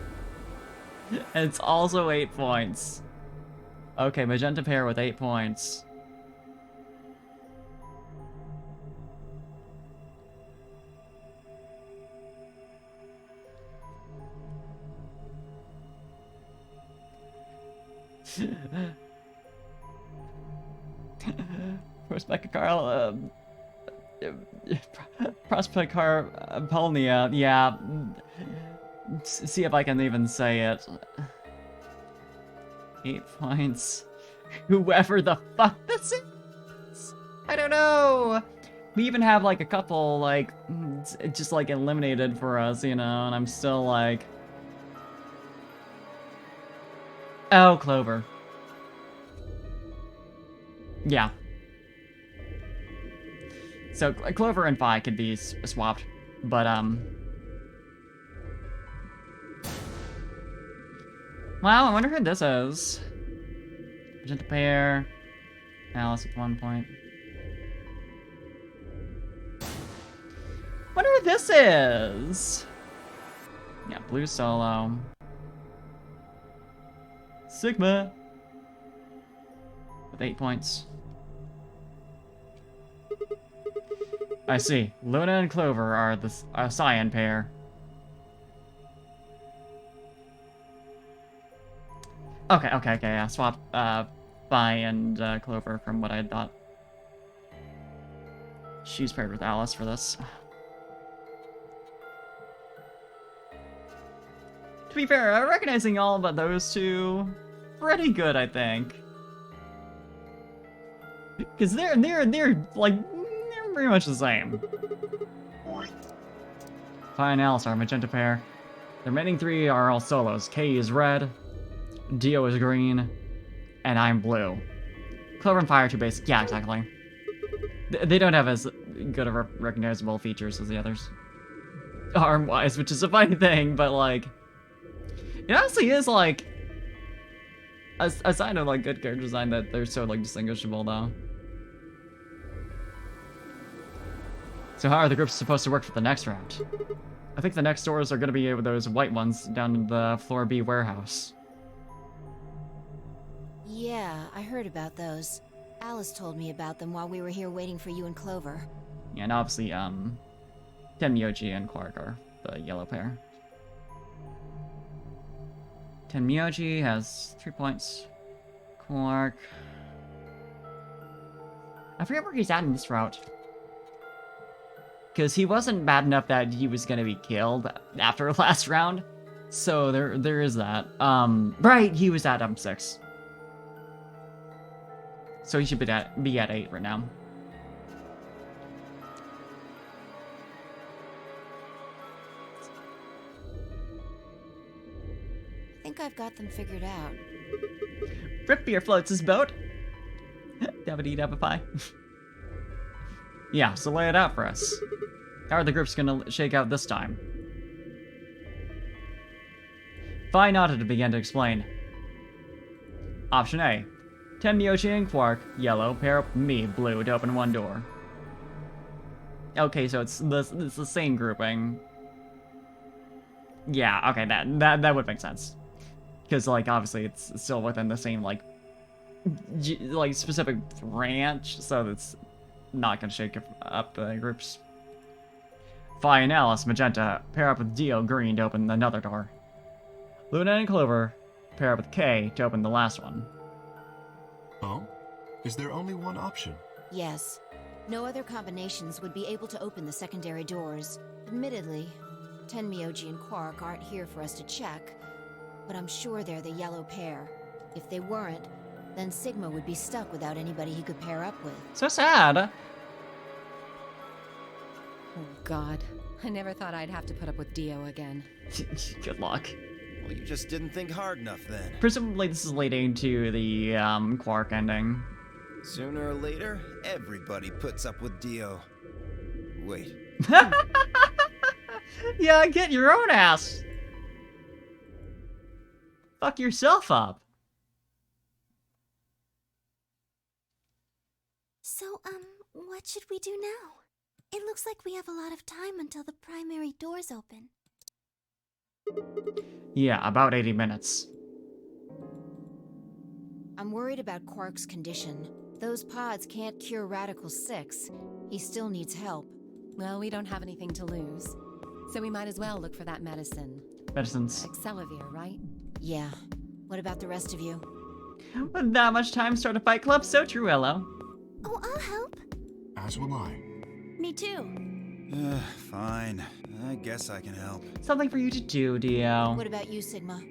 [SPEAKER 1] And it's also 8 points. Okay, magenta pair with 8 points. Prospect Carl, Prospect Car Polnia, yeah. See if I can even say it. 8 points. Whoever the fuck this is? I don't know. We even have like a couple like just like eliminated for us, you know, and I'm still like, oh, Clover. Yeah. So Clover and Phi could be swapped, but wow, I wonder who this is. Magenta pair. Alice with 1 point. Wonder who this is. Yeah, blue solo. Sigma with 8 points. I see. Luna and Clover are the cyan pair. Okay, yeah. Swap Phi and Clover from what I had thought. She's paired with Alice for this. To be fair, recognizing all but those two, pretty good, I think. Because they're like they're pretty much the same. Fi and Alice are a magenta pair. The remaining three are all solos. Kay is red, Dio is green, and I'm blue. Clover and Fire are two basic. Yeah, exactly. They don't have as good of recognizable features as the others. Arm-wise, which is a funny thing, but like, it honestly is like a sign of like good character design that they're so like distinguishable though. So how are the groups supposed to work for the next round? I think the next doors are gonna be those white ones down in the floor B warehouse.
[SPEAKER 6] Yeah, I heard about those. Alice told me about them while we were here waiting for you and Clover.
[SPEAKER 1] Yeah, and obviously, Tenmyoji and Quark are the yellow pair. Tenmyoji has 3 points. Quark... I forget where he's at in this route. Because he wasn't bad enough that he was gonna be killed after last round. So there is that. Right, he was at 6. So he should be at 8 right now.
[SPEAKER 6] I think I've got them figured out.
[SPEAKER 1] Rip Beer floats his boat. Dabba-dee-dabba-pie. Yeah, so lay it out for us. How are the groups gonna shake out this time? Fi nodded and began to explain. Option A. Tenmyoji and Quark, yellow, pair up with me, blue, to open one door. Okay, so it's the same grouping. Yeah, okay, that would make sense. Because, like, obviously it's still within the same, like specific branch, so it's not gonna shake up the groups. Fi and Alice, magenta, pair up with Dio, green, to open another door. Luna and Clover, pair up with Kay to open the last one.
[SPEAKER 7] Oh? Is there only one option?
[SPEAKER 6] Yes. No other combinations would be able to open the secondary doors. Admittedly, Tenmyoji and Quark aren't here for us to check, but I'm sure they're the yellow pair. If they weren't, then Sigma would be stuck without anybody he could pair up with.
[SPEAKER 1] So sad.
[SPEAKER 10] Oh god. I never thought I'd have to put up with Dio again.
[SPEAKER 1] Good luck.
[SPEAKER 5] Well, you just didn't think hard enough then.
[SPEAKER 1] Presumably this is leading to the Quark ending.
[SPEAKER 5] Sooner or later, everybody puts up with Dio. Wait.
[SPEAKER 1] Yeah, get your own ass. Fuck yourself up.
[SPEAKER 12] So, what should we do now? It looks like we have a lot of time until the primary doors open.
[SPEAKER 1] Yeah, about 80 minutes.
[SPEAKER 6] I'm worried about Quark's condition. Those pods can't cure Radical 6. He still needs help.
[SPEAKER 10] Well, we don't have anything to lose. So we might as well look for that medicine.
[SPEAKER 1] Medicines.
[SPEAKER 10] Excelavir, right?
[SPEAKER 6] Yeah. What about the rest of you?
[SPEAKER 1] With that much time to start a fight club, so true, Hello.
[SPEAKER 12] Oh, I'll help.
[SPEAKER 7] As will I.
[SPEAKER 12] Me too.
[SPEAKER 5] Fine. I guess I can help.
[SPEAKER 1] Something for you to do, Dio.
[SPEAKER 6] What about you, Sigma?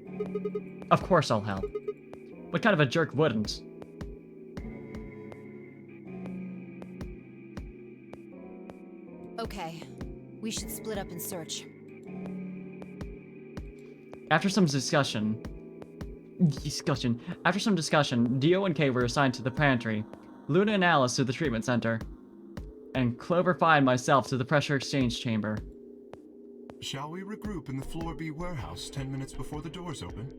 [SPEAKER 1] Of course I'll help. What kind of a jerk wouldn't?
[SPEAKER 6] Okay. We should split up and search.
[SPEAKER 1] After some discussion, Dio and Kay were assigned to the pantry, Luna and Alice to the treatment center, and Clover, Fi, and myself to the pressure exchange chamber.
[SPEAKER 7] Shall we regroup in the floor B warehouse 10 minutes before the doors open?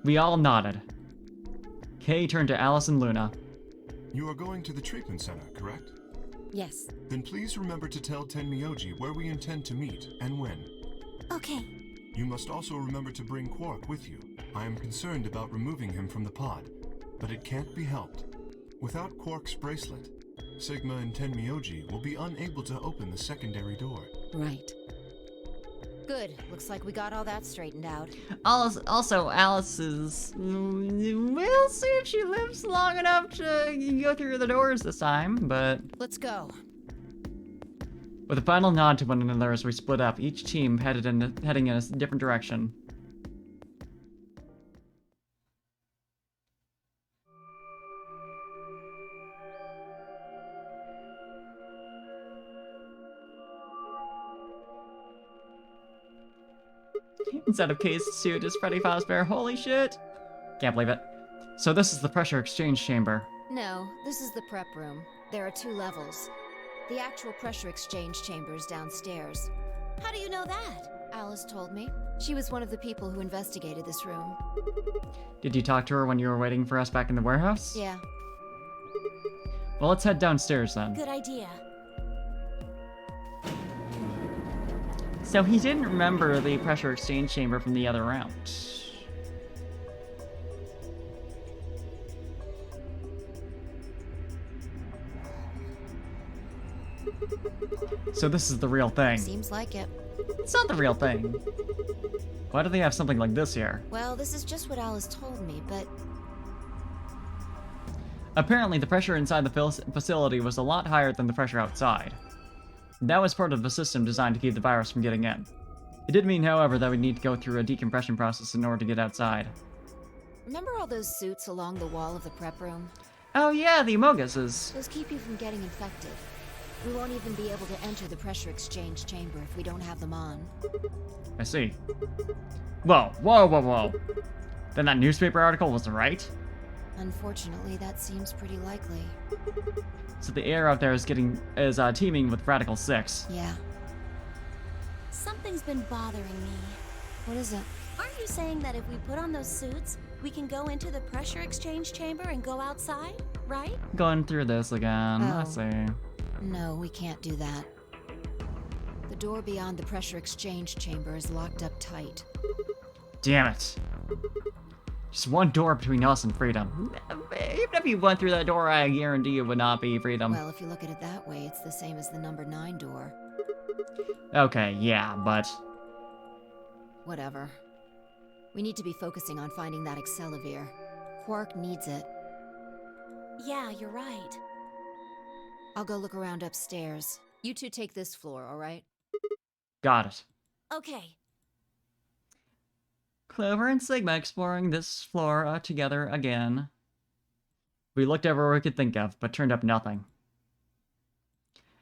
[SPEAKER 1] We all nodded. Kay turned to Alice and Luna.
[SPEAKER 7] You are going to the treatment center, correct?
[SPEAKER 10] Yes.
[SPEAKER 7] Then please remember to tell Tenmyoji where we intend to meet and when.
[SPEAKER 12] Okay.
[SPEAKER 7] You must also remember to bring Quark with you. I am concerned about removing him from the pod, but it can't be helped. Without Quark's bracelet, Sigma and Tenmyoji will be unable to open the secondary door.
[SPEAKER 10] Right.
[SPEAKER 6] Good. Looks like we got all that straightened out.
[SPEAKER 1] Alice is... We'll see if she lives long enough to go through the doors this time, but...
[SPEAKER 6] Let's go.
[SPEAKER 1] With a final nod to one another as we split up, each team heading in a different direction. Instead of K's suit is Freddy Fazbear. Holy shit! Can't believe it. So this is the pressure exchange chamber.
[SPEAKER 6] No, this is the prep room. There are 2 levels. The actual pressure exchange chamber is downstairs.
[SPEAKER 9] How do you know that?
[SPEAKER 6] Alice told me. She was one of the people who investigated this room.
[SPEAKER 1] Did you talk to her when you were waiting for us back in the warehouse?
[SPEAKER 6] Yeah.
[SPEAKER 1] Well, let's head downstairs then.
[SPEAKER 9] Good idea.
[SPEAKER 1] So he didn't remember the pressure exchange chamber from the other round. So this is the real thing.
[SPEAKER 6] Seems like it.
[SPEAKER 1] It's not the real thing. Why do they have something like this here?
[SPEAKER 6] Well, this is just what Alice told me, but...
[SPEAKER 1] Apparently, the pressure inside the facility was a lot higher than the pressure outside. That was part of the system designed to keep the virus from getting in. It did mean, however, that we'd need to go through a decompression process in order to get outside.
[SPEAKER 6] Remember all those suits along the wall of the prep room?
[SPEAKER 1] Oh yeah, the Amoguses.
[SPEAKER 6] Those keep you from getting infected. We won't even be able to enter the pressure exchange chamber if we don't have them on.
[SPEAKER 1] I see. Whoa, whoa, whoa, whoa. Then that newspaper article was right?
[SPEAKER 6] Unfortunately, that seems pretty likely.
[SPEAKER 1] So the air out there is teeming with Radical 6.
[SPEAKER 6] Yeah.
[SPEAKER 9] Something's been bothering me.
[SPEAKER 6] What is it?
[SPEAKER 9] Aren't you saying that if we put on those suits, we can go into the pressure exchange chamber and go outside, right?
[SPEAKER 1] Going through this again.
[SPEAKER 6] Oh.
[SPEAKER 1] I see.
[SPEAKER 6] No, we can't do that. The door beyond the pressure exchange chamber is locked up tight.
[SPEAKER 1] Damn it. Just one door between us and freedom. Even if you went through that door, I guarantee it would not be freedom.
[SPEAKER 6] Well, if you look at it that way, it's the same as the number 9 door.
[SPEAKER 1] Okay, yeah, but...
[SPEAKER 6] Whatever. We need to be focusing on finding that Accelavir. Quark needs it.
[SPEAKER 9] Yeah, you're right.
[SPEAKER 6] I'll go look around upstairs. You two take this floor, alright?
[SPEAKER 1] Got it.
[SPEAKER 9] Okay.
[SPEAKER 1] Clover and Sigma exploring this floor together again. We looked everywhere we could think of, but turned up nothing.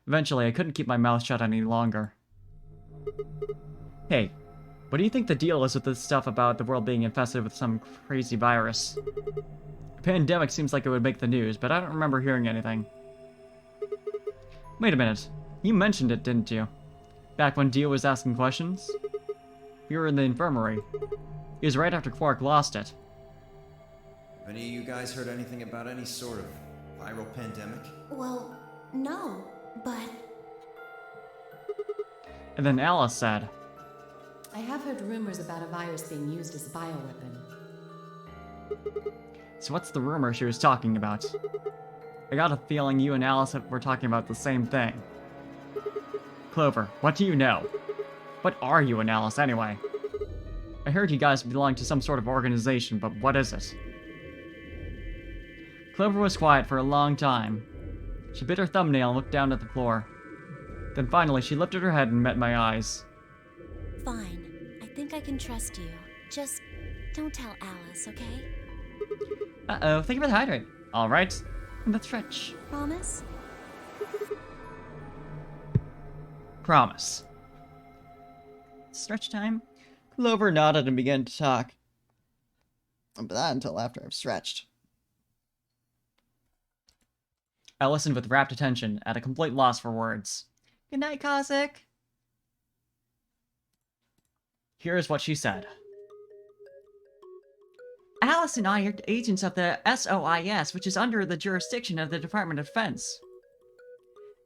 [SPEAKER 1] Eventually, I couldn't keep my mouth shut any longer. Hey, what do you think the deal is with this stuff about the world being infested with some crazy virus? A pandemic seems like it would make the news, but I don't remember hearing anything. Wait a minute. You mentioned it, didn't you? Back when Dio was asking questions? We were in the infirmary. It was right after Quark lost it.
[SPEAKER 5] Have any of you guys heard anything about any sort of viral pandemic?
[SPEAKER 9] Well, no, but...
[SPEAKER 1] And then Alice said,
[SPEAKER 10] I have heard rumors about a virus being used as a bioweapon.
[SPEAKER 1] So what's the rumor she was talking about? I got a feeling you and Alice were talking about the same thing. Clover, what do you know? What are you and Alice, anyway? I heard you guys belong to some sort of organization, but what is it? Clover was quiet for a long time. She bit her thumbnail and looked down at the floor. Then finally, she lifted her head and met my eyes.
[SPEAKER 9] Fine. I think I can trust you. Just don't tell Alice, okay?
[SPEAKER 1] Uh-oh, thank you for the hydrate. Alright, and the stretch.
[SPEAKER 9] Promise?
[SPEAKER 1] Promise. Stretch time? Clover nodded and began to talk. But not until after I've stretched. I listened with rapt attention, at a complete loss for words. Good night, Cossack. Here's what she said. Alice and I are agents of the SOIS, which is under the jurisdiction of the Department of Defense.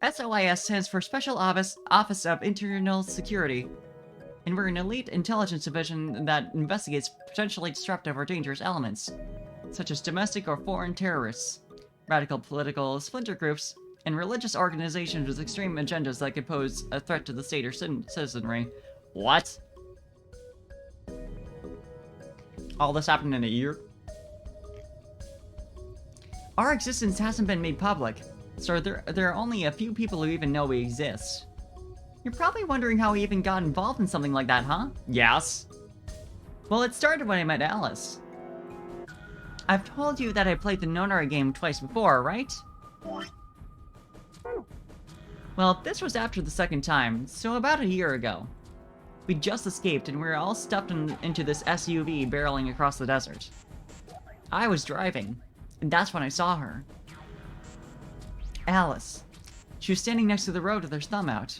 [SPEAKER 1] SOIS stands for Special Office of Internal Security, and we're an elite intelligence division that investigates potentially disruptive or dangerous elements, such as domestic or foreign terrorists, radical political splinter groups, and religious organizations with extreme agendas that could pose a threat to the state or citizenry. What? All this happened in a year? Our existence hasn't been made public, so there are only a few people who even know we exist. You're probably wondering how we even got involved in something like that, huh? Yes. Well, it started when I met Alice. I've told you that I played the Nonary game twice before, right? Well, this was after the second time, so about a year ago. We just escaped, and we were all stuffed into this SUV barreling across the desert. I was driving, and that's when I saw her. Alice. She was standing next to the road with her thumb out.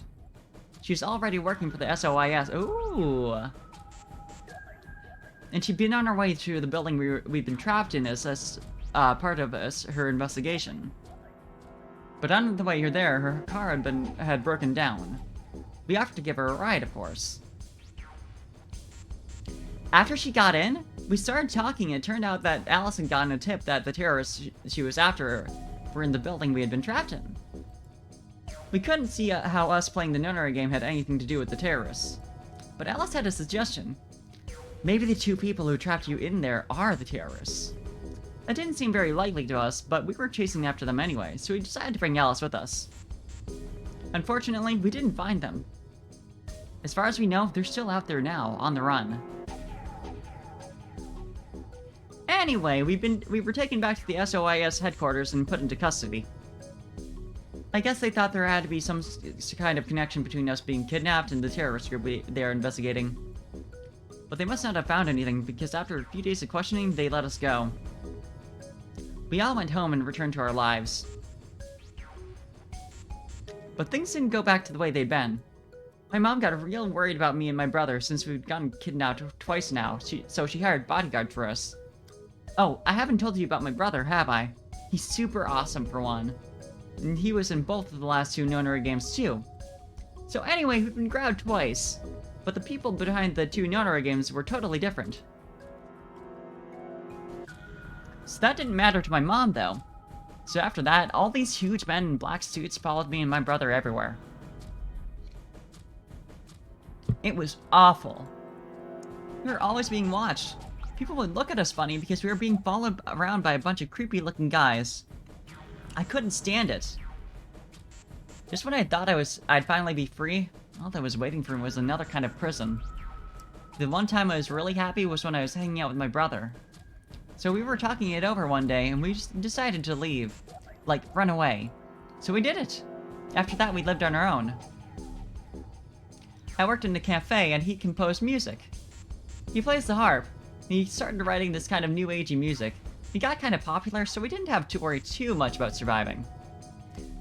[SPEAKER 1] She was already working for the SOIS. Ooh! And she'd been on her way to the building we'd been trapped in as part of her investigation. But on the way there, her car had broken down. We offered to give her a ride, of course. After she got in, we started talking, and it turned out that Alice had gotten a tip that the terrorists she was after were in the building we had been trapped in. We couldn't see how us playing the nunnery game had anything to do with the terrorists. But Alice had a suggestion. Maybe the two people who trapped you in there are the terrorists. That didn't seem very likely to us, but we were chasing after them anyway, so we decided to bring Alice with us. Unfortunately, we didn't find them. As far as we know, they're still out there now, on the run. Anyway, we were taken back to the SOIS headquarters and put into custody. I guess they thought there had to be some kind of connection between us being kidnapped and the terrorist group they are investigating. But they must not have found anything, because after a few days of questioning, they let us go. We all went home and returned to our lives. But things didn't go back to the way they'd been. My mom got real worried about me and my brother since we'd gotten kidnapped twice now, so she hired bodyguards for us. Oh, I haven't told you about my brother, have I? He's super awesome for one. And he was in both of the last two nunnery games too. So anyway, we've been grabbed twice. But the people behind the two nunnery games were totally different. So that didn't matter to my mom, though. So after that, all these huge men in black suits followed me and my brother everywhere. It was awful. We were always being watched. People would look at us funny because we were being followed around by a bunch of creepy-looking guys. I couldn't stand it. Just when I thought I'd finally be free, all that was waiting for me was another kind of prison. The one time I was really happy was when I was hanging out with my brother. So we were talking it over one day, and we just decided to leave. Like, run away. So we did it. After that, we lived on our own. I worked in a cafe, and he composed music. He plays the harp, and he started writing this kind of new agey music. He got kind of popular, so we didn't have to worry too much about surviving.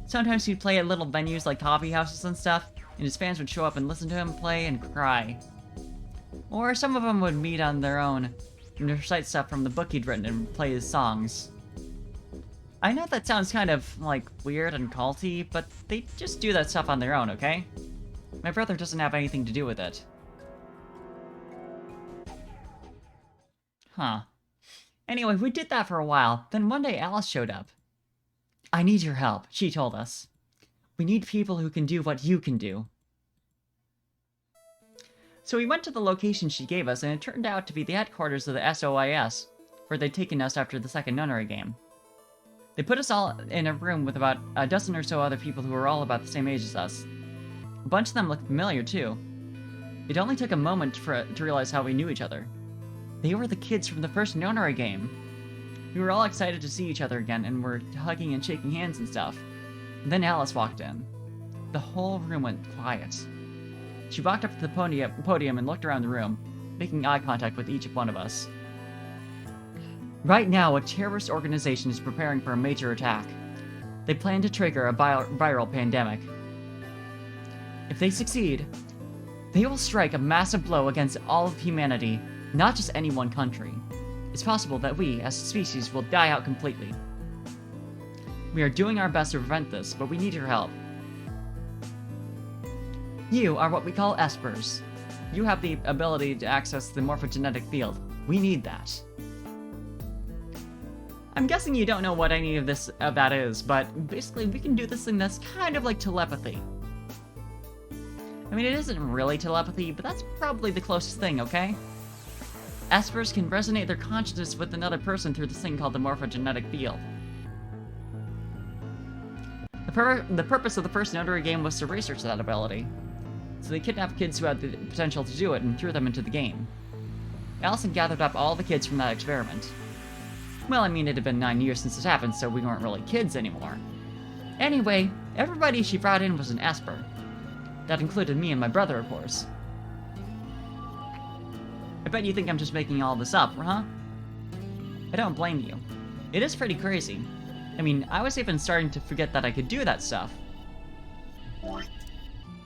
[SPEAKER 1] Sometimes he'd play at little venues like coffee houses and stuff, and his fans would show up and listen to him play and cry. Or some of them would meet on their own and recite stuff from the book he'd written and play his songs. I know that sounds kind of, like, weird and culty, but they just do that stuff on their own, okay? My brother doesn't have anything to do with it. Huh. Anyway, we did that for a while, then one day Alice showed up. I need your help, she told us. We need people who can do what you can do. So we went to the location she gave us, and it turned out to be the headquarters of the SOIS, where they'd taken us after the second nunnery game. They put us all in a room with about a dozen or so other people who were all about the same age as us. A bunch of them looked familiar, too. It only took a moment to realize how we knew each other. They were the kids from the first nunnery game. We were all excited to see each other again, and were hugging and shaking hands and stuff. And then Alice walked in. The whole room went quiet. She walked up to the podium and looked around the room, making eye contact with each one of us. Right now, a terrorist organization is preparing for a major attack. They plan to trigger a viral pandemic. If they succeed, they will strike a massive blow against all of humanity, not just any one country. It's possible that we, as a species, will die out completely. We are doing our best to prevent this, but we need your help. You are what we call espers. You have the ability to access the morphogenetic field. We need that. I'm guessing you don't know what any of that is, but basically we can do this thing that's kind of like telepathy. I mean, it isn't really telepathy, but that's probably the closest thing, okay? Espers can resonate their consciousness with another person through this thing called the morphogenetic field. The purpose of the first nunnery game was to research that ability. So they kidnapped kids who had the potential to do it and threw them into the game. Allison gathered up all the kids from that experiment. Well, I mean, it had been 9 years since it happened, so we weren't really kids anymore. Anyway, everybody she brought in was an Esper. That included me and my brother, of course. I bet you think I'm just making all this up, huh? I don't blame you. It is pretty crazy. I mean, I was even starting to forget that I could do that stuff.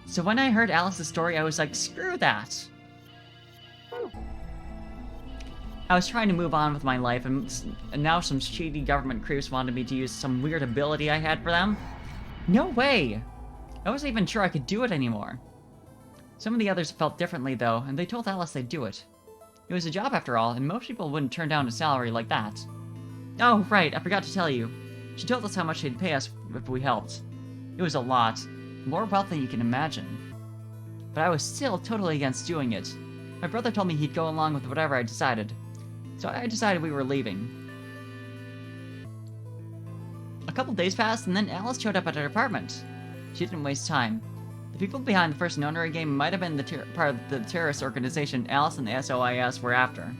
[SPEAKER 1] So when I heard Alice's story, I was like, screw that! I was trying to move on with my life, and now some shady government creeps wanted me to use some weird ability I had for them? No way! I wasn't even sure I could do it anymore. Some of the others felt differently, though, and they told Alice they'd do it. It was a job after all, and most people wouldn't turn down a salary like that. Oh, right, I forgot to tell you. She told us how much she'd pay us if we helped. It was a lot. More wealth than you can imagine. But I was still totally against doing it. My brother told me he'd go along with whatever I decided. So I decided we were leaving. A couple days passed, and then Alice showed up at her apartment. She didn't waste time. The people behind the first Nonary game might have been part of the terrorist organization Alice and the SOIS were after.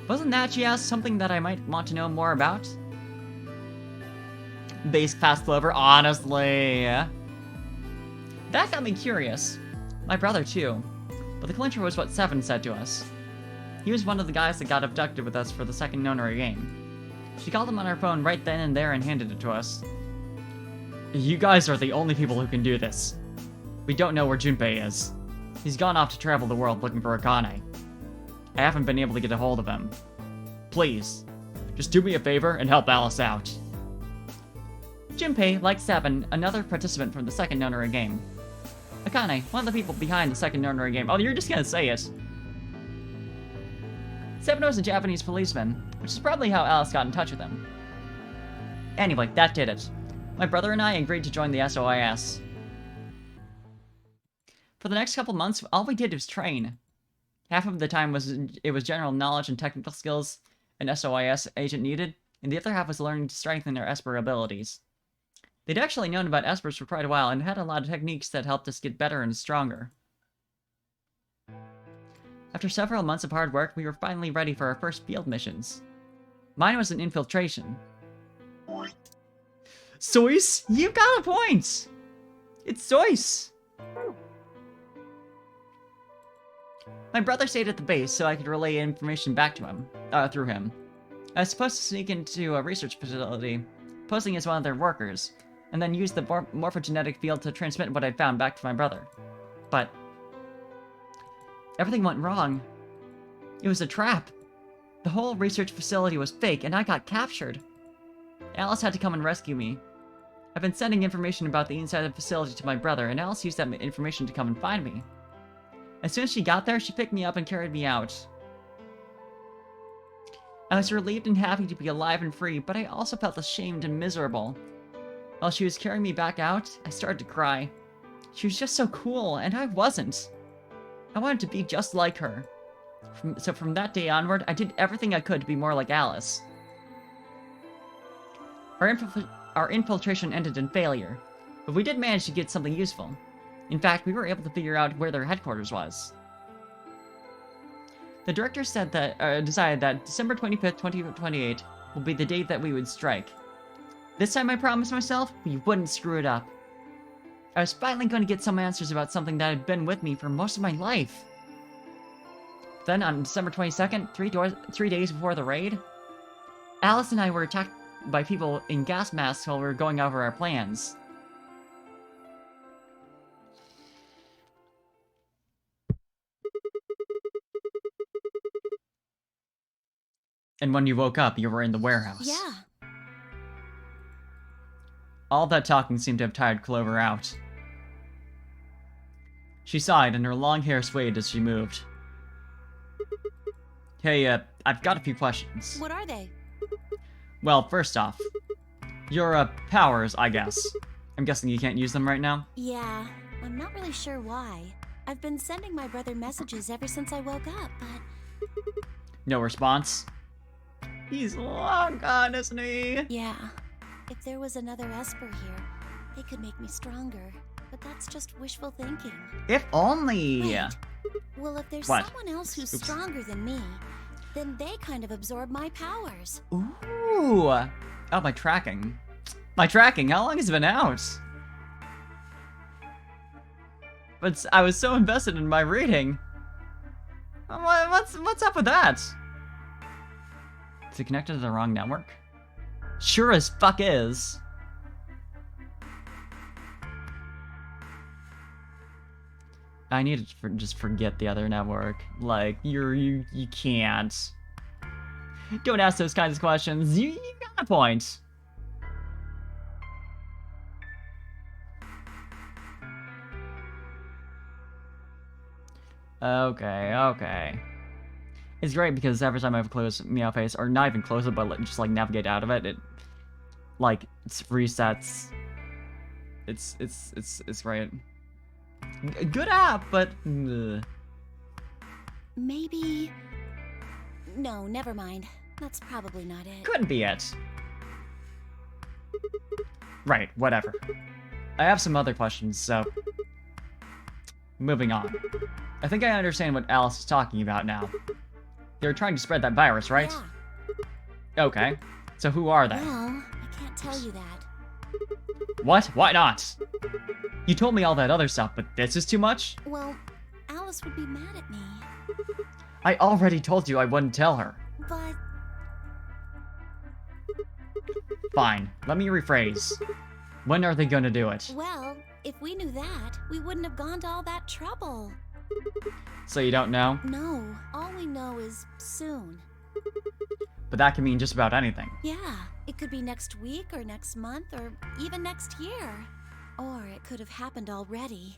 [SPEAKER 1] Wasn't that, she asked, something that I might want to know more about? Base Pass Clover, honestly. That got me curious. My brother, too. But the clincher was what Seven said to us. He was one of the guys that got abducted with us for the second Nonary game. She called him on her phone right then and there and handed it to us. You guys are the only people who can do this. We don't know where Junpei is. He's gone off to travel the world looking for Akane. I haven't been able to get a hold of him. Please, just do me a favor and help Alice out. Junpei, like Seven, another participant from the second Nonary game. Akane, one of the people behind the second Nonary game. Oh, you're just gonna say it. Seven was a Japanese policeman, which is probably how Alice got in touch with him. Anyway, that did it. My brother and I agreed to join the SOIS. For the next couple months, all we did was train. Half of the time it was general knowledge and technical skills an SOIS agent needed, and the other half was learning to strengthen their Esper abilities. They'd actually known about Espers for quite a while and had a lot of techniques that helped us get better and stronger. After several months of hard work, we were finally ready for our first field missions. Mine was an infiltration. Sois, you got a point! It's Sois! My brother stayed at the base so I could relay information back to him, through him. I was supposed to sneak into a research facility, posing as one of their workers, and then use the morphogenetic field to transmit what I'd found back to my brother. But everything went wrong. It was a trap. The whole research facility was fake, and I got captured. Alice had to come and rescue me. I've been sending information about the inside of the facility to my brother, and Alice used that information to come and find me. As soon as she got there, she picked me up and carried me out. I was relieved and happy to be alive and free, but I also felt ashamed and miserable. While she was carrying me back out, I started to cry. She was just so cool, and I wasn't. I wanted to be just like her. So from that day onward, I did everything I could to be more like Alice. Our infiltration ended in failure, but we did manage to get something useful. In fact, we were able to figure out where their headquarters was. The director said that, decided that December 25th, 2028 will be the date that we would strike. This time I promised myself we wouldn't screw it up. I was finally going to get some answers about something that had been with me for most of my life. Then on December 22nd, 3 days before the raid, Alice and I were attacked by people in gas masks while we were going over our plans. And when you woke up, you were in the warehouse.
[SPEAKER 12] Yeah.
[SPEAKER 1] All that talking seemed to have tired Clover out. She sighed, and her long hair swayed as she moved. Hey, I've got a few questions.
[SPEAKER 12] What are they?
[SPEAKER 1] Well, first off, your, powers, I guess. I'm guessing you can't use them right now?
[SPEAKER 12] Yeah, I'm not really sure why. I've been sending my brother messages ever since I woke up, but...
[SPEAKER 1] No response? He's long gone, isn't he?
[SPEAKER 12] Yeah. If there was another Esper here, they could make me stronger. But that's just wishful thinking.
[SPEAKER 1] If only!
[SPEAKER 12] Wait. Well, if there's
[SPEAKER 1] What?
[SPEAKER 12] someone else who's stronger than me, then they kind of absorb my powers.
[SPEAKER 1] Ooh! Oh, my tracking. My tracking, how long has it been out? But I was so invested in my reading. What's up with that? Is it connected to the wrong network? Sure as fuck is. I need to just forget the other network. Like, you can't. Don't ask those kinds of questions. You got a point. Okay. It's great because every time I have a closed Meow face, or not even close it, but just like navigate out of it, it like resets. It's great. Good app, but
[SPEAKER 9] Maybe... No, never mind. That's probably not it.
[SPEAKER 1] Couldn't be it. Right, whatever. I have some other questions, so... Moving on. I think I understand what Alice is talking about now. They're trying to spread that virus, right?
[SPEAKER 9] Yeah.
[SPEAKER 1] Okay. So who are they?
[SPEAKER 9] Well, I can't tell you that.
[SPEAKER 1] What? Why not? You told me all that other stuff, but this is too much?
[SPEAKER 9] Well, Alice would be mad at me.
[SPEAKER 1] I already told you I wouldn't tell her.
[SPEAKER 9] But...
[SPEAKER 1] Fine. Let me rephrase. When are they gonna do it?
[SPEAKER 9] Well, if we knew that, we wouldn't have gone to all that trouble.
[SPEAKER 1] So you don't know?
[SPEAKER 9] No, all we know is soon.
[SPEAKER 1] But that can mean just about anything.
[SPEAKER 9] Yeah, it could be next week or next month or even next year. Or it could have happened already.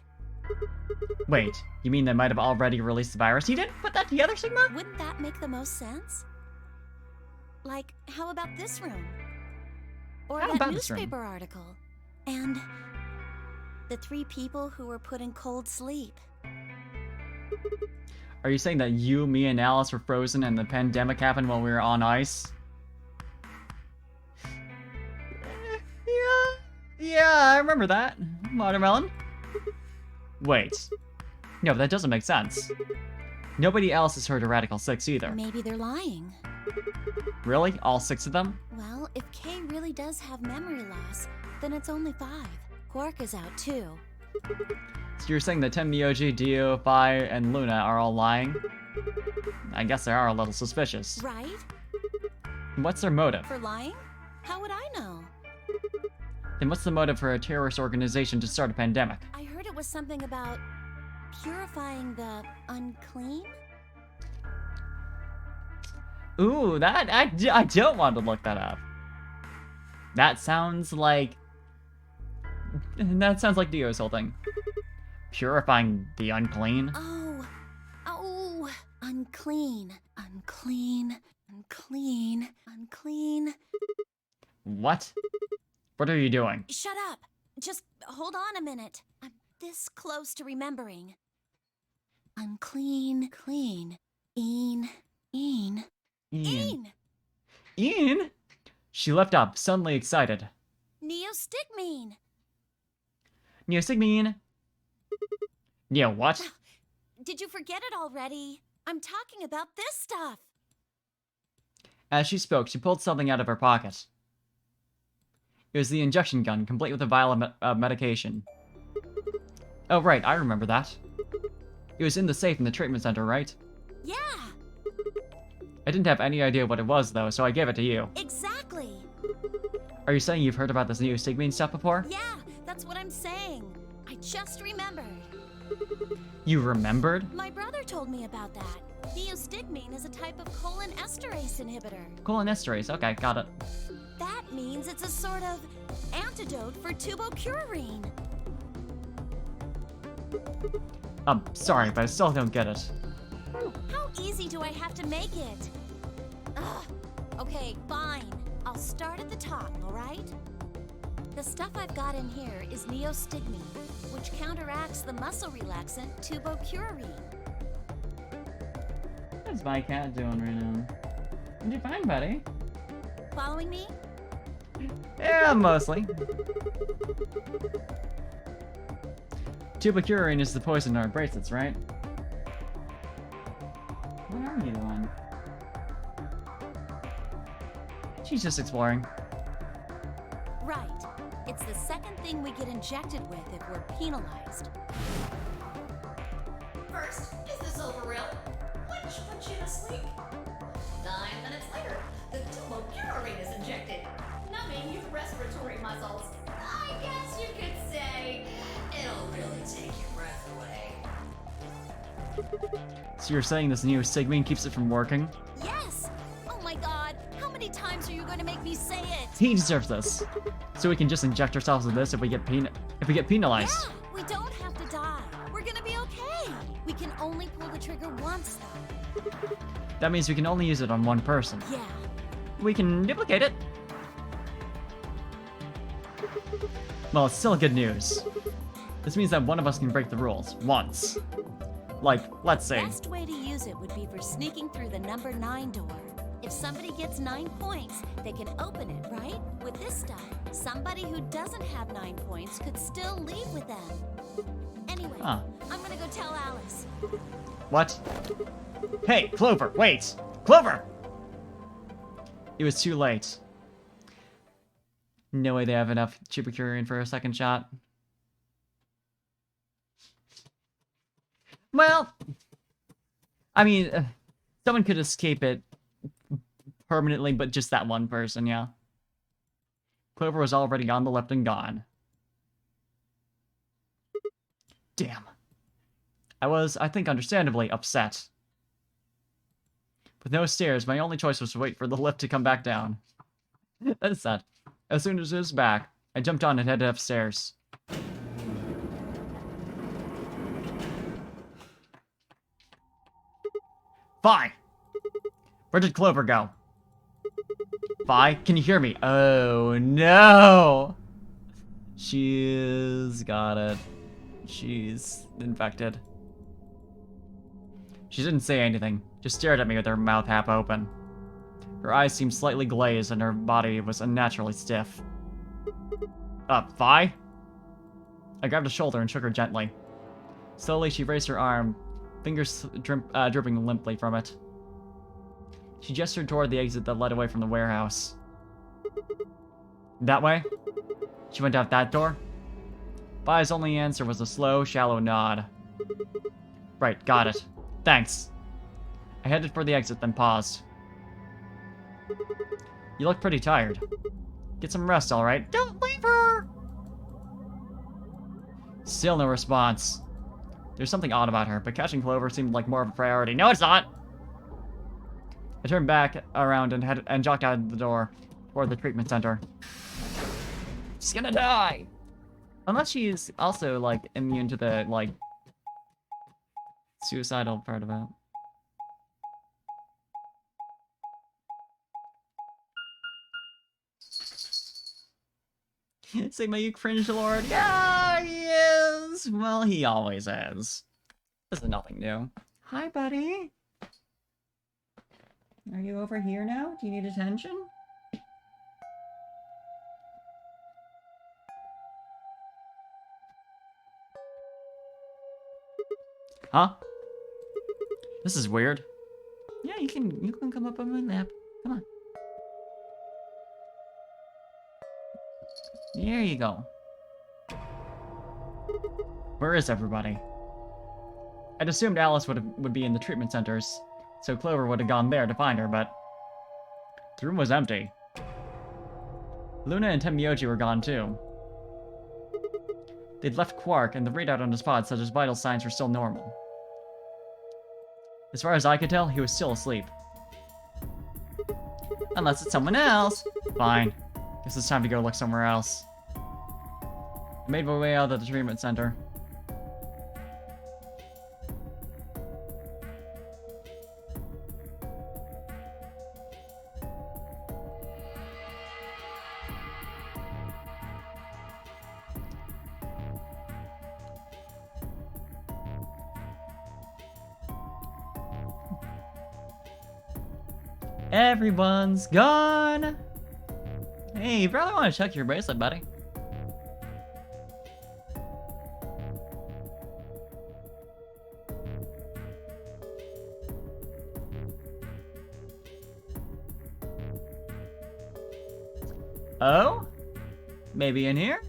[SPEAKER 1] Wait, you mean they might have already released the virus? You didn't put that together, Sigma?
[SPEAKER 9] Wouldn't that make the most sense? Like, how about this room? Or
[SPEAKER 1] How
[SPEAKER 9] that
[SPEAKER 1] about this room?
[SPEAKER 9] newspaper article? And the 3 people who were put in cold sleep.
[SPEAKER 1] Are you saying that you, me, and Alice were frozen and the pandemic happened while we were on ice? Yeah, I remember that. Watermelon? Wait. No, that doesn't make sense. Nobody else has heard of Radical 6 either.
[SPEAKER 9] Maybe they're lying.
[SPEAKER 1] Really? All 6 of them?
[SPEAKER 9] Well, if Kay really does have memory loss, then it's only 5. Quark is out too.
[SPEAKER 1] So you're saying that Tim, Myoji, Dio, Phi, and Luna are all lying? I guess they are a little suspicious.
[SPEAKER 9] Right?
[SPEAKER 1] What's their motive?
[SPEAKER 9] For lying? How would I know?
[SPEAKER 1] Then what's the motive for a terrorist organization to start a pandemic?
[SPEAKER 9] I heard it was something about purifying the unclean?
[SPEAKER 1] Ooh, that I don't want to look that up. That sounds like Dio's whole thing. Purifying the unclean.
[SPEAKER 9] Oh, unclean, unclean, unclean, unclean.
[SPEAKER 1] What? What are you doing?
[SPEAKER 9] Shut up. Just hold on a minute. I'm this close to remembering. Unclean, clean, een.
[SPEAKER 1] Ian? She leapt up, suddenly excited.
[SPEAKER 9] Neostigmine.
[SPEAKER 1] Neostigmine. Neo what?
[SPEAKER 9] Did you forget it already? I'm talking about this stuff.
[SPEAKER 1] As she spoke, she pulled something out of her pocket. It was the injection gun, complete with a vial of medication. Oh, right, I remember that. It was in the safe in the treatment center, right?
[SPEAKER 9] Yeah.
[SPEAKER 1] I didn't have any idea what it was, though, so I gave it to you.
[SPEAKER 9] Exactly.
[SPEAKER 1] Are you saying you've heard about this Neostigmine stuff before?
[SPEAKER 9] Yeah, that's what I'm saying. I just remembered.
[SPEAKER 1] You remembered?
[SPEAKER 9] My brother told me about that. Neostigmine is a type of cholinesterase inhibitor.
[SPEAKER 1] Cholinesterase, okay, got it.
[SPEAKER 9] That means it's a sort of antidote for tubocurarine.
[SPEAKER 1] I'm sorry, but I still don't get it.
[SPEAKER 9] How easy do I have to make it? Ugh. Okay, fine. I'll start at the top, alright? The stuff I've got in here is neostigmine, which counteracts the muscle relaxant tubocurarine.
[SPEAKER 1] What's my cat doing right now? You do fine, buddy.
[SPEAKER 9] Following me?
[SPEAKER 1] Yeah, mostly. Tubocurarine is the poison in our bracelets, right? What are you doing? She's just exploring.
[SPEAKER 9] Right. It's the second thing we get injected with if we're penalized.
[SPEAKER 14] First, is this over real? which puts you to sleep. 9 minutes later, the tumocularine is injected, numbing your respiratory muscles. I guess you could say it'll really take your breath away.
[SPEAKER 1] So you're saying this new Sigmine keeps it from working?
[SPEAKER 9] Yes! Oh my god, how many times are you going to make me say it?
[SPEAKER 1] He deserves this. So we can just inject ourselves with this if we get penalized.
[SPEAKER 9] Yeah, we don't have to die. We're gonna be okay. We can only pull the trigger once, though.
[SPEAKER 1] That means we can only use it on one person.
[SPEAKER 9] Yeah.
[SPEAKER 1] We can duplicate it. Well, it's still good news. This means that one of us can break the rules once. Like, let's say.
[SPEAKER 9] Best way to use it would be for sneaking through the number 9 door. If somebody gets 9 points, they can open it, right? With this stuff, somebody who doesn't have 9 points could still leave with them. Anyway, I'm gonna go tell Alice.
[SPEAKER 1] What? Hey, Clover, wait! Clover! It was too late. No way they have enough Chipacurian for a second shot. Well, I mean, someone could escape it permanently, but just that one person, yeah. Clover was already on the left and gone. Damn. I was, I think, understandably upset. With no stairs, my only choice was to wait for the lift to come back down. That is sad. As soon as it was back, I jumped on and headed upstairs. Vi! Where did Clover go? Vi, can you hear me? Oh no! She's got it. She's infected. She didn't say anything, just stared at me with her mouth half open. Her eyes seemed slightly glazed and her body was unnaturally stiff. Vi? I grabbed her shoulder and shook her gently. Slowly, she raised her arm, fingers dripping limply from it. She gestured toward the exit that led away from the warehouse. That way? She went out that door? Vi's only answer was a slow, shallow nod. Right, got it. Thanks. I headed for the exit, then paused. You look pretty tired. Get some rest, alright? Don't leave her! Still no response. There's something odd about her, but catching Clover seemed like more of a priority. No, it's not! I turned back around and jogged out the door toward the treatment center. She's gonna die! Unless she's also, like, immune to the, like, suicidal part of it. Sigma, you cringe lord. Yeah, he is! Well, he always is. This is nothing new. Hi, buddy. Are you over here now? Do you need attention? Huh? This is weird. Yeah, you can come up on my lap. Come on. There you go. Where is everybody? I'd assumed Alice would be in the treatment centers, so Clover would have gone there to find her, but the room was empty. Luna and Tenmyoji were gone too. They'd left Quark, and the readout on his pod said his vital signs were still normal. As far as I could tell, he was still asleep. Unless it's someone else. Fine. Guess it's time to go look somewhere else. I made my way out of the treatment center. Everyone's gone! Hey, you probably want to check your bracelet, buddy. Oh? Maybe in here?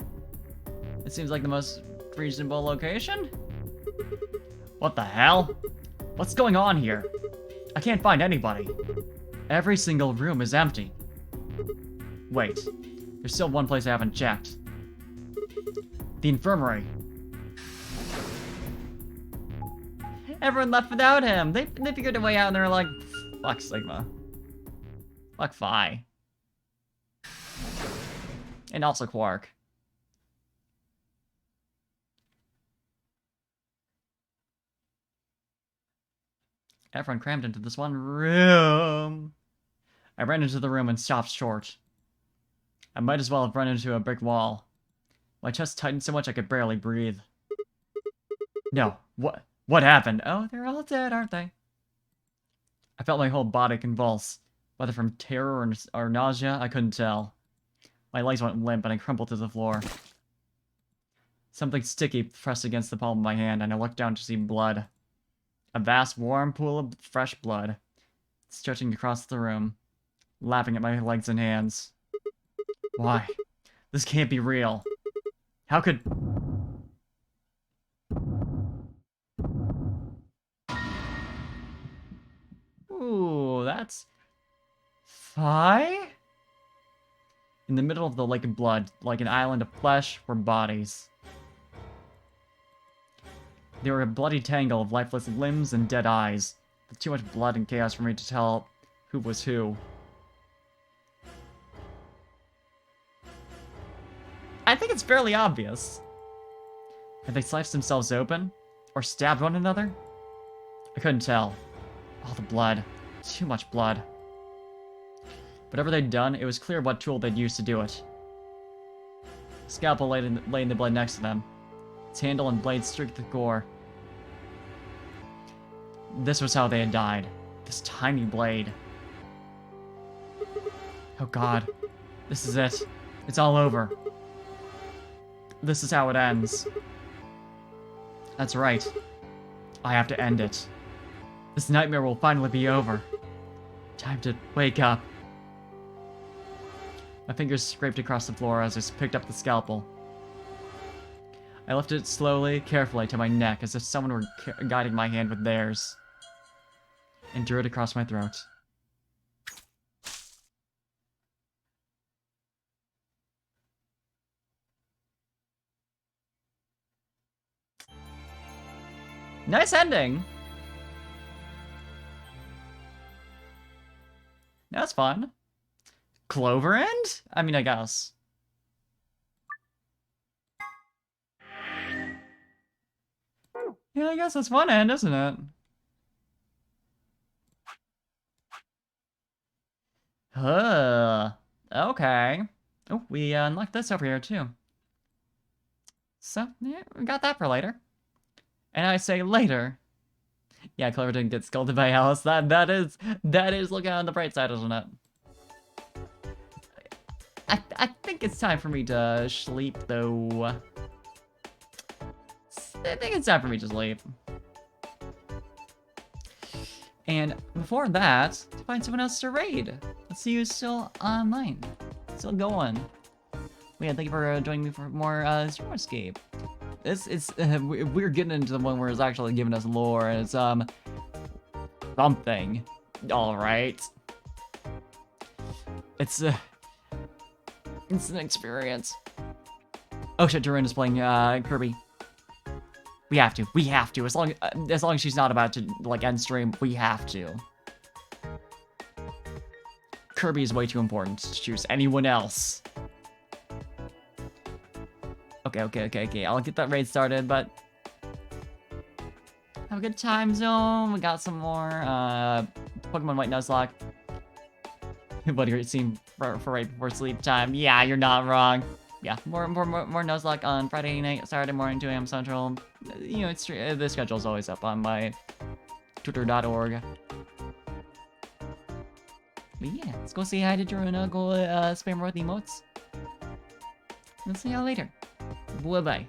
[SPEAKER 1] It seems like the most reasonable location? What the hell? What's going on here? I can't find anybody. Every single room is empty. Wait, there's still one place I haven't checked. The infirmary. Everyone left without him. They figured a way out and they're like, fuck Sigma. Fuck Phi. And also Quark. Everyone crammed into this one room. I ran into the room and stopped short. I might as well have run into a brick wall. My chest tightened so much I could barely breathe. No, what happened? Oh, they're all dead, aren't they? I felt my whole body convulse. Whether from terror or nausea, I couldn't tell. My legs went limp and I crumpled to the floor. Something sticky pressed against the palm of my hand, and I looked down to see blood. A vast, warm pool of fresh blood, stretching across the room, lapping at my legs and hands. Why? This can't be real. How could... Ooh, that's... Phi? In the middle of the lake of blood, like an island of flesh, were bodies. They were a bloody tangle of lifeless limbs and dead eyes, with too much blood and chaos for me to tell who was who. I think it's fairly obvious. Had they sliced themselves open? Or stabbed one another? I couldn't tell. All the blood. Too much blood. Whatever they'd done, it was clear what tool they'd used to do it. A scalpel lay in the blood next to them. Its handle and blade streaked with gore. This was how they had died. This tiny blade. Oh god. This is it. It's all over. This is how it ends. That's right. I have to end it. This nightmare will finally be over. Time to wake up. My fingers scraped across the floor as I picked up the scalpel. I lifted it slowly, carefully to my neck, as if someone were guiding my hand with theirs, and drew it across my throat. Nice ending! That's fun. Clover End? I mean, I guess. Yeah, I guess that's one end, isn't it? Okay. Oh, we unlocked this over here, too. So, yeah, we got that for later. And I say later. Yeah, Clover didn't get scolded by Alice. That is looking on the bright side, isn't it? I think it's time for me to sleep, though. I think it's time for me to sleep. And before that, to find someone else to raid. Let's see who's still online. Still going. Yeah, thank you for joining me for more Stream Escape. We're getting into the one where it's actually giving us lore, and it's something. Alright. It's an experience. Oh shit, Darun is playing Kirby. We have to. As long as she's not about to like end stream, we have to. Kirby is way too important to choose anyone else. Okay. I'll get that raid started, but have a good time zone. We got some more Pokemon White Nuzlocke. What are you seeing for right before sleep time? Yeah, you're not wrong. Yeah, more Nuzlocke on Friday night, Saturday morning, 2 a.m. Central. You know, the schedule's always up on my twitter.org. But yeah, let's go say hi to Joruna, go spam her with emotes. We'll see y'all later. Bye-bye.